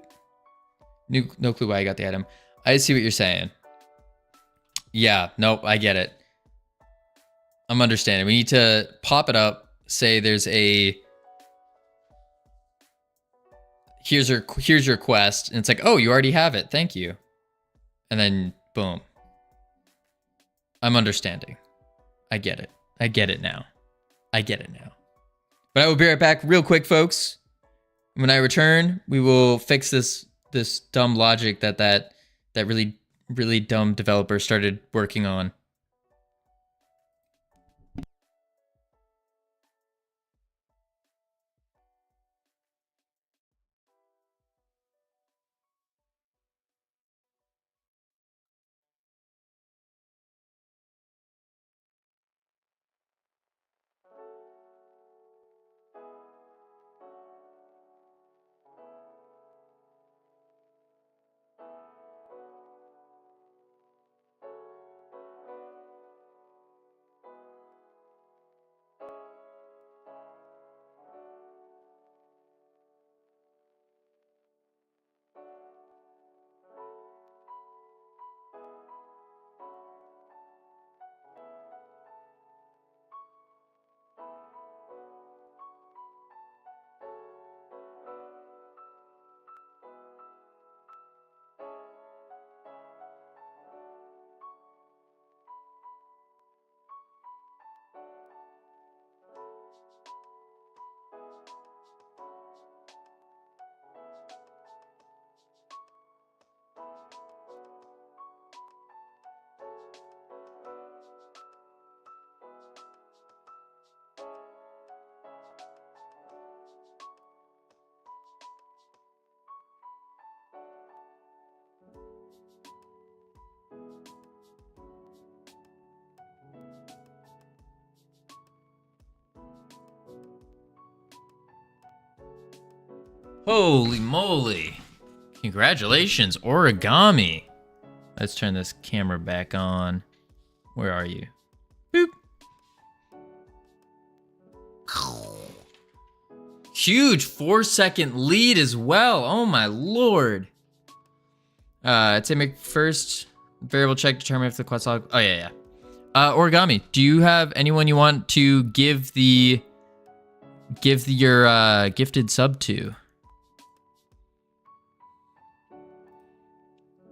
Speaker 1: No clue why I got the item. I see what you're saying. Yeah, nope, I get it. I'm understanding. We need to pop it up. Say there's a... Here's your quest. And it's like, oh, you already have it. Thank you. And then, boom. I'm understanding. I get it now. But I will be right back real quick, folks. When I return, we will fix this dumb logic that really dumb developer started working on. Holy moly. Congratulations, origami. Let's turn this camera back on. Where are you? Boop. Huge 4-second lead as well. Oh my lord. To make first variable check, determine if the quest log. Oh yeah. Origami, do you have anyone you want to give your gifted sub to?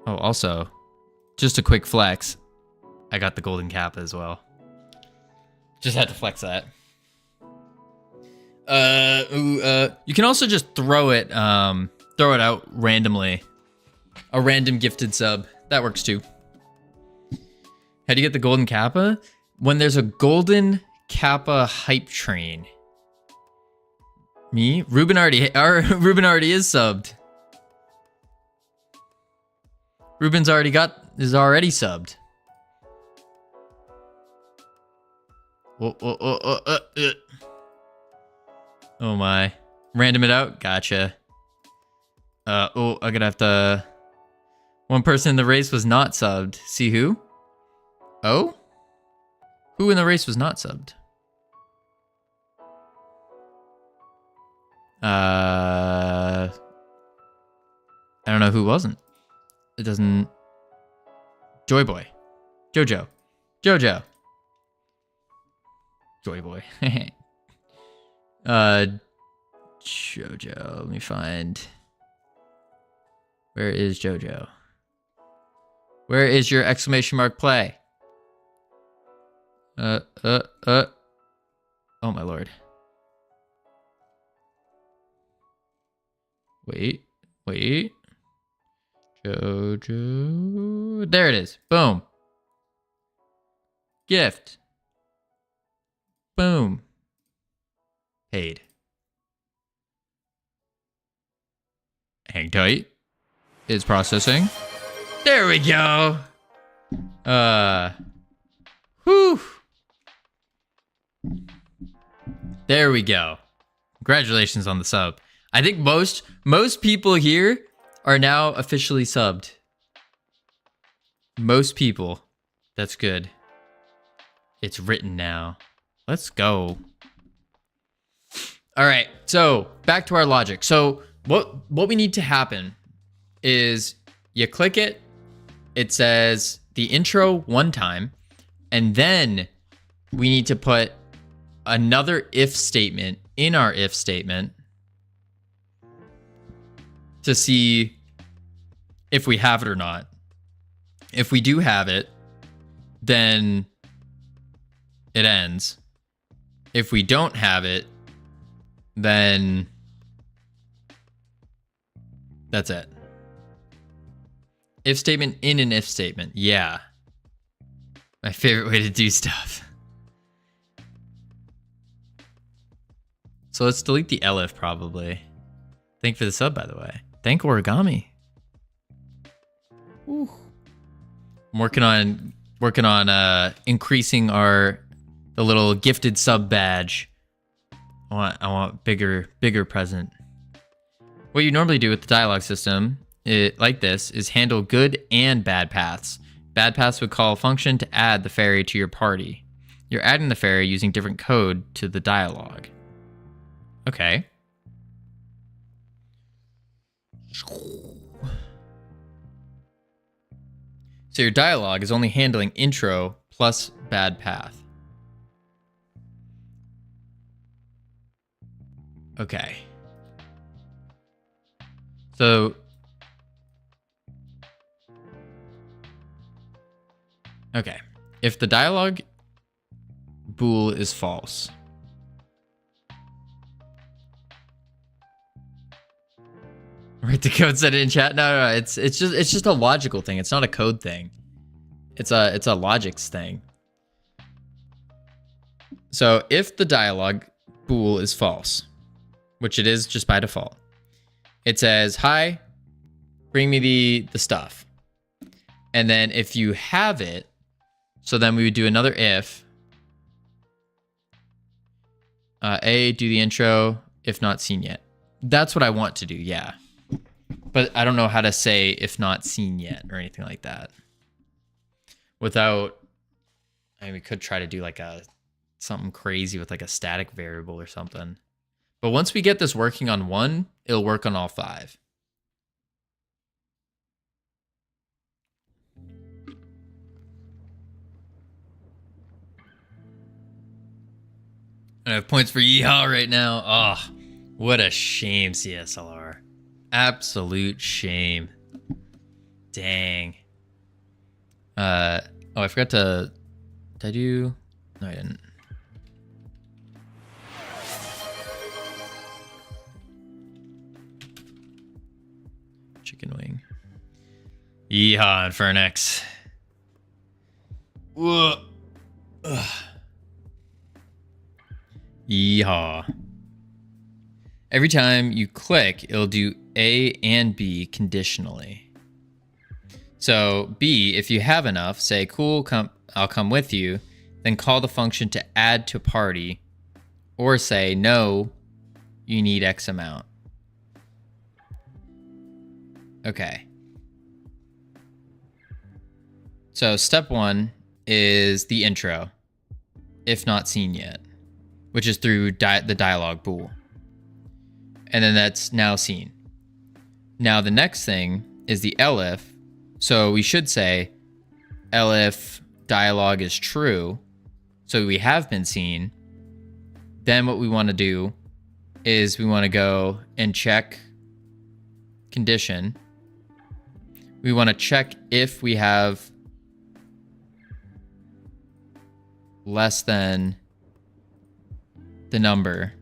Speaker 1: Oh, also, just a quick flex. I got the golden kappa as well. Just had to flex that. You can also just throw it out randomly. A random gifted sub. That works too. How do you get the golden kappa? When there's a golden kappa hype train. Me? Ruben already is subbed. Ruben's is already subbed. Oh my. Random it out? Gotcha. I'm gonna have to... One person in the race was not subbed. See who? Oh? Who in the race was not subbed? I don't know who wasn't. It doesn't... Joy Boy. Jojo. Jojo. Joy Boy. Jojo. Let me find... Where is Jojo? Where is your exclamation mark play? Oh my lord. Wait. Jojo. There it is. Boom. Gift. Boom. Paid. Hang tight. It's processing. There we go. Whew. There we go. Congratulations on the sub. I think most people here are now officially subbed. Most people. That's good. It's written now. Let's go. All right. So back to our logic. So what we need to happen is you click it. It says the intro one time, and then we need to put another if statement in our if statement to see if we have it or not. If we do have it, then it ends. If we don't have it, then that's it. If statement in an if statement. Yeah. My favorite way to do stuff. So let's delete the elif probably. Thank you for the sub, by the way. Thank origami. Ooh. I'm working on increasing the little gifted sub badge. I want bigger present. What you normally do with the dialogue system, like this, is handle good and bad paths. Bad paths would call a function to add the fairy to your party. You're adding the fairy using different code to the dialogue. Okay. So your dialogue is only handling intro plus bad path. Okay. So okay. If the dialogue bool is false. Write the code, set it in chat. No. It's just a logical thing. It's not a code thing. It's a logics thing. So if the dialogue bool is false, which it is just by default, it says, "Hi, bring me the stuff." And then if you have it, so then we would do another if. Do the intro, if not seen yet. That's what I want to do, yeah. But I don't know how to say if not seen yet or anything like that. Without, I mean, we could try to do like something crazy with like a static variable or something. But once we get this working on one, it'll work on all 5. I have points for Yeehaw right now. Oh, what a shame, CSLR. Absolute shame. Dang. Oh, I forgot to... Did I do... No, I didn't. Chicken wing. Yeehaw, Infernex. Whoa. Ugh. Yeehaw. Every time you click, it'll do A and B conditionally. So B, if you have enough, say, cool, I'll come with you, then call the function to add to party, or say, no, you need X amount. Okay. So step 1 is the intro, if not seen yet, which is through the dialog bool. And then that's now seen. Now the next thing is the elif. So we should say elif dialog is true. So we have been seen. Then what we want to do is we want to go and check condition. We want to check if we have less than the number.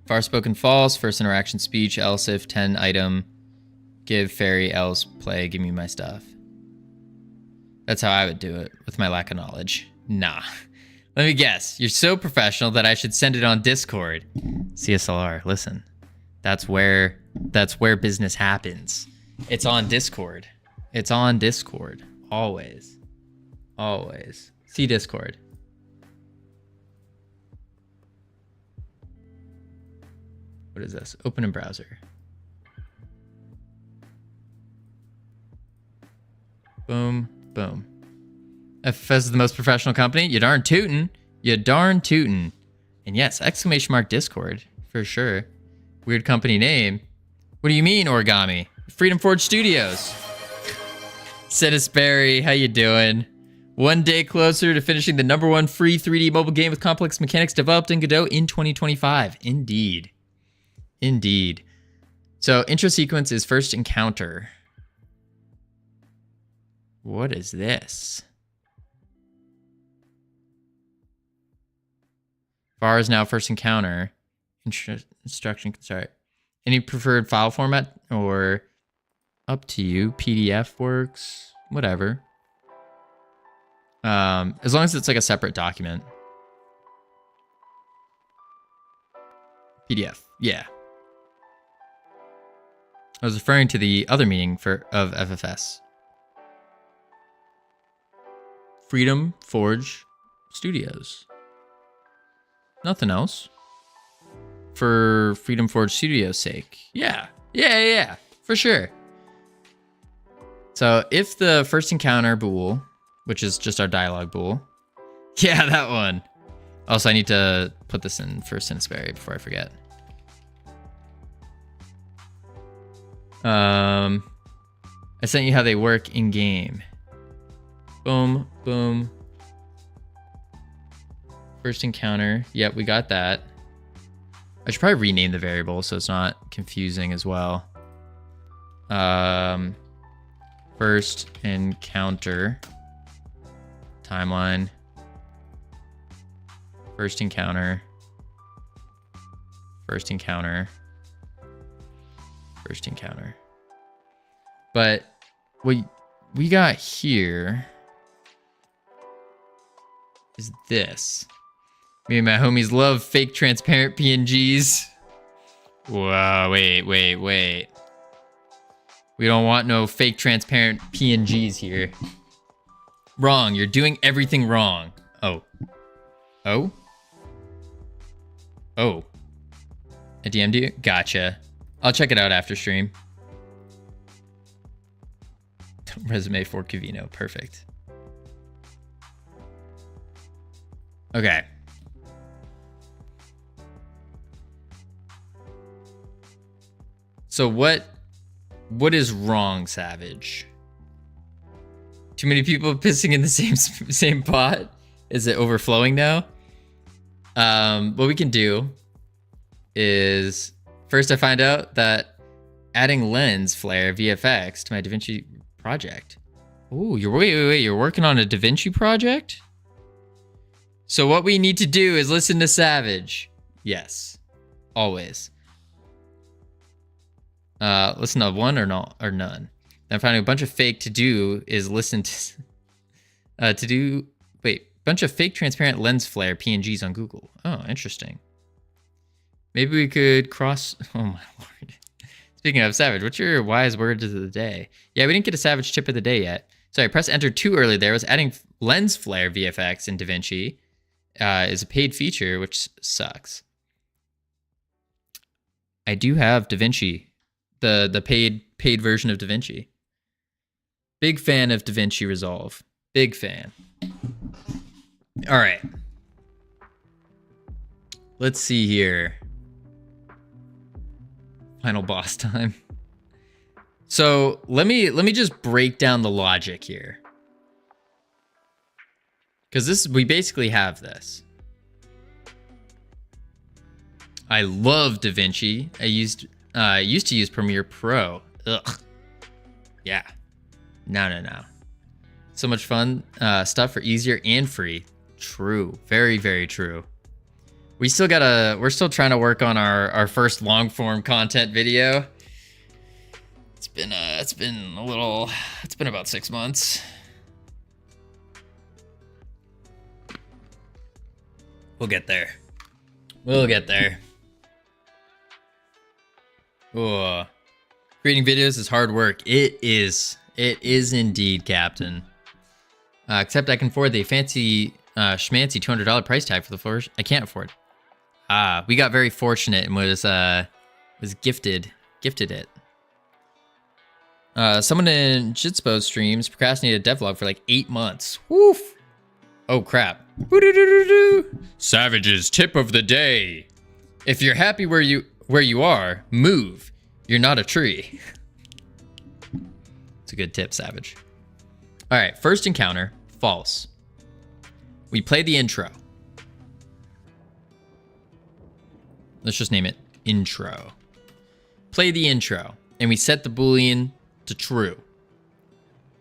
Speaker 1: Far spoken false, first interaction speech, else if 10 item, give fairy, else play, give me my stuff. That's how I would do it with my lack of knowledge. Nah. Let me guess. You're so professional that I should send it on Discord. CSLR, listen. That's where business happens. It's on Discord. It's on Discord. Always. Always. See Discord. What is this? Open in browser. Boom, boom. FFS is the most professional company. You darn tootin'. You darn tootin'. And yes, exclamation mark Discord, for sure. Weird company name. What do you mean, Origami? Freedom Forge Studios. Citisberry, how you doing? One day closer to finishing the #1 free 3D mobile game with complex mechanics developed in Godot in 2025. Indeed. Indeed. So intro sequence is first encounter. What is this? Var is now first encounter. Instruction can start. Any preferred file format or up to you? PDF works. Whatever. As long as it's like a separate document. PDF. Yeah. I was referring to the other meaning of FFS. Freedom Forge Studios. Nothing else. For Freedom Forge Studios' sake. Yeah. Yeah. For sure. So if the first encounter bool, which is just our dialogue bool. Yeah, that one. Also, I need to put this in for Citisberry before I forget. I sent you how they work in game. Boom, boom. First encounter. Yep, we got that. I should probably rename the variable so it's not confusing as well. First encounter. Timeline. First encounter. First encounter. First encounter. But what we got here is this. Me and my homies love fake transparent PNGs. Whoa, wait. We don't want no fake transparent PNGs here. Wrong, you're doing everything wrong. Oh. I DM'd you? Gotcha. I'll check it out after stream. Resume for Covino. Perfect. Okay. So what is wrong, Savage? Too many people pissing in the same pot? Is it overflowing now? What we can do is first I find out that adding lens flare VFX to my DaVinci project. Ooh, wait, you're working on a DaVinci project? So what we need to do is listen to Savage. Yes, always. Listen to one or none. Then finding a bunch of fake to do is listen to bunch of fake transparent lens flare PNGs on Google. Oh, interesting. Maybe we could cross. Oh my lord. Speaking of Savage, what's your wise words of the day? Yeah, we didn't get a Savage tip of the day yet. Sorry, press enter too early there. I was adding lens flare VFX in DaVinci. Is a paid feature, which sucks. I do have DaVinci, the paid version of DaVinci. Big fan of DaVinci Resolve. Big fan. All right. Let's see here. Final boss time. So let me just break down the logic here. Because we basically have this. I love DaVinci. I used to use Premiere Pro. Ugh. Yeah. No. So much fun stuff for easier and free. True. Very, very true. We're still trying to work on our first long form content video. It's been about 6 months. We'll get there. Oh, creating videos is hard work. It is indeed, Captain. Except I can afford the fancy schmancy $200 price tag for the floor. I can't afford. We got very fortunate and was gifted it. Someone in Jitspo streams procrastinated a devlog for like 8 months. Woof. Oh crap. Savage's tip of the day. If you're happy where you are, move. You're not a tree. It's a good tip, Savage. All right, first encounter, false. We play the intro. Let's just name it intro. Play the intro, and we set the Boolean to true.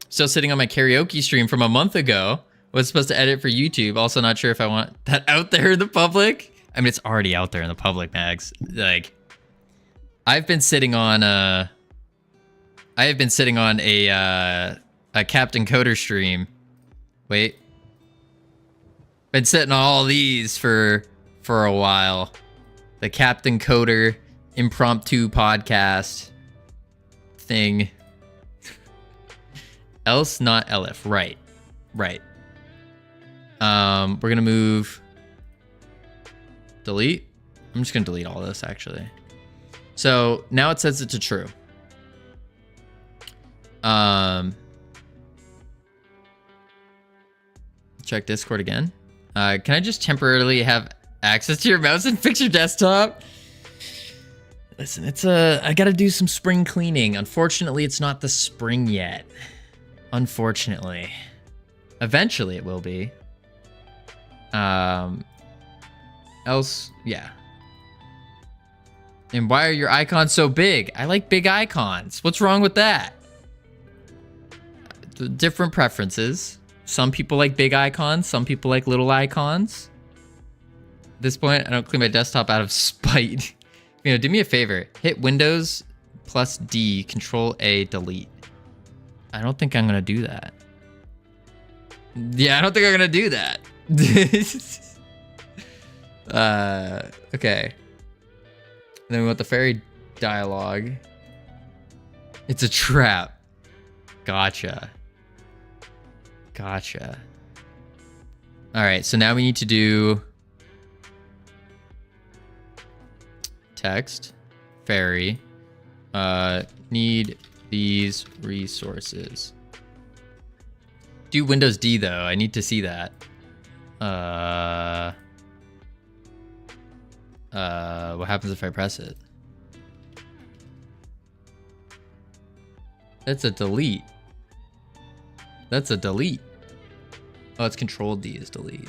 Speaker 1: Still sitting on my karaoke stream from a month ago. Was supposed to edit for YouTube. Also not sure if I want that out there in the public. I mean, it's already out there in the public, Mags. Like, I've been sitting on a Captain Coder stream. Wait. Been sitting on all these for a while. The Captain Coder impromptu podcast thing. Else, not Elif. Right. We're gonna move. Delete. I'm just gonna delete all this actually. So now it sets it to true. Check Discord again. Can I just temporarily have access to your mouse and fix your desktop? Listen, I gotta do some spring cleaning. Unfortunately, it's not the spring yet. Unfortunately. Eventually it will be. Else, yeah. And why are your icons so big? I like big icons. What's wrong with that? The different preferences. Some people like big icons. Some people like little icons. At this point, I don't clean my desktop out of spite. Do me a favor. Hit Windows plus D, Control A, delete. I don't think I'm going to do that. Yeah, I don't think I'm going to do that. Okay. Then we want the fairy dialogue. It's a trap. Gotcha. All right, so now we need to do text, fairy, need these resources. Do Windows D though. I need to see that. What happens if I press it? That's a delete. That's a delete. Oh, it's Control D is delete.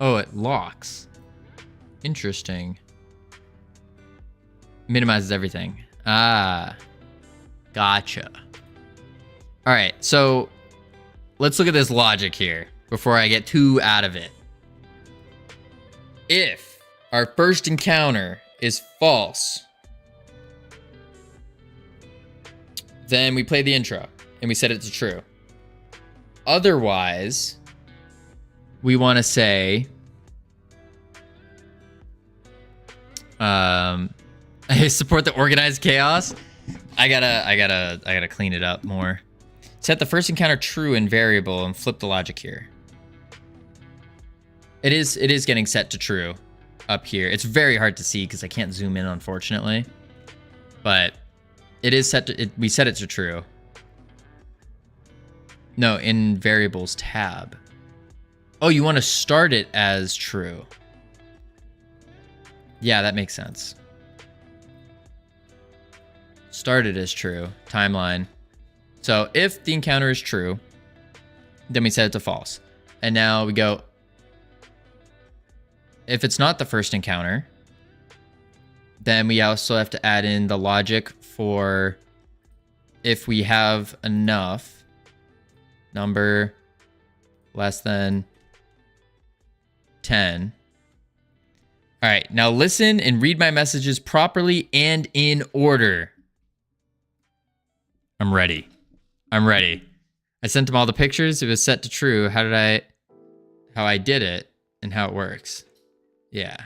Speaker 1: Oh, it locks. Interesting. Minimizes everything. Ah, gotcha. All right, so let's look at this logic here before I get too out of it. If our first encounter is false, then we play the intro and we set it to true. Otherwise, we want to say, I support the organized chaos. I gotta clean it up more. Set the first encounter true and variable and flip the logic here. It is getting set to true up here. It's very hard to see because I can't zoom in, unfortunately. But it is set to, we set it to true. No, in variables tab. Oh, you want to start it as true. Yeah, that makes sense. Start it as true. Timeline. So if the encounter is true, then we set it to false. And now we go, if it's not the first encounter, then we also have to add in the logic for if we have enough number less than 10. All right, now listen and read my messages properly and in order. I'm ready. I'm ready. I sent him all the pictures. It was set to true. How I did it and how it works. Yeah.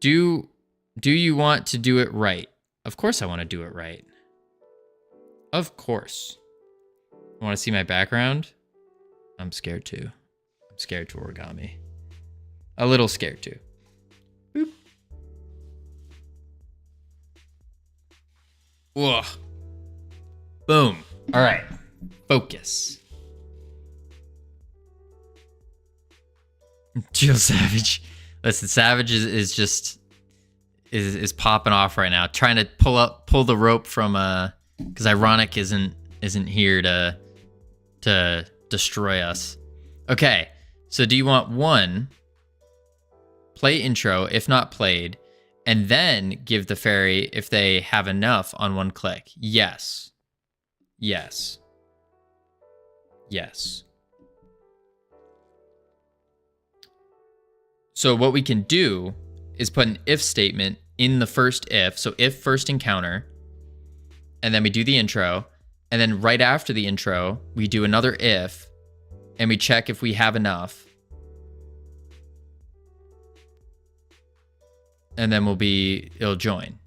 Speaker 1: Do you want to do it right? Of course I want to do it right. Of course. I want to see my background? I'm scared too. I'm scared to origami. A little scared too. Boop. Ugh. Boom. All right. Focus. Jill Savage. Listen, Savage is just popping off right now, trying to pull the rope from because Ironic isn't here to destroy us. Okay, so do you want one, play intro if not played, and then give the fairy if they have enough on one click? Yes. Yes. Yes. So what we can do is put an if statement in the first if. So if first encounter, and then we do the intro, and then right after the intro, we do another if, and we check if we have enough. And then it'll join.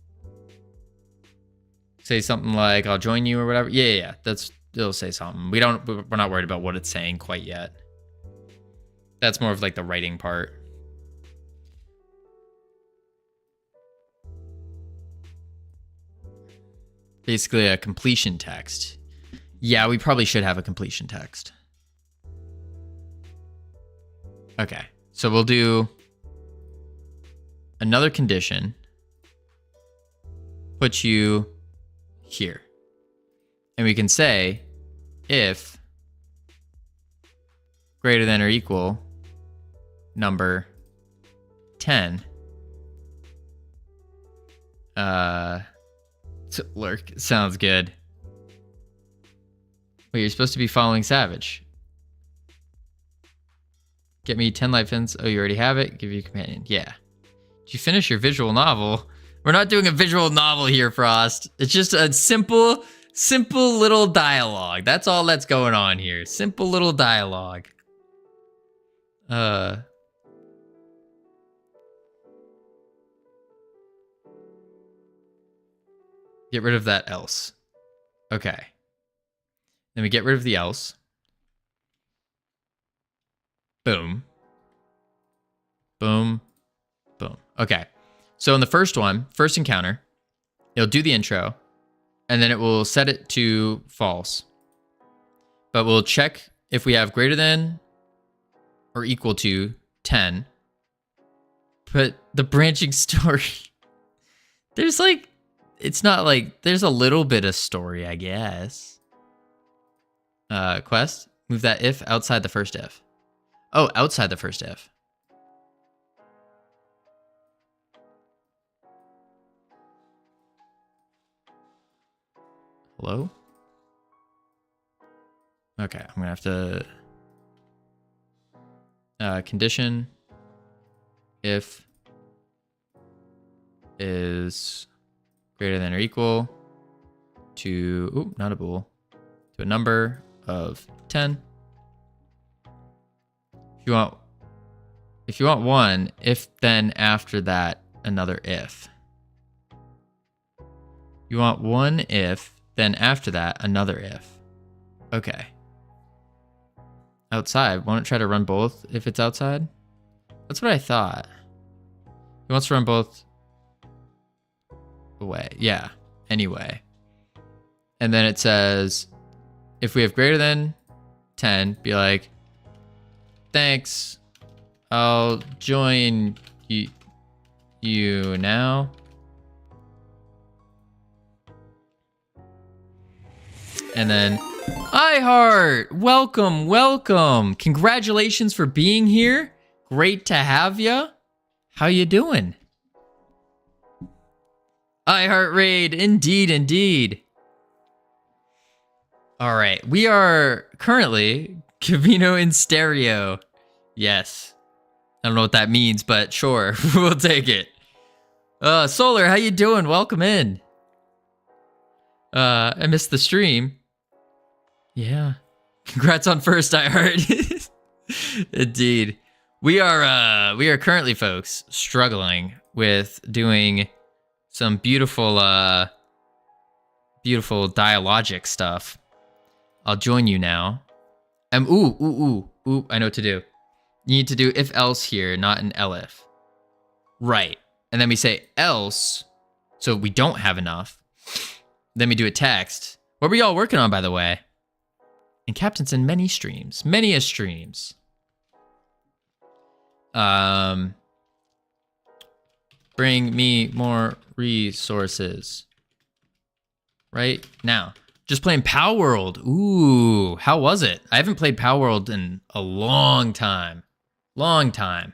Speaker 1: Say something like, I'll join you or whatever. Yeah. It'll say something. We're not worried about what it's saying quite yet. That's more of like the writing part. Basically a completion text. Yeah, we probably should have a completion text. Okay, so we'll do another condition. Put you here. And we can say if greater than or equal number 10. Lurk sounds good. Wait, you're supposed to be following Savage. Get me 10 life hints. Oh, you already have it. Give you a companion. Yeah. Did you finish your visual novel? We're not doing a visual novel here, Frost. It's just a simple little dialogue. That's all that's going on here. Simple little dialogue. Get rid of that else. Okay. Then we get rid of the else. Boom. Boom. Boom. Okay. So in the first one, first encounter, it'll do the intro, and then it will set it to false. But we'll check if we have greater than or equal to 10. But the branching story, there's like, it's not like, there's a little bit of story, I guess. Quest, move that if outside the first if. Oh, outside the first if. Hello? Okay, I'm gonna have to condition if is greater than or equal to, ooh, not a bool, to a number of 10. If you want one, if then after that another if. You want one if, then after that another if. Okay. Outside. Why don't try to run both if it's outside? That's what I thought. He wants to run both away. Yeah. Anyway. And then it says, if we have greater than 10, be like, thanks. I'll join you now. And then, iHeart, welcome, welcome. Congratulations for being here. Great to have ya. How you doing? iHeart Raid, indeed, indeed. All right, we are currently Covino in stereo. Yes. I don't know what that means, but sure, we'll take it. Solar, how you doing? Welcome in. I missed the stream. Yeah. Congrats on first, iHeart. Indeed. We are currently, folks, struggling with doing some beautiful dialogic stuff. I'll join you now. Ooh, I know what to do. You need to do if else here, not an elif. Right. And then we say else, so we don't have enough. Then we do a text. What were y'all working on, by the way? And Captain's in many streams. Many a streams. Bring me more resources. Right now. Just playing Power World. Ooh, how was it? I haven't played Power World in a long time. Long time.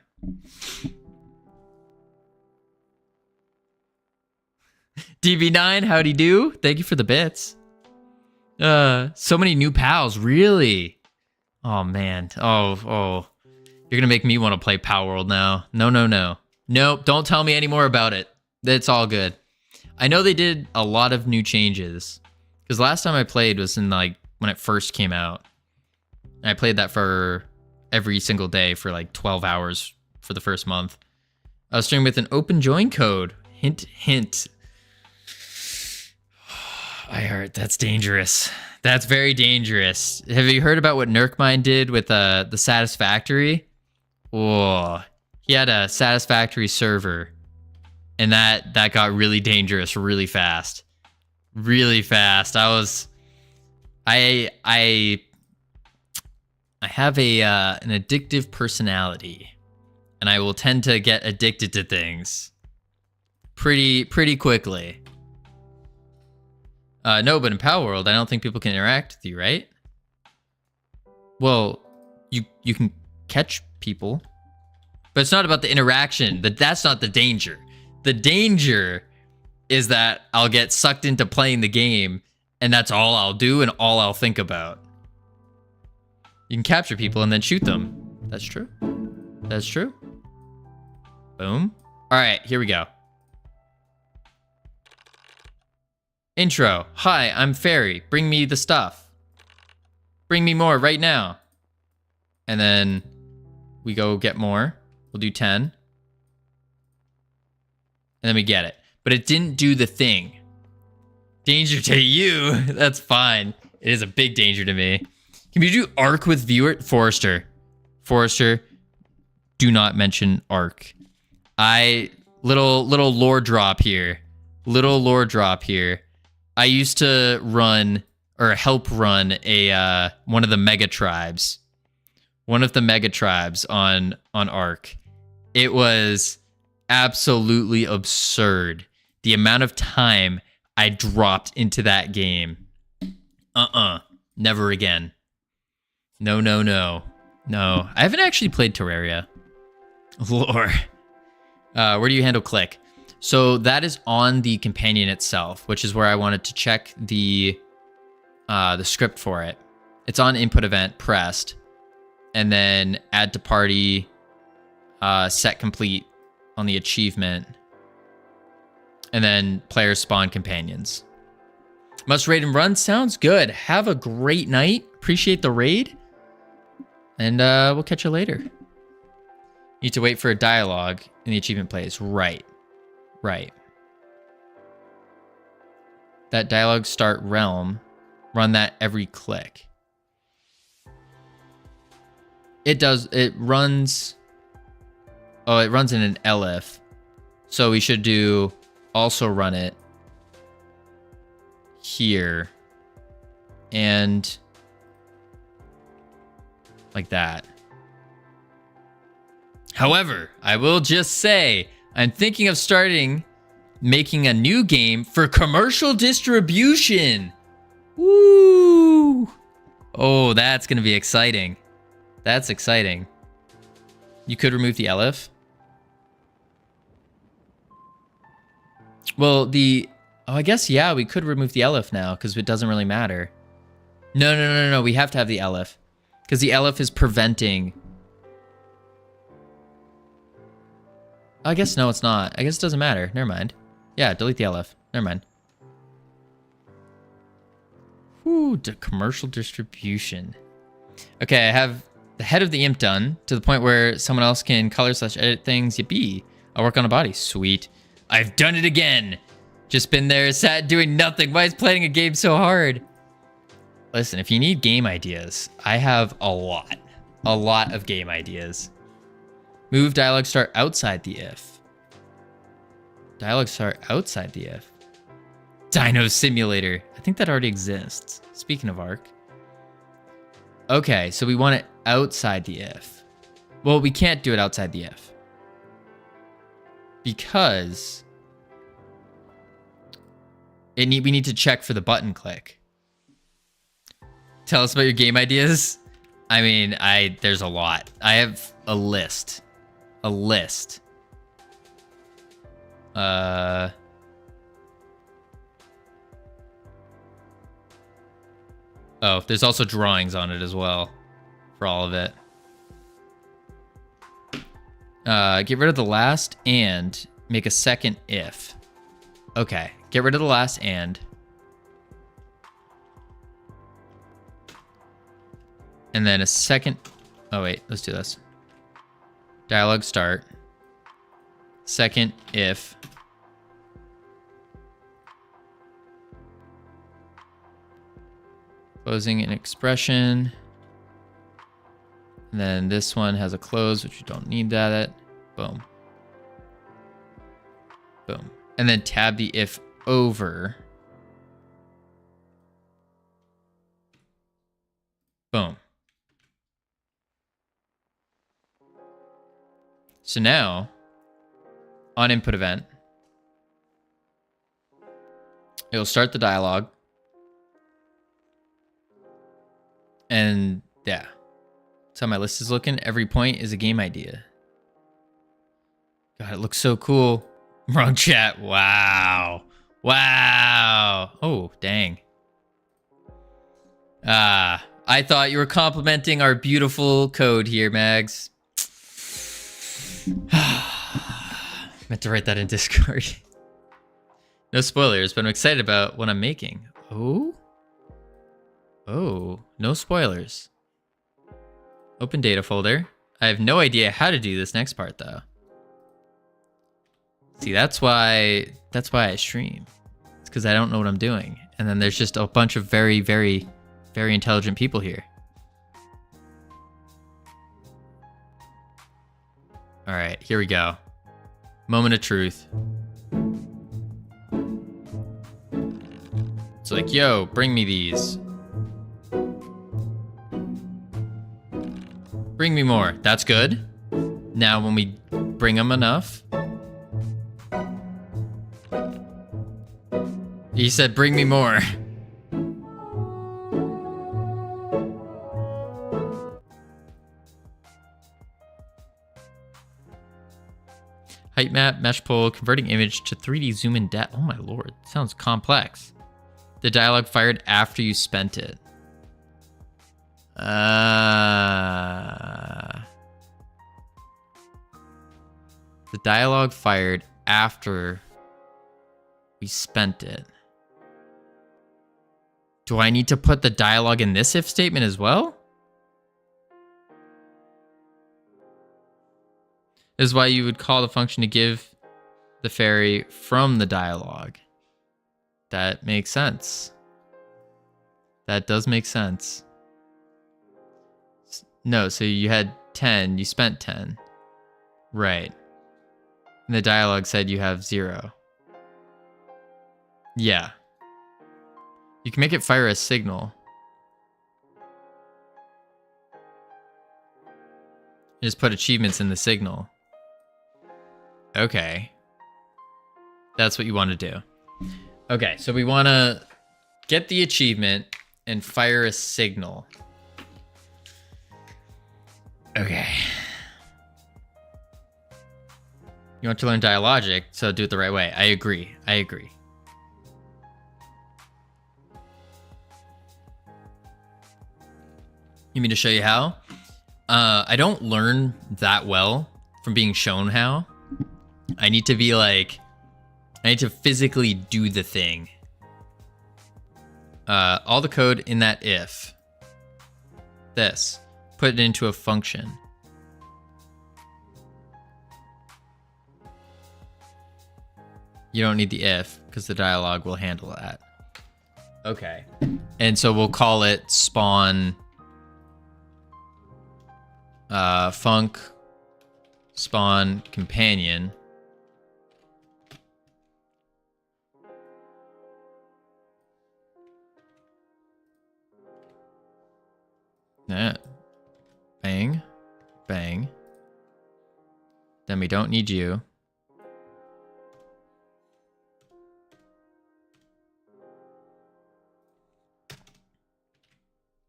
Speaker 1: DB9, howdy do. Thank you for the bits. So many new pals, really? Oh, man. Oh. You're gonna make me want to play Power World now. No. Nope, don't tell me any more about it. It's all good. I know they did a lot of new changes. Because last time I played was in like when it first came out. And I played that for every single day for like 12 hours for the first month. I was streaming with an open join code. Hint, hint. I heard that's dangerous. That's very dangerous. Have you heard about what Nurkmine did with the Satisfactory? Oh, he had a Satisfactory server, and that got really dangerous really fast. Really fast. I have an addictive personality, and I will tend to get addicted to things pretty quickly. No, but in Power World, I don't think people can interact with you, right? Well, you can catch people, but it's not about the interaction. That's not the danger. The danger is that I'll get sucked into playing the game, and that's all I'll do and all I'll think about. You can capture people and then shoot them. That's true. That's true. Boom. All right, here we go. Intro. Hi, I'm Fairy. Bring me the stuff. Bring me more right now. And then we go get more. We'll do 10. And then we get it. But it didn't do the thing. Danger to you. That's fine. It is a big danger to me. Can we do arc with viewer? Forrester. do not mention Ark. Little lore drop here. Little lore drop here. I used to run or help run a one of the mega tribes. One of the mega tribes on Ark. It was absolutely absurd. The amount of time I dropped into that game. Never again. No. No. I haven't actually played Terraria. Lore. Where do you handle click? So that is on the companion itself, which is where I wanted to check the script for it. It's on input event pressed, and then add to party, set complete on the achievement, and then players spawn companions. Must raid and run. Sounds good. Have a great night. Appreciate the raid, and we'll catch you later. Need to wait for a dialogue in the achievement plays. Right. That dialogue start realm. Run that every click. It does. It runs. Oh, it runs in an elif. So we should do also run it here. And like that. However, I will just say, I'm thinking of making a new game for commercial distribution. Woo! Oh, that's going to be exciting. That's exciting. You could remove the elif. Well, I guess, yeah, we could remove the elif now because it doesn't really matter. No. We have to have the elif because the elif is preventing. I guess no, it's not. I guess it doesn't matter. Never mind. Yeah, delete the elif. Never mind. Whew, commercial distribution. Okay, I have the head of the imp done to the point where someone else can color/edit things. Yippee. I'll work on a body. Sweet. I've done it again. Just been there, sat doing nothing. Why is playing a game so hard? Listen, if you need game ideas, I have a lot. A lot of game ideas. Move dialogue start outside the if. Dialogue start outside the if. Dino Simulator. I think that already exists. Speaking of Ark. Okay, so we want it outside the if. Well, we can't do it outside the if. Because we need to check for the button click. Tell us about your game ideas. I mean, there's a lot. I have a list. Oh, there's also drawings on it as well for all of it. Get rid of the last and make a second if. Okay, get rid of the last and. And then a second. Oh, wait, let's do this. Dialogue start. Second if. Closing an expression. And then this one has a close, which you don't need that. Boom. Boom. And then tab the if over. Boom. So now, on input event, it'll start the dialogue. And yeah, that's how my list is looking. Every point is a game idea. God, it looks so cool. Wrong chat. Wow. Oh, dang. I thought you were complimenting our beautiful code here, Mags. Meant to write that in Discord. No spoilers, but I'm excited about what I'm making. Oh, no spoilers. Open data folder. I have no idea how to do this next part though. See, that's why I stream. It's because I don't know what I'm doing. And then there's just a bunch of very, very, very intelligent people here. All right, here we go. Moment of truth. It's like, yo, bring me these. Bring me more. That's good. Now when we bring them enough. He said, bring me more. Height map, mesh pull, converting image to 3D zoom in depth. Oh my lord, sounds complex. The dialogue fired after you spent it. The dialogue fired after we spent it. Do I need to put the dialogue in this if statement as well? This is why you would call the function to give the fairy from the dialogue. That makes sense. That does make sense. No, so you had 10, you spent 10. Right. And the dialogue said you have 0. Yeah. You can make it fire a signal. Just put achievements in the signal. Okay. That's what you want to do. Okay, so we want to get the achievement and fire a signal. Okay. You want to learn dialogic, so do it the right way. I agree. I agree. You mean to show you how? I don't learn that well from being shown how. I need to be like, I need to physically do the thing. All the code in that if. This. Put it into a function. You don't need the if, because the dialogue will handle that. Okay. And so we'll call it spawn func spawn companion. Yeah. Bang. Bang. Then we don't need you.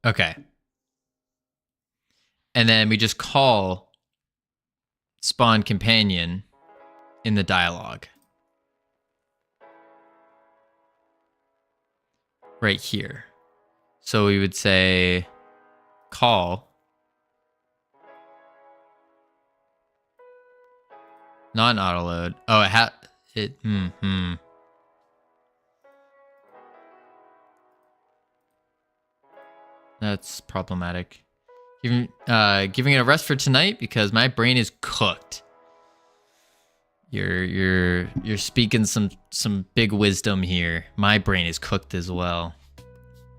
Speaker 1: Okay. And then we just call spawn companion in the dialogue. Right here. So we would say call. Not an auto load. Oh, That's problematic. Giving it a rest for tonight because my brain is cooked. You're speaking some big wisdom here. My brain is cooked as well.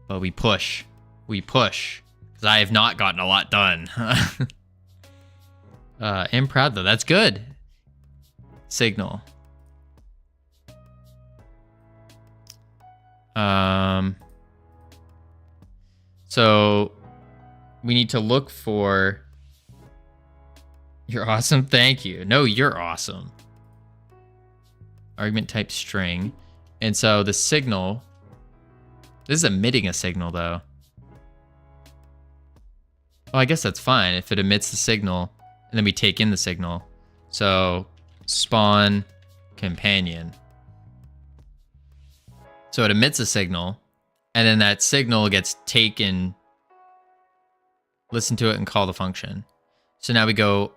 Speaker 1: But we push. We push. Because I have not gotten a lot done. I'm proud though. That's good. Signal. So we need to look for. You're awesome. Thank you. No, you're awesome. Argument type string. And so the signal. This is emitting a signal though. Oh, I guess that's fine if it emits the signal and then we take in the signal. So spawn companion. So it emits a signal and then that signal gets taken, listen to it and call the function. So now we go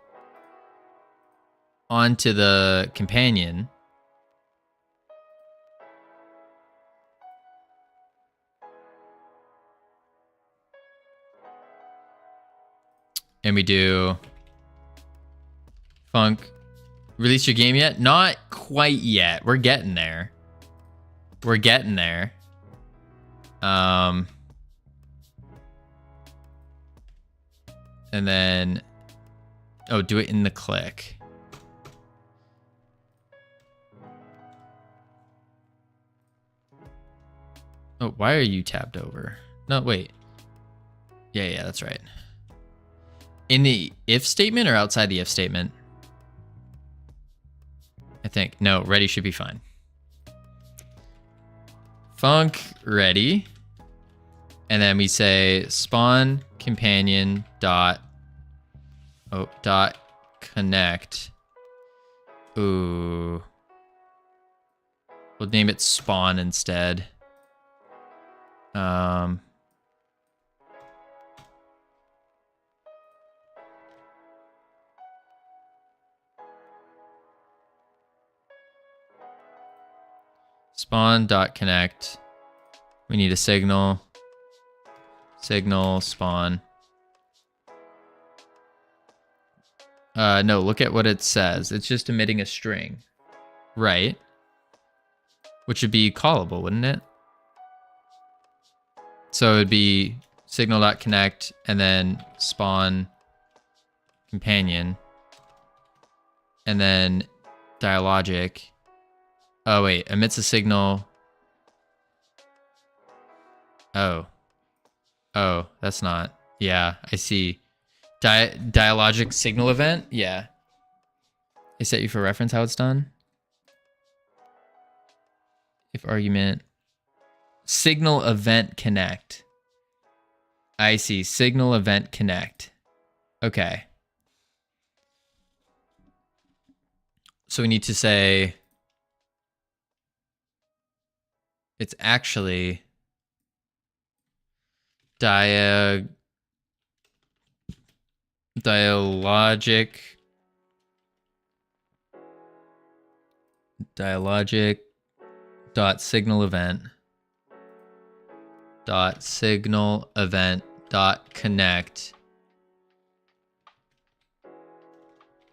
Speaker 1: onto the companion. And we do func. Release your game yet? Not quite yet. We're getting there. We're getting there. And then, oh, do it in the click. Oh, why are you tabbed over? No, wait. Yeah, that's right. In the if statement or outside the if statement? I think. No, ready should be fine. Func ready. And then we say spawn companion dot connect. Ooh. We'll name it spawn instead. Spawn.connect. We need a signal. Signal spawn. No, look at what it says. It's just emitting a string. Right. Which would be callable, wouldn't it? So it'd be signal.connect and then spawn companion. And then dialogic. Oh, wait. Emits a signal. Oh, that's not. Yeah, I see. Dialogic signal event? Yeah. I set you for reference how it's done. If argument. Signal event connect. I see. Signal event connect. Okay. So we need to say it's actually dialogic dot signal event dot connect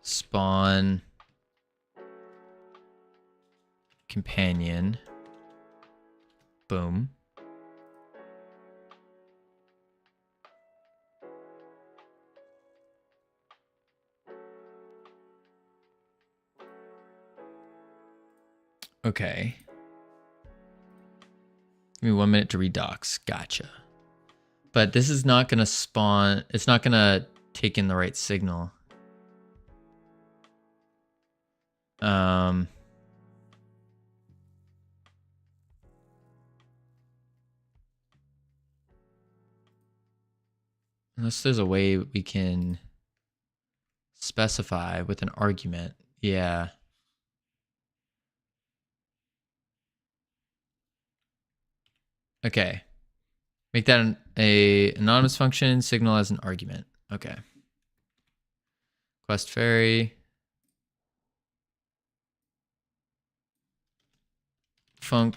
Speaker 1: spawn companion. Boom. Okay. Give me 1 minute to read docs. Gotcha. But this is not going to spawn. It's not going to take in the right signal. Unless there's a way we can specify with an argument. Yeah. Okay. Make that an anonymous function, signal as an argument. Okay. Quest fairy. Func.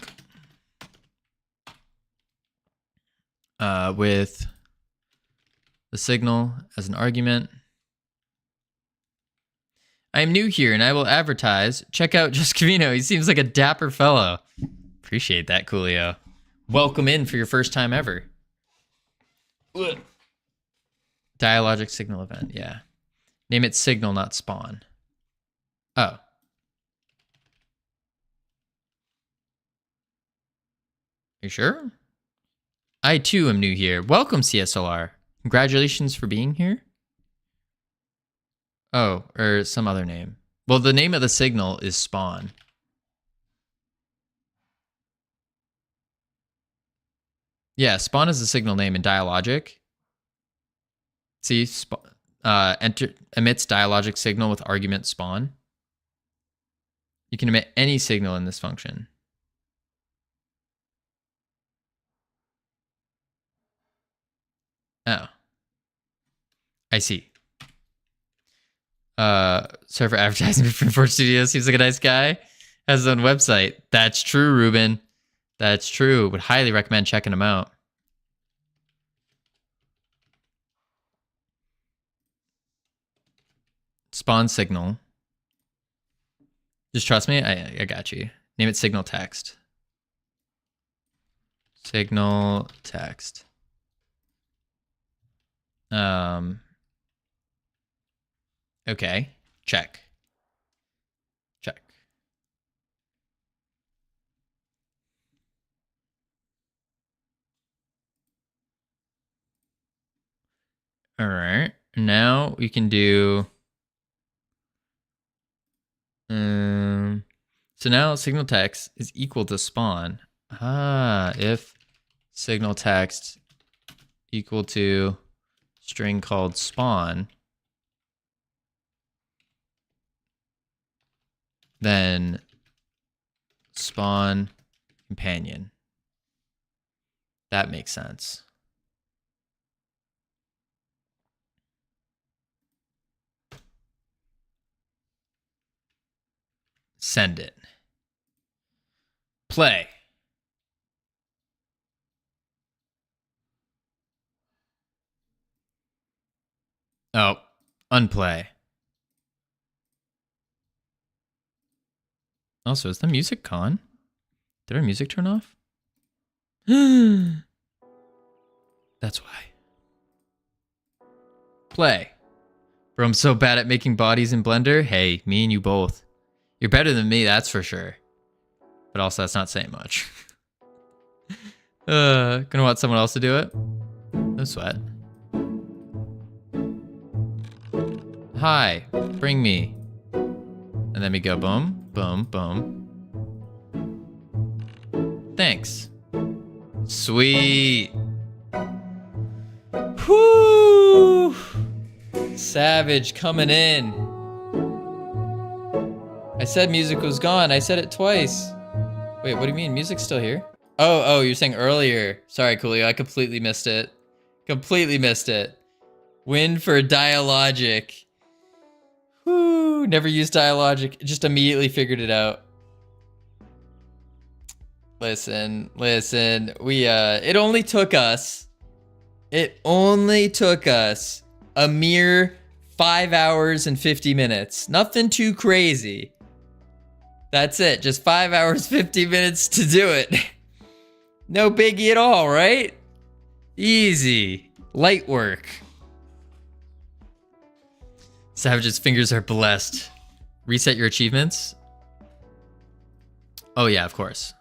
Speaker 1: With the signal as an argument. I am new here and I will advertise. Check out Just Covino. He seems like a dapper fellow. Appreciate that, Coolio. Welcome in for your first time ever. Ugh. Dialogic signal event, yeah. Name it signal, not spawn. Oh. You sure? I too am new here. Welcome, CSLR. Congratulations for being here. Oh, or some other name. Well, the name of the signal is spawn. Yeah, spawn is the signal name in dialogic. See, emits dialogic signal with argument spawn. You can emit any signal in this function. Oh. I see. Server advertising from Forge Studios. Seems like a nice guy. Has his own website. That's true, Ruben. That's true. Would highly recommend checking him out. Spawn signal. Just trust me. I got you. Name it signal text. Signal text. Okay. Check. Check. All right. Now we can do. So now signal text is equal to spawn. If signal text equal to string called spawn, then spawn companion. That makes sense. Send it. Play. Oh, unplay. Also, is the music gone? Did our music turn off? That's why. Play. Bro, I'm so bad at making bodies in Blender. Hey, me and you both. You're better than me, that's for sure. But also, that's not saying much. Gonna want someone else to do it? No sweat. Hi, bring me. And then we go boom, boom, boom. Thanks. Sweet. Whoo! Savage coming in. I said music was gone. I said it twice. Wait, what do you mean? Music's still here? Oh, you're saying earlier. Sorry, Coolio. I completely missed it. Completely missed it. Win for Dialogic. Whoo! Never used Dialogic. Just immediately figured it out. Listen. We, it only took us a mere 5 hours and 50 minutes. Nothing too crazy. That's it. Just 5 hours, 50 minutes to do it. No biggie at all, right? Easy. Light work. Savage's fingers are blessed. Reset your achievements? Oh yeah, of course.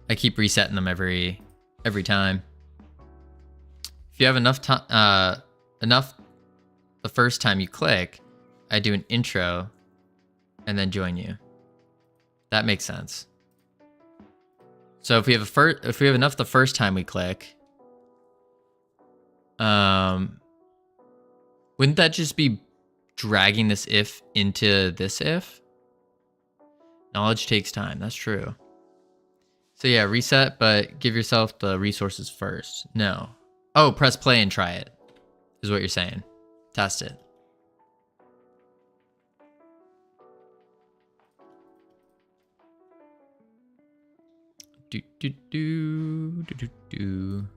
Speaker 1: I keep resetting them every time. If you have enough time, the first time you click, I do an intro and then join you. That makes sense. So if we have enough the first time we click, wouldn't that just be dragging this if into this if? Knowledge takes time. That's true. So yeah, reset, but give yourself the resources first. No. Oh, press play and try it, is what you're saying. Test it. Do do do do do do.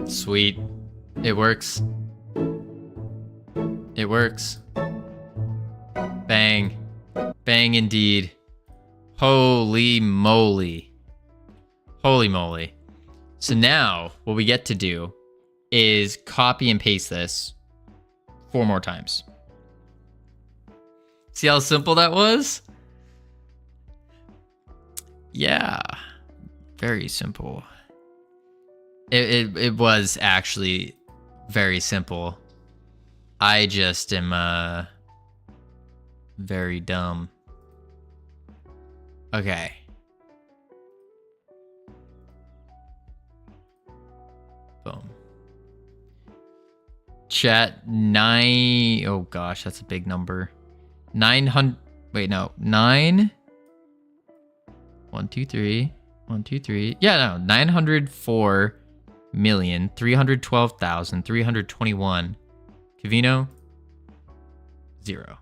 Speaker 1: Sweet. It works. It works. Bang. Bang indeed. Holy moly. Holy moly. So now what we get to do is copy and paste this 4 more times. See how simple that was? Yeah. Very simple. It was actually very simple. I just am very dumb. Okay. Boom. Chat 9. Oh gosh, that's a big number. 900. Wait, no. 9. 1, 2, 3. 1, 2, 3. Yeah, no. 904,312,321. Covino 0.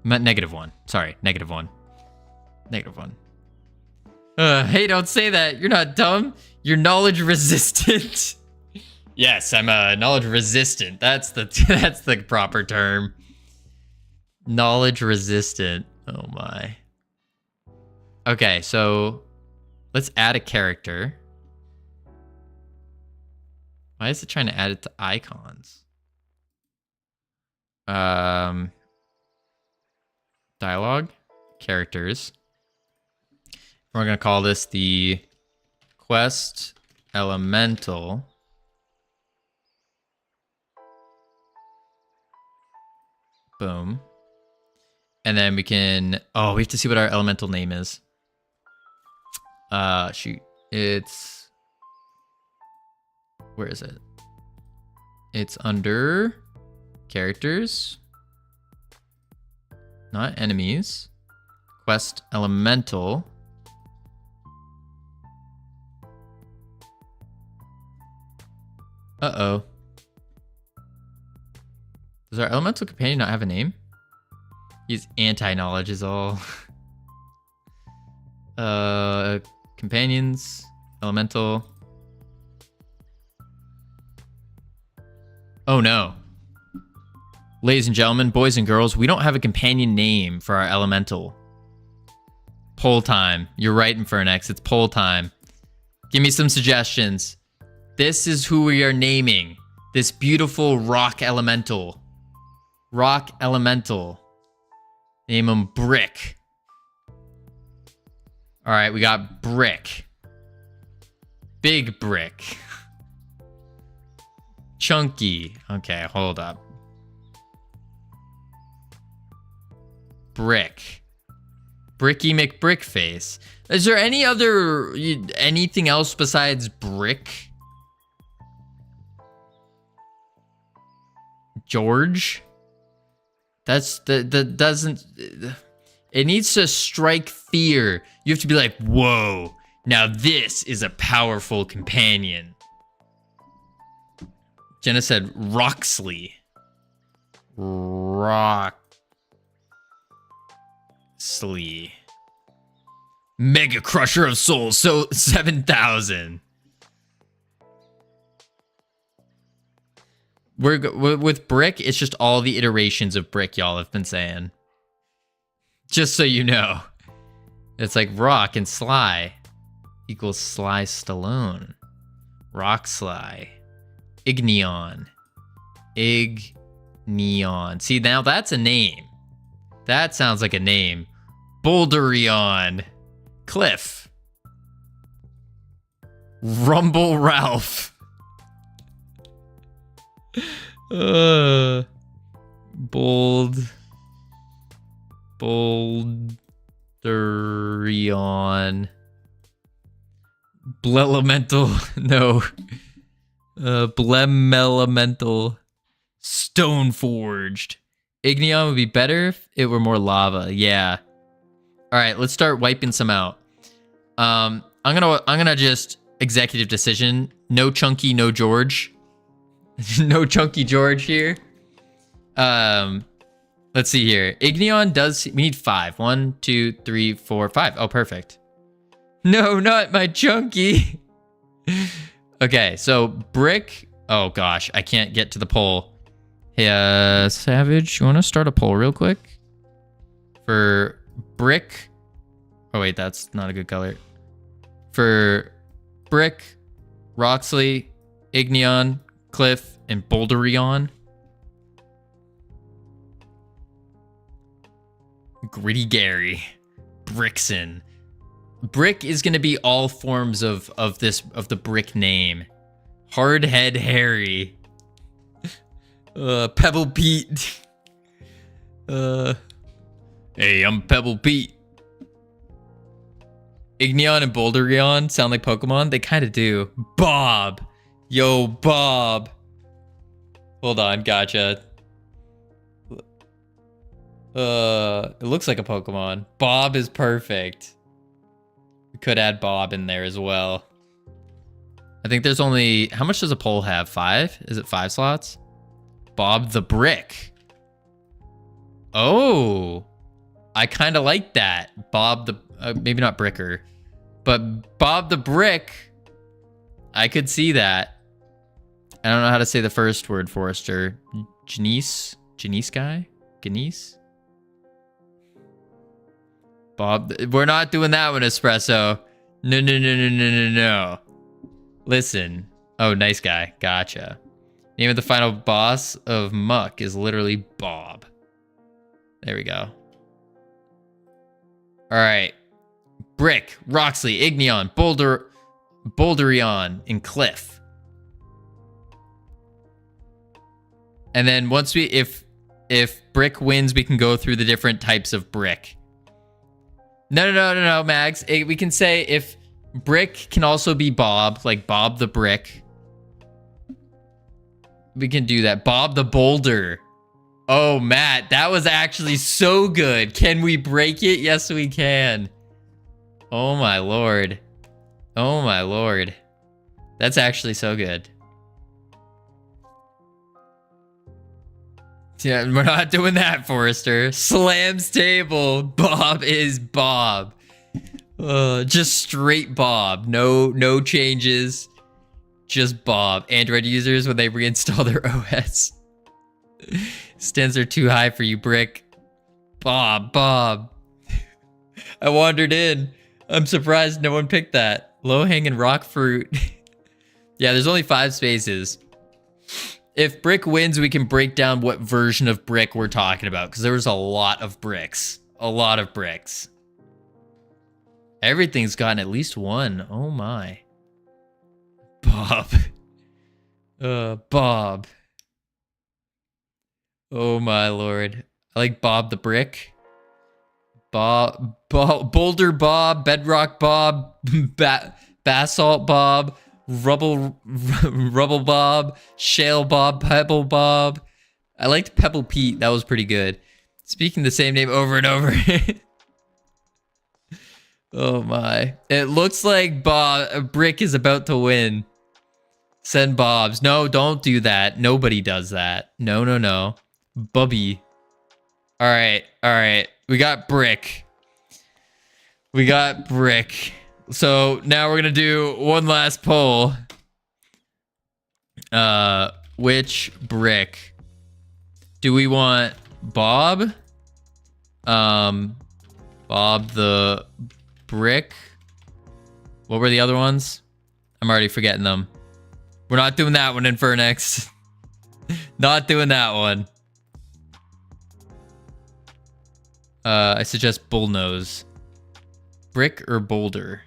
Speaker 1: -1. Sorry, -1. -1. Hey, don't say that. You're not dumb. You're knowledge resistant. Yes, I'm knowledge resistant. That's the proper term. Knowledge resistant. Oh my. Okay, so let's add a character. Why is it trying to add it to icons? Dialogue. Characters. We're going to call this the Quest Elemental. Boom. And then we can... Oh, we have to see what our elemental name is. Shoot. It's... Where is it? It's under... Characters. Not enemies. Quest Elemental. Uh-oh. Does our elemental companion not have a name? He's anti-knowledge is all. Companions. Elemental. Oh no. Ladies and gentlemen, boys and girls, we don't have a companion name for our elemental. Poll time. You're right, Infernex. It's poll time. Give me some suggestions. This is who we are naming. This beautiful rock elemental. Rock elemental. Name him Brick. All right, we got Brick. Big Brick. Chunky. Okay, hold up. Brick. Bricky McBrickface. Is there any other... anything else besides Brick? George? That doesn't... It needs to strike fear. You have to be like, whoa, now this is a powerful companion. Jenna said Roxley. Roxley. Mega Crusher of Souls, so 7,000. With Brick, it's just all the iterations of Brick y'all have been saying. Just so you know. It's like Rock and Sly equals Sly Stallone. Rock Sly. Igneon. Igneon. See, now that's a name. That sounds like a name. Boulderion. Cliff. Rumble Ralph. Boulderion. Blelemental. No. Blemelemental. Stoneforged. Igneon would be better if it were more lava. Yeah. All right, let's start wiping some out. I'm gonna just executive decision. No Chunky, no George. No Chunky George here. Let's see here. Igneon does... We need 5. 1, 2, 3, 4, 5. Oh, perfect. No, not my Chunky. Okay, so Brick... Oh, gosh. I can't get to the poll. Hey, Savage, you want to start a poll real quick? For Brick... Oh, wait, that's not a good color. For Brick, Roxley, Igneon, Cliff, and Boulderion. Gritty Gary. Brickson. Brick is going to be all forms of the Brick name. Hardhead Harry. Pebble Pete. Hey, I'm Pebble Pete. Igneon and Boulderion sound like Pokemon. They kind of do. Bob. Yo, Bob. Hold on, gotcha. It looks like a Pokemon. Bob is perfect. We could add Bob in there as well. I think there's only... How much does a poll have? 5? Is it 5 slots? Bob the Brick. Oh. I kind of like that. Bob the... maybe not Bricker. But Bob the Brick. I could see that. I don't know how to say the first word, Forrester. Janice? Janice guy? Janice? Bob, we're not doing that one, Espresso. No, no, no, no, no, no, no. Listen. Oh, nice guy. Gotcha. Name of the final boss of Muck is literally Bob. There we go. All right. Brick, Roxley, Igneon, Bolderion, and Cliff. And then once if Brick wins, we can go through the different types of brick. No, Mags. We can say if Brick can also be Bob, like Bob the Brick. We can do that. Bob the Boulder. Oh, Matt, that was actually so good. Can we break it? Yes, we can. Oh, my Lord. Oh, my Lord. That's actually so good. Yeah, we're not doing that, Forrester. Slams table. Bob is Bob. Just straight Bob. No changes. Just Bob. Android users, when they reinstall their OS. Stands are too high for you, Brick. Bob. I wandered in. I'm surprised no one picked that. Low-hanging rock fruit. Yeah, there's only 5 spaces. If Brick wins, we can break down what version of Brick we're talking about, because there was a lot of bricks. A lot of bricks. Everything's gotten at least 1. Oh my. Bob. Bob. Oh my Lord. I like Bob the Brick. Boulder Bob, Bedrock Bob, Basalt Bob, Rubble Bob, Shale Bob, Pebble Bob. I liked Pebble Pete. That was pretty good. Speaking the same name over and over. Oh my. It looks like Brick is about to win. Send Bobs. No, don't do that. Nobody does that. No. Bubby. All right. We got Brick. So now we're gonna do one last poll. Which brick do we want? Bob? Bob the Brick? What were the other ones? I'm already forgetting them. We're not doing that one, Infernix. Not doing that one. I suggest Bullnose. Brick or Boulder?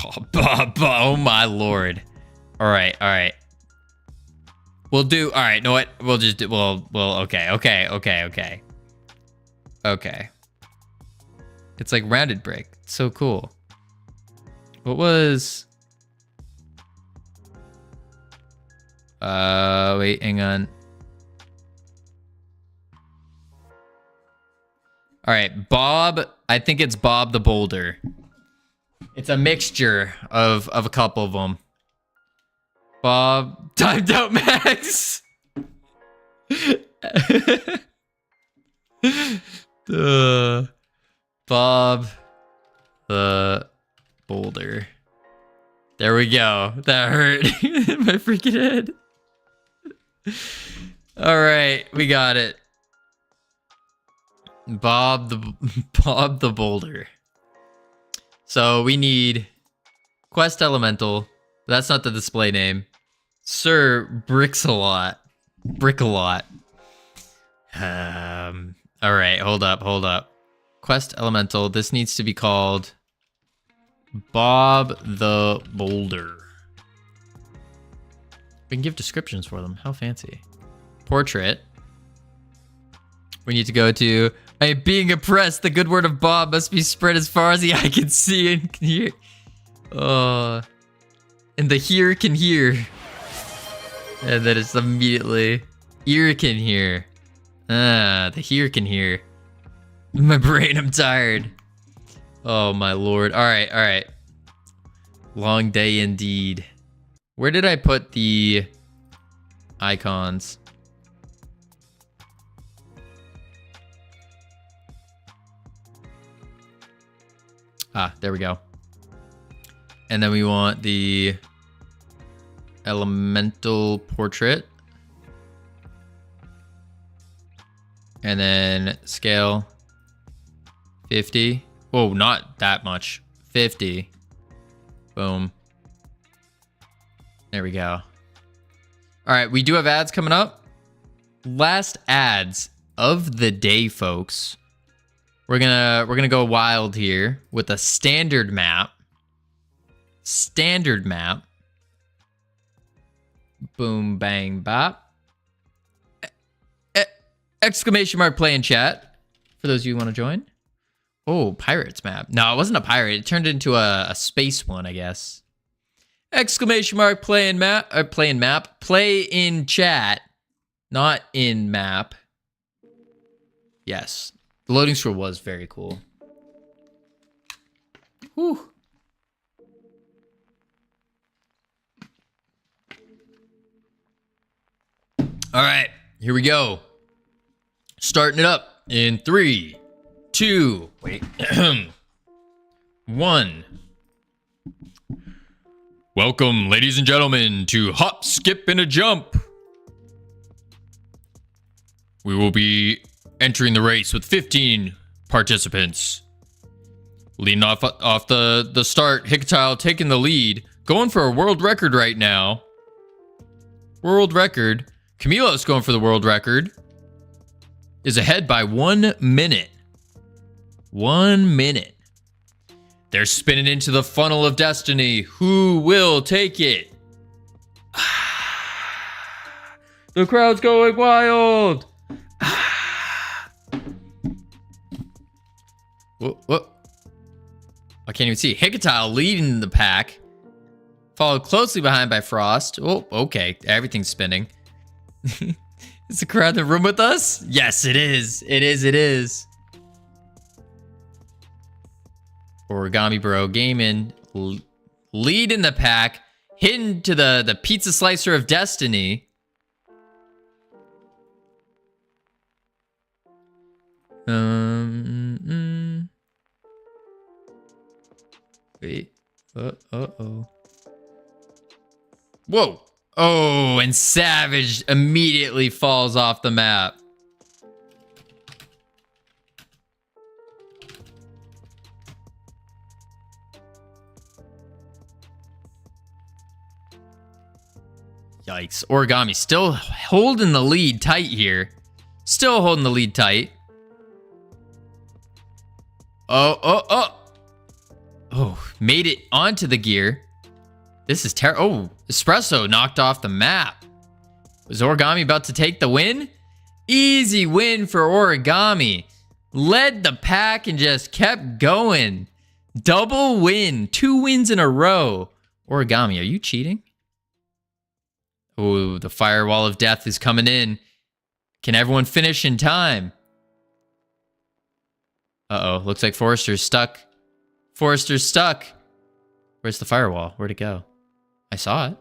Speaker 1: Oh my Lord. All right. We'll do, all right, know what? We'll just do, okay. It's like rounded brick. It's so cool. What was... wait, hang on. All right, Bob. I think it's Bob the Boulder. It's a mixture of a couple of them. Bob, timed out Max. Bob the Boulder. There we go. That hurt my freaking head. All right, we got it. Bob the Boulder. So we need Quest Elemental. That's not the display name. Sir Bricks-a-Lot. Brick-a-Lot. All right, hold up. Quest Elemental. This needs to be called Bob the Boulder. We can give descriptions for them. How fancy. Portrait. We need to go to... I am being oppressed. The good word of Bob must be spread as far as the eye can see and can hear. And the hear can hear. And then it's immediately... Ear can hear. The hear can hear. My brain, I'm tired. Oh my Lord. All right. Long day indeed. Where did I put the icons? There we go. And then we want the elemental portrait. And then scale 50. Whoa, not that much. 50. Boom. There we go. All right, we do have ads coming up. Last ads of the day, folks. We're gonna go wild here with a standard map. Standard map. Boom, bang, bop. Exclamation mark play in chat for those of you who want to join. Oh, pirates map. No, it wasn't a pirate. It turned into a space one, I guess. Exclamation mark play in map. Play in map. Play in chat, not in map. Yes, the loading scroll was very cool. Whew. All right, here we go. Starting it up in 3, 2, wait, 1. Welcome, ladies and gentlemen, to Hop, Skip, and a Jump. We will be entering the race with 15 participants. Leading off the start, Hicatile taking the lead, going for a world record right now. World record. Camilo's going for the world record. Is ahead by 1 minute. 1 minute. They're spinning into the funnel of destiny. Who will take it? The crowd's going wild. What? I can't even see. Hicatile leading the pack. Followed closely behind by Frost. Oh, okay. Everything's spinning. Is the crowd in the room with us? Yes, it is. It is. Origami Bro Gaming lead in the pack, hidden to the pizza slicer of destiny. Wait. Uh-oh. Whoa. Oh, and Savage immediately falls off the map. Yikes. Origami still holding the lead tight here. Still holding the lead tight. Oh, made it onto the gear. This is terrible. Oh, Espresso knocked off the map. Was Origami about to take the win? Easy win for Origami. Led the pack and just kept going. Double win. 2 wins in a row. Origami, are you cheating? Oh, the firewall of death is coming in. Can everyone finish in time? Uh-oh, looks like Forrester's stuck. Forrester's stuck. Where's the firewall? Where'd it go? I saw it.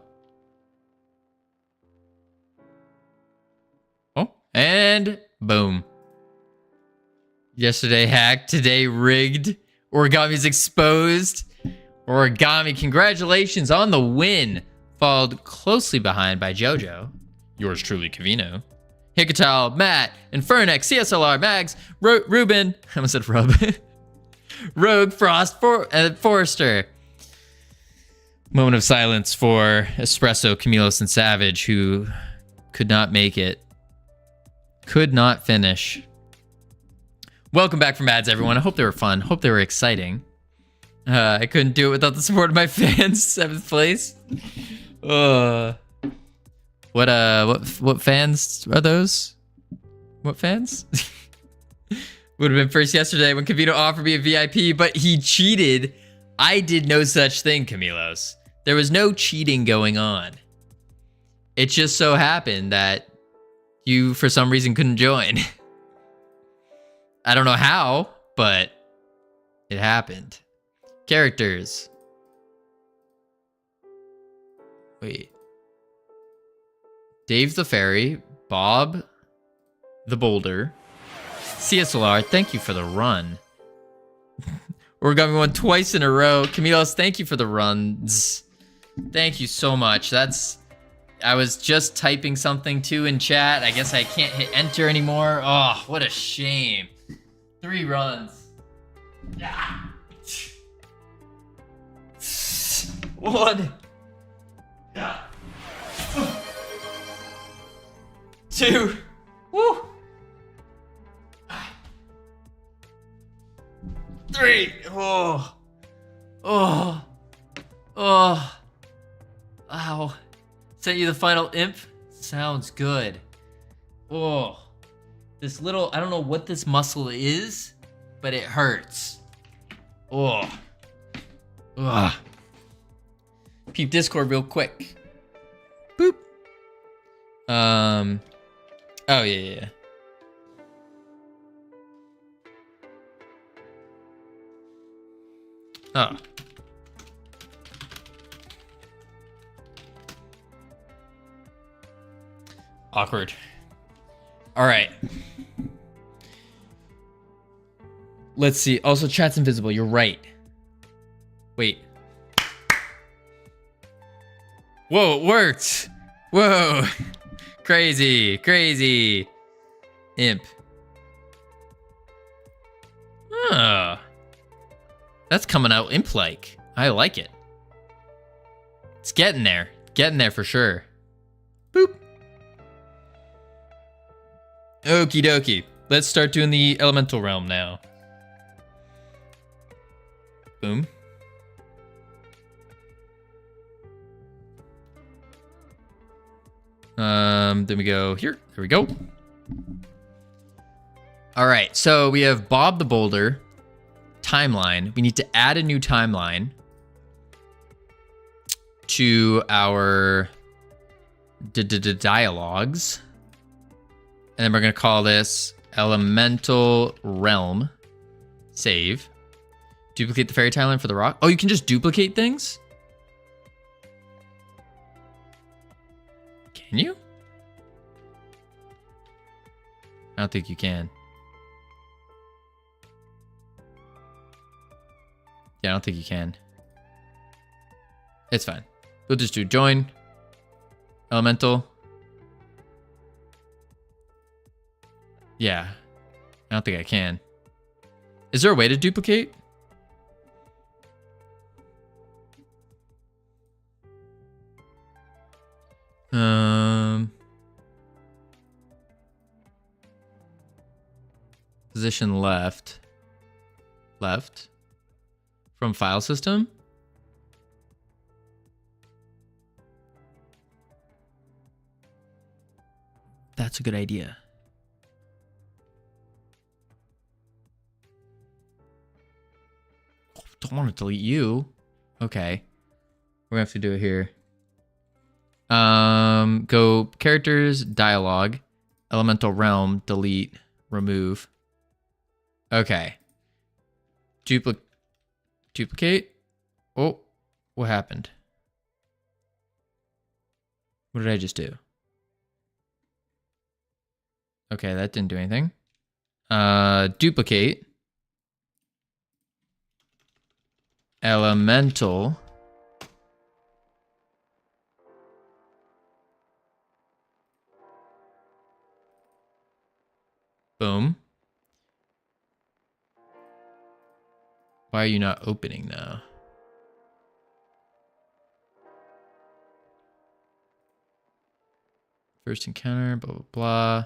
Speaker 1: Oh, and boom. Yesterday hacked, today rigged. Origami's exposed. Origami, congratulations on the win. Followed closely behind by JoJo. Yours truly, Covino. Hicatile, Matt, Infernex, CSLR, Mags, Ruben. I almost said Rub. Rogue, Frost, Forrester. Moment of silence for Espresso, Camilos, and Savage, who could not make it. Could not finish. Welcome back from ads, everyone. I hope they were fun. Hope they were exciting. I couldn't do it without the support of my fans. 7th place. What fans are those? What fans? Would have been first yesterday when Covino offered me a VIP, but he cheated. I did no such thing, Camilos. There was no cheating going on. It just so happened that you, for some reason, couldn't join. I don't know how, but it happened. Characters. Wait. Dave the Fairy, Bob the Boulder, CSLR, thank you for the run. Origami won twice in a row. Camilos, thank you for the runs. Thank you so much. I was just typing something too in chat. I guess I can't hit enter anymore. Oh, what a shame. 3 runs. Yeah. 1. Yeah. 2. Woo. 3. Oh. Oh. Oh. Ow. Sent you the final imp? Sounds good. Oh. This little, I don't know what this muscle is, but it hurts. Oh. Ugh. Peep Discord real quick. Boop. Oh, yeah. Oh. Awkward. All right. Let's see. Also, chat's invisible. You're right. Wait. Whoa, it worked. Whoa. Crazy. Crazy. Imp. Ah. That's coming out imp-like. I like it. It's getting there. Getting there for sure. Boop. Okie dokie. Let's start doing the elemental realm now. Boom. Then we go here. There we go. All right, so we have Bob the Boulder timeline. We need to add a new timeline to our dialogues. And then we're going to call this Elemental Realm. Save. Duplicate the fairy timeline for the rock. Oh, you can just duplicate things? Can you? I don't think you can. Yeah, I don't think you can. It's fine. We'll just do join. Elemental. Yeah. I don't think I can. Is there a way to duplicate? Position left. Left. From file system? That's a good idea. Don't want to delete you. Okay. We're gonna have to do it here. Go characters, dialogue, elemental realm, delete, remove. Okay. Duplicate. Oh, what happened? What did I just do? Okay, that didn't do anything. Duplicate. Elemental. Boom. Why are you not opening now? First encounter, blah, blah, blah.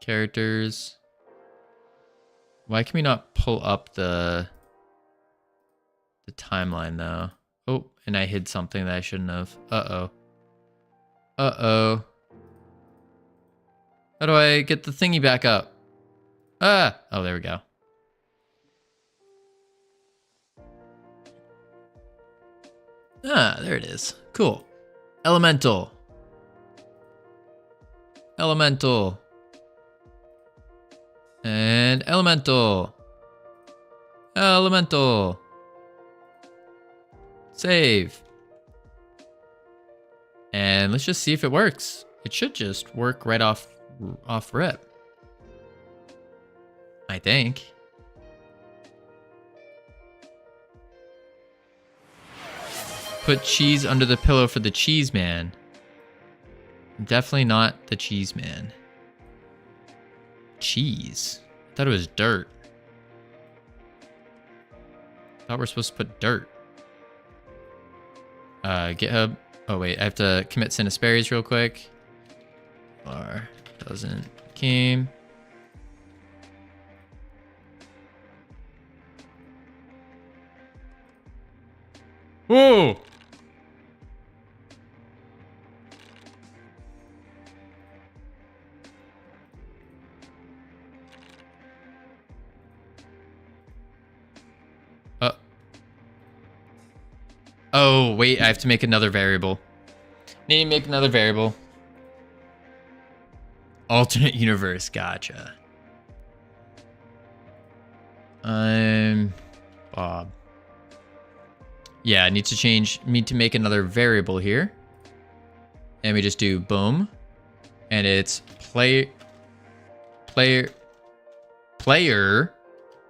Speaker 1: Characters. Why can we not pull up the timeline though? Oh, and I hid something that I shouldn't have. Uh-oh. Uh-oh. How do I get the thingy back up? Ah! Oh, there we go. Ah, there it is. Cool. Elemental. Elemental. And elemental. Elemental. Save. And let's just see if it works. It should just work right off rip. I think. Put cheese under the pillow for the cheese man. Definitely not the cheese man. Cheese. I thought it was dirt. I thought we're supposed to put dirt. GitHub. Oh wait, I have to commit Cinesparies real quick. Doesn't came. Whoa! Oh, wait, I have to make another variable. Need to make another variable. Alternate universe, gotcha. I'm Bob. Yeah, I need to make another variable here. And we just do boom. And it's player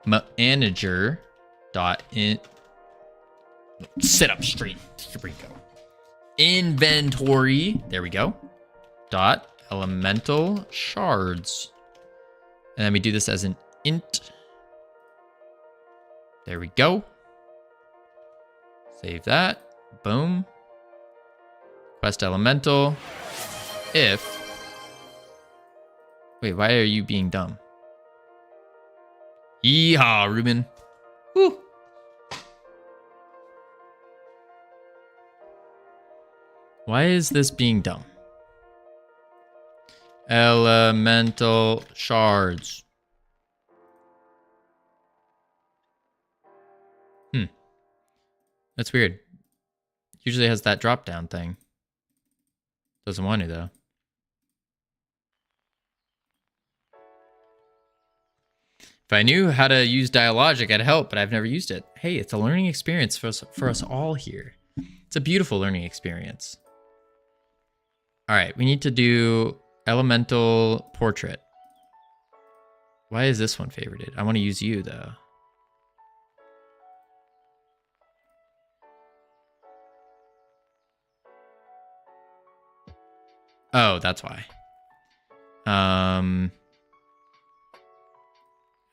Speaker 1: manager dot in. Sit up straight. Here we go. Inventory. There we go. Dot elemental shards. And then we do this as an int. There we go. Save that. Boom. Quest elemental. If. Wait, why are you being dumb? Yeehaw, Ruben. Woo. Why is this being dumb? Elemental shards. That's weird. Usually has that drop down thing. Doesn't want to though. If I knew how to use Dialogic, I'd help, but I've never used it. Hey, it's a learning experience for us all here. It's a beautiful learning experience. All right, we need to do elemental portrait. Why is this one favorited? I want to use you though. Oh, that's why.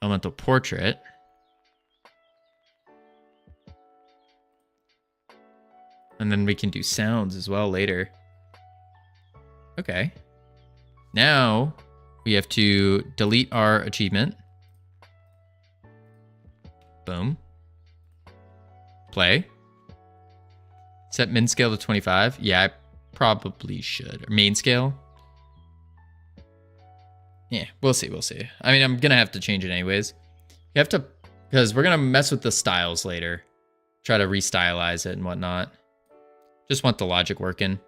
Speaker 1: Elemental portrait. And then we can do sounds as well later. Okay. Now we have to delete our achievement. Boom. Play. Set min scale to 25. Yeah, I probably should. Or main scale. Yeah, we'll see. We'll see. I mean, I'm going to have to change it anyways. You have to, because we're going to mess with the styles later. Try to restylize it and whatnot. Just want the logic working.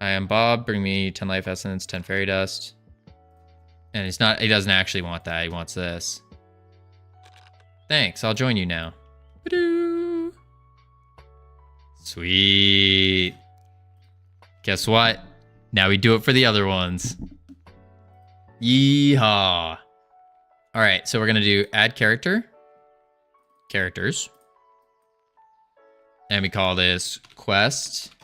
Speaker 1: Hi, I'm Bob. Bring me 10 life essence, 10 fairy dust. And he doesn't actually want that. He wants this. Thanks. I'll join you now. Ba-doo. Sweet. Guess what? Now we do it for the other ones. Yeehaw. All right, so we're going to do add character. Characters. And we call this quest.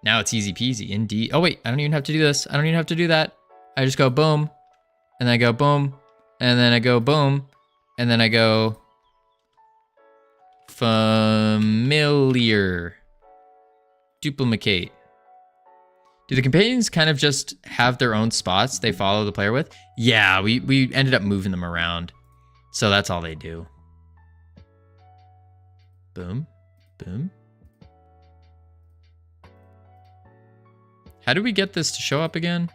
Speaker 1: Now it's easy peasy, indeed. Oh, wait, I don't even have to do this. I don't even have to do that. I just go boom. And then I go boom. And then I go boom. And then I go familiar. Duplicate. Do the companions kind of just have their own spots they follow the player with? Yeah, we ended up moving them around. So that's all they do. Boom. Boom. How do we get this to show up again?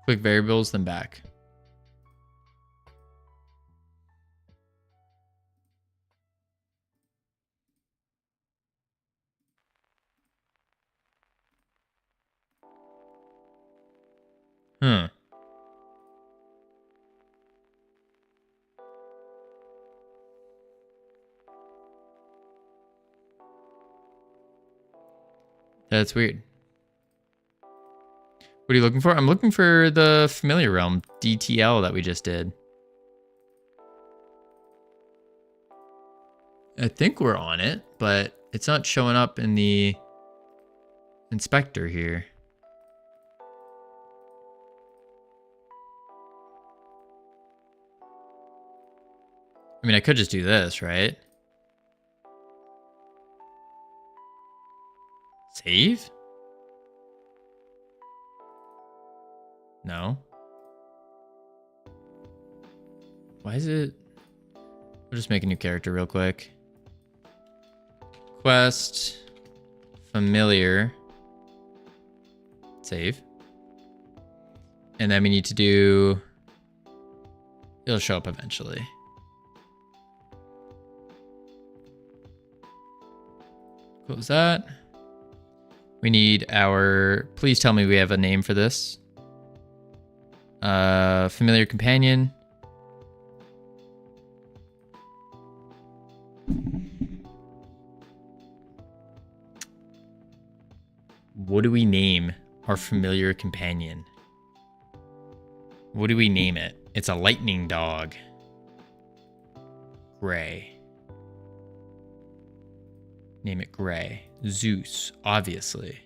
Speaker 1: Quick variables, then back. Huh. That's weird. What are you looking for? I'm looking for the familiar realm DTL that we just did. I think we're on it, but it's not showing up in the inspector here. I mean, I could just do this, right? Save? No. Why is it? We'll just make a new character real quick. Quest. Familiar. Save. And then we need to do... It'll show up eventually. Close that. We need our... Please tell me we have a name for this. Familiar companion. What do we name our familiar companion? What do we name it? It's a lightning dog. Gray. Name it Gray. Zeus, obviously.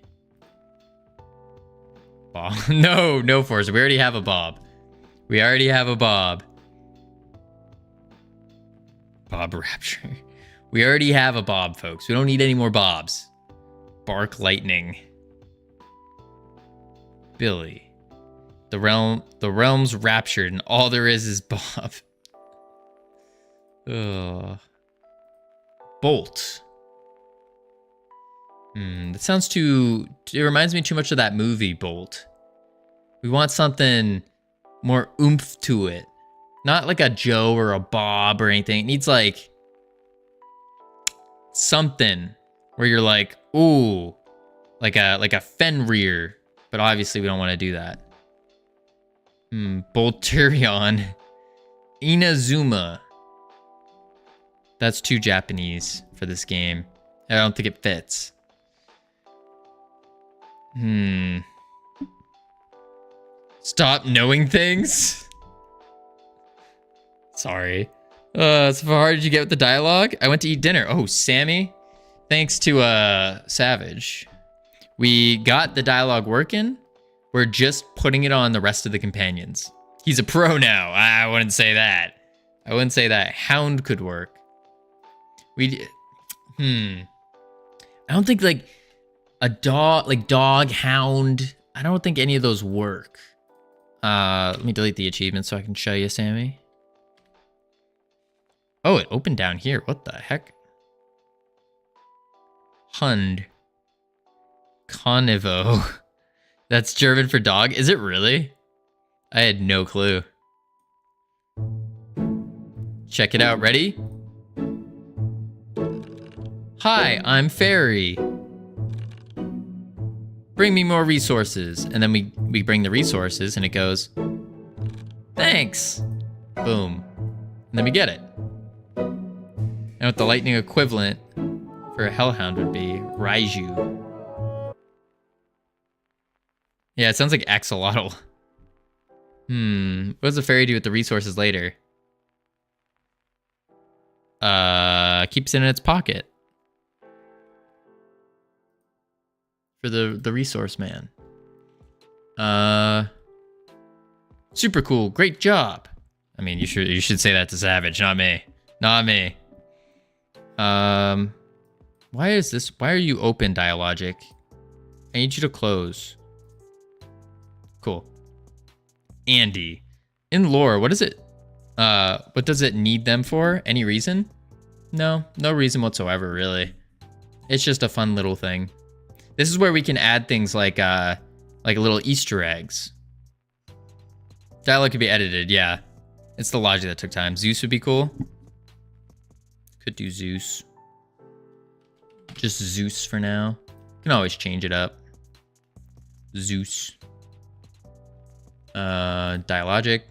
Speaker 1: Bob. No, Forza. We already have a Bob. We already have a Bob. Bob Rapture. We already have a Bob, folks. We don't need any more Bobs. Bark Lightning. Billy. The realm's raptured, and all there is Bob. Ugh. Bolt. That sounds too... It reminds me too much of that movie, Bolt. We want something more oomph to it. Not like a Joe or a Bob or anything. It needs like... something where you're like, ooh. Like a Fenrir. But obviously we don't want to do that. Bolterion. Inazuma. That's too Japanese for this game. I don't think it fits. Stop knowing things? Sorry. So how hard did you get with the dialogue? I went to eat dinner. Oh, Sammy. Thanks to Savage. We got the dialogue working. We're just putting it on the rest of the companions. He's a pro now. I wouldn't say that. I wouldn't say that. Hound could work. I don't think like a dog, like dog, hound. I don't think any of those work. Let me delete the achievement so I can show you, Sammy. Oh, it opened down here. What the heck? Hund. Conivo. That's German for dog? Is it really? I had no clue. Check it out. Ready? Hi, I'm Fairy. Bring me more resources. And then we bring the resources and it goes, thanks. Boom. And then we get it. And what the lightning equivalent for a hellhound would be, Raiju. Yeah, it sounds like axolotl. What does the fairy do with the resources later? Keeps it in its pocket. For the resource man. Super cool. Great job. I mean, you should say that to Savage, not me. Not me. Why are you open, Dialogic? I need you to close. Cool. Andy. In lore, what is it? What does it need them for? Any reason? No reason whatsoever, really. It's just a fun little thing. This is where we can add things like little Easter eggs. Dialogue could be edited, yeah. It's the logic that took time. Zeus would be cool. Could do Zeus. Just Zeus for now. Can always change it up. Zeus. Dialogic.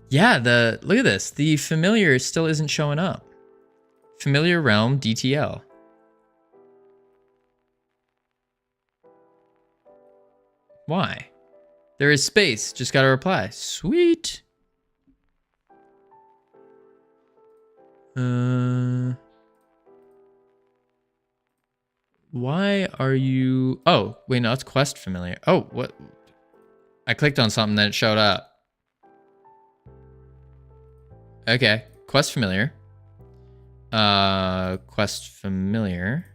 Speaker 1: Yeah, look at this. The familiar still isn't showing up. Familiar realm DTL. Why? There is space. Just gotta reply. Sweet. Why are you... Oh, wait, no, it's quest familiar. Oh, what? I clicked on something that it showed up. Okay, quest familiar. Quest familiar.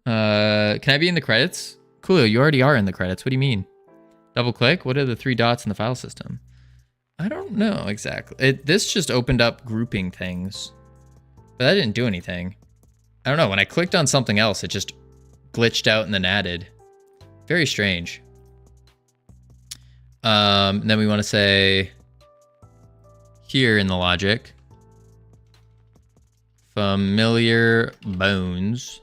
Speaker 1: Can I be in the credits? Coolio, you already are in the credits. What do you mean? Double click? What are the 3 dots in the file system? I don't know exactly. This just opened up grouping things. But that didn't do anything. I don't know. When I clicked on something else, it just glitched out and then added. Very strange. And then we want to say here in the logic, familiar bones.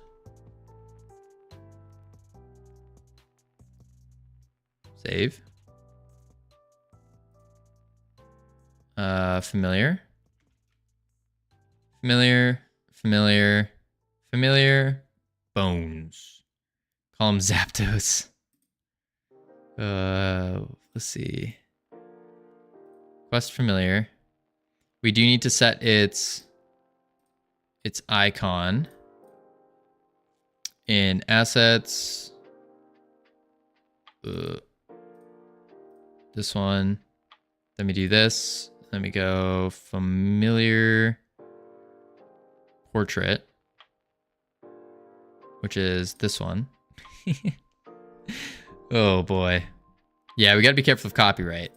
Speaker 1: Save. Familiar. Familiar. Bones. Call them Zapdos. Let's see. Quest familiar. We do need to set its icon in assets. This one. Let me do this. Let me go familiar portrait, which is this one. Oh boy. Yeah, we gotta be careful of copyright.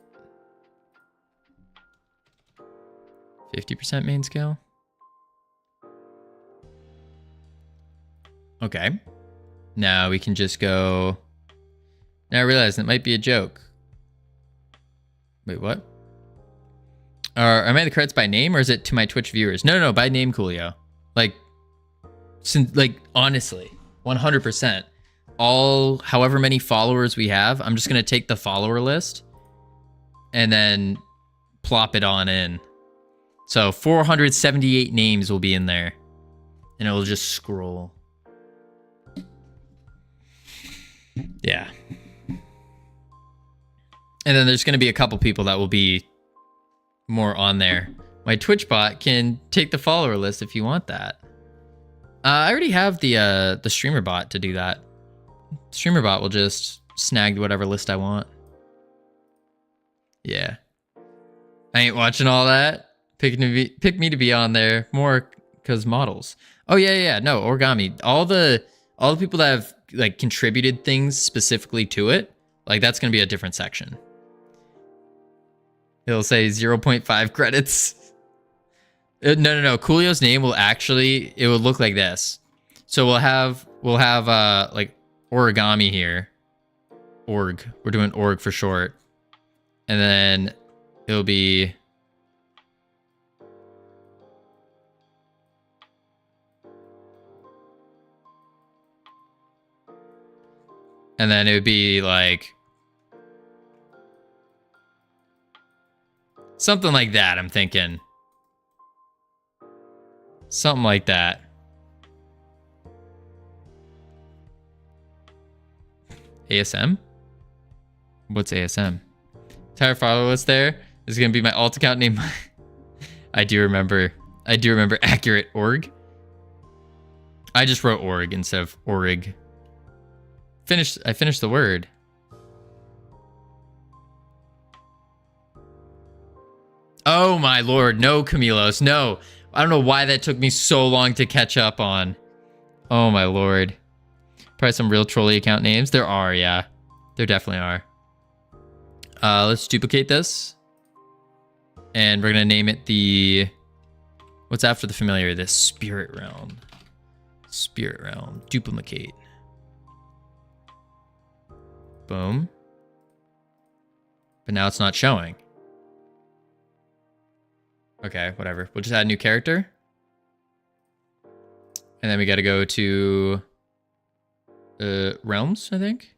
Speaker 1: 50% main scale. Okay. Now we can just go. Now I realize it might be a joke. Wait, what? Am I the credits by name or is it to my Twitch viewers? No, by name, Coolio. Like honestly, 100%. All however many followers we have, I'm just gonna take the follower list and then plop it on in. So 478 names will be in there, and it will just scroll. Yeah. And then there's gonna be a couple people that will be more on there. My Twitch bot can take the follower list if you want that. I already have the streamer bot to do that. Streamer bot will just snag whatever list I want. Yeah. I ain't watching all that. Pick me to be on there more because models. Oh yeah. No, origami. All the people that have like contributed things specifically to it, like that's gonna be a different section. It'll say 0.5 credits. No. Coolio's name will actually, it will look like this. So we'll have like origami here. Org. We're doing org for short. And then it'll be and then it would be like something like that, I'm thinking. Something like that. ASM? What's ASM? Entire follower list there is going to be my alt account name. I do remember accurate org. I just wrote org instead of orig. I finished the word. Oh my lord, no, Camilos, no. I don't know why that took me so long to catch up on. Oh my lord. Probably some real trolley account names. There are, yeah. There definitely are. Let's duplicate this. And we're gonna name it the... What's after the familiar? The Spirit Realm. Spirit Realm. Duplicate. Boom. But now it's not showing. Okay, whatever. We'll just add a new character. And then we got to go to realms, I think.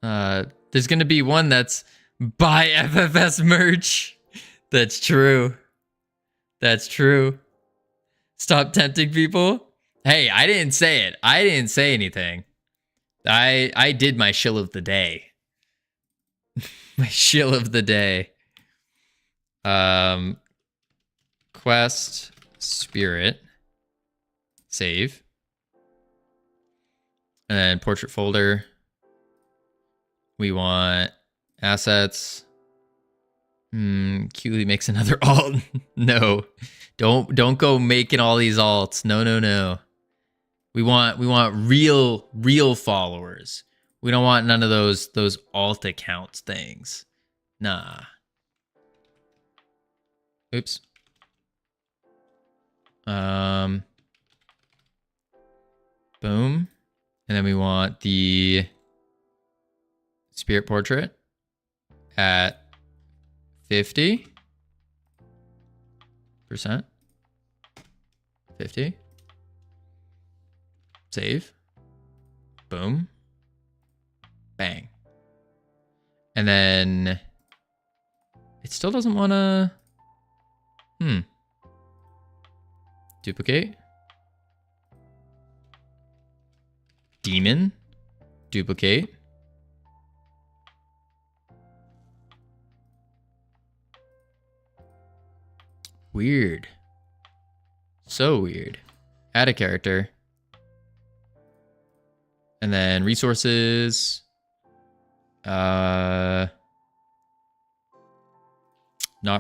Speaker 1: There's going to be one that's buy FFS merch. That's true. That's true. Stop tempting people. Hey, I didn't say it. I didn't say anything. I did my shill of the day. My shill of the day. Quest, spirit, save, and then portrait folder. We want assets. Qly makes another alt. No, don't go making all these alts. No. We want real followers. We don't want none of those alt accounts things. Nah. Oops. Boom. And then we want the spirit portrait at 50%. 50. Save. Boom. Bang. And then it still doesn't want to... Duplicate. Demon. Duplicate. Weird. So weird. Add a character. And then resources. Not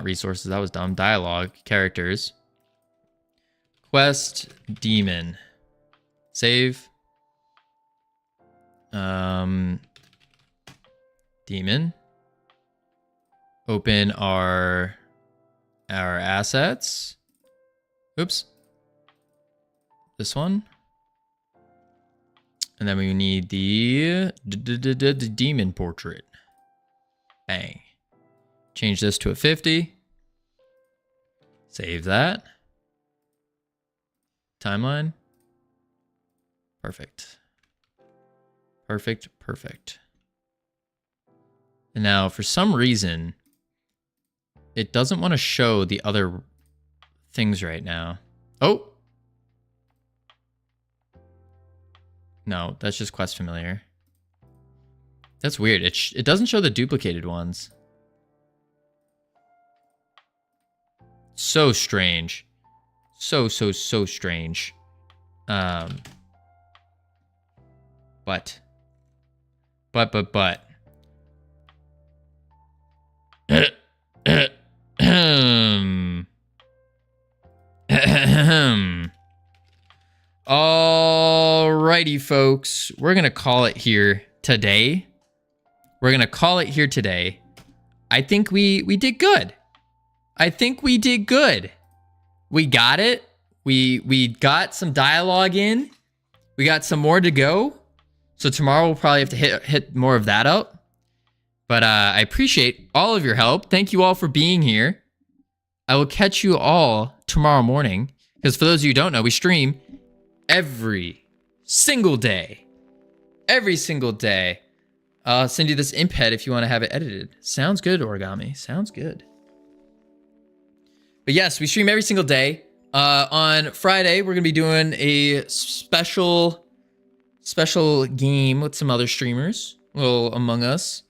Speaker 1: resources. That was dumb. Dialogue. Characters. Quest. Demon. Save. Demon. Open our assets. Oops. This one. And then we need the demon portrait. Bang. Change this to a 50. Save that. Timeline. Perfect. Perfect, perfect. And now, for some reason, it doesn't want to show the other things right now. Oh! No, that's just quest familiar. That's weird. It doesn't show the duplicated ones. So strange. So strange. But. Alrighty, folks. We're going to call it here today. I think we did good. We got it. We got some dialogue in. We got some more to go. So tomorrow we'll probably have to hit more of that up. But I appreciate all of your help. Thank you all for being here. I will catch you all tomorrow morning. Because for those of you who don't know, we stream every single day. Every single day. I'll send you this imp head if you want to have it edited. Sounds good, Origami. Sounds good. But yes, we stream every single day. On Friday, we're going to be doing a special game with some other streamers. A little Among Us.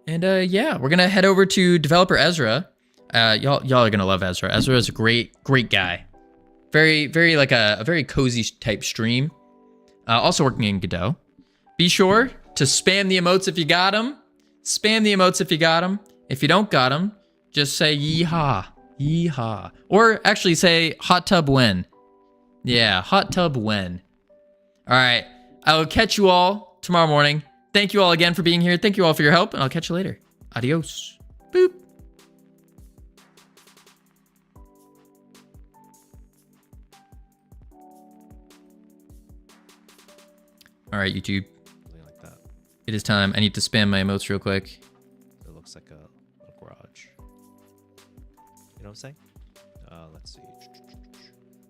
Speaker 1: And yeah, we're going to head over to Developer Ezra. Y'all are going to love Ezra. Ezra is a great guy. Very like a very cozy type stream. Also working in Godot. Be sure to spam the emotes if you got them. Spam the emotes if you got them. If you don't got them, just say yeehaw. Yeehaw. Or actually say hot tub when. Yeah, hot tub when. All right. I will catch you all tomorrow morning. Thank you all again for being here. Thank you all for your help, and I'll catch you later. Adios. Boop. All right, YouTube.
Speaker 4: Like that.
Speaker 1: It is time. I need to spam my emotes real quick.
Speaker 4: It looks like a garage. You know what I'm saying? Let's see.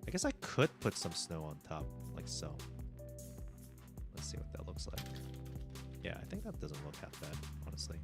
Speaker 4: I guess I could put some snow on top, like so. Let's see what that looks like. Yeah, I think that doesn't look half bad, honestly.